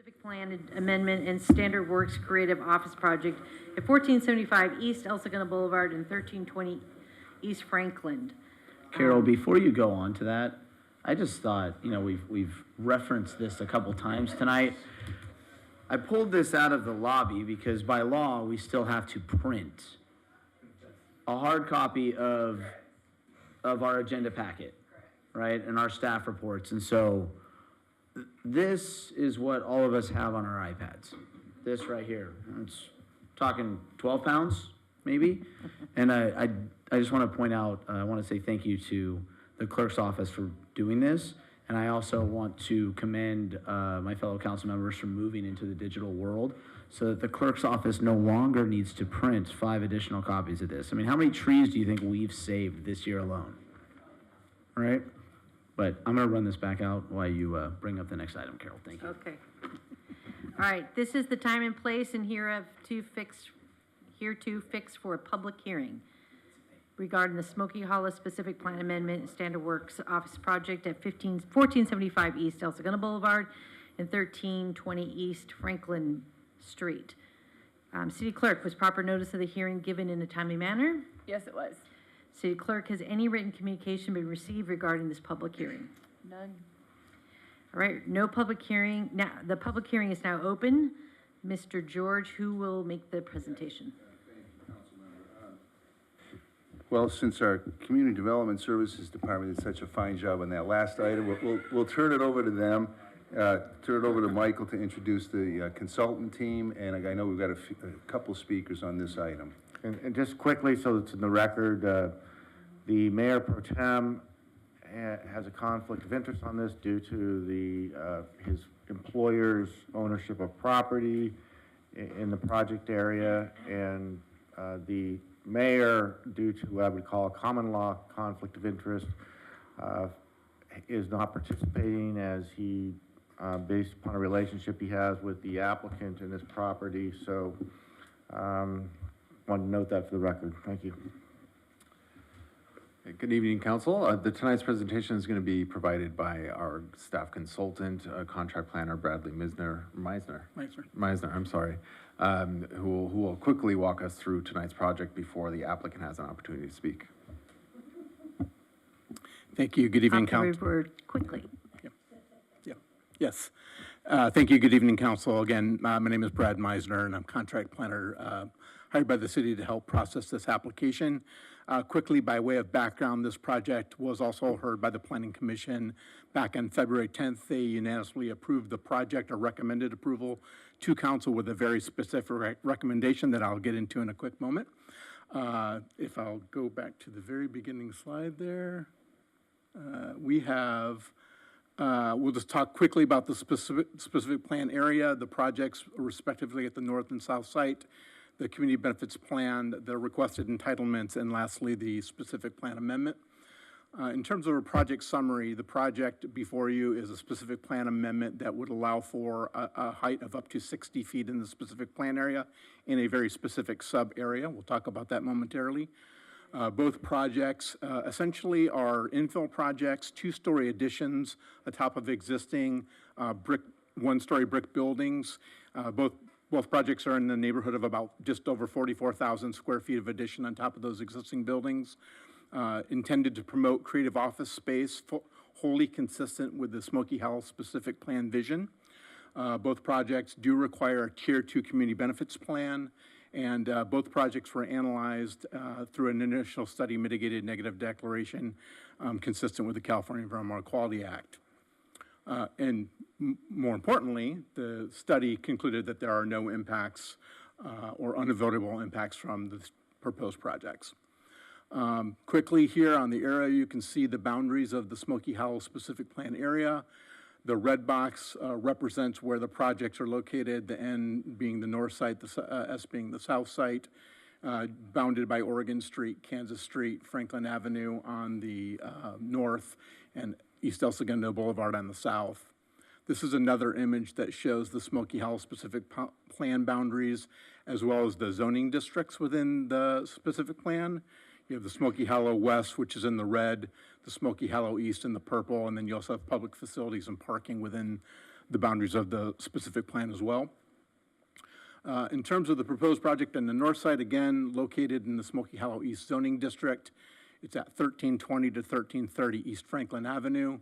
Specific Plan Amendment and Standard Works Creative Office Project at 1475 East El Segundo Boulevard and 1320 East Franklin. Carol, before you go on to that, I just thought, we've referenced this a couple times tonight. I pulled this out of the lobby because by law, we still have to print a hard copy of our agenda packet, right, and our staff reports. And so this is what all of us have on our iPads. This right here. It's talking 12 pounds, maybe. And I just want to point out, I want to say thank you to the clerk's office for doing this. And I also want to commend my fellow council members for moving into the digital world so that the clerk's office no longer needs to print 5 additional copies of this. I mean, how many trees do you think we've saved this year alone? All right? But I'm going to run this back out while you bring up the next item, Carol. Thank you. Okay. All right, this is the time and place and hereto fixed for a public hearing regarding the Smoky Hollow Specific Plan Amendment and Standard Works Office Project at 1475 East El Segundo Boulevard and 1320 East Franklin Street. City Clerk, was proper notice of the hearing given in a timely manner? Yes, it was. City Clerk, has any written communication been received regarding this public hearing? None. All right, no public hearing. Now, the public hearing is now open. Mr. George, who will make the presentation? Well, since our Community Development Services Department did such a fine job on that last item, we'll turn it over to them, turn it over to Michael to introduce the consultant team, and I know we've got a couple speakers on this item. And just quickly, so it's in the record, the Mayor Pro Tem has a conflict of interest on this due to his employer's ownership of property in the project area, and the mayor, due to what I would call a common law conflict of interest, is not participating as he, based upon a relationship he has with the applicant in this property. So, want to note that for the record. Thank you. Good evening, Council. Tonight's presentation is going to be provided by our staff consultant, contract planner Bradley Meisner, I'm sorry, who will quickly walk us through tonight's project before the applicant has an opportunity to speak. Thank you. Good evening, Council. Quickly. Yes. Thank you. Good evening, Council. Again, my name is Brad Meisner, and I'm contract planner hired by the city to help process this application. Quickly, by way of background, this project was also heard by the Planning Commission back on February 10th. They unanimously approved the project or recommended approval to Council with a very specific recommendation that I'll get into in a quick moment. If I'll go back to the very beginning slide there, we have, we'll just talk quickly about the specific plan area, the projects respectively at the north and south site, the community benefits plan, the requested entitlements, and lastly, the specific plan amendment. In terms of a project summary, the project before you is a specific plan amendment that would allow for a height of up to 60 feet in the specific plan area in a very specific sub area. We'll talk about that momentarily. Both projects essentially are infill projects, 2-story additions atop of existing one-story brick buildings. Both projects are in the neighborhood of about just over 44,000 square feet of addition on top of those existing buildings, intended to promote creative office space wholly consistent with the Smoky Hollow specific plan vision. Both projects do require a Tier 2 community benefits plan, and both projects were analyzed through an initial study mitigated negative declaration consistent with the California Environmental Quality Act. And more importantly, the study concluded that there are no impacts or unavoidable impacts from the proposed projects. Quickly here on the area, you can see the boundaries of the Smoky Hollow specific plan area. The red box represents where the projects are located, the N being the north site, the S being the south site, bounded by Oregon Street, Kansas Street, Franklin Avenue on the north, and East El Segundo Boulevard on the south. This is another image that shows the Smoky Hollow specific plan boundaries, as well as the zoning districts within the specific plan. You have the Smoky Hollow West, which is in the red, the Smoky Hollow East in the purple, and then you also have public facilities and parking within the boundaries of the specific plan as well. In terms of the proposed project on the north side, again, located in the Smoky Hollow East zoning district, it's at 1320 to 1330 East Franklin Avenue.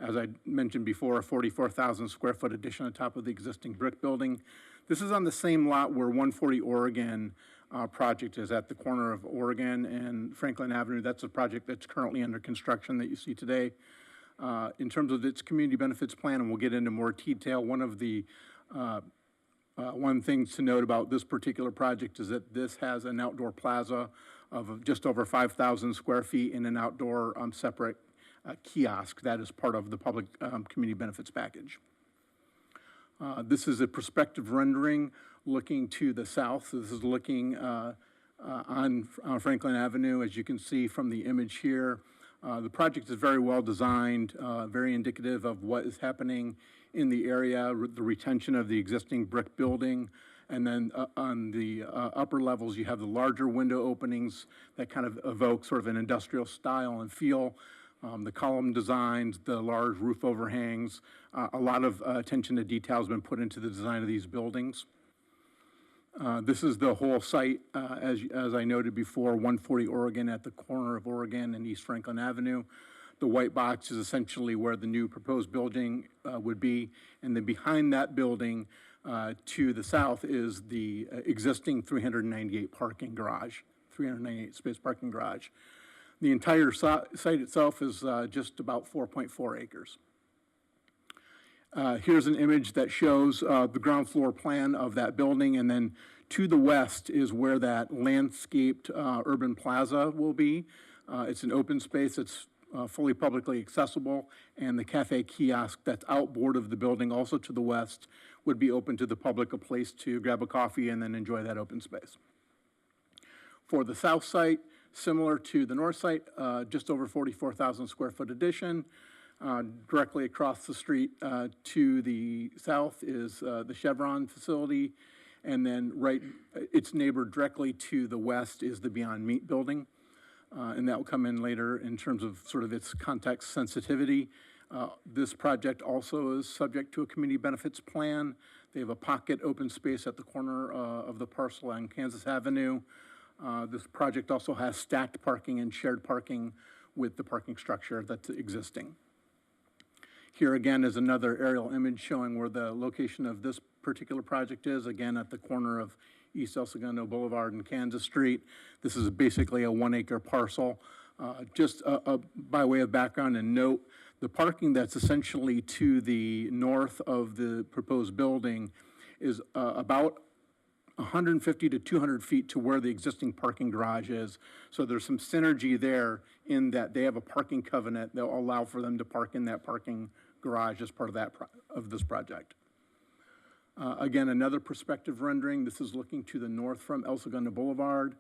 As I mentioned before, a 44,000 square foot addition on top of the existing brick building. This is on the same lot where 140 Oregon project is at the corner of Oregon and Franklin Avenue. That's a project that's currently under construction that you see today. In terms of its community benefits plan, and we'll get into more detail, one thing to note about this particular project is that this has an outdoor plaza of just over 5,000 square feet and an outdoor separate kiosk that is part of the public community benefits package. This is a prospective rendering looking to the south. So this is looking on Franklin Avenue, as you can see from the image here. The project is very well designed, very indicative of what is happening in the area, the retention of the existing brick building. And then on the upper levels, you have the larger window openings that kind of evoke sort of an industrial style and feel. The column designs, the large roof overhangs, a lot of attention to detail has been put into the design of these buildings. This is the whole site, as I noted before, 140 Oregon at the corner of Oregon and East Franklin Avenue. The white box is essentially where the new proposed building would be. And then behind that building to the south is the existing 398 parking garage, 398 space parking garage. The entire site itself is just about 4.4 acres. Here's an image that shows the ground floor plan of that building, and then to the west is where that landscaped urban plaza will be. It's an open space that's fully publicly accessible, and the cafe kiosk that's outboard of the building, also to the west, would be open to the public, a place to grab a coffee and then enjoy that open space. For the south site, similar to the north site, just over 44,000 square foot addition. Directly across the street to the south is the Chevron facility, and then its neighbor directly to the west is the Beyond Meat building, and that will come in later in terms of sort of its context sensitivity. This project also is subject to a community benefits plan. They have a pocket open space at the corner of the parcel on Kansas Avenue. This project also has stacked parking and shared parking with the parking structure that's existing. Here again is another aerial image showing where the location of this particular project is, again at the corner of East El Segundo Boulevard and Kansas Street. This is basically a 1 acre parcel. Just by way of background and note, the parking that's essentially to the north of the proposed building is about 150 to 200 feet to where the existing parking garage is. So there's some synergy there in that they have a parking covenant that will allow for them to park in that parking garage as part of of this project. Again, another perspective rendering. This is looking to the north from El Segundo Boulevard.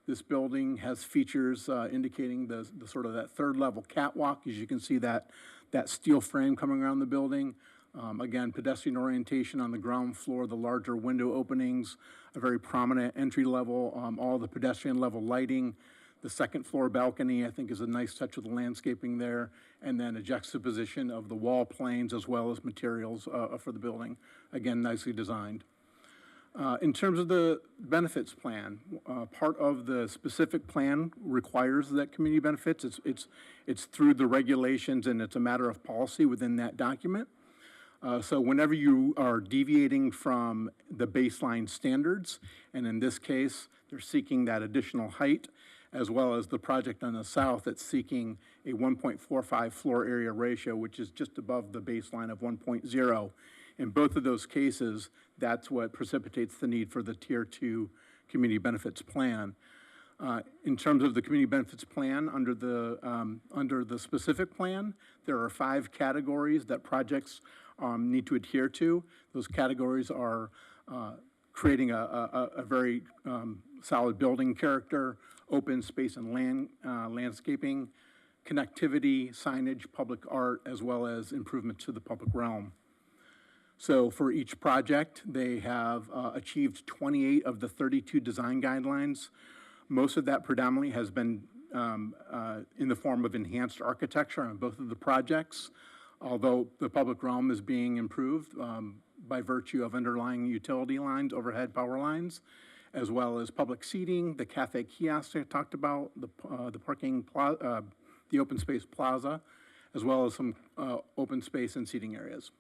This building has features indicating the sort of that third level catwalk. As you can see that steel frame coming around the building. Again, pedestrian orientation on the ground floor, the larger window openings, a very prominent entry level, all the pedestrian level lighting. The second floor balcony, I think, is a nice touch of the landscaping there, and then a juxtaposition of the wall planes as well as materials for the building. Again, nicely designed. In terms of the benefits plan, part of the specific plan requires that community benefits. It's through the regulations, and it's a matter of policy within that document. So whenever you are deviating from the baseline standards, and in this case, they're seeking that additional height, as well as the project on the south that's seeking a 1.45 floor area ratio, which is just above the baseline of 1.0. In both of those cases, that's what precipitates the need for the Tier 2 community benefits plan. In terms of the community benefits plan, under the specific plan, there are 5 categories that projects need to adhere to. Those categories are creating a very solid building character, open space and landscaping, connectivity, signage, public art, as well as improvement to the public realm. So for each project, they have achieved 28 of the 32 design guidelines. Most of that predominantly has been in the form of enhanced architecture on both of the projects. although the public realm is being improved by virtue of underlying utility lines, overhead power lines, as well as public seating, the cafe kiosk I talked about, the parking the open space plaza, as well as some open space and seating areas.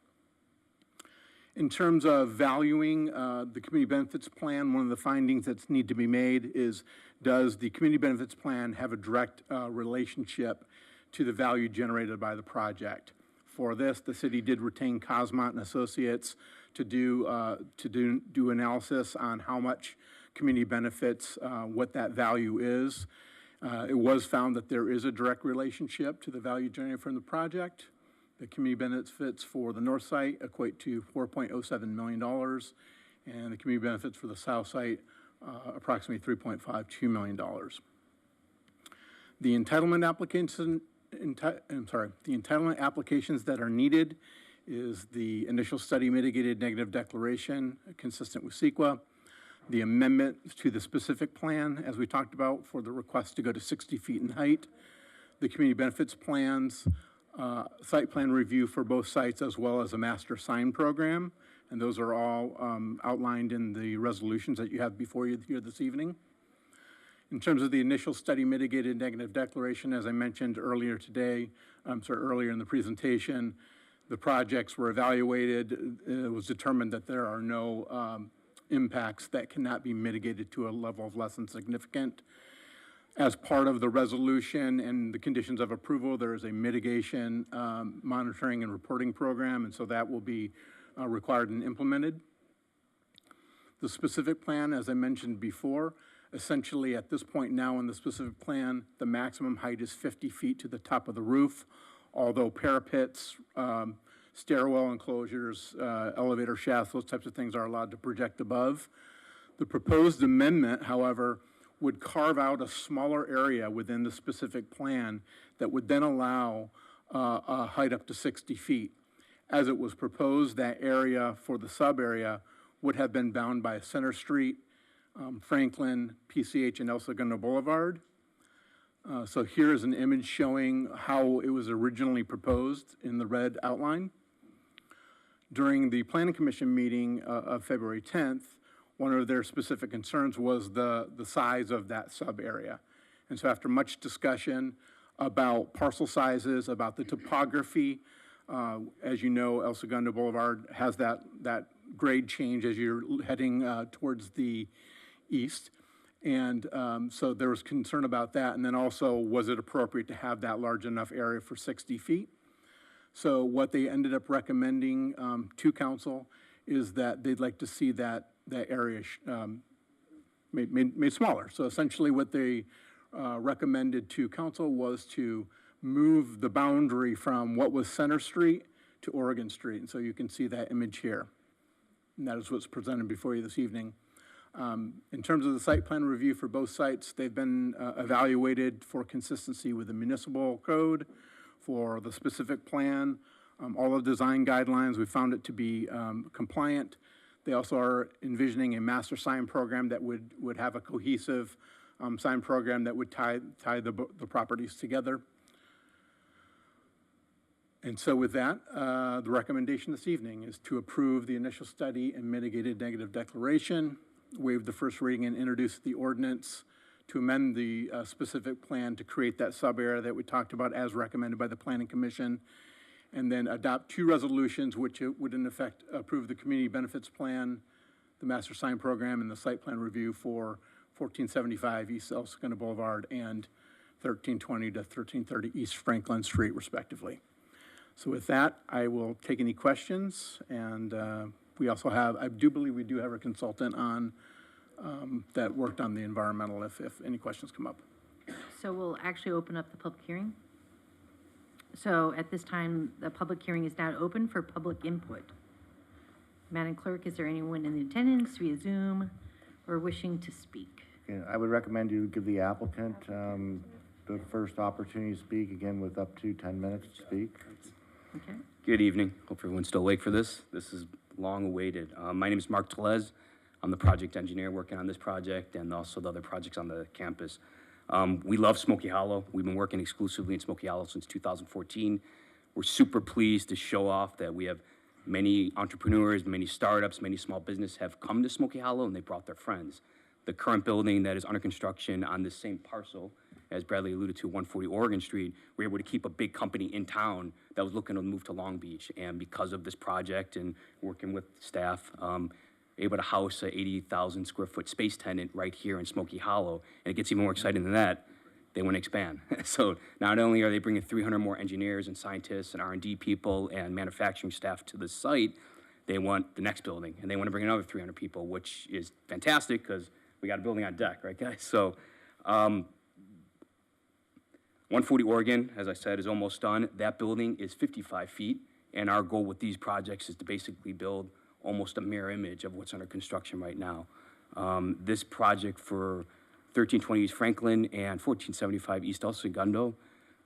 In terms of valuing the community benefits plan, one of the findings that's need to be made is, does the community benefits plan have a direct relationship to the value generated by the project? For this, the city did retain Cosmont and Associates to do analysis on how much community benefits, what that value is. It was found that there is a direct relationship to the value generated from the project. The community benefits for the north site equate to $4.07 million, and the community benefits for the south site approximately $3.52 million. The entitlement applications that are needed is the initial study mitigated negative declaration consistent with CEQA, the amendment to the specific plan, as we talked about, for the request to go to 60 feet in height, the community benefits plans, site plan review for both sites, as well as a master sign program. And those are all outlined in the resolutions that you have before you here this evening. In terms of the initial study mitigated negative declaration, as I mentioned earlier today, earlier in the presentation, the projects were evaluated. It was determined that there are no impacts that cannot be mitigated to a level of less than significant. As part of the resolution and the conditions of approval, there is a mitigation monitoring and reporting program, and so that will be required and implemented. The specific plan, as I mentioned before, essentially at this point now in the specific plan, the maximum height is 50 feet to the top of the roof, although parapets, stairwell enclosures, elevator shafts, those types of things are allowed to project above. The proposed amendment, however, would carve out a smaller area within the specific plan that would then allow a height up to 60 feet. As it was proposed, that area for the sub area would have been bound by Center Street, Franklin, PCH, and El Segundo Boulevard. So here is an image showing how it was originally proposed in the red outline. During the Planning Commission meeting of February 10th, one of their specific concerns was the size of that sub area. And so after much discussion about parcel sizes, about the topography, as you know, El Segundo Boulevard has that grade change as you're heading towards the east. And so there was concern about that. And then also, was it appropriate to have that large enough area for 60 feet? So what they ended up recommending to council is that they'd like to see that area made smaller. So essentially what they recommended to council was to move the boundary from what was Center Street to Oregon Street. And so you can see that image here. And that is what's presented before you this evening. In terms of the site plan review for both sites, they've been evaluated for consistency with the municipal code, for the specific plan, all of the design guidelines. We found it to be compliant. They also are envisioning a master sign program that would have a cohesive sign program that would tie the properties together. And so with that, the recommendation this evening is to approve the initial study and mitigated negative declaration, waive the first reading and introduce the ordinance to amend the specific plan to create that sub-area that we talked about as recommended by the Planning Commission, and then adopt two resolutions which would in effect approve the community benefits plan, the master sign program, and the site plan review for 1475 East El Segundo Boulevard and 1320 to 1330 East Franklin Street, respectively. So with that, I will take any questions, and we also have, I do believe we do have a consultant on that worked on the environmental if any questions come up. So we'll actually open up the public hearing. So at this time, the public hearing is now open for public input. Madam Clerk, is there anyone in attendance via Zoom or wishing to speak? I would recommend you give the applicant the first opportunity to speak, again with up to 10 minutes to speak. Okay. Good evening. Hope everyone's still awake for this. This is long awaited. My name is Mark Telez. I'm the project engineer working on this project and also the other projects on the campus. We love Smoky Hollow. We've been working exclusively in Smoky Hollow since 2014. We're super pleased to show off that we have many entrepreneurs, many startups, many small businesses have come to Smoky Hollow, and they brought their friends. The current building that is under construction on this same parcel, as Bradley alluded to, 140 Oregon Street, we're able to keep a big company in town that was looking to move to Long Beach. And because of this project and working with staff, able to house a 80,000 square foot space tenant right here in Smoky Hollow. And it gets even more exciting than that. They want to expand. So not only are they bringing 300 more engineers and scientists and R&D people and manufacturing staff to the site, they want the next building, and they want to bring another 300 people, which is fantastic because we got a building on deck, right, guys? So 140 Oregon, as I said, is almost done. That building is 55 feet, and our goal with these projects is to basically build almost a mirror image of what's under construction right now. This project for 1320 East Franklin and 1475 East El Segundo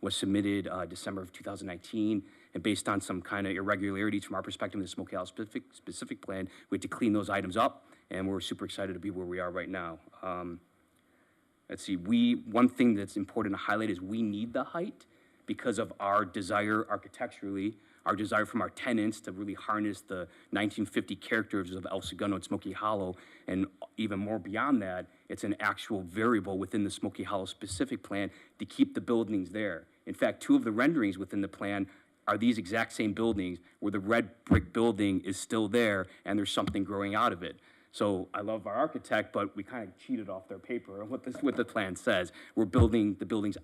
was submitted December of 2019, and based on some kind of irregularities from our perspective in the Smoky Hollow specific plan, we had to clean those items up, and we're super excited to be where we are right now. Let's see, one thing that's important to highlight is we need the height because of our desire architecturally, our desire from our tenants to really harness the 1950 characters of El Segundo and Smoky Hollow, and even more beyond that, it's an actual variable within the Smoky Hollow specific plan to keep the buildings there. In fact, 2 of the renderings within the plan are these exact same buildings where the red brick building is still there and there's something growing out of it. So I love our architect, but we kind of cheated off their paper on what the plan says. We're building the buildings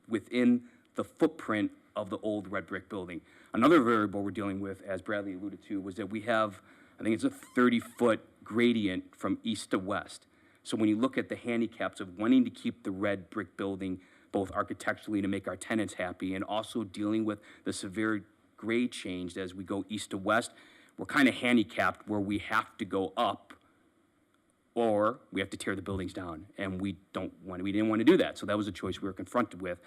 within the footprint of the old red brick building. Another variable we're dealing with, as Bradley alluded to, was that we have, I think it's a 30-foot gradient from east to west. So when you look at the handicaps of wanting to keep the red brick building both architecturally to make our tenants happy and also dealing with the severe grade change as we go east to west, we're kind of handicapped where we have to go up or we have to tear the buildings down. And we didn't want to do that. So that was a choice we were confronted with.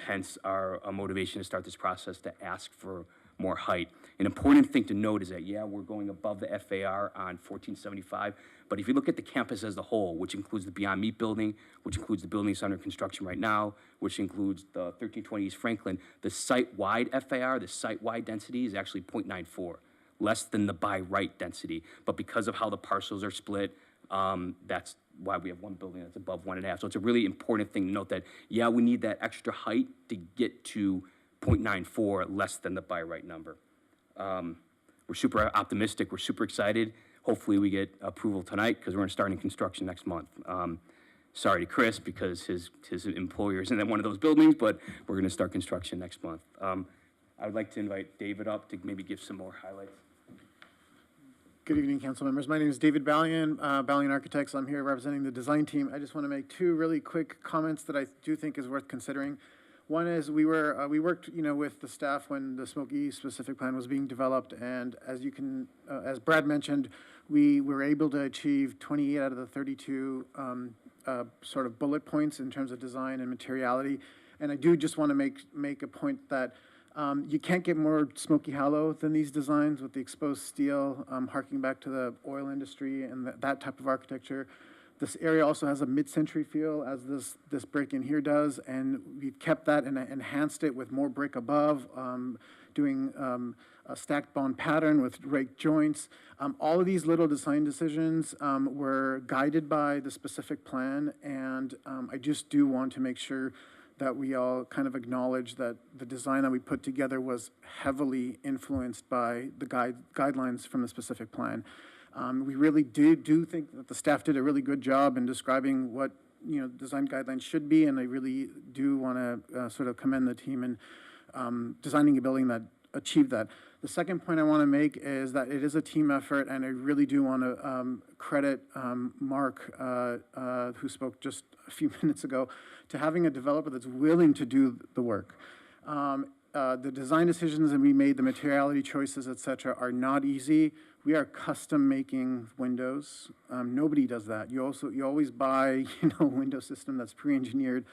Hence our motivation to start this process to ask for more height. An important thing to note is that, yeah, we're going above the FAR on 1475, but if you look at the campus as a whole, which includes the Beyond Meat building, which includes the buildings under construction right now, which includes the 1320 East Franklin, the site-wide FAR, the site-wide density is actually 0.94, less than the by right density. But because of how the parcels are split, that's why we have one building that's above 1.5. So it's a really important thing to note that, yeah, we need that extra height to get to 0.94, less than the by right number. We're super optimistic. We're super excited. Hopefully we get approval tonight because we're going to start in construction next month. Sorry to Chris because his employer isn't in one of those buildings, but we're going to start construction next month. I would like to invite David up to maybe give some more highlights. Good evening, council members. My name is David Ballion, Ballion Architects. I'm here representing the design team. I just want to make 2 really quick comments that I do think is worth considering. One is we worked, with the staff when the Smoky specific plan was being developed, and as Brad mentioned, we were able to achieve 28 out of the 32 sort of bullet points in terms of design and materiality. And I do just want to make a point that you can't get more Smoky Hollow than these designs with the exposed steel, harking back to the oil industry and that type of architecture. This area also has a mid-century feel, as this brick in here does, and we've kept that and enhanced it with more brick above, doing a stacked bond pattern with raked joints. All of these little design decisions were guided by the specific plan, and I just do want to make sure that we all kind of acknowledge that the design that we put together was heavily influenced by the guidelines from the specific plan. We really do think that the staff did a really good job in describing what design guidelines should be, and I really do want to sort of commend the team in designing a building that achieved that. The second point I want to make is that it is a team effort, and I really do want to credit Mark, who spoke just a few minutes ago, to having a developer that's willing to do the work. The design decisions that we made, the materiality choices, et cetera, are not easy. We are custom making windows. Nobody does that. You always buy, a window system that's pre-engineered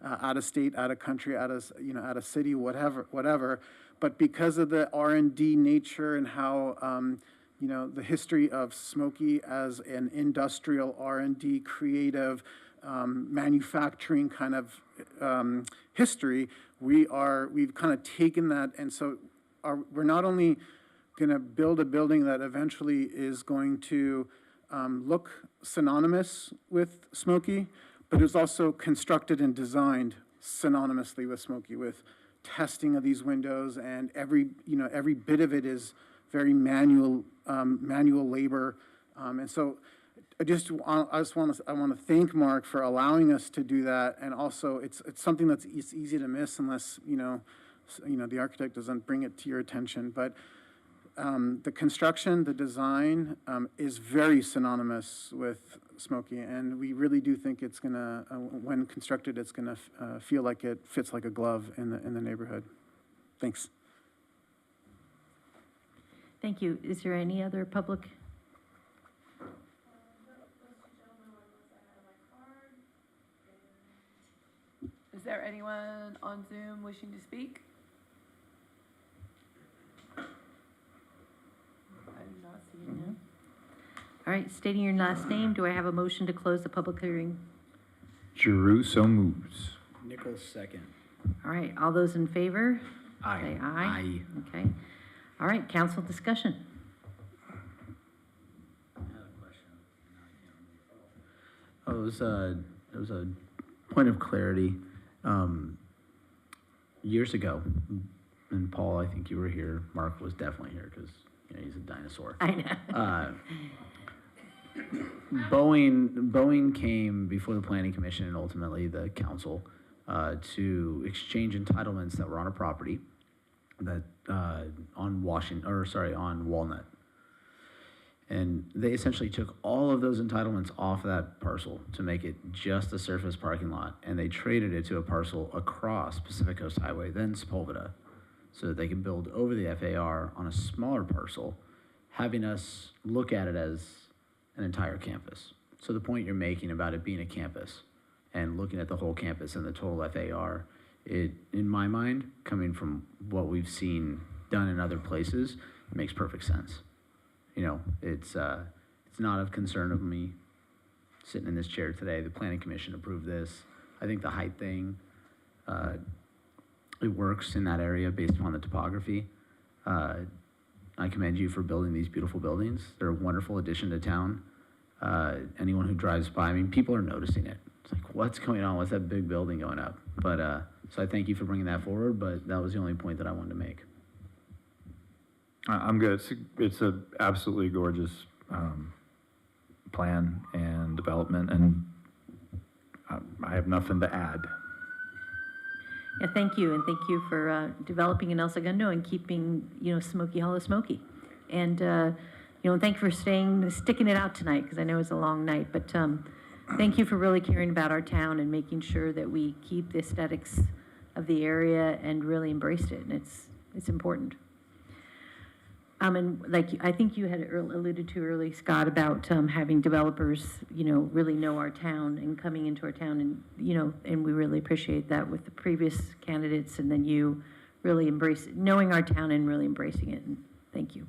out of state, out of country, out of city, whatever. But because of the R&D nature and how, the history of Smoky as an industrial R&D creative manufacturing kind of history, we've kind of taken that, and so we're not only going to build a building that eventually is going to look synonymous with Smoky, but is also constructed and designed synonymously with Smoky, with testing of these windows, and every bit of it is very manual labor, and so I want to thank Mark for allowing us to do that, and also it's something it's easy to miss unless the architect doesn't bring it to your attention, but the construction, the design is very synonymous with Smoky, and we really do think it's gonna, when constructed, it's gonna feel like it fits like a glove in the neighborhood. Thanks. Thank you. Is there any other public? Is there anyone on Zoom wishing to speak? I do not see it now. All right, stating your last name, do I have a motion to close the public hearing? Giroux so moves. Nichols, second. All right, all those in favor? Aye. Say aye. Okay. All right, council discussion. Oh, it was a point of clarity. Years ago, and Paul, I think you were here. Mark was definitely here because he's a dinosaur. I know. Boeing came before the Planning Commission and ultimately the council to exchange entitlements that were on a property that on Walnut. And they essentially took all of those entitlements off that parcel to make it just a surface parking lot, and they traded it to a parcel across Pacific Coast Highway, then Sepulveda, so that they could build over the FAR on a smaller parcel, having us look at it as an entire campus. So the point you're making about it being a campus and looking at the whole campus and the total FAR, it, in my mind, coming from what we've seen done in other places, it makes perfect sense. It's not of concern of me sitting in this chair today. The Planning Commission approved this. I think the height thing, it works in that area based upon the topography. I commend you for building these beautiful buildings. They're a wonderful addition to town. Anyone who drives by, people are noticing it. It's like, what's going on? What's that big building going up? But so I thank you for bringing that forward, but that was the only point that I wanted to make. I'm good. It's a absolutely gorgeous plan and development, and I have nothing to add. Yeah, thank you, and thank you for developing in El Segundo and keeping Smoky Hollow smoky, and thank you for sticking it out tonight because I know it's a long night, but thank you for really caring about our town and making sure that we keep the aesthetics of the area and really embraced it, and it's important. And I think you had alluded to early, Scott, about having developers, really know our town and coming into our town, and we really appreciate that with the previous candidates, and then you really knowing our town and really embracing it. And thank you.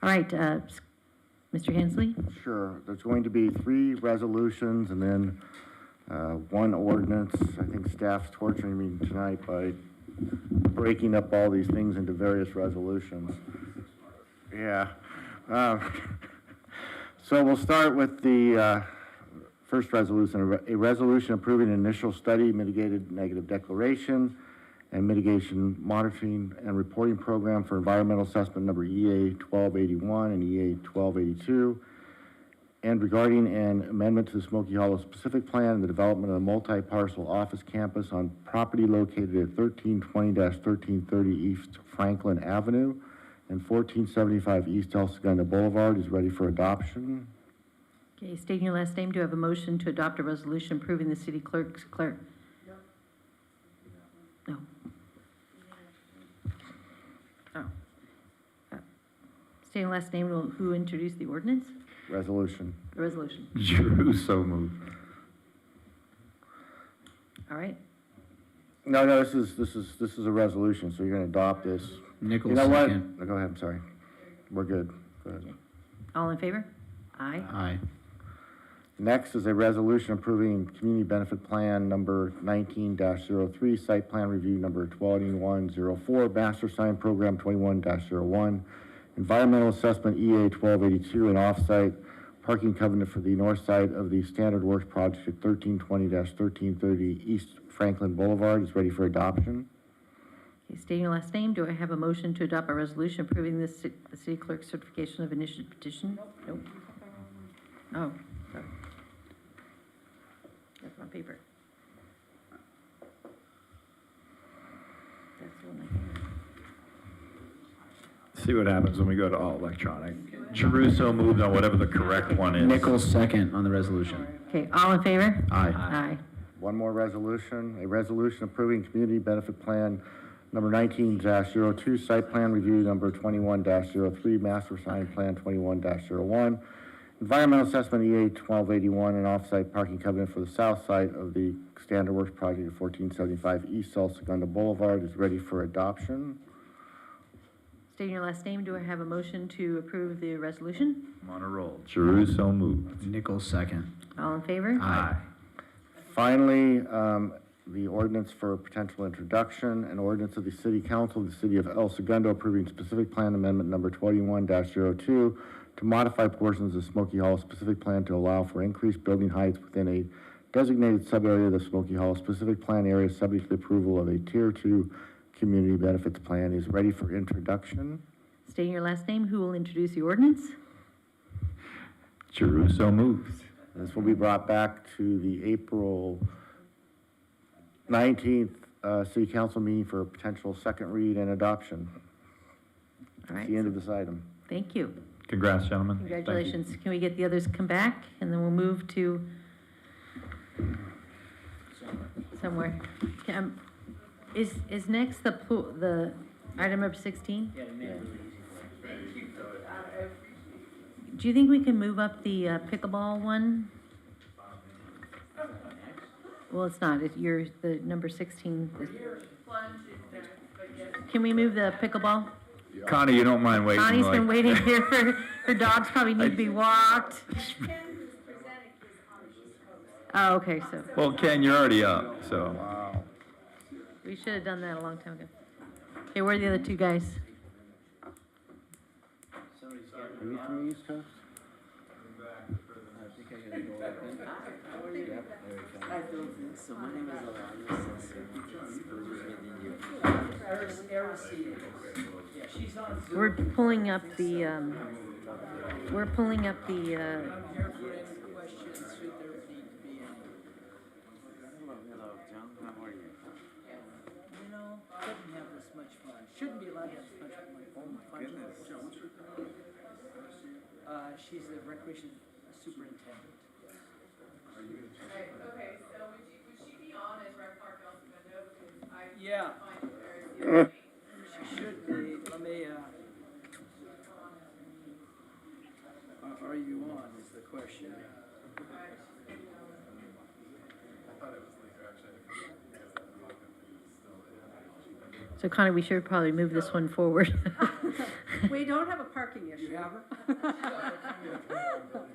All right, Mr. Hensley. Sure. There's going to be 3 resolutions and then 1 ordinance. I think staff's torturing me tonight by breaking up all these things into various resolutions. Yeah. So we'll start with the first resolution, a resolution approving an initial study, mitigated negative declaration, and mitigation monitoring and reporting program for environmental assessment number EA 1281 and EA 1282, and regarding an amendment to the Smoky Hollow Specific Plan and the development of a multi-parcel office campus on property located at 1320-1330 East Franklin Avenue and 1475 East El Segundo Boulevard is ready for adoption. Okay, stating your last name, do I have a motion to adopt a resolution approving the city clerk's clerk? No. Oh. Stating your last name, who introduced the ordinance? Resolution. The resolution. Giroux so moved. All right. No, this is a resolution, so you're going to adopt this. Nichols, you know what? second. No, go ahead. I'm sorry. We're good. Go ahead. All in favor? Aye. Aye. Next is a resolution approving Community Benefit Plan number 19-03, Site Plan Review number 2104, Master Sign Program 21-01, Environmental Assessment EA 1282, and Offsite Parking Covenant for the north side of the Standard Works Project at 1320-1330 East Franklin Boulevard is ready for adoption. Okay, stating your last name, do I have a motion to adopt a resolution approving the city clerk's certification of initiative petition? Nope. Oh, sorry. That's my paper. That's the one I have. See what happens when we go to all electronic. Caruso moved on whatever the correct one is. Nichols second on the resolution. Okay, all in favor? Aye. Aye. One more resolution, a resolution approving Community Benefit Plan number 19-02, Site Plan Review number 21-03, Master Sign Plan 21-01, Environmental Assessment EA 1281, and Offsite Parking Covenant for the south side of the Standard Works Project at 1475 East Segundo Boulevard is ready for adoption. Stating your last name, do I have a motion to approve the resolution? I'm on a roll. Caruso moved. Nichols second. All in favor? Aye. Finally, the ordinance for potential introduction, an ordinance of the City Council of the City of El Segundo approving specific plan amendment number 21-02 to modify portions of Smoky Hollow specific plan to allow for increased building heights within a designated sub-area of the Smoky Hollow specific plan area subject to the approval of a Tier 2 Community Benefits Plan is ready for introduction. Stating your last name, who will introduce the ordinance? Caruso moved. This will be brought back to the April 19th City Council meeting for a potential second read and adoption. All right. That's the end of this item. Thank you. Congrats, gentlemen. Congratulations. Can we get the others to come back, and then we'll move to somewhere. Is next the item number 16? Yeah, Do you think we can move up the pickleball one? Well, it's not. You're the number 16. Can we move the pickleball? Connie, you don't mind waiting? Connie's been waiting here for her dogs probably need to be walked. Oh, okay, so. Well, Ken, you're already up, so. Wow. We should have done that a long time ago. Okay, where are the other two guys? Are you from the East Coast? So my name is We're pulling up the, Shouldn't have this much fun. Shouldn't be allowed to have this much fun. She's the recreation superintendent. Okay, so would she be on as Rec Park El Segundo? Because I Yeah. find her She should be. Let me, are you on is the question. so Connie, we should probably move this one forward. We don't have a parking issue. You have her?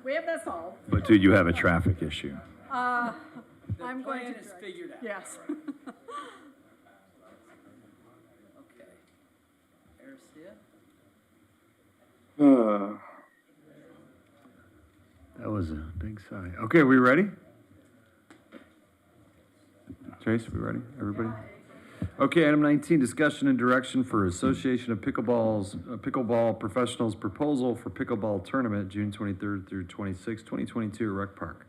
We have that solved. But do you have a traffic issue? I'm The going plan to. is figured out. Yes. Okay. Arcia? That was a big sigh. Okay, we ready? Trace, we ready? Everybody? Okay, item 19, discussion and direction for Association of Pickleball Professionals proposal for pickleball tournament, June 23rd through 26th, 2022, Rec Park.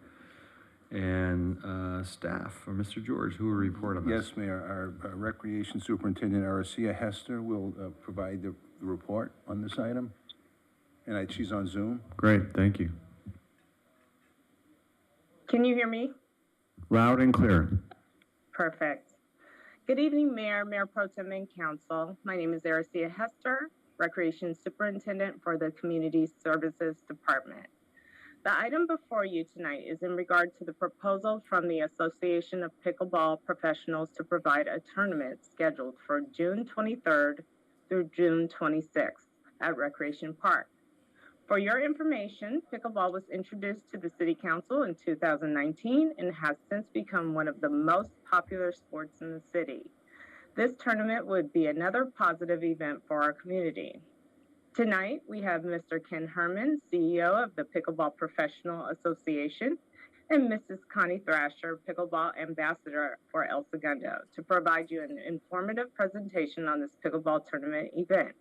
And staff, or Mr. George, who will report on this? Yes, Mayor, our Recreation Superintendent, Aracia Hester, will provide the report on this item. And she's on Zoom. Great, thank you. Can you hear me? Loud and clear. Perfect. Good evening, Mayor, Mayor Pro Tem, and Council. My name is Aracia Hester, Recreation Superintendent for the Community Services Department. The item before you tonight is in regard to the proposal from the Association of Pickleball Professionals to provide a tournament scheduled for June 23rd through June 26th at Recreation Park. For your information, pickleball was introduced to the City Council in 2019 and has since become one of the most popular sports in the city. This tournament would be another positive event for our community. Tonight, we have Mr. Ken Herman, CEO of the Pickleball Professional Association, and Mrs. Connie Thrasher, Pickleball Ambassador for El Segundo, to provide you an informative presentation on this pickleball tournament event.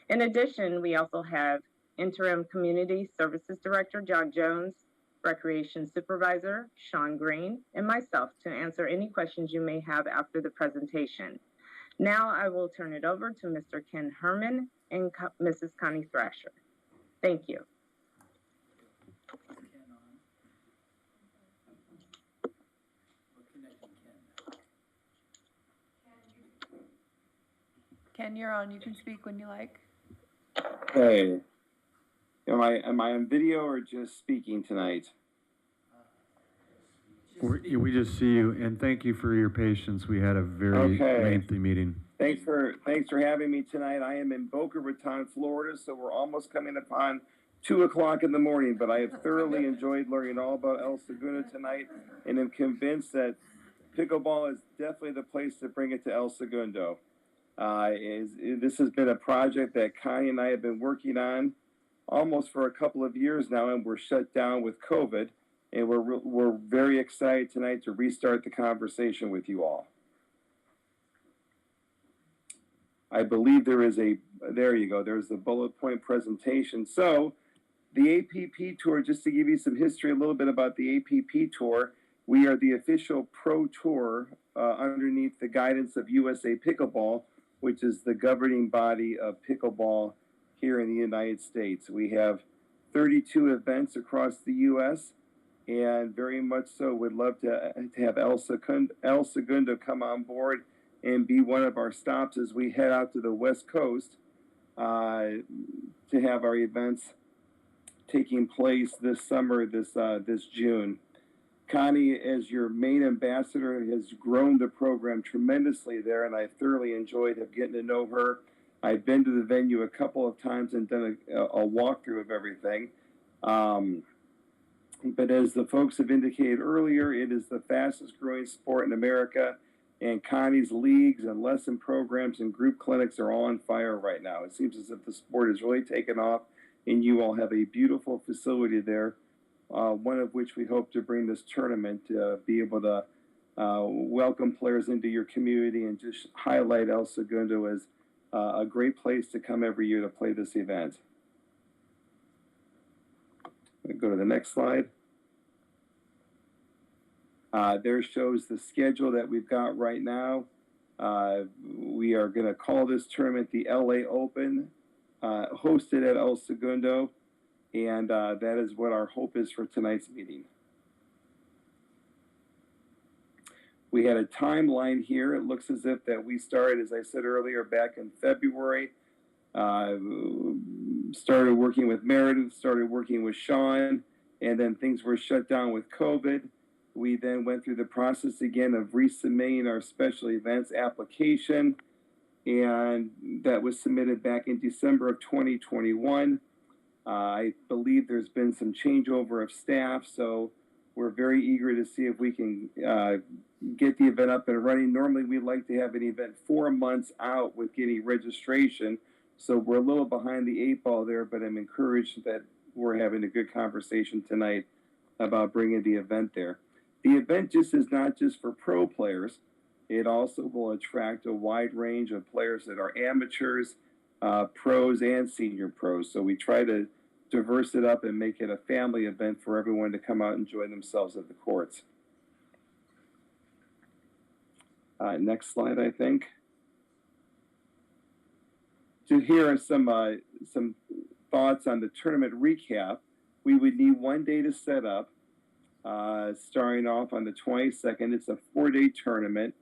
In addition, we also have Interim Community Services Director John Jones, Recreation Supervisor Sean Green, and myself to answer any questions you may have after the presentation. Now I will turn it over to Mr. Ken Herman and Mrs. Connie Thrasher. Thank you. Ken, you're on. You can speak when you like. Hey, am I on video or just speaking tonight? We just see you, and thank you for your patience. We had a very lengthy meeting. Thanks for having me tonight. I am in Boca Raton, Florida, so we're almost coming upon 2 o'clock in the morning, but I have thoroughly enjoyed learning all about El Segundo tonight, and am convinced that pickleball is definitely the place to bring it to El Segundo. This has been a project that Connie and I have been working on almost for a couple of years now, and we're shut down with COVID. And we're very excited tonight to restart the conversation with you all. I believe there you go, there's the bullet point presentation. So the APP Tour, just to give you some history, a little bit about the APP Tour, we are the official pro tour underneath the guidance of USA Pickleball, which is the governing body of pickleball here in the United States. We have 32 events across the U.S., and very much so would love to have El Segundo come on board and be one of our stops as we head out to the West Coast to have our events taking place this summer, this June. Connie, as your main ambassador, has grown the program tremendously there, and I thoroughly enjoyed getting to know her. I've been to the venue a couple of times and done a walkthrough of everything. But as the folks have indicated earlier, it is the fastest growing sport in America, and Connie's leagues and lesson programs and group clinics are all on fire right now. It seems as if the sport has really taken off, and you all have a beautiful facility there, one of which we hope to bring this tournament to be able to welcome players into your community and just highlight El Segundo as a great place to come every year to play this event. Go to the next slide. There shows the schedule that we've got right now. We are going to call this tournament the LA Open, hosted at El Segundo, and that is what our hope is for tonight's meeting. We had a timeline here. It looks as if that we started, as I said earlier, back in February. Started working with Meredith, started working with Sean, and then things were shut down with COVID. We then went through the process again of resubmitting our special events application, and that was submitted back in December of 2021. I believe there's been some changeover of staff, so we're very eager to see if we can get the event up and running. Normally, we'd like to have an event 4 months out with getting registration. So we're a little behind the 8 ball there, but I'm encouraged that we're having a good conversation tonight about bringing the event there. The event just is not just for pro players. It also will attract a wide range of players that are amateurs, pros, and senior pros. So we try to diverse it up and make it a family event for everyone to come out and enjoy themselves at the courts. Next slide, I think. To hear some thoughts on the tournament recap, we would need 1 day to set up, starting off on the 22nd. It's a 4-day tournament.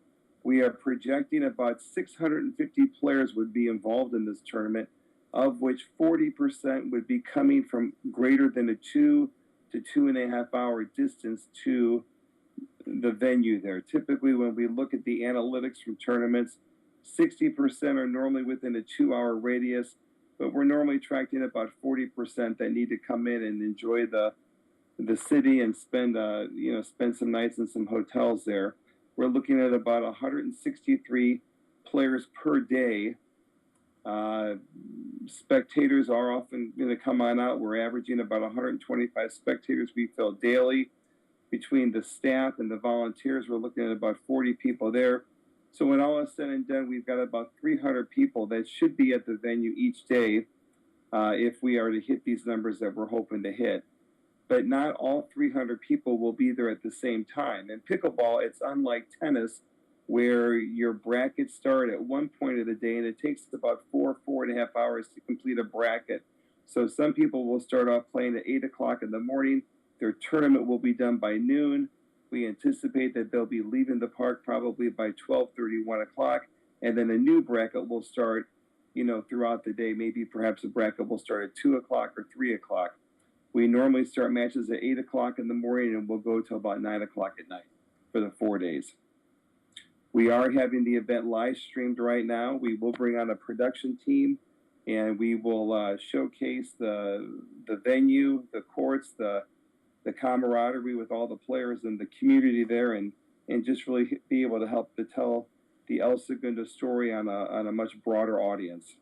We are projecting about 650 players would be involved in this tournament, of which 40% would be coming from greater than a 2 to 2.5 hour distance to the venue there. Typically, when we look at the analytics from tournaments, 60% are normally within a 2 hour radius, but we're normally attracting about 40% that need to come in and enjoy the city and spend some nights in some hotels there. We're looking at about 163 players per day. Spectators are often going to come on out. We're averaging about 125 spectators we fill daily. Between the staff and the volunteers, we're looking at about 40 people there. So when all is said and done, we've got about 300 people that should be at the venue each day if we are to hit these numbers that we're hoping to hit. But not all 300 people will be there at the same time. In pickleball, it's unlike tennis, where your brackets start at one point of the day, and it takes about 4.5 hours to complete a bracket. So some people will start off playing at 8 o'clock in the morning. Their tournament will be done by noon. We anticipate that they'll be leaving the park probably by 12:30, 1 o'clock, and then a new bracket will start, throughout the day. Maybe perhaps a bracket will start at 2 o'clock or 3 o'clock. We normally start matches at 8 o'clock in the morning, and we'll go till about 9 o'clock at night for the 4 days. We are having the event live streamed right now. We will bring on a production team, and we will showcase the venue, the courts, the camaraderie with all the players and the community there, and just really be able to help to tell the El Segundo story on a much broader audience.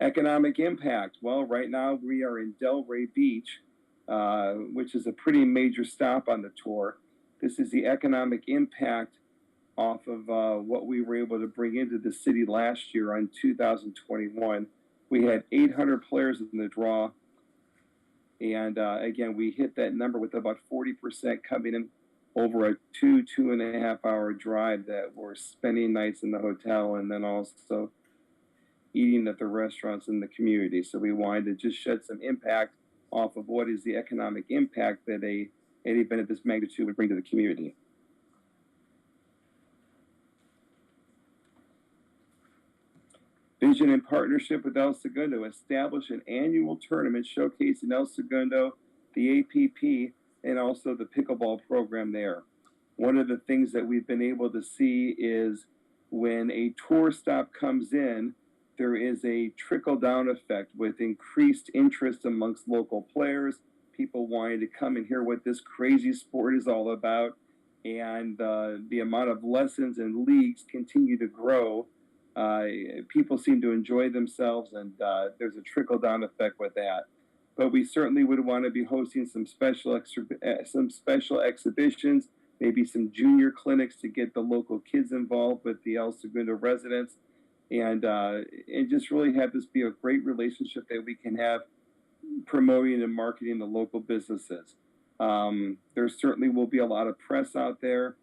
Economic impact. Well, right now we are in Delray Beach, which is a pretty major stop on the tour. This is the economic impact off of what we were able to bring into the city last year on 2021. We had 800 players in the draw. And again, we hit that number with about 40% coming in over a 2.5 hour drive that we're spending nights in the hotel and then also eating at the restaurants in the community. So we wanted to just shed some impact off of what is the economic impact that an event of this magnitude would bring to the community. Vision and partnership with El Segundo, establish an annual tournament showcasing El Segundo, the APP, and also the pickleball program there. One of the things that we've been able to see is when a tour stop comes in, there is a trickle-down effect with increased interest amongst local players, people wanting to come and hear what this crazy sport is all about, and the amount of lessons and leagues continue to grow. People seem to enjoy themselves, and there's a trickle-down effect with that. But we certainly would want to be hosting some special exhibitions, maybe some junior clinics to get the local kids involved with the El Segundo residents, and just really have this be a great relationship that we can have promoting and marketing the local businesses. There certainly will be a lot of press out there.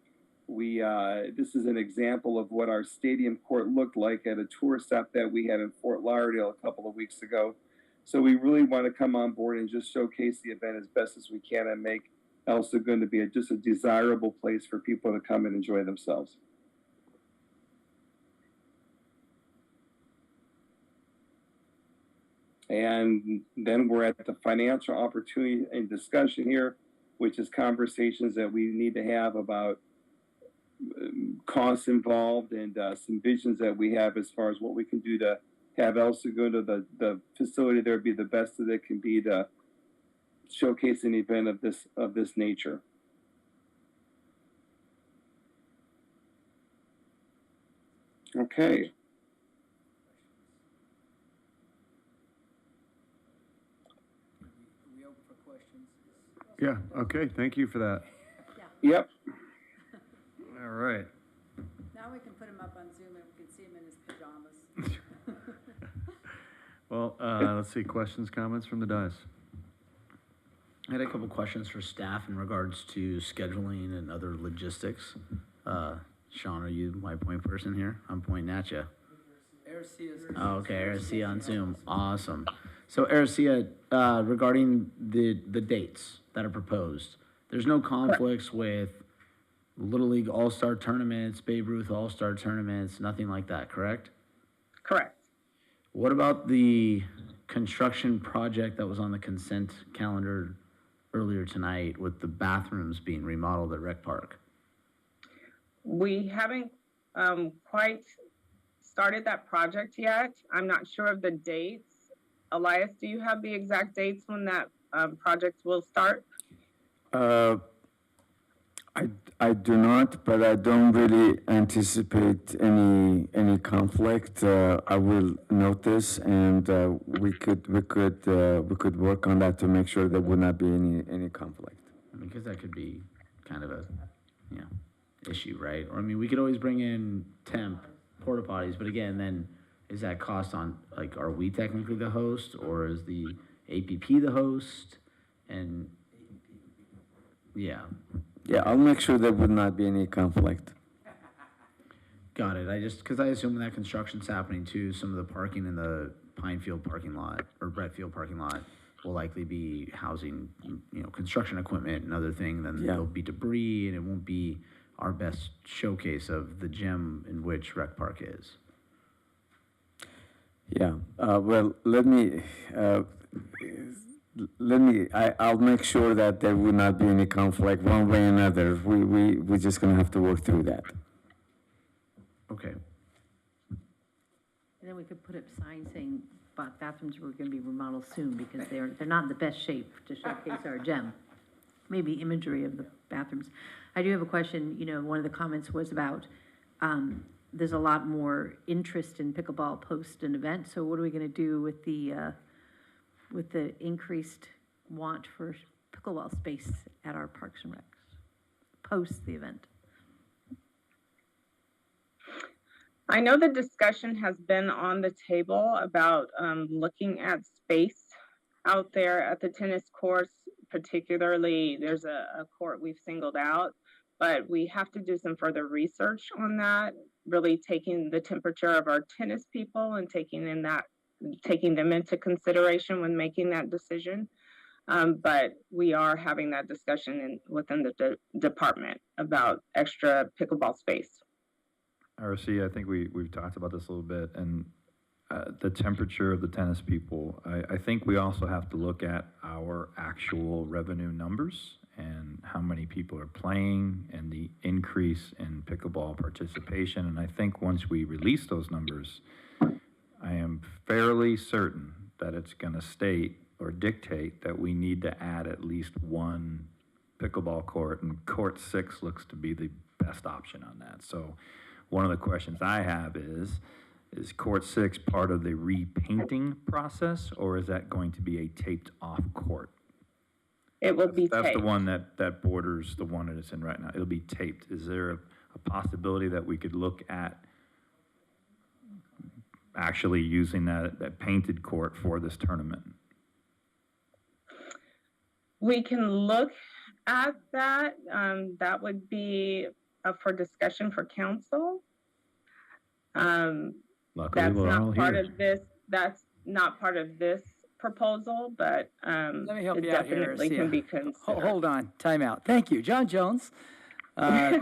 This is an example of what our stadium court looked like at a tour stop that we had in Fort Lauderdale a couple of weeks ago. So we really want to come on board and just showcase the event as best as we can and make El Segundo be just a desirable place for people to come and enjoy themselves. And then we're at the financial opportunity and discussion here, which is conversations that we need to have about costs involved and some visions that we have as far as what we can do to have El Segundo, the facility there, be the best that it can be to showcase an event of this nature. Okay. We open for questions? Yeah, okay, thank you for that. Yep. All right. Now we can put him up on Zoom and we can see him in his pajamas. Well, let's see, questions, comments from the dais. I had a couple questions for staff in regards to scheduling and other logistics. Sean, are you my point person here? I'm pointing at you. Oh, okay, Aracia on Zoom. Awesome. So, Aracia, regarding the dates that are proposed, there's no conflicts with Little League All-Star tournaments, Babe Ruth All-Star tournaments, nothing like that, correct? Correct. What about the construction project that was on the consent calendar earlier tonight with the bathrooms being remodeled at Rec Park? We haven't quite started that project yet. I'm not sure of the dates. Elias, do you have the exact dates when that project will start? I do not, but I don't really anticipate any conflict. I will note this, and we could work on that to make sure there would not be any conflict. Because that could be kind of a, issue, right? Or, I mean, we could always bring in temp porta potties, but again, then is that cost on, like, are we technically the host, or is the APP the host? And, yeah. Yeah, I'll make sure there would not be any conflict. Got it. Because I assume when that construction's happening too, some of the parking in the Pinefield parking lot or Brettfield parking lot will likely be housing, construction equipment and other things. Then there'll be debris, and it won't be our best showcase of the gem in which Rec Park is. Yeah. Well, I'll make sure that there will not be any conflict one way or another. We're just gonna have to work through that. Okay. And then we could put up signs saying bathrooms were gonna be remodeled soon, because they're not in the best shape to showcase our gem. Maybe imagery of the bathrooms. I do have a question. One of the comments was about, there's a lot more interest in pickleball post an event, so what are we gonna do with the increased want for pickleball space at our parks and recs post the event? I know the discussion has been on the table about looking at space out there at the tennis courts. Particularly, there's a court we've singled out, but we have to do some further research on that, really taking the temperature of our tennis people and taking them into consideration when making that decision. But we are having that discussion within the department about extra pickleball space. RC, I think we've talked about this a little bit, and the temperature of the tennis people. I think we also have to look at our actual revenue numbers and how many people are playing and the increase in pickleball participation. And I think once we release those numbers, I am fairly certain that it's going to state or dictate that we need to add at least one pickleball court, and court 6 looks to be the best option on that. So one of the questions I have is court 6 part of the repainting process, or is that going to be a taped off court? It will be That's taped. the one that borders the one that it's in right now. It'll be taped. Is there a possibility that we could look at actually using that painted court for this tournament? We can look at that. That would be up for discussion for council. Luckily, That's we're all not part here. of this. That's not part of this proposal, but Let me help it you out here. definitely can be considered. Hold on, time out. Thank you. John Jones,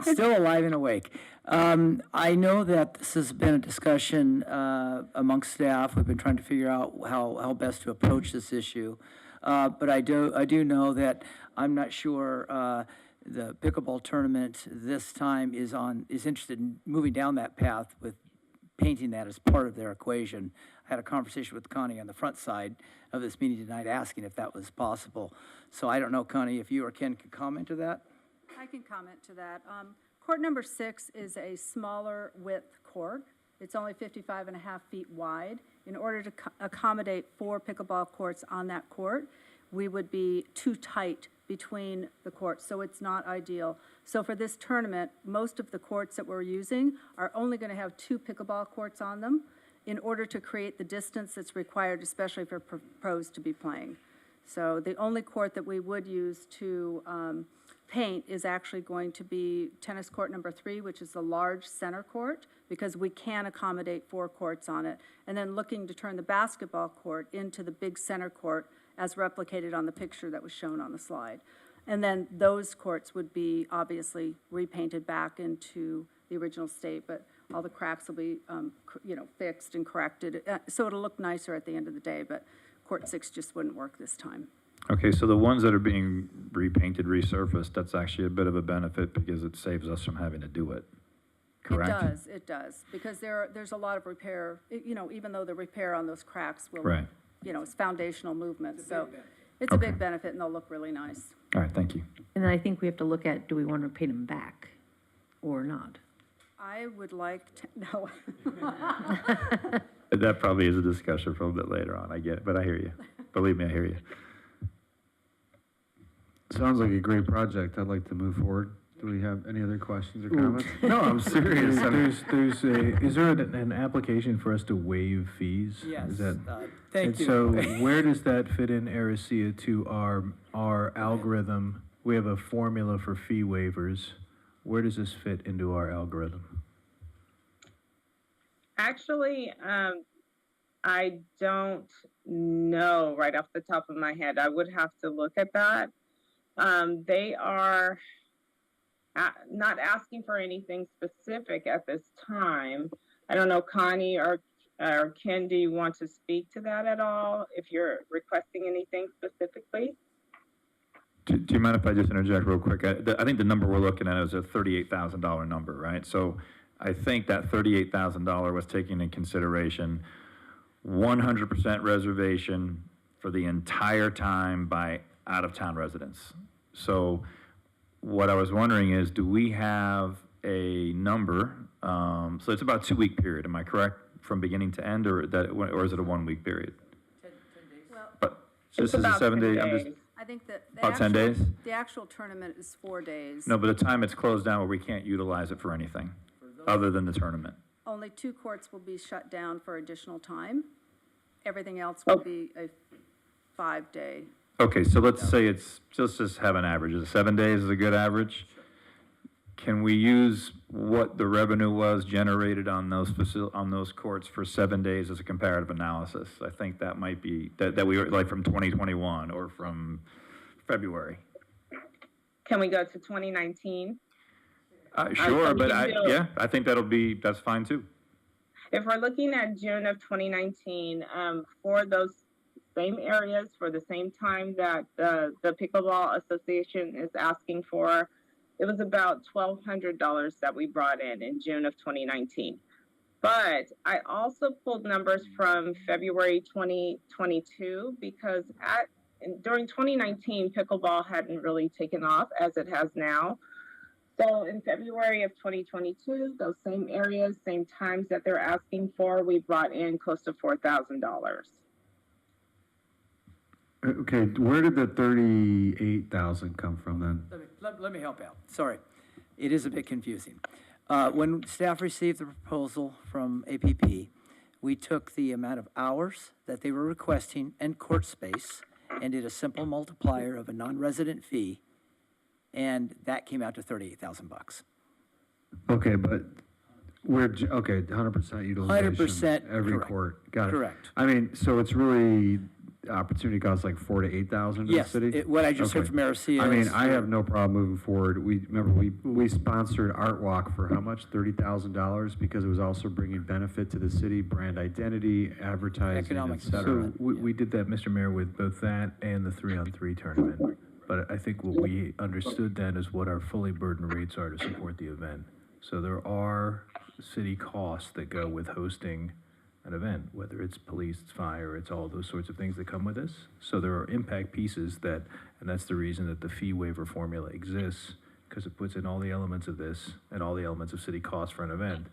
still alive and awake. I know that this has been a discussion amongst staff. We've been trying to figure out how best to approach this issue. But I do know that I'm not sure the pickleball tournament this time is interested in moving down that path with painting that as part of their equation. I had a conversation with Connie on the front side of this meeting tonight asking if that was possible. So I don't know, Connie, if you or Ken could comment to that? I can comment to that. Court number 6 is a smaller width court. It's only 55 and a half feet wide. In order to accommodate 4 pickleball courts on that court, we would be too tight between the courts, so it's not ideal. So for this tournament, most of the courts that we're using are only going to have 2 pickleball courts on them in order to create the distance that's required, especially for pros to be playing. So the only court that we would use to paint is actually going to be tennis court number 3, which is the large center court, because we can accommodate 4 courts on it. And then looking to turn the basketball court into the big center court as replicated on the picture that was shown on the slide. And then those courts would be obviously repainted back into the original state, but all the cracks will be, fixed and corrected. So it'll look nicer at the end of the day, but court 6 just wouldn't work this time. Okay, so the ones that are being repainted, resurfaced, that's actually a bit of a benefit because it saves us from having to do it. correct? It does, because there's a lot of repair, even though the repair on those cracks will, Right. It's foundational movement, so it's a big benefit and they'll look really nice. All right, thank you. And then I think we have to look at, do we want to pay them back or not? I would like to, no. That probably is a discussion for a little bit later on, I get it, but I hear you. Believe me, I hear you. Sounds like a great project. I'd like to move forward. Do we have any other questions or comments? No, I'm serious. I mean, Is there an application for us to waive fees? Yes, Is that, thank you. So where does that fit in, Aricia, to our algorithm? We have a formula for fee waivers. Where does this fit into our algorithm? Actually, I don't know right off the top of my head. I would have to look at that. They are not asking for anything specific at this time. I don't know, Connie or Ken, do you want to speak to that at all? If you're requesting anything specifically? do you mind if I just interject real quick? I think the number we're looking at is a $38,000 number, right? So I think that $38,000 was taking into consideration 100% reservation for the entire time by out-of-town residents. So what I was wondering is, do we have a number? So it's about a 2-week period, am I correct? From beginning to end, or is it a 1-week period? 10 days. Well, But this is a 7-day, I'm just, I think that about 10 days? the actual tournament is 4 days. No, but the time it's closed down where we can't utilize it for anything other than the tournament. Only 2 courts will be shut down for additional time. Everything else will be a 5-day. Okay, so let's say let's just have an average. Is 7 days is a good average? Can we use what the revenue was generated on those courts for 7 days as a comparative analysis? I think that might be, that we were like from 2021 or from February. Can we go to 2019? Sure, but I think that's fine too. If we're looking at June of 2019, for those same areas, for the same time that the Pickleball Association is asking for, it was about $1,200 that we brought in June of 2019. But I also pulled numbers from February 2022 because during 2019, pickleball hadn't really taken off as it has now. So in February of 2022, those same areas, same times that they're asking for, we brought in close to $4,000. Okay, where did the 38,000 come from then? Let me help out. Sorry. It is a bit confusing. When staff received the proposal from APP, we took the amount of hours that they were requesting and court space and did a simple multiplier of a non-resident fee, and that came out to $38,000. Okay, but okay, 100% utilization. 100%, every correct. court. Got it. Correct. I mean, so it's really opportunity costs like 4,000 to 8,000 to Yes, the city? what I just heard from Aricia I mean, is- I have no problem moving forward. Remember we sponsored Art Walk for how much? $30,000 because it was also bringing benefit to the city, brand identity, advertising, Economic et cetera. So we did that, Mr. Mayor, with both that and the 3-on-3 tournament. But I think what we understood then is what our fully burdened rates are to support the event. So there are city costs that go with hosting an event, whether it's police, it's fire, it's all those sorts of things that come with this. So there are impact pieces and that's the reason that the fee waiver formula exists, because it puts in all the elements of this and all the elements of city costs for an event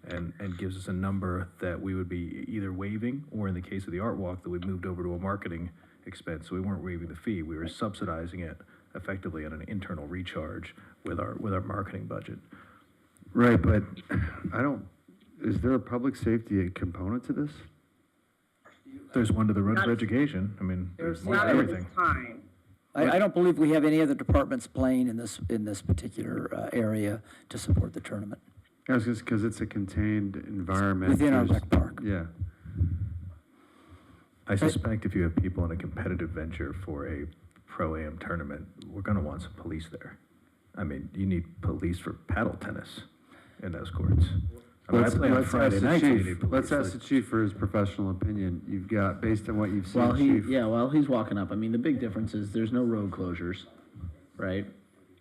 and gives us a number that we would be either waiving, or in the case of the Art Walk, that we moved over to a marketing expense. So we weren't waiving the fee, we were subsidizing it effectively on an internal recharge with our marketing budget. Right, but is there a public safety component to this? There's one to the run for education. I mean, there's one Not for at this everything. time. I don't believe we have any other departments playing in this particular area to support the tournament. That's just because it's a contained environment. Within our There's- rec park. Yeah. I suspect if you have people in a competitive venture for a pro-am tournament, we're going to want some police there. I mean, you need police for paddle tennis in those courts. I mean, I play on Friday nights, you need police. Let's ask the chief for his professional opinion. You've got, based on what you've seen, While chief. while he's walking up, I mean, the big difference is there's no road closures, right?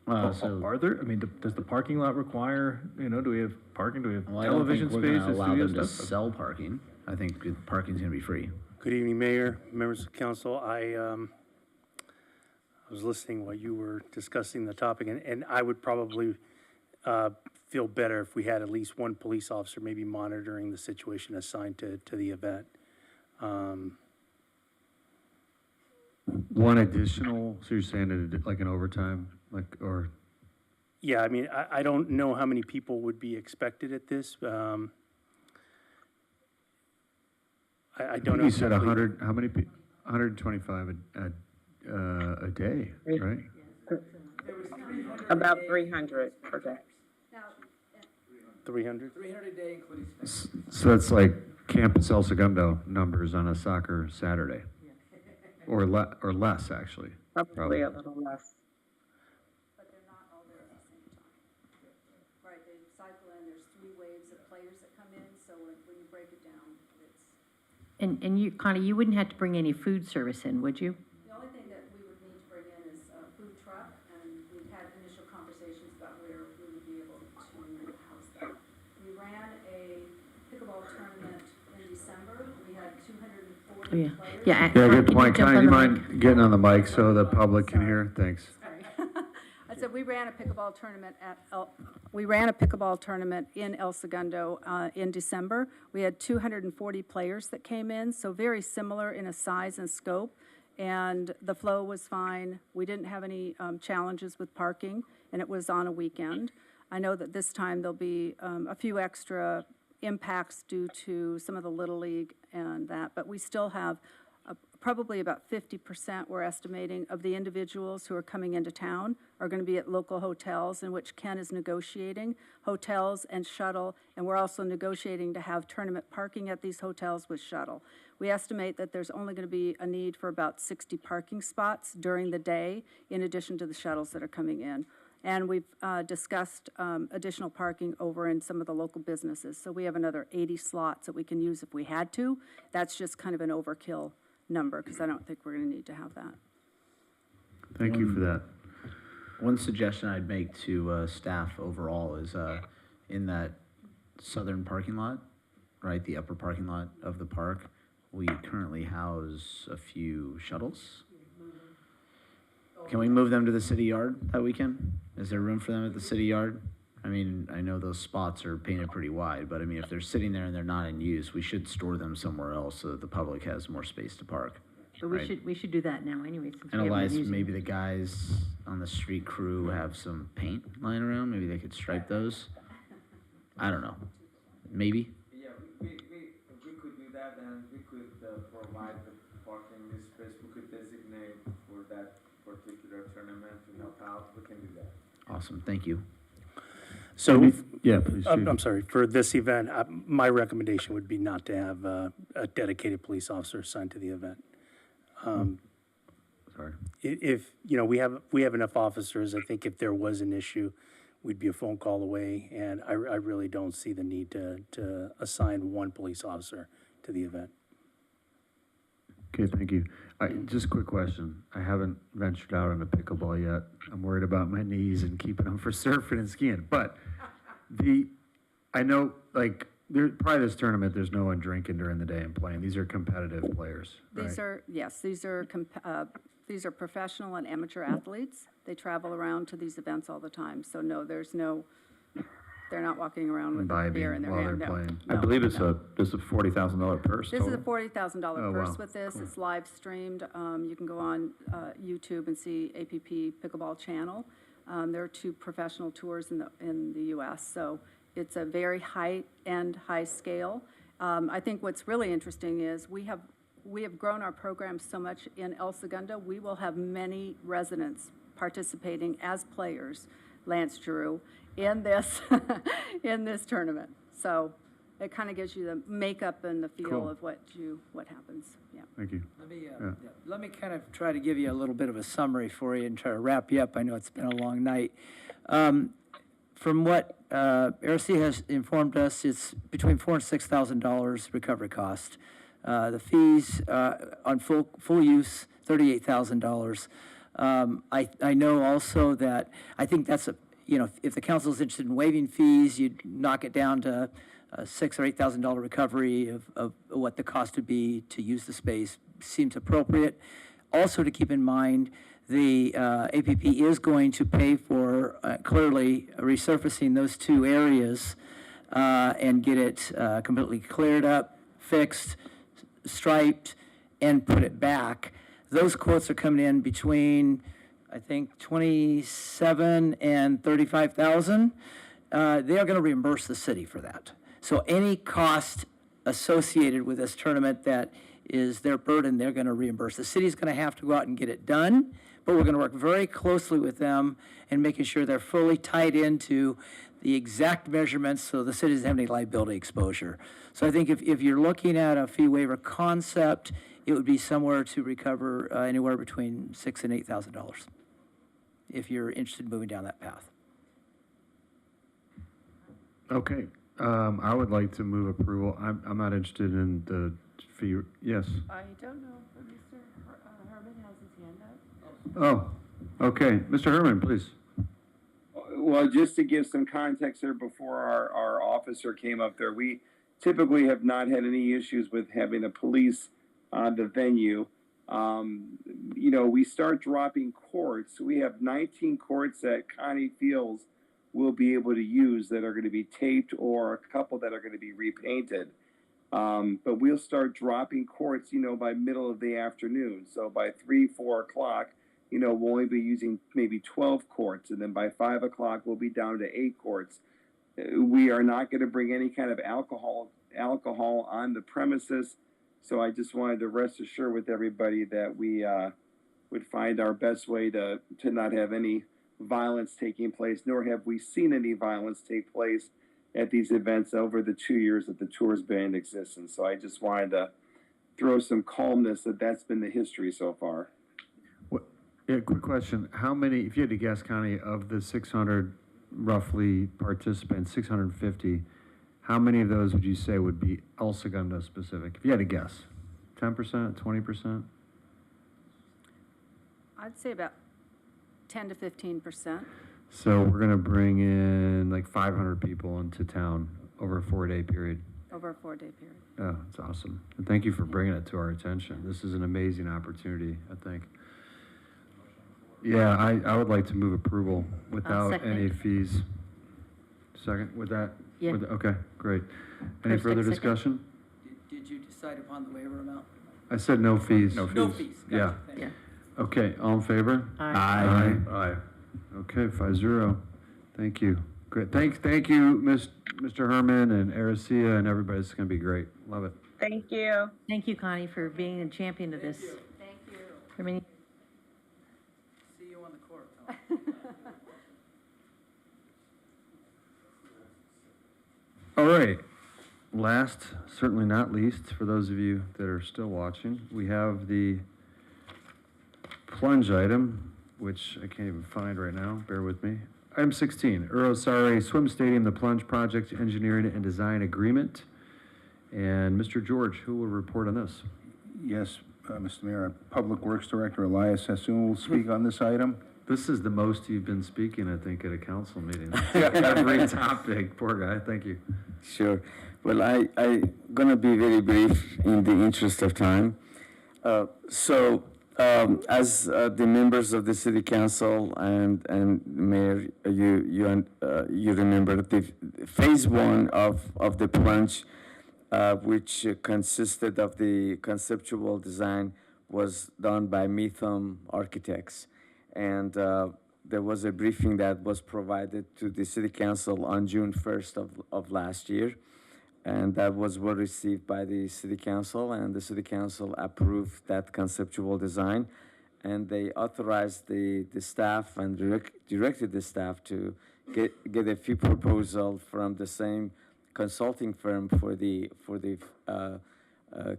So, Are there, I mean, does the parking lot require, do we have parking, do we have well, I don't television think we're space, gonna allow studio them to stuff? sell parking. I think parking's gonna be free. Good evening, Mayor, members of council. I was listening while you were discussing the topic, and I would probably feel better if we had at least one police officer maybe monitoring the situation assigned to the event. One additional, so you're saying like an overtime, or? Yeah, I mean, I don't know how many people would be expected at this. I don't know. You said 100, how many people? 125 a day, right? About 300 per day. 300? 300 a day, including. So that's like Campus El Segundo numbers on a soccer Saturday. Or less, actually. Probably a little less. But they're not all there at the same time. Right, they cycle in, there's 3 waves of players that come in, so when you break it down, it's. And you, Connie, you wouldn't have to bring any food service in, would you? The only thing that we would need to bring in is a food truck, and we've had initial conversations about where we would be able to house that. We ran a pickleball tournament in December. We had 240 Oh, yeah. players. Yeah, Yeah, good can you point. jump Connie, on do you the mic? mind getting on the mic so the public can hear? Thanks. I said we ran a pickleball tournament in El Segundo in December. We had 240 players that came in, so very similar in a size and scope, and the flow was fine. We didn't have any challenges with parking, and it was on a weekend. I know that this time there'll be a few extra impacts due to some of the Little League and that, but we still have probably about 50%, we're estimating, of the individuals who are coming into town are going to be at local hotels, in which Ken is negotiating hotels and shuttle, and we're also negotiating to have tournament parking at these hotels with shuttle. We estimate that there's only going to be a need for about 60 parking spots during the day, in addition to the shuttles that are coming in. And we've discussed additional parking over in some of the local businesses. So we have another 80 slots that we can use if we had to. That's just kind of an overkill number, because I don't think we're going to need to have that. Thank you for that. One suggestion I'd make to staff overall is in that southern parking lot, right, the upper parking lot of the park, we currently house a few shuttles. Can we move them to the city yard that weekend? Is there room for them at the city yard? I mean, I know those spots are painted pretty wide, but I mean, if they're sitting there and they're not in use, we should store them somewhere else so that the public has more space to park. But we should do that now anyway, since we And haven't Elias, been using maybe the guys on the street crew have some paint lying around, maybe they could stripe those? I don't know, maybe? Yeah, we could do that, and we could provide the parking space, we could designate for that particular tournament to help out, we can do that. Awesome, thank you. So, yeah, please. I'm sorry, for this event, my recommendation would be not to have a dedicated police officer assigned to the event. Sorry. If, we have enough officers, I think if there was an issue, we'd be a phone call away, and I really don't see the need to assign one police officer to the event. Okay, thank you. Just a quick question. I haven't ventured out on a pickleball yet. I'm worried about my knees and keeping them for surfing and skiing. But I know, probably this tournament, there's no one drinking during the day and playing. These are competitive players, right? These are professional and amateur athletes. They travel around to these events all the time. So no, they're not walking around with a beer in their while hand. they're playing. I believe it's a $40,000 purse This is a total. $40,000 purse wow. with this. Cool. It's live streamed. You can go on YouTube and see APP Pickleball Channel. There are 2 professional tours in the U.S., so it's a very high-end, high scale. I think what's really interesting is we have grown our program so much in El Segundo. We will have many residents participating as players, Lance Drew, in this in this tournament. So it kind of gives you the makeup and the feel Cool. of what happens. Yeah. Thank you. Let me kind of try to give you a little bit of a summary for you and try to wrap you up. I know it's been a long night. From what RC has informed us, it's between $4,000 and $6,000 recovery cost. The fees on full use, $38,000. I know also that, I think that's if the council is interested in waiving fees, you'd knock it down to a $6,000 or $8,000 recovery of what the cost would be to use the space seems appropriate. Also to keep in mind, the APP is going to pay for clearly resurfacing those two areas and get it completely cleared up, fixed, striped, and put it back. Those quotes are coming in between, I think, 27 and 35,000. They are going to reimburse the city for that. So any cost associated with this tournament that is their burden, they're going to reimburse. The city's going to have to go out and get it done, but we're going to work very closely with them and making sure they're fully tied into the exact measurements so the city doesn't have any liability exposure. So I think if you're looking at a fee waiver concept, it would be somewhere to recover anywhere between $6,000 and $8,000 if you're interested in moving down that path. Okay, I would like to move approval. I'm not interested in the fee, yes. I don't know, but Mr. Herman has his hand up. Oh, okay, Mr. Herman, please. Well, just to give some context there before our officer came up there, we typically have not had any issues with having a police on the venue. We start dropping courts. We have 19 courts that Connie feels will be able to use that are going to be taped, or a couple that are going to be repainted. But we'll start dropping courts, by middle of the afternoon. So by 3, 4 o'clock, we'll only be using maybe 12 courts. And then by 5 o'clock, we'll be down to 8 courts. We are not going to bring any kind of alcohol on the premises. So I just wanted to rest assured with everybody that we would find our best way to not have any violence taking place, nor have we seen any violence take place at these events over the 2 years that the tour's been in existence. So I just wanted to throw some calmness that's been the history so far. Yeah, quick question. How many, if you had to guess, Connie, of the 600 roughly participants, 650, how many of those would you say would be El Segundo specific? If you had to guess, 10%, 20%? I'd say about 10 to 15%. So we're going to bring in like 500 people into town over a 4-day period. Over a 4-day period. Oh, that's awesome. And thank you for bringing it to our attention. This is an amazing opportunity, I think. Yeah, I would like to move approval without any fees. Second, with that? Yeah. Okay, great. Any further discussion? Did you decide upon the waiver amount? I said no fees. No fees. Yeah. Gotcha. Yeah. Okay, all in favor? Aye. Aye. Okay, 5-0. Thank you. Great. Thank you, Mr. Herman and Aracia and everybody. It's going to be great. Love it. Thank you. Thank you, Connie, for being a champion of this. Thank you. I mean, See you on the court. All right. Last, certainly not least, for those of you that are still watching, we have the plunge item, which I can't even find right now. Bear with me. Item 16, Urho Saari Swim Stadium, the Plunge Project Engineering and Design Agreement. And Mr. George, who will report on this? Yes, Mr. Mayor, our Public Works Director Elias Hassoun will speak on this item. This is the most you've been speaking, I think, at a council meeting. Every topic. Poor guy. Thank you. Sure. Well, I'm going to be very brief in the interest of time. As the members of the City Council and Mayor, you remember the phase 1 of the plunge, which consisted of the conceptual design, was done by Metham Architects. And there was a briefing that was provided to the City Council on June 1st of last year. And that was well received by the City Council, and the City Council approved that conceptual design. And they authorized the staff and directed the staff to get a fee proposal from the same consulting firm for the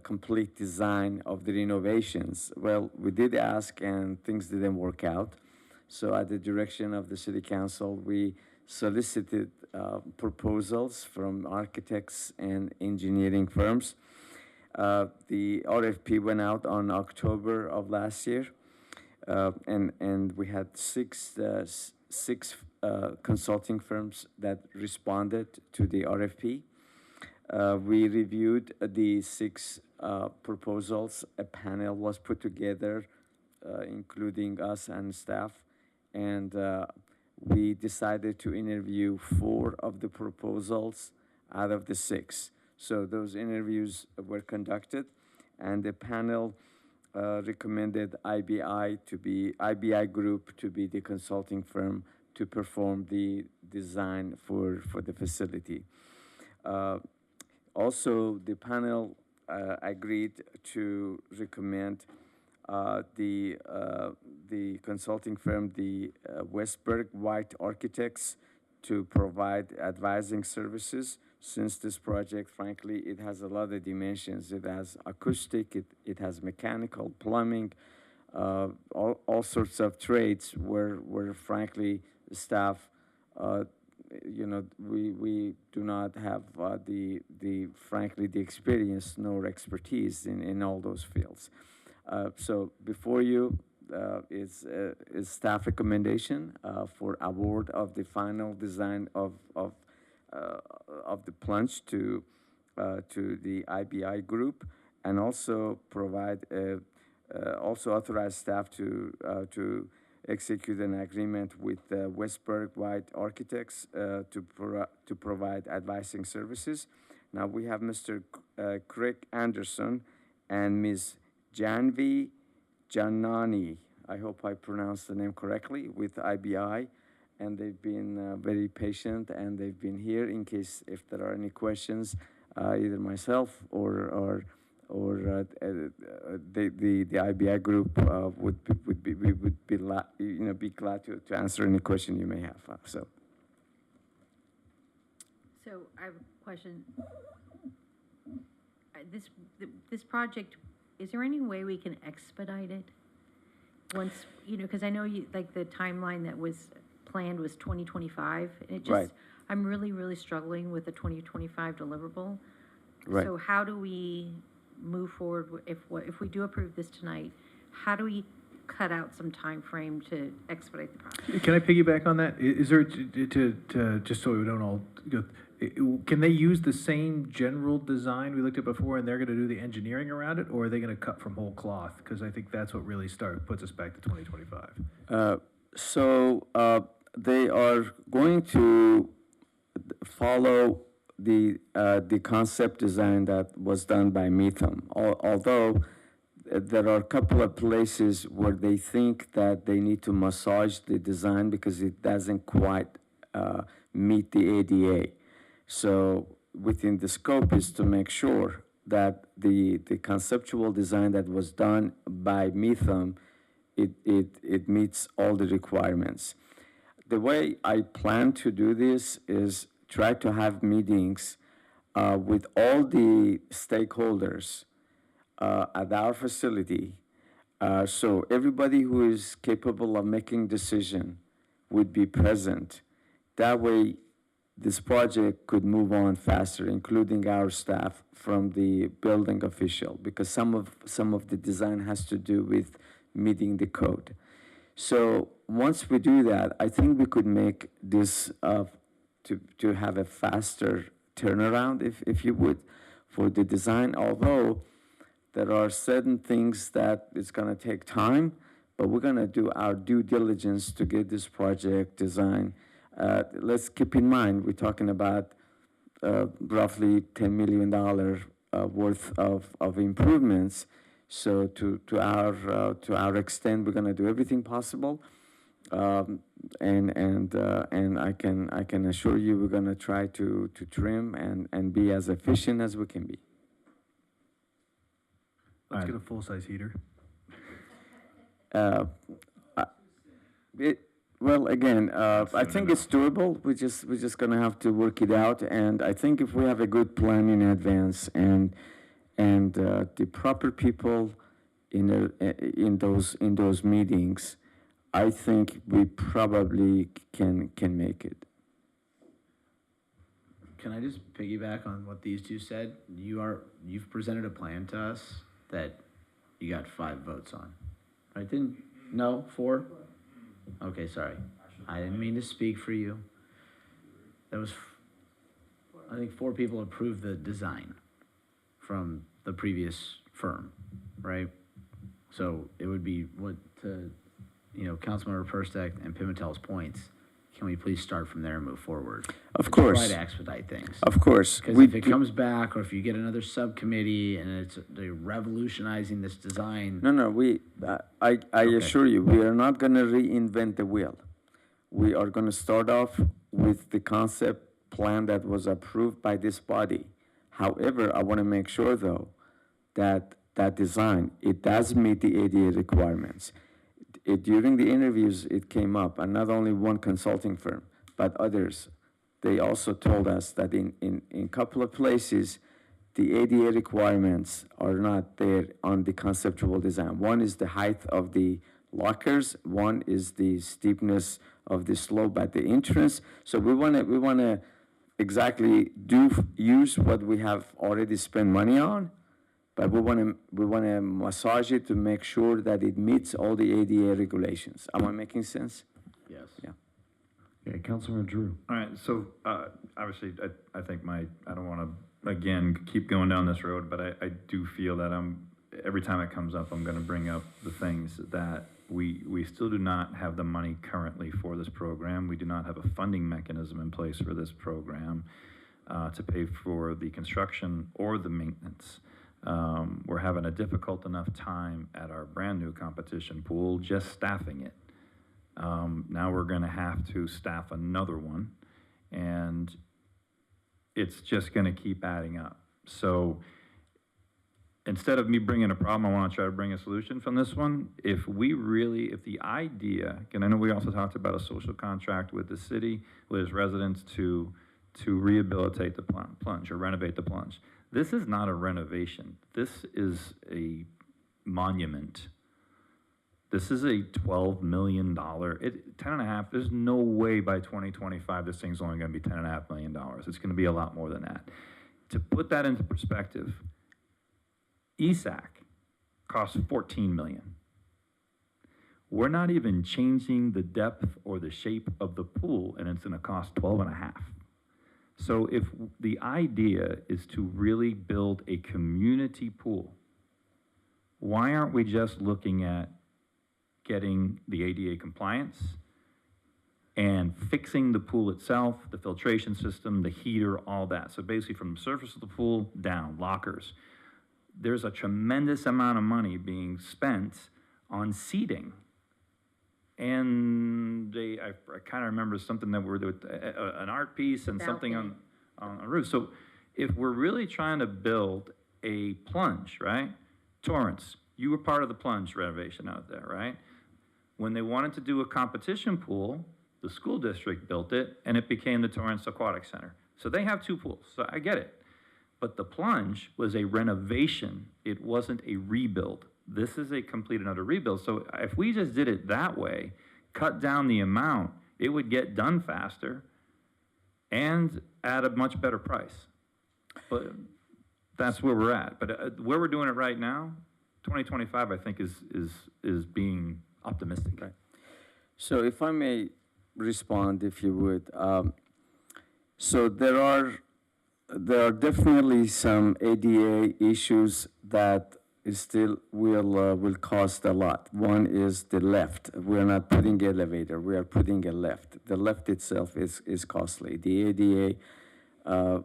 complete design of the renovations. Well, we did ask, and things didn't work out. So at the direction of the City Council, we solicited proposals from architects and engineering firms. The RFP went out on October of last year. and we had six consulting firms that responded to the RFP. We reviewed the six proposals. A panel was put together, including us and staff, and we decided to interview 4 of the proposals out of the 6. So those interviews were conducted, and the panel recommended IBI Group to be the consulting firm to perform the design for the facility. Also, the panel agreed to recommend the consulting firm, the Westberg White Architects, to provide advising services. Since this project, frankly, it has a lot of dimensions. It has acoustic, it has mechanical, plumbing, all sorts of trades where frankly, staff, we do not have frankly, the experience nor expertise in all those fields. So before you is staff recommendation for award of the final design of the Plunge to the IBI Group, and also provide also authorize staff to execute an agreement with Westberg White Architects to provide advising services. Now we have Mr. Craig Anderson and Ms. Janvi Janani. I hope I pronounced the name correctly, with IBI, and they've been very patient, and they've been here in case if there are any questions, either myself or the IBI group would be glad to answer any question you may have. So I have a question. This project, is there any way we can expedite it? Once, because I know like the timeline that was planned was 2025, and it just, right. I'm really, really struggling with the 2025 deliverable. Right. So how do we move forward if we do approve this tonight? How do we cut out some time frame to expedite the process? Can I piggyback on that? Is there, to just so we don't all go, can they use the same general design we looked at before, and they're going to do the engineering around it, or are they going to cut from whole cloth? Because I think that's what really puts us back to 2025. They are going to follow the concept design that was done by Metham. Although there are a couple of places where they think that they need to massage the design because it doesn't quite meet the ADA. So within the scope is to make sure that the conceptual design that was done by Metham, it meets all the requirements. The way I plan to do this is try to have meetings with all the stakeholders at our facility. So everybody who is capable of making decision would be present. That way, this project could move on faster, including our staff from the building official, because some of the design has to do with meeting the code. So once we do that, I think we could make this to have a faster turnaround, if you would, for the design. Although there are certain things that it's going to take time, but we're going to do our due diligence to get this project designed. Let's keep in mind, we're talking about roughly $10 million worth of improvements. So to our extent, we're going to do everything possible, and I can assure you we're going to try to trim and be as efficient as we can be. Let's get a full-size heater. Well, again, I think it's doable. We're just going to have to work it out, and I think if we have a good plan in advance and the proper people in those meetings, I think we probably can make it. Can I just piggyback on what these two said? You've presented a plan to us that you got 5 votes on, right? No, 4? Okay, sorry. I didn't mean to speak for you. There was, I think 4 people approved the design from the previous firm, right? So it would be what, to, Councilmember Perstick and Pimentel's points, can we please start from there and move forward? Of course. Try to expedite things. Of course. Because if it comes back, or if you get another subcommittee and they're revolutionizing this design. No, I assure you, we are not gonna reinvent the wheel. We are gonna start off with the concept plan that was approved by this body. However, I wanna make sure though, that that design, it does meet the ADA requirements. During the interviews, it came up, and not only one consulting firm, but others. They also told us that in a couple of places, the ADA requirements are not there on the conceptual design. One is the height of the lockers, one is the steepness of the slope at the entrance. So we wanna exactly use what we have already spent money on, but we wanna massage it to make sure that it meets all the ADA regulations. Am I making sense? Yes. Yeah. Okay, Councilman Drew. All right, so obviously, I think I don't want to, again, keep going down this road, but I do feel that every time it comes up, I'm going to bring up the things that we still do not have the money currently for this program. We do not have a funding mechanism in place for this program to pay for the construction or the maintenance. We're having a difficult enough time at our brand new competition pool just staffing it. Now we're going to have to staff another one, and it's just going to keep adding up. So instead of me bringing a problem, I want to try to bring a solution from this one. If the idea, and I know we also talked about a social contract with the city, with its residents to rehabilitate the plunge or renovate the plunge. This is not a renovation. This is a monument. This is a $12 million, 10.5, there's no way by 2025 this thing's only gonna be $10.5 million. It's gonna be a lot more than that. To put that into perspective, ESAC costs $14 million. We're not even changing the depth or the shape of the pool, and it's gonna cost 12.5. So if the idea is to really build a community pool, why aren't we just looking at getting the ADA compliance and fixing the pool itself, the filtration system, the heater, all that? So basically from the surface of the pool down, lockers. There's a tremendous amount of money being spent on seating. And I kind of remember something that we're doing, an art piece and something on a roof. So if we're really trying to build a plunge, right? Torrance, you were part of the plunge renovation out there, right? When they wanted to do a competition pool, the school district built it, and it became the Torrance Aquatic Center. So they have 2 pools, so I get it. But the plunge was a renovation. It wasn't a rebuild. This is a complete and utter rebuild. So if we just did it that way, cut down the amount, it would get done faster and at a much better price. But that's where we're at. But where we're doing it right now, 2025, I think is being optimistic. Right. So if I may respond, if you would. So there are definitely some ADA issues that will cost a lot. One is the lift. We're not putting elevator, we are putting a lift. The lift itself is costly. The ADA,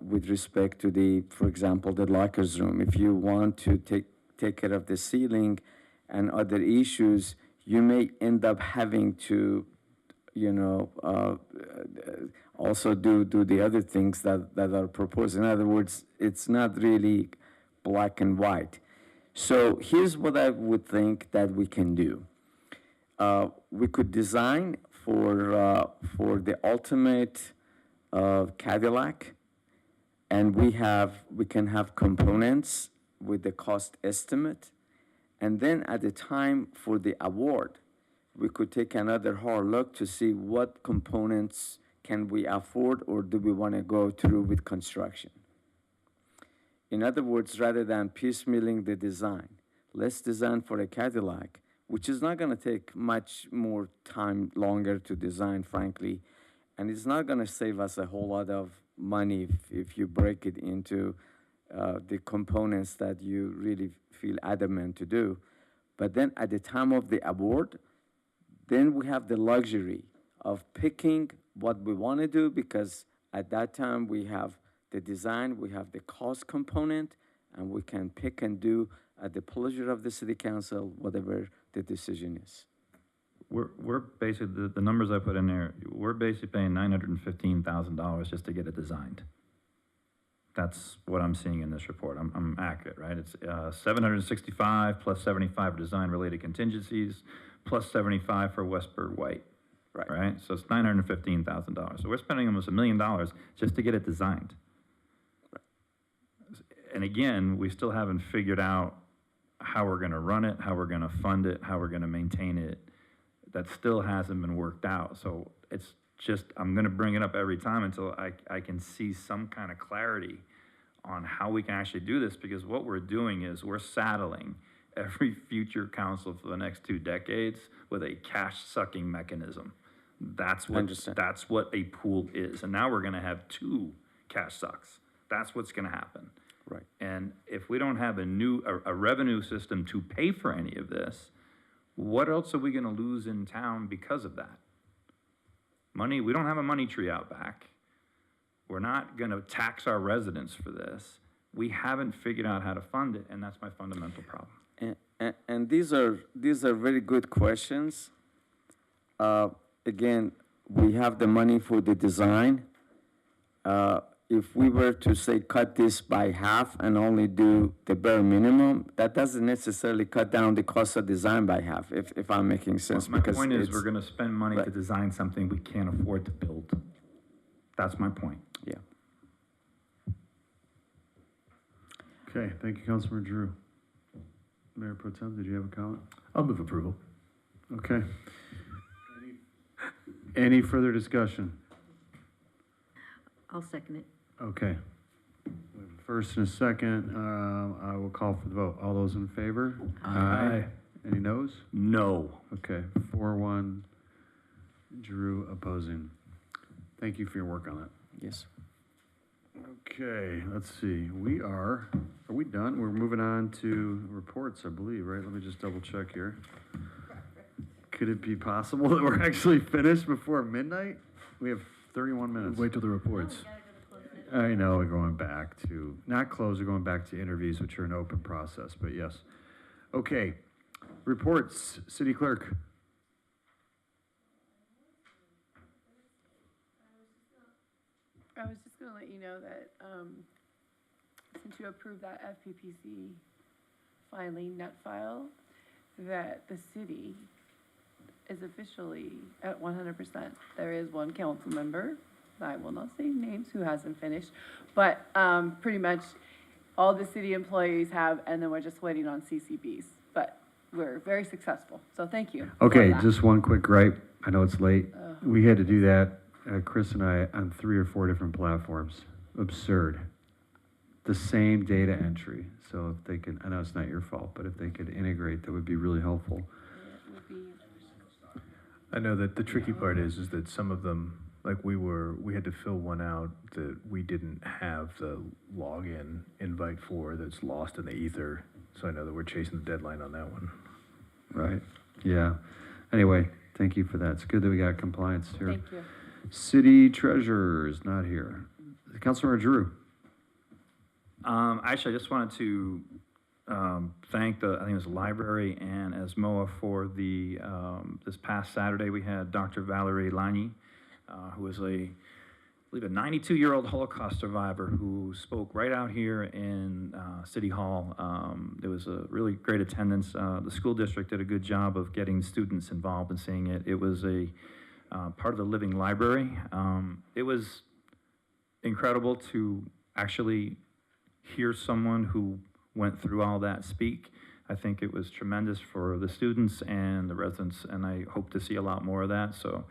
with respect to for example, the lockers room, if you want to take care of the ceiling and other issues, you may end up having to, also do the other things that are proposed. In other words, it's not really black and white. So here's what I would think that we can do. We could design for the ultimate Cadillac, and we can have components with the cost estimate, and then at the time for the award, we could take another hard look to see what components can we afford, or do we want to go through with construction. In other words, rather than piecemealing the design, let's design for a Cadillac which is not gonna take much more time longer to design, frankly. And it's not gonna save us a whole lot of money if you break it into the components that you really feel adamant to do. But then at the time of the award, then we have the luxury of picking what we want to do, because at that time we have the design, we have the cost component, and we can pick and do at the pleasure of the city council whatever the decision is. We're basically, the numbers I put in there, we're basically paying $915,000 just to get it designed. That's what I'm seeing in this report. I'm accurate, right? It's 765 plus 75 for design-related contingencies, plus 75 for Westburg White, right? So it's $915,000. So we're spending almost $1 million just to get it designed. And again, we still haven't figured out how we're gonna run it, how we're gonna fund it, how we're gonna maintain it. That still hasn't been worked out. So it's just, I'm gonna bring it up every time until I can see some kind of clarity on how we can actually do this, because what we're doing is we're saddling every future council for the next 2 decades with a cash-sucking mechanism. That's what a pool is. And now we're gonna have 2 cash sucks. That's what's gonna happen. Right. And if we don't have a revenue system to pay for any of this, what else are we gonna lose in town because of that? Money, we don't have a money tree out back. We're not gonna tax our residents for this. We haven't figured out how to fund it, and that's my fundamental problem. And these are very good questions. Again, we have the money for the design. If we were to say cut this by half and only do the bare minimum, that doesn't necessarily cut down the cost of design by half, if I'm making sense. My point is, we're gonna spend money to design something we can't afford to build. That's my point. Yeah. Okay, thank you, Councilmember Drew. Mayor Pro Tem, did you have a comment? I'll move approval. Okay. Any further discussion? I'll second it. Okay. We have a first and a second. I will call for the vote. All those in favor? Aye. Any noes? No. Okay, 4-1. Drew opposing. Thank you for your work on that. Yes. Okay, let's see. Are we done? We're moving on to reports, I believe, right? Let me just double check here. Could it be possible that we're actually finished before midnight? We have 31 minutes. Wait till the reports. I know, we're going back to, not close, we're going back to interviews, which are an open process, but yes. Okay, reports, City Clerk. I was just gonna let you know that, since you approved that FPPC filing net file, that the city is officially at 100%. There is one council member, I will not say names, who hasn't finished, but, pretty much all the city employees have, and then we're just waiting on CCBs. But we're very successful, so thank you. for Okay, that. just one quick gripe. I know it's late. We had to do that, Chris and I, on 3 or 4 different platforms. Absurd. The same data entry. So if they can, I know it's not your fault, but if they could integrate, that would be really helpful. I know that the tricky part is that some of them, like we had to fill one out that we didn't have the login invite for, that's lost in the ether. So I know that we're chasing the deadline on that one. Right, yeah. Anyway, thank you for that. It's good that we got compliance here. Thank you. City treasurer is not here. Councilmember Drew. Actually, I just wanted to thank I think it was the library and ESMOA for the, this past Saturday, we had Dr. Valerie Lani, who was I believe a 92-year-old Holocaust survivor who spoke right out here in City Hall. There was a really great attendance. The school district did a good job of getting students involved in seeing it. It was a part of the living library. It was incredible to actually hear someone who went through all that speak. I think it was tremendous for the students and the residents, and I hope to see a lot more of that. So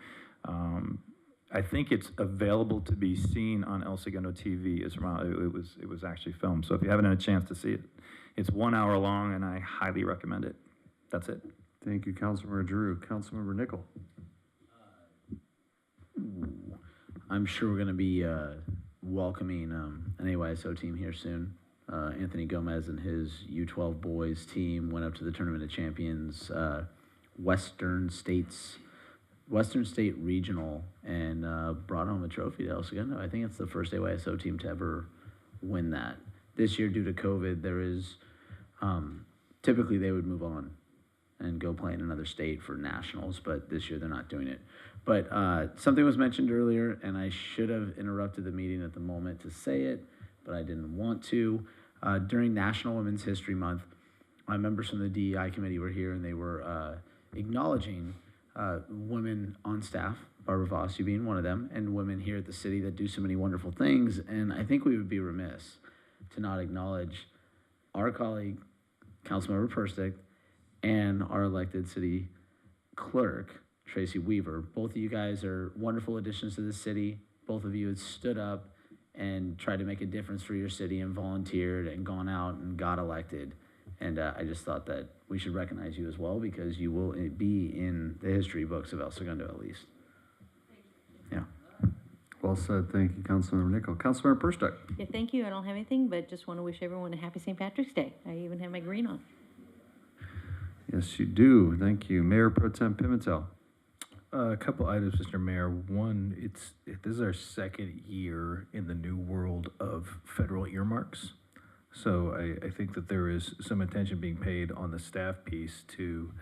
I think it's available to be seen on El Segundo TV. It was actually filmed. So if you haven't had a chance to see it, it's 1 hour long, and I highly recommend it. That's it. Thank you, Councilmember Drew. Councilmember Nickel. I'm sure we're going to be welcoming an AYSO team here soon. Anthony Gomez and his U12 boys team went up to the Tournament of Champions, Western State Regional, and brought home a trophy to El Segundo. I think it's the first AYSO team to ever win that. This year, due to COVID, there is typically they would move on and go play in another state for nationals, but this year they're not doing it. But something was mentioned earlier, and I should have interrupted the meeting at the moment to say it, but I didn't want to. During National Women's History Month, members from the DEI committee were here, and they were acknowledging women on staff, Barbara Voss, you being one of them, and women here at the city that do so many wonderful things. And I think we would be remiss to not acknowledge our colleague, Councilmember Perstick, and our elected city clerk, Tracy Weaver. Both of you guys are wonderful additions to the city. Both of you had stood up and tried to make a difference for your city and volunteered and gone out and got elected. And I just thought that we should recognize you as well, because you will be in the history books of El Segundo at least. Yeah. Well said. Thank you, Councilmember Nickel. Councilmember Perstuck. Yeah, thank you. I don't have anything, but just want to wish everyone a happy St. Patrick's Day. I even have my green on. Yes, you do. Thank you. Mayor Pro Tem Pimentel. A couple items, Mr. Mayor. One, this is our second year in the new world of federal earmarks. So I think that there is some attention being paid on the staff piece to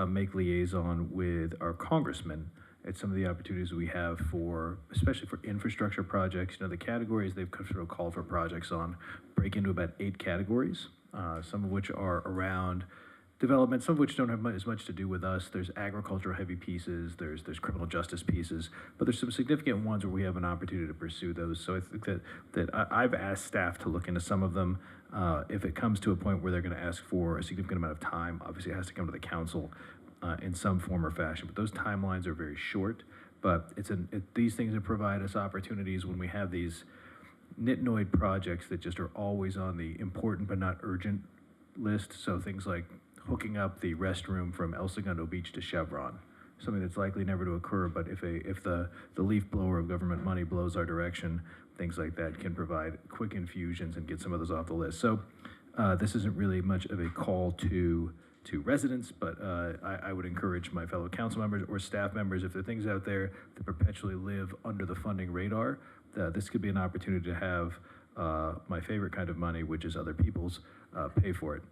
make liaison with our congressmen at some of the opportunities we have for, especially for infrastructure projects. You know, the categories they've sort of called for projects on break into about 8 categories, some of which are around development, some of which don't have as much to do with us. There's agricultural heavy pieces, there's criminal justice pieces, but there's some significant ones where we have an opportunity to pursue those. So I think that I've asked staff to look into some of them. If it comes to a point where they're going to ask for a significant amount of time, obviously it has to come to the council in some form or fashion, but those timelines are very short. But these things that provide us opportunities when we have these nitnoid projects that just are always on the important but not urgent list. So things like hooking up the restroom from El Segundo Beach to Chevron, something that's likely never to occur, but if the leaf blower of government money blows our direction, things like that can provide quick infusions and get some of those off the list. So this isn't really much of a call to residents, but I would encourage my fellow council members or staff members, if there are things out there that perpetually live under the funding radar, this could be an opportunity to have my favorite kind of money, which is other people's, pay for it.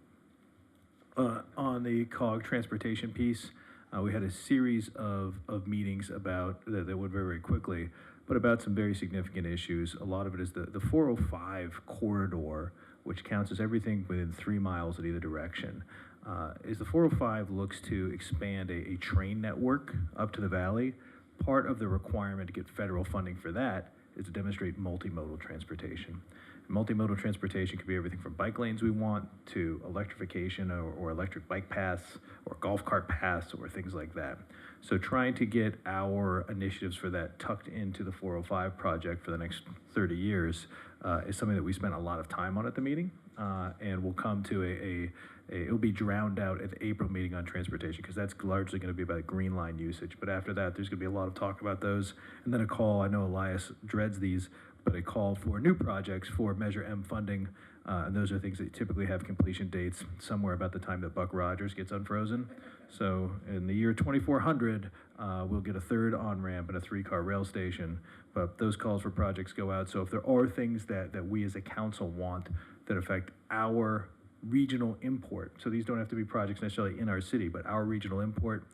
On the COG transportation piece, we had a series of meetings about that went very, very quickly, but about some very significant issues. A lot of it is the 405 corridor, which counts as everything within 3 miles in either direction. Is the 405 looks to expand a train network up to the valley. Part of the requirement to get federal funding for that is to demonstrate multimodal transportation. Multimodal transportation could be everything from bike lanes we want to electrification or electric bike paths or golf cart paths or things like that. So trying to get our initiatives for that tucked into the 405 project for the next 30 years is something that we spent a lot of time on at the meeting, and we'll come to it'll be drowned out at the April meeting on transportation, because that's largely going to be about green line usage. But after that, there's going to be a lot of talk about those. And then a call, I know Elias dreads these, but a call for new projects for Measure M funding. And those are things that typically have completion dates somewhere about the time that Buck Rogers gets unfrozen. So in the year 2400, we'll get a 3rd on-ramp and a 3-car rail station. But those calls for projects go out. So if there are things that we as a council want that affect our regional import, so these don't have to be projects necessarily in our city, but our regional import,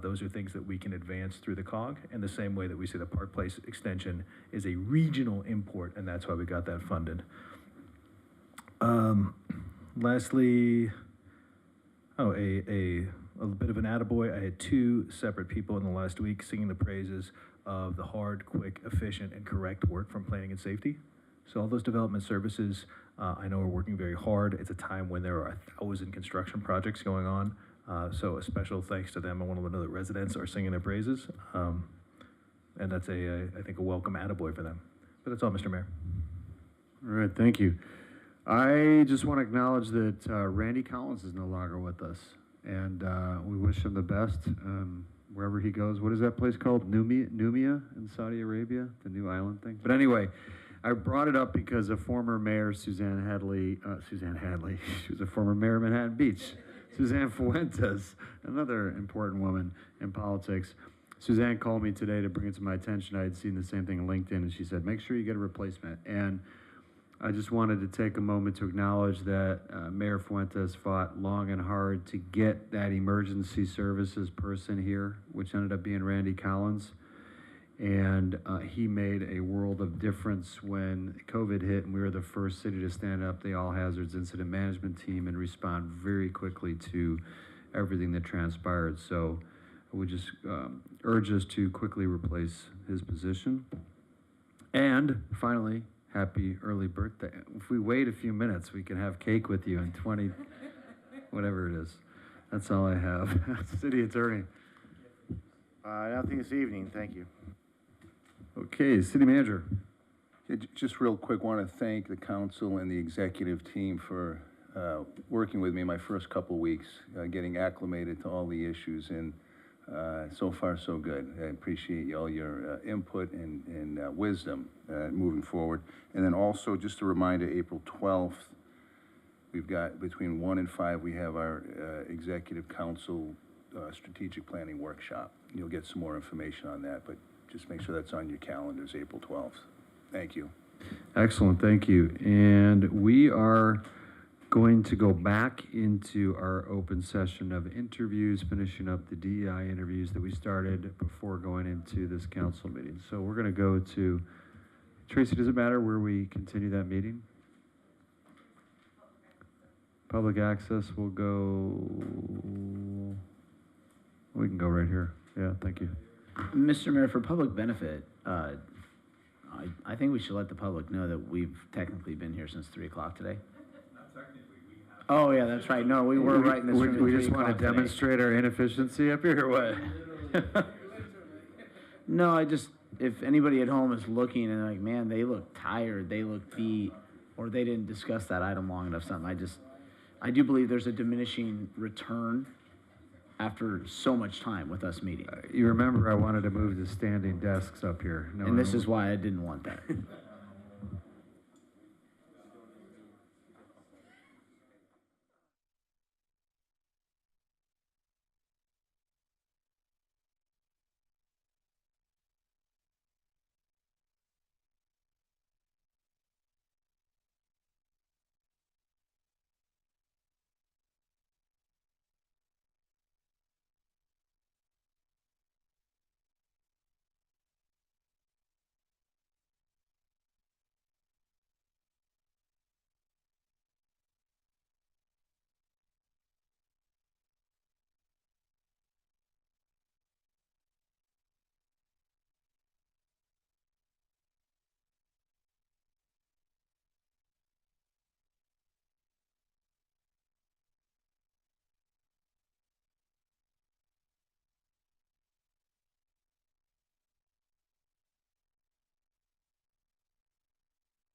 those are things that we can advance through the COG, in the same way that we say the Park Place extension is a regional import, and that's why we got that funded. Lastly, a bit of an attaboy. I had 2 separate people in the last week singing the praises of the hard, quick, efficient, and correct work from planning and safety. So all those development services, I know are working very hard. It's a time when there are 1,000 construction projects going on. So a special thanks to them. I want to know that residents are singing their praises. And that's I think, a welcome attaboy for them. But that's all, Mr. Mayor. All right, thank you. I just want to acknowledge that Randy Collins is no longer with us. And we wish him the best wherever he goes. What is that place called? Numia in Saudi Arabia, the new island thing. But anyway, I brought it up because a former mayor, Suzanne Hadley, she was a former mayor of Manhattan Beach. Suzanne Fuentes, another important woman in politics. Suzanne called me today to bring it to my attention. I had seen the same thing on LinkedIn, and she said, make sure you get a replacement. And I just wanted to take a moment to acknowledge that Mayor Fuentes fought long and hard to get that emergency services person here, which ended up being Randy Collins. And he made a world of difference when COVID hit, and we were the first city to stand up the All Hazards Incident Management Team and respond very quickly to everything that transpired. So I would just urge us to quickly replace his position. And finally, happy early birthday. If we wait a few minutes, we can have cake with you in 20, whatever it is. That's all I have. City Attorney. Nothing this evening, thank you. Okay, City Manager. Just real quick, want to thank the council and the executive team for working with me my first couple weeks, getting acclimated to all the issues, and so far so good. I appreciate all your input and wisdom moving forward. And then also, just a reminder, April 12th, we've got between 1 and 5, we have our Executive Council Strategic Planning Workshop. You'll get some more information on that, but just make sure that's on your calendars, April 12th. Thank you. Excellent, thank you. And we are going to go back into our open session of interviews, finishing up the DEI interviews that we started before going into this council meeting. So we're going to go to, Tracy, does it matter where we continue that meeting? Public access will go, we can go right here. Yeah, thank you. Mr. Mayor, for public benefit, I think we should let the public know that we've technically been here since 3 o'clock today. Oh, yeah, that's right. No, we were right in this room. We just want to demonstrate our inefficiency up here, or what? No, if anybody at home is looking and like, man, they look tired, they look beat, or they didn't discuss that item long enough, I do believe there's a diminishing return after so much time with us meeting. You remember I wanted to move the standing desks up here. And this is why I didn't want that.